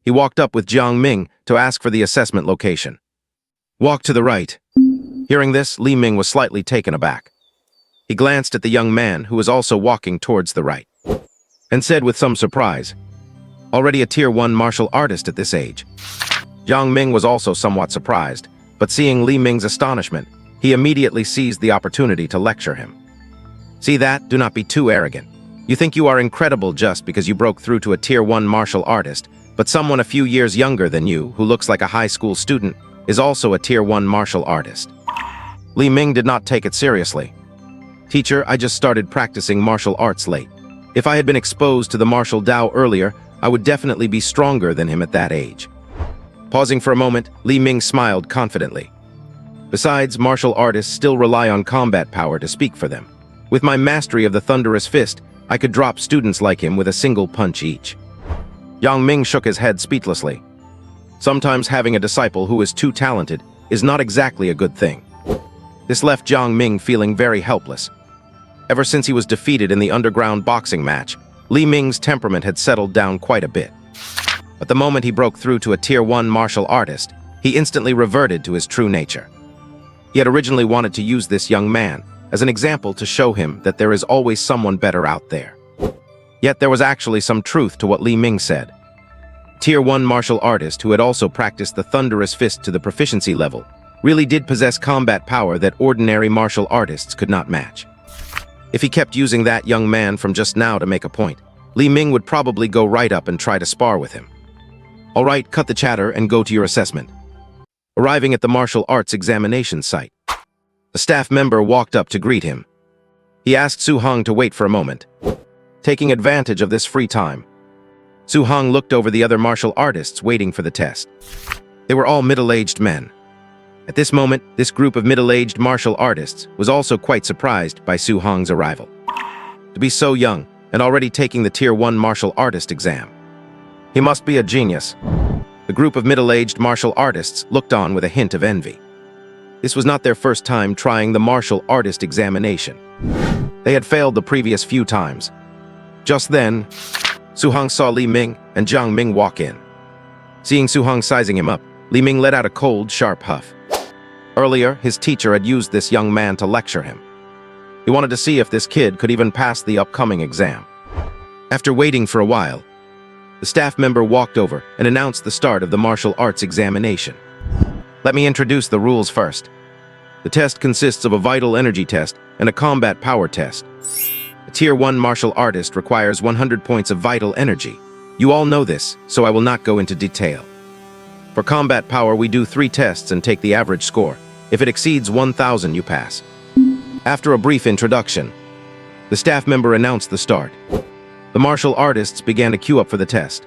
He walked up with Jiang Ming to ask for the assessment location. "Walk to the right." Hearing this, Li Ming was slightly taken aback. He glanced at the young man who was also walking towards the right, and said with some surprise, "Already a Tier 1 martial artist at this age." Jiang Ming was also somewhat surprised, but seeing Li Ming's astonishment, he immediately seized the opportunity to lecture him. "See that? Do not be too arrogant. You think you are incredible just because you broke through to a Tier 1 martial artist, but someone a few years younger than you, who looks like a high school student, is also a Tier 1 martial artist." Li Ming did not take it seriously. "Teacher, I just started practicing martial arts late. If I had been exposed to the martial Dao earlier, I would definitely be stronger than him at that age. Pausing for a moment, Li Ming smiled confidently. Besides, martial artists still rely on combat power to speak for them. With my mastery of the Thunderous Fist, I could drop students like him with a single punch each. Yang Ming shook his head speechlessly. Sometimes having a disciple who is too talented is not exactly a good thing. This left Jiang Ming feeling very helpless. Ever since he was defeated in the underground boxing match, Li Ming's temperament had settled down quite a bit. But the moment he broke through to a Tier 1 martial artist, he instantly reverted to his true nature. He had originally wanted to use this young man as an example to show him that there is always someone better out there. Yet there was actually some truth to what Li Ming said. Tier 1 martial artist who had also practiced the Thunderous Fist to the proficiency level really did possess combat power that ordinary martial artists could not match. If he kept using that young man from just now to make a point, Li Ming would probably go right up and try to spar with him. All right, cut the chatter and go to your assessment. Arriving at the martial arts examination site, a staff member walked up to greet him. He asked Su Hong to wait for a moment. Taking advantage of this free time, Su Hong looked over the other martial artists waiting for the test. They were all middle-aged men. At this moment, this group of middle-aged martial artists was also quite surprised by Su Hong's arrival. To be so young and already taking the Tier 1 martial artist exam. He must be a genius. The group of middle-aged martial artists looked on with a hint of envy. This was not their first time trying the martial artist examination. They had failed the previous few times. Just then, Su Hong saw Li Ming and Jiang Ming walk in. Seeing Su Hong sizing him up, Li Ming let out a cold, sharp huff. Earlier, his teacher had used this young man to lecture him. He wanted to see if this kid could even pass the upcoming exam. After waiting for a while, the staff member walked over and announced the start of the martial arts examination. Let me introduce the rules first. The test consists of a vital energy test and a combat power test. A Tier 1 martial artist requires 100 points of vital energy. You all know this, so I will not go into detail. For combat power, we do 3 tests and take the average score. If it exceeds 1,000, you pass. After a brief introduction, the staff member announced the start. The martial artists began to queue up for the test.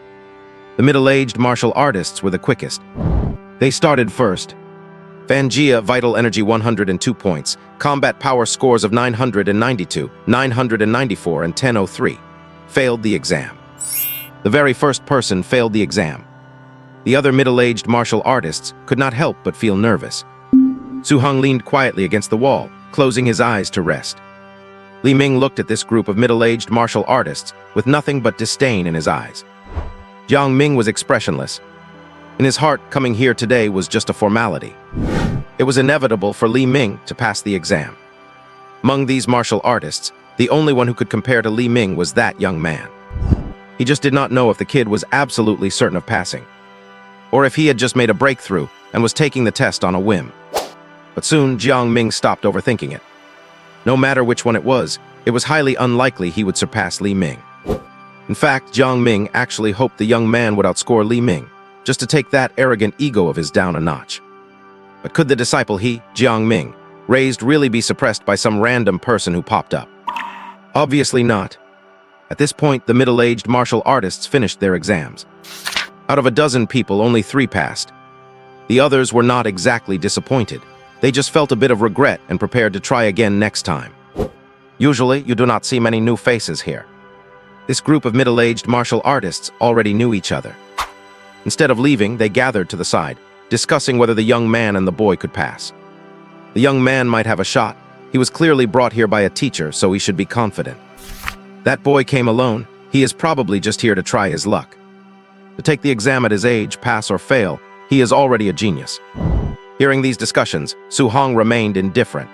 The middle-aged martial artists were the quickest. They started first. Fanjia, vital energy 102 points, combat power scores of 992, 994, and 1003. Failed the exam. The very first person failed the exam. The other middle-aged martial artists could not help but feel nervous. Su Hong leaned quietly against the wall, closing his eyes to rest. Li Ming looked at this group of middle-aged martial artists with nothing but disdain in his eyes. Jiang Ming was expressionless. In his heart, coming here today was just a formality. It was inevitable for Li Ming to pass the exam. Among these martial artists, the only one who could compare to Li Ming was that young man. He just did not know if the kid was absolutely certain of passing, or if he had just made a breakthrough and was taking the test on a whim. But soon, Jiang Ming stopped overthinking it. No matter which one it was highly unlikely he would surpass Li Ming. In fact, Jiang Ming actually hoped the young man would outscore Li Ming, just to take that arrogant ego of his down a notch. But could the disciple Jiang Ming, raised really be suppressed by some random person who popped up? Obviously not. At this point, the middle-aged martial artists finished their exams. Out of a dozen people, only 3 passed. The others were not exactly disappointed. They just felt a bit of regret and prepared to try again next time. Usually, you do not see many new faces here. This group of middle-aged martial artists already knew each other. Instead of leaving, they gathered to the side, discussing whether the young man and the boy could pass. The young man might have a shot. He was clearly brought here by a teacher, so he should be confident. That boy came alone. He is probably just here to try his luck. To take the exam at his age, pass or fail, he is already a genius. Hearing these discussions, Su Hong remained indifferent.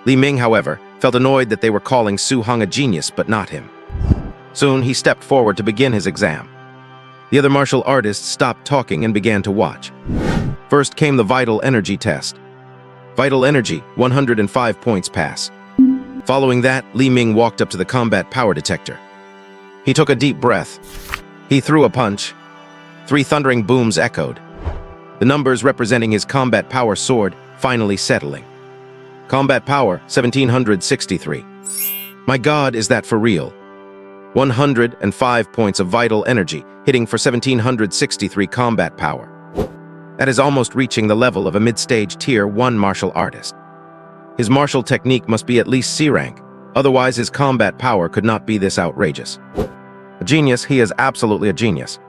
Li Ming, however, felt annoyed that they were calling Su Hong a genius but not him. Soon, he stepped forward to begin his exam. The other martial artists stopped talking and began to watch. First came the vital energy test. Vital energy, 105 points pass. Following that, Li Ming walked up to the combat power detector. He took a deep breath. He threw a punch. 3 thundering booms echoed. The numbers representing his combat power soared, finally settling. Combat power, 1763. My God, is that for real? 105 points of vital energy, hitting for 1763 combat power. That is almost reaching the level of a mid-stage Tier 1 martial artist. His martial technique must be at least C rank, otherwise his combat power could not be this outrageous. A genius, he is absolutely a genius.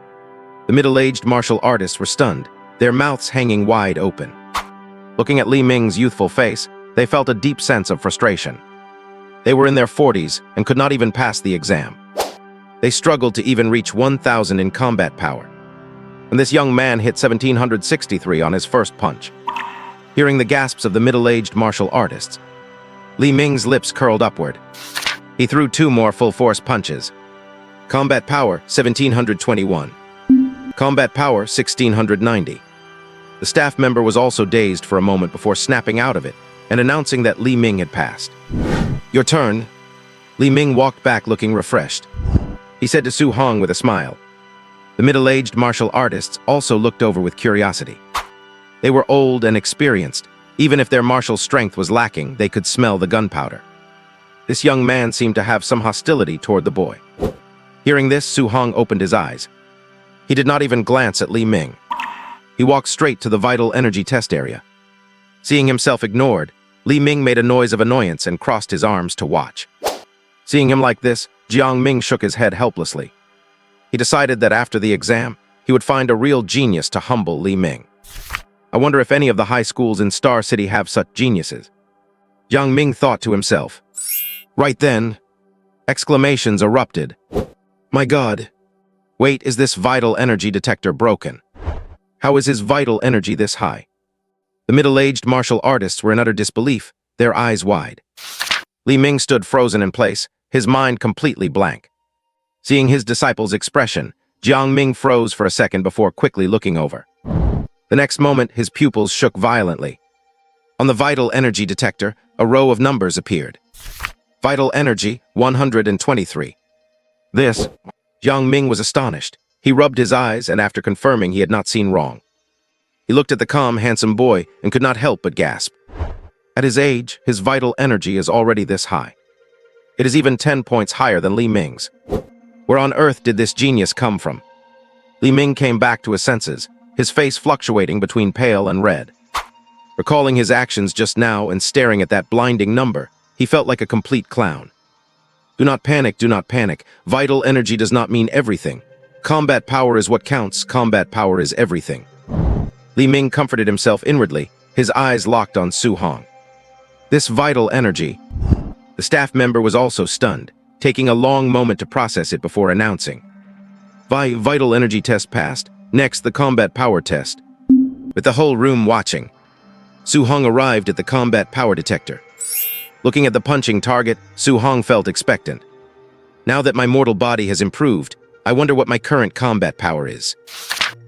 The middle-aged martial artists were stunned, their mouths hanging wide open. Looking at Li Ming's youthful face, they felt a deep sense of frustration. They were in their 40s and could not even pass the exam. They struggled to even reach 1,000 in combat power. And this young man hit 1763 on his first punch. Hearing the gasps of the middle-aged martial artists, Li Ming's lips curled upward. He threw 2 more full-force punches. Combat power, 1721. Combat power, 1690. The staff member was also dazed for a moment before snapping out of it and announcing that Li Ming had passed. "Your turn." Li Ming walked back looking refreshed. He said to Su Hong with a smile. The middle-aged martial artists also looked over with curiosity. They were old and experienced. Even if their martial strength was lacking, they could smell the gunpowder. This young man seemed to have some hostility toward the boy. Hearing this, Su Hong opened his eyes. He did not even glance at Li Ming. He walked straight to the vital energy test area. Seeing himself ignored, Li Ming made a noise of annoyance and crossed his arms to watch. Seeing him like this, Jiang Ming shook his head helplessly. He decided that after the exam, he would find a real genius to humble Li Ming. I wonder if any of the high schools in Star City have such geniuses. Jiang Ming thought to himself. Right then, exclamations erupted. My God! Wait, is this vital energy detector broken? How is his vital energy this high? The middle-aged martial artists were in utter disbelief, their eyes wide. Li Ming stood frozen in place, his mind completely blank. Seeing his disciple's expression, Jiang Ming froze for a second before quickly looking over. The next moment, his pupils shook violently. On the vital energy detector, a row of numbers appeared. Vital energy, 123. This, Jiang Ming was astonished. He rubbed his eyes, and after confirming he had not seen wrong. He looked at the calm, handsome boy and could not help but gasp. At his age, his vital energy is already this high. It is even 10 points higher than Li Ming's. Where on earth did this genius come from? Li Ming came back to his senses, his face fluctuating between pale and red. Recalling his actions just now and staring at that blinding number, he felt like a complete clown. Do not panic, do not panic. Vital energy does not mean everything. Combat power is what counts. Combat power is everything. Li Ming comforted himself inwardly, his eyes locked on Su Hong. This vital energy. The staff member was also stunned, taking a long moment to process it before announcing. Vital energy test passed. Next, the combat power test. With the whole room watching, Su Hong arrived at the combat power detector. Looking at the punching target, Su Hong felt expectant. Now that my mortal body has improved, I wonder what my current combat power is.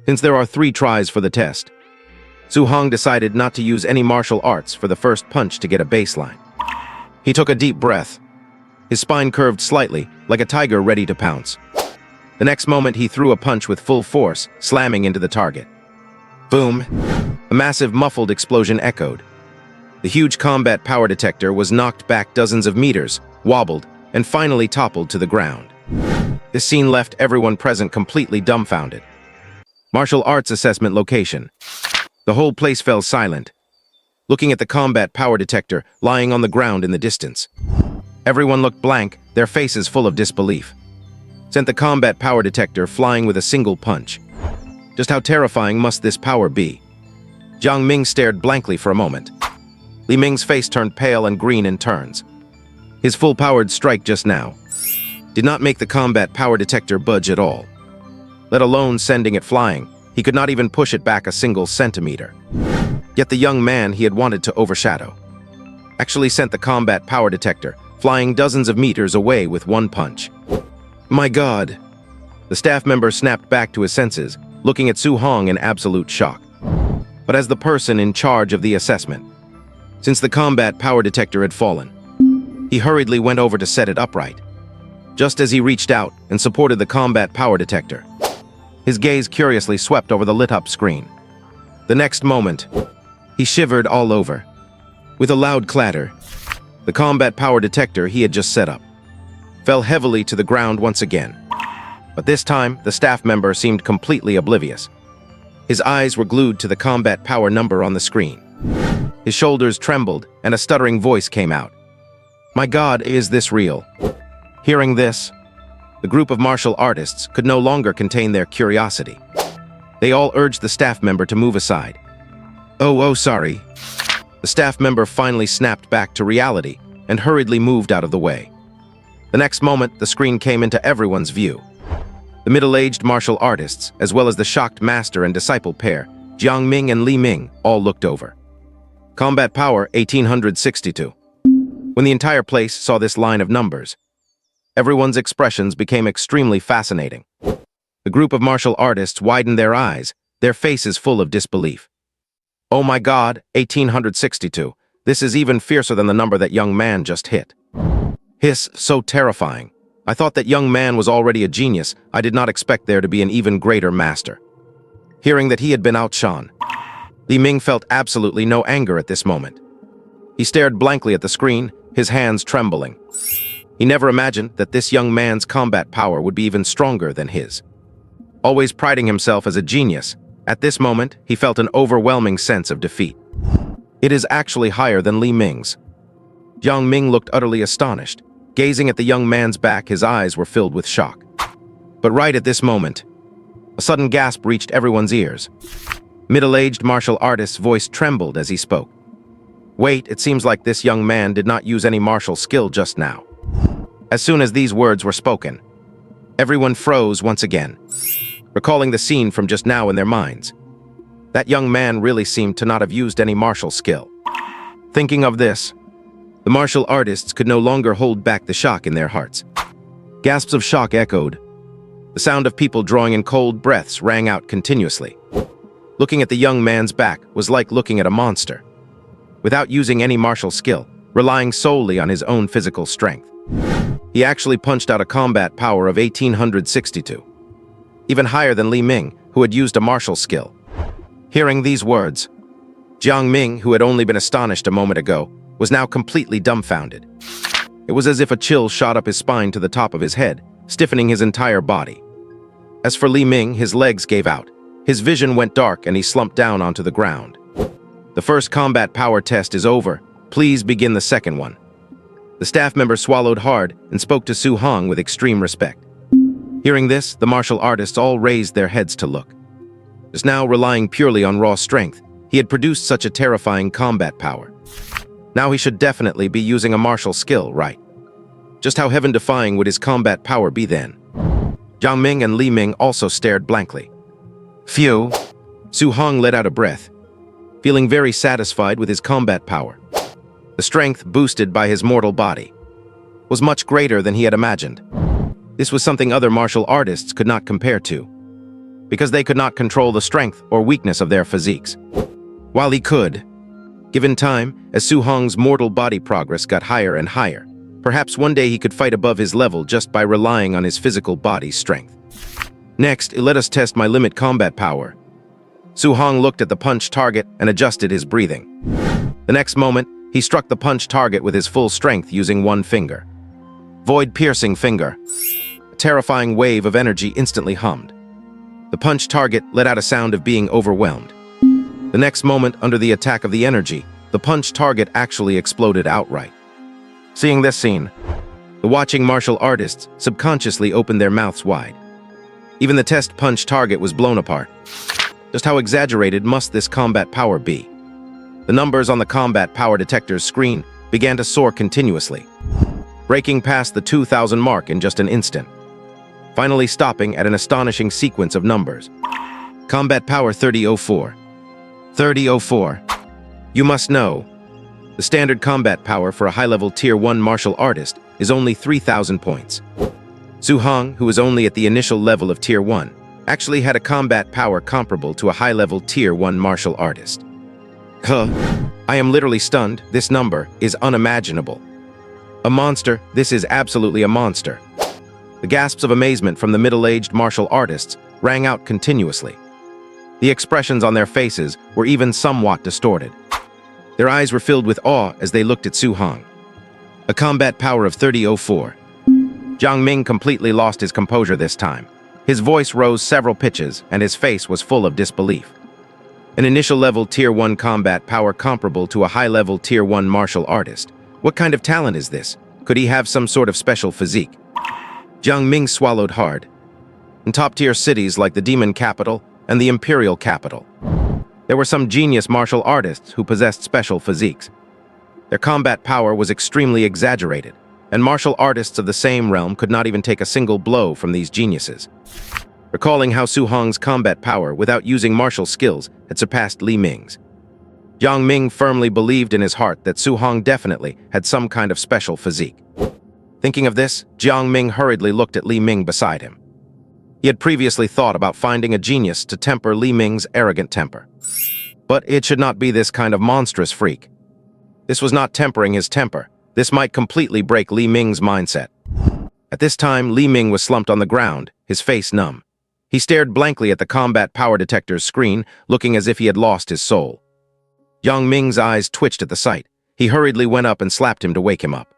Since there are 3 tries for the test, Su Hong decided not to use any martial arts for the first punch to get a baseline. He took a deep breath. His spine curved slightly, like a tiger ready to pounce. The next moment he threw a punch with full force, slamming into the target. Boom! A massive muffled explosion echoed. The huge combat power detector was knocked back dozens of meters, wobbled, and finally toppled to the ground. This scene left everyone present completely dumbfounded. Martial arts assessment location. The whole place fell silent, looking at the combat power detector lying on the ground in the distance. Everyone looked blank, their faces full of disbelief. Sent the combat power detector flying with a single punch. Just how terrifying must this power be? Jiang Ming stared blankly for a moment. Li Ming's face turned pale and green in turns. His full-powered strike just now did not make the combat power detector budge at all. Let alone sending it flying, he could not even push it back a single centimeter. Yet the young man he had wanted to overshadow actually sent the combat power detector flying dozens of meters away with one punch. My God! The staff member snapped back to his senses, looking at Su Hong in absolute shock. But as the person in charge of the assessment, since the combat power detector had fallen, he hurriedly went over to set it upright. Just as he reached out and supported the combat power detector, his gaze curiously swept over the lit-up screen. The next moment, he shivered all over. With a loud clatter, the combat power detector he had just set up fell heavily to the ground once again. But this time, the staff member seemed completely oblivious. His eyes were glued to the combat power number on the screen. His shoulders trembled, and a stuttering voice came out. "My God, is this real?" Hearing this, the group of martial artists could no longer contain their curiosity. They all urged the staff member to move aside. Oh, sorry." The staff member finally snapped back to reality and hurriedly moved out of the way. The next moment, the screen came into everyone's view. The middle-aged martial artists, as well as the shocked master and disciple pair, Jiang Ming and Li Ming, all looked over. Combat power 1862. When the entire place saw this line of numbers, everyone's expressions became extremely fascinating. The group of martial artists widened their eyes, their faces full of disbelief. "Oh my God, 1862. This is even fiercer than the number that young man just hit." Hiss, so terrifying. I thought that young man was already a genius. I did not expect there to be an even greater master. Hearing that he had been outshone, Li Ming felt absolutely no anger at this moment. He stared blankly at the screen, his hands trembling. He never imagined that this young man's combat power would be even stronger than his. Always priding himself as a genius, at this moment, he felt an overwhelming sense of defeat. It is actually higher than Li Ming's. Jiang Ming looked utterly astonished. Gazing at the young man's back, his eyes were filled with shock. But right at this moment, a sudden gasp reached everyone's ears. Middle-aged martial artist's voice trembled as he spoke. "Wait, it seems like this young man did not use any martial skill just now." As soon as these words were spoken, everyone froze once again, recalling the scene from just now in their minds. That young man really seemed to not have used any martial skill. Thinking of this, the martial artists could no longer hold back the shock in their hearts. Gasps of shock echoed. The sound of people drawing in cold breaths rang out continuously. Looking at the young man's back was like looking at a monster. Without using any martial skill, relying solely on his own physical strength, he actually punched out a combat power of 1862. Even higher than Li Ming, who had used a martial skill. Hearing these words, Jiang Ming, who had only been astonished a moment ago, was now completely dumbfounded. It was as if a chill shot up his spine to the top of his head, stiffening his entire body. As for Li Ming, his legs gave out. His vision went dark and he slumped down onto the ground. "The first combat power test is over. Please begin the second one." The staff member swallowed hard and spoke to Su Hong with extreme respect. Hearing this, the martial artists all raised their heads to look. Just now, relying purely on raw strength, he had produced such a terrifying combat power. Now he should definitely be using a martial skill, right? Just how heaven-defying would his combat power be then? Jiang Ming and Li Ming also stared blankly. Phew! Su Hong let out a breath, feeling very satisfied with his combat power. The strength boosted by his mortal body was much greater than he had imagined. This was something other martial artists could not compare to, because they could not control the strength or weakness of their physiques. While he could, given time, as Su Hong's mortal body progress got higher and higher, perhaps one day he could fight above his level just by relying on his physical body's strength. Next, let us test my limit combat power. Su Hong looked at the punch target and adjusted his breathing. The next moment, he struck the punch target with his full strength using one finger. Void-piercing finger. A terrifying wave of energy instantly hummed. The punch target let out a sound of being overwhelmed. The next moment, under the attack of the energy, the punch target actually exploded outright. Seeing this scene, the watching martial artists subconsciously opened their mouths wide. Even the test punch target was blown apart. Just how exaggerated must this combat power be? The numbers on the combat power detector's screen began to soar continuously, breaking past the 2,000 mark in just an instant, finally stopping at an astonishing sequence of numbers. Combat power 3004. 3004. You must know, the standard combat power for a high-level Tier 1 martial artist is only 3,000 points. Su Hong, who was only at the initial level of Tier 1, actually had a combat power comparable to a high-level Tier 1 martial artist. I am literally stunned. This number is unimaginable. A monster. This is absolutely a monster. The gasps of amazement from the middle-aged martial artists rang out continuously. The expressions on their faces were even somewhat distorted. Their eyes were filled with awe as they looked at Su Hong. A combat power of 3004. Jiang Jiang Ming completely lost his composure this time. His voice rose several pitches, and his face was full of disbelief. An initial-level Tier 1 combat power comparable to a high-level Tier 1 martial artist. What kind of talent is this? Could he have some sort of special physique? Jiang Ming swallowed hard. In top-tier cities like the Demon Capital and the Imperial Capital, there were some genius martial artists who possessed special physiques. Their combat power was extremely exaggerated, and martial artists of the same realm could not even take a single blow from these geniuses. Recalling how Su Hong's combat power without using martial skills had surpassed Li Ming's, Jiang Ming firmly believed in his heart that Su Hong definitely had some kind of special physique. Thinking of this, Jiang Ming hurriedly looked at Li Ming beside him. He had previously thought about finding a genius to temper Li Ming's arrogant temper. But it should not be this kind of monstrous freak. This was not tempering his temper. This might completely break Li Ming's mindset. At this time, Li Ming was slumped on the ground, his face numb. He stared blankly at the combat power detector's screen, looking as if he had lost his soul. Jiang Ming's eyes twitched at the sight. He hurriedly went up and slapped him to wake him up.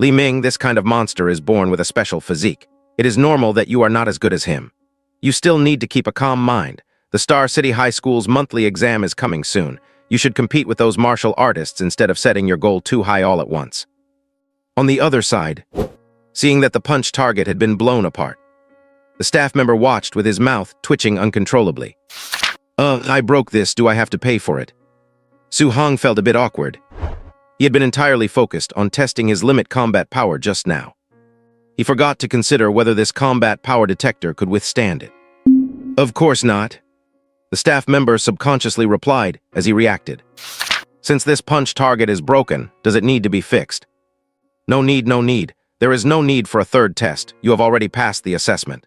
Li Ming, this kind of monster is born with a special physique. It is normal that you are not as good as him. You still need to keep a calm mind. The Star City High School's monthly exam is coming soon. You should compete with those martial artists instead of setting your goal too high all at once. On the other side, seeing that the punch target had been blown apart, the staff member watched with his mouth twitching uncontrollably. I broke this. Do I have to pay for it? Su Hong felt a bit awkward. He had been entirely focused on testing his limit combat power just now. He forgot to consider whether this combat power detector could withstand it. Of course not. The staff member subconsciously replied as he reacted. Since this punch target is broken, does it need to be fixed? No need, no need. There is no need for a third test. You have already passed the assessment.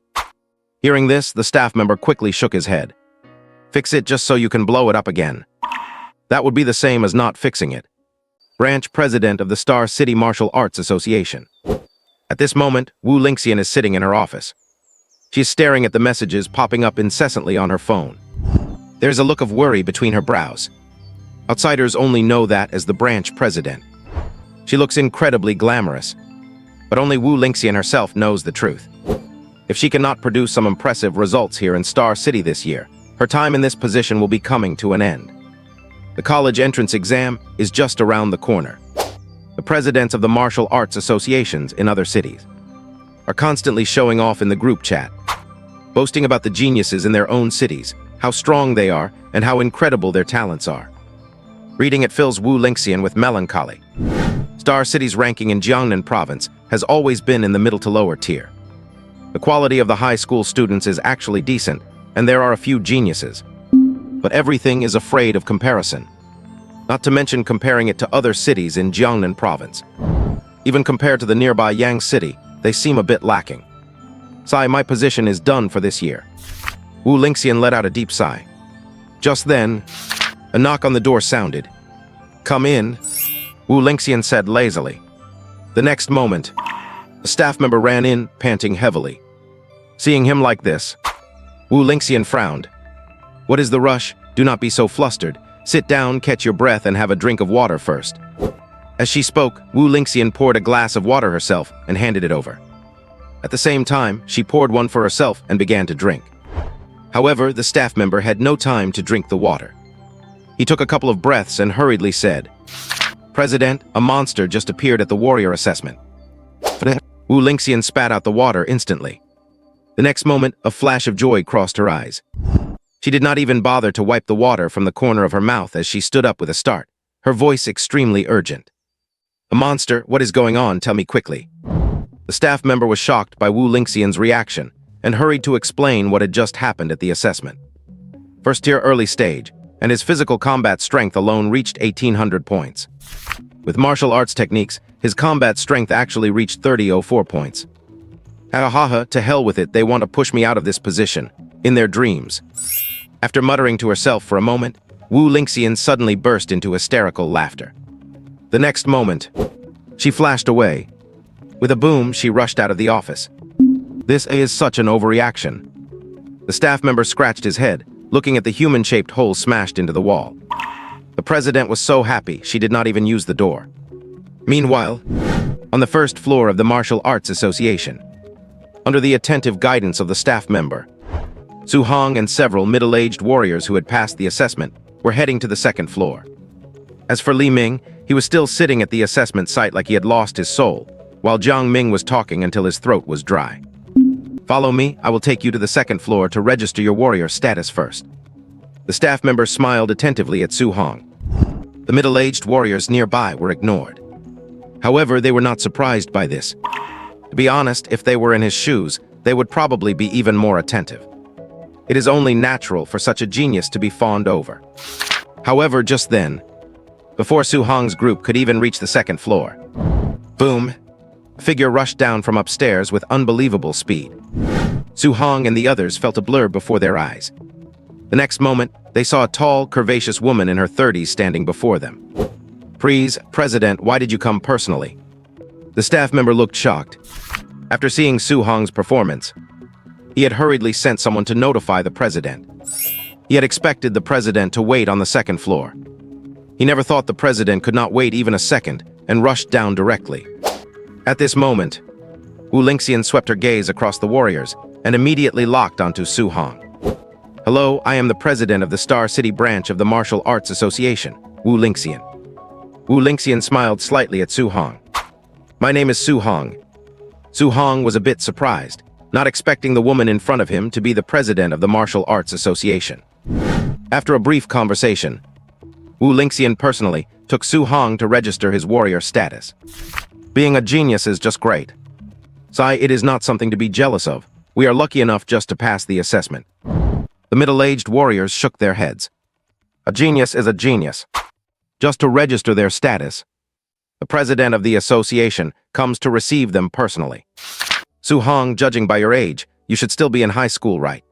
Hearing this, the staff member quickly shook his head. Fix it just so you can blow it up again. That would be the same as not fixing it. Branch President of the Star City Martial Arts Association. At this moment, Wu Lingxian is sitting in her office. She is staring at the messages popping up incessantly on her phone. There's a look of worry between her brows. Outsiders only know that as the branch president. She looks incredibly glamorous, but only Wu Lingxian herself knows the truth. If she cannot produce some impressive results here in Star City this year, her time in this position will be coming to an end. The college entrance exam is just around the corner. The presidents of the martial arts associations in other cities are constantly showing off in the group chat, boasting about the geniuses in their own cities, how strong they are, and how incredible their talents are. Reading it fills Wu Lingxian with melancholy. Star City's ranking in Jiangnan Province has always been in the middle to lower tier. The quality of the high school students is actually decent, and there are a few geniuses. But everything is afraid of comparison. Not to mention comparing it to other cities in Jiangnan Province. Even compared to the nearby Yang City, they seem a bit lacking. Sigh, my position is done for this year. Wu Lingxian let out a deep sigh. Just then, a knock on the door sounded. Come in, Wu Lingxian said lazily. The next moment, a staff member ran in, panting heavily. Seeing him like this, Wu Lingxian frowned. What is the rush? Do not be so flustered. Sit down, catch your breath, and have a drink of water first. As she spoke, Wu Lingxian poured a glass of water herself and handed it over. At the same time, she poured one for herself and began to drink. However, the staff member had no time to drink the water. He took a couple of breaths and hurriedly said, President, a monster just appeared at the warrior assessment. Wu Lingxian spat out the water instantly. The next moment, a flash of joy crossed her eyes. She did not even bother to wipe the water from the corner of her mouth as she stood up with a start, her voice extremely urgent. A monster, what is going on? Tell me quickly. The staff member was shocked by Wu Lingxian's reaction and hurried to explain what had just happened at the assessment. First tier early stage, and his physical combat strength alone reached 1800 points. With martial arts techniques, his combat strength actually reached 3004 points. Ha ha ha, to hell with it, they want to push me out of this position, in their dreams. After muttering to herself for a moment, Wu Lingxian suddenly burst into hysterical laughter. The next moment, she flashed away. With a boom, she rushed out of the office. This is such an overreaction. The staff member scratched his head, looking at the human-shaped hole smashed into the wall. The president was so happy she did not even use the door. Meanwhile, on the first floor of the Martial Arts Association. Under the attentive guidance of the staff member, Su Hong and several middle-aged warriors who had passed the assessment were heading to the second floor. As for Li Ming, he was still sitting at the assessment site like he had lost his soul, while Jiang Ming was talking until his throat was dry. "Follow me, I will take you to the second floor to register your warrior status first." The staff member smiled attentively at Su Hong. The middle-aged warriors nearby were ignored. However, they were not surprised by this. To be honest, if they were in his shoes, they would probably be even more attentive. It is only natural for such a genius to be fawned over. However, just then, before Su Hong's group could even reach the second floor, boom, a figure rushed down from upstairs with unbelievable speed. Su Hong and the others felt a blur before their eyes. The next moment, they saw a tall, curvaceous woman in her 30s standing before them. "Please, President, why did you come personally?" The staff member looked shocked. After seeing Su Hong's performance, he had hurriedly sent someone to notify the president. He had expected the president to wait on the second floor. He never thought the president could not wait even a second and rushed down directly. At this moment, Wu Lingxian swept her gaze across the warriors and immediately locked onto Su Hong. "Hello, I am the president of the Star City branch of the Martial Arts Association, Wu Lingxian." Wu Lingxian smiled slightly at Su Hong. "My name is Su Hong." Su Hong was a bit surprised, not expecting the woman in front of him to be the president of the Martial Arts Association. After a brief conversation, Wu Lingxian personally took Su Hong to register his warrior status. Being a genius is just great. Sai, it is not something to be jealous of. We are lucky enough just to pass the assessment. The middle-aged warriors shook their heads. A genius is a genius. Just to register their status, the president of the association comes to receive them personally. "Su Hong, judging by your age, you should still be in high school, right?"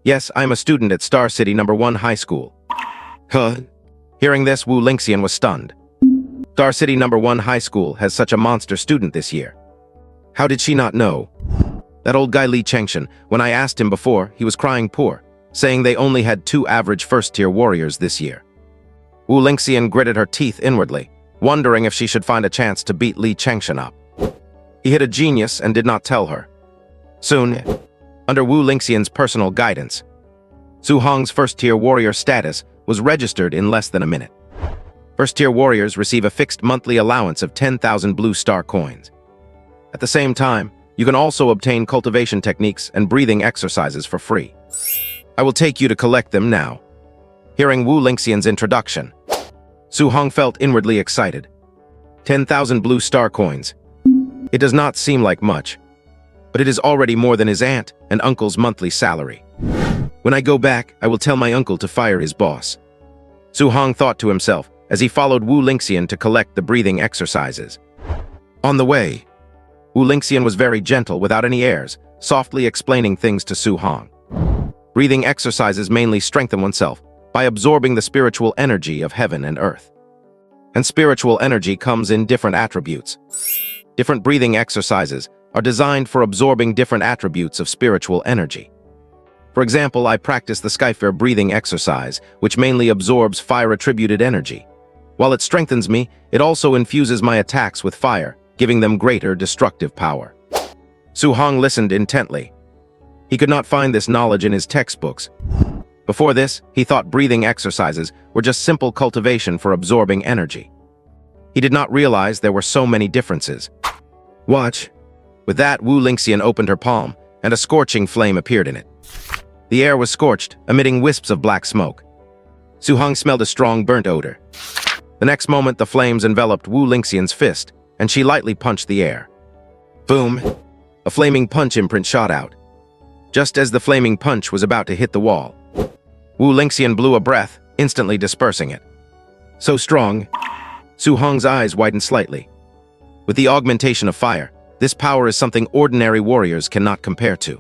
"Yes, I am a student at Star City No. 1 High School." Huh? Hearing this, Wu Lingxian was stunned. Star City No. 1 High School has such a monster student this year. How did she not know? That old guy Li Chengshan, when I asked him before, he was crying poor, saying they only had 2 average first-tier warriors this year. Wu Lingxian gritted her teeth inwardly, wondering if she should find a chance to beat Li Chengshan up. He hit a genius and did not tell her. Soon, under Wu Lingxian's personal guidance, Su Hong's first-tier warrior status was registered in less than a minute. First-tier warriors receive a fixed monthly allowance of 10,000 blue star coins. At the same time, you can also obtain cultivation techniques and breathing exercises for free. I will take you to collect them now. Hearing Wu Lingxian's introduction, Su Hong felt inwardly excited. 10,000 blue star coins. It does not seem like much, but it is already more than his aunt and uncle's monthly salary. When I go back, I will tell my uncle to fire his boss. Su Hong thought to himself as he followed Wu Lingxian to collect the breathing exercises. On the way, Wu Lingxian was very gentle without any airs, softly explaining things to Su Hong. Breathing exercises mainly strengthen oneself by absorbing the spiritual energy of heaven and earth. And spiritual energy comes in different attributes. Different breathing exercises are designed for absorbing different attributes of spiritual energy. For example, I practice the Skyfire breathing exercise, which mainly absorbs fire-attributed energy. While it strengthens me, it also infuses my attacks with fire, giving them greater destructive power. Su Hong listened intently. He could not find this knowledge in his textbooks. Before this, he thought breathing exercises were just simple cultivation for absorbing energy. He did not realize there were so many differences. Watch. With that, Wu Lingxian opened her palm, and a scorching flame appeared in it. The air was scorched, emitting wisps of black smoke. Su Hong smelled a strong burnt odor. The next moment, the flames enveloped Wu Lingxian's fist, and she lightly punched the air. Boom! A flaming punch imprint shot out. Just as the flaming punch was about to hit the wall, Wu Lingxian blew a breath, instantly dispersing it. So strong, Su Hong's eyes widened slightly. With the augmentation of fire, this power is something ordinary warriors cannot compare to.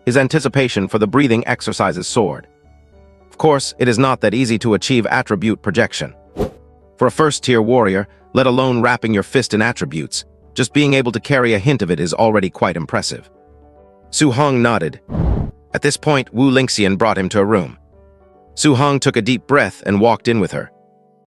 His anticipation for the breathing exercises soared. Of course, it is not that easy to achieve attribute projection. For a first-tier warrior, let alone wrapping your fist in attributes, just being able to carry a hint of it is already quite impressive. Su Hong nodded. At this point, Wu Lingxian brought him to a room. Su Hong took a deep breath and walked in with her.